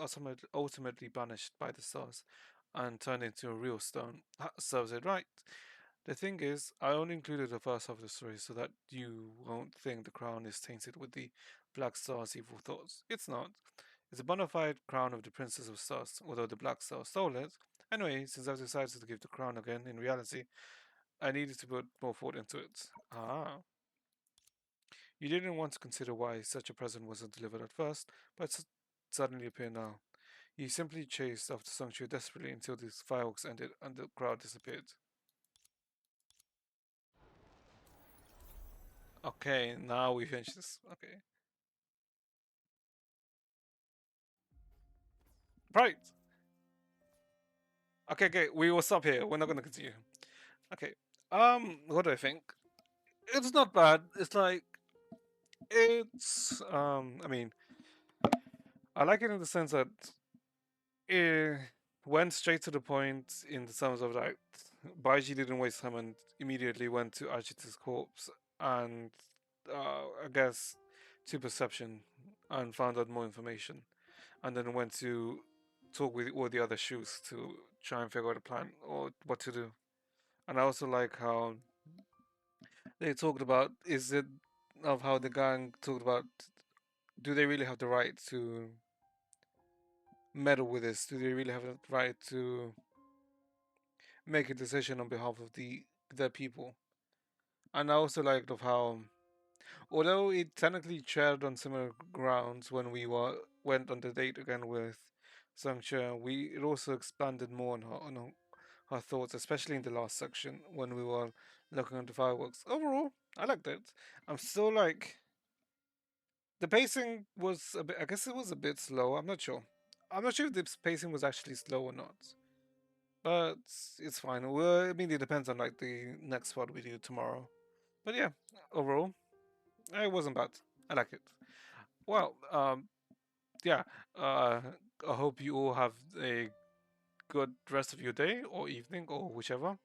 ultimately banished by the stars and turned into a real stone. That serves it right. The thing is, I only included the first half of the story so that you won't think the crown is tainted with the Black Star's evil thoughts. It's not. It's a bona fide crown of the Princess of Stars, although the Black Star stole it. Anyway, since I've decided to give the crown again, in reality, I needed to put more thought into it. Ah. You didn't want to consider why such a present wasn't delivered at first, but suddenly appeared now. You simply chased after Songchu desperately until the fireworks ended and the crowd disappeared. Okay, now we finish this. Okay. Right. Okay, okay, we will stop here. We're not gonna continue. Okay. What do I think? It's not bad. It's like I mean, I like it in the sense that it went straight to the point in the terms of like Baiji didn't waste time and immediately went to Ajita's corpse and I guess to perception and found out more information and then went to talk with all the other shoes to try and figure out a plan or what to do. And I also like how they talked about is it of how the gang talked about do they really have the right to meddle with this? Do they really have the right to make a decision on behalf of the people? And I also liked of how, although it technically tread on similar grounds when we went on the date again with Sangcha, it also expanded more her thoughts, especially in the last section when we were looking at the fireworks. Overall, I liked it. I'm still like the pacing was a bit. I guess it was a bit slow. I'm not sure. I'm not sure if the pacing was actually slow or not, but it's fine. Well, I mean, it depends on like the next part we do tomorrow. But yeah, overall, it wasn't bad. I like it. Well, yeah. Uh, I hope you all have a good rest of your day or evening or whichever.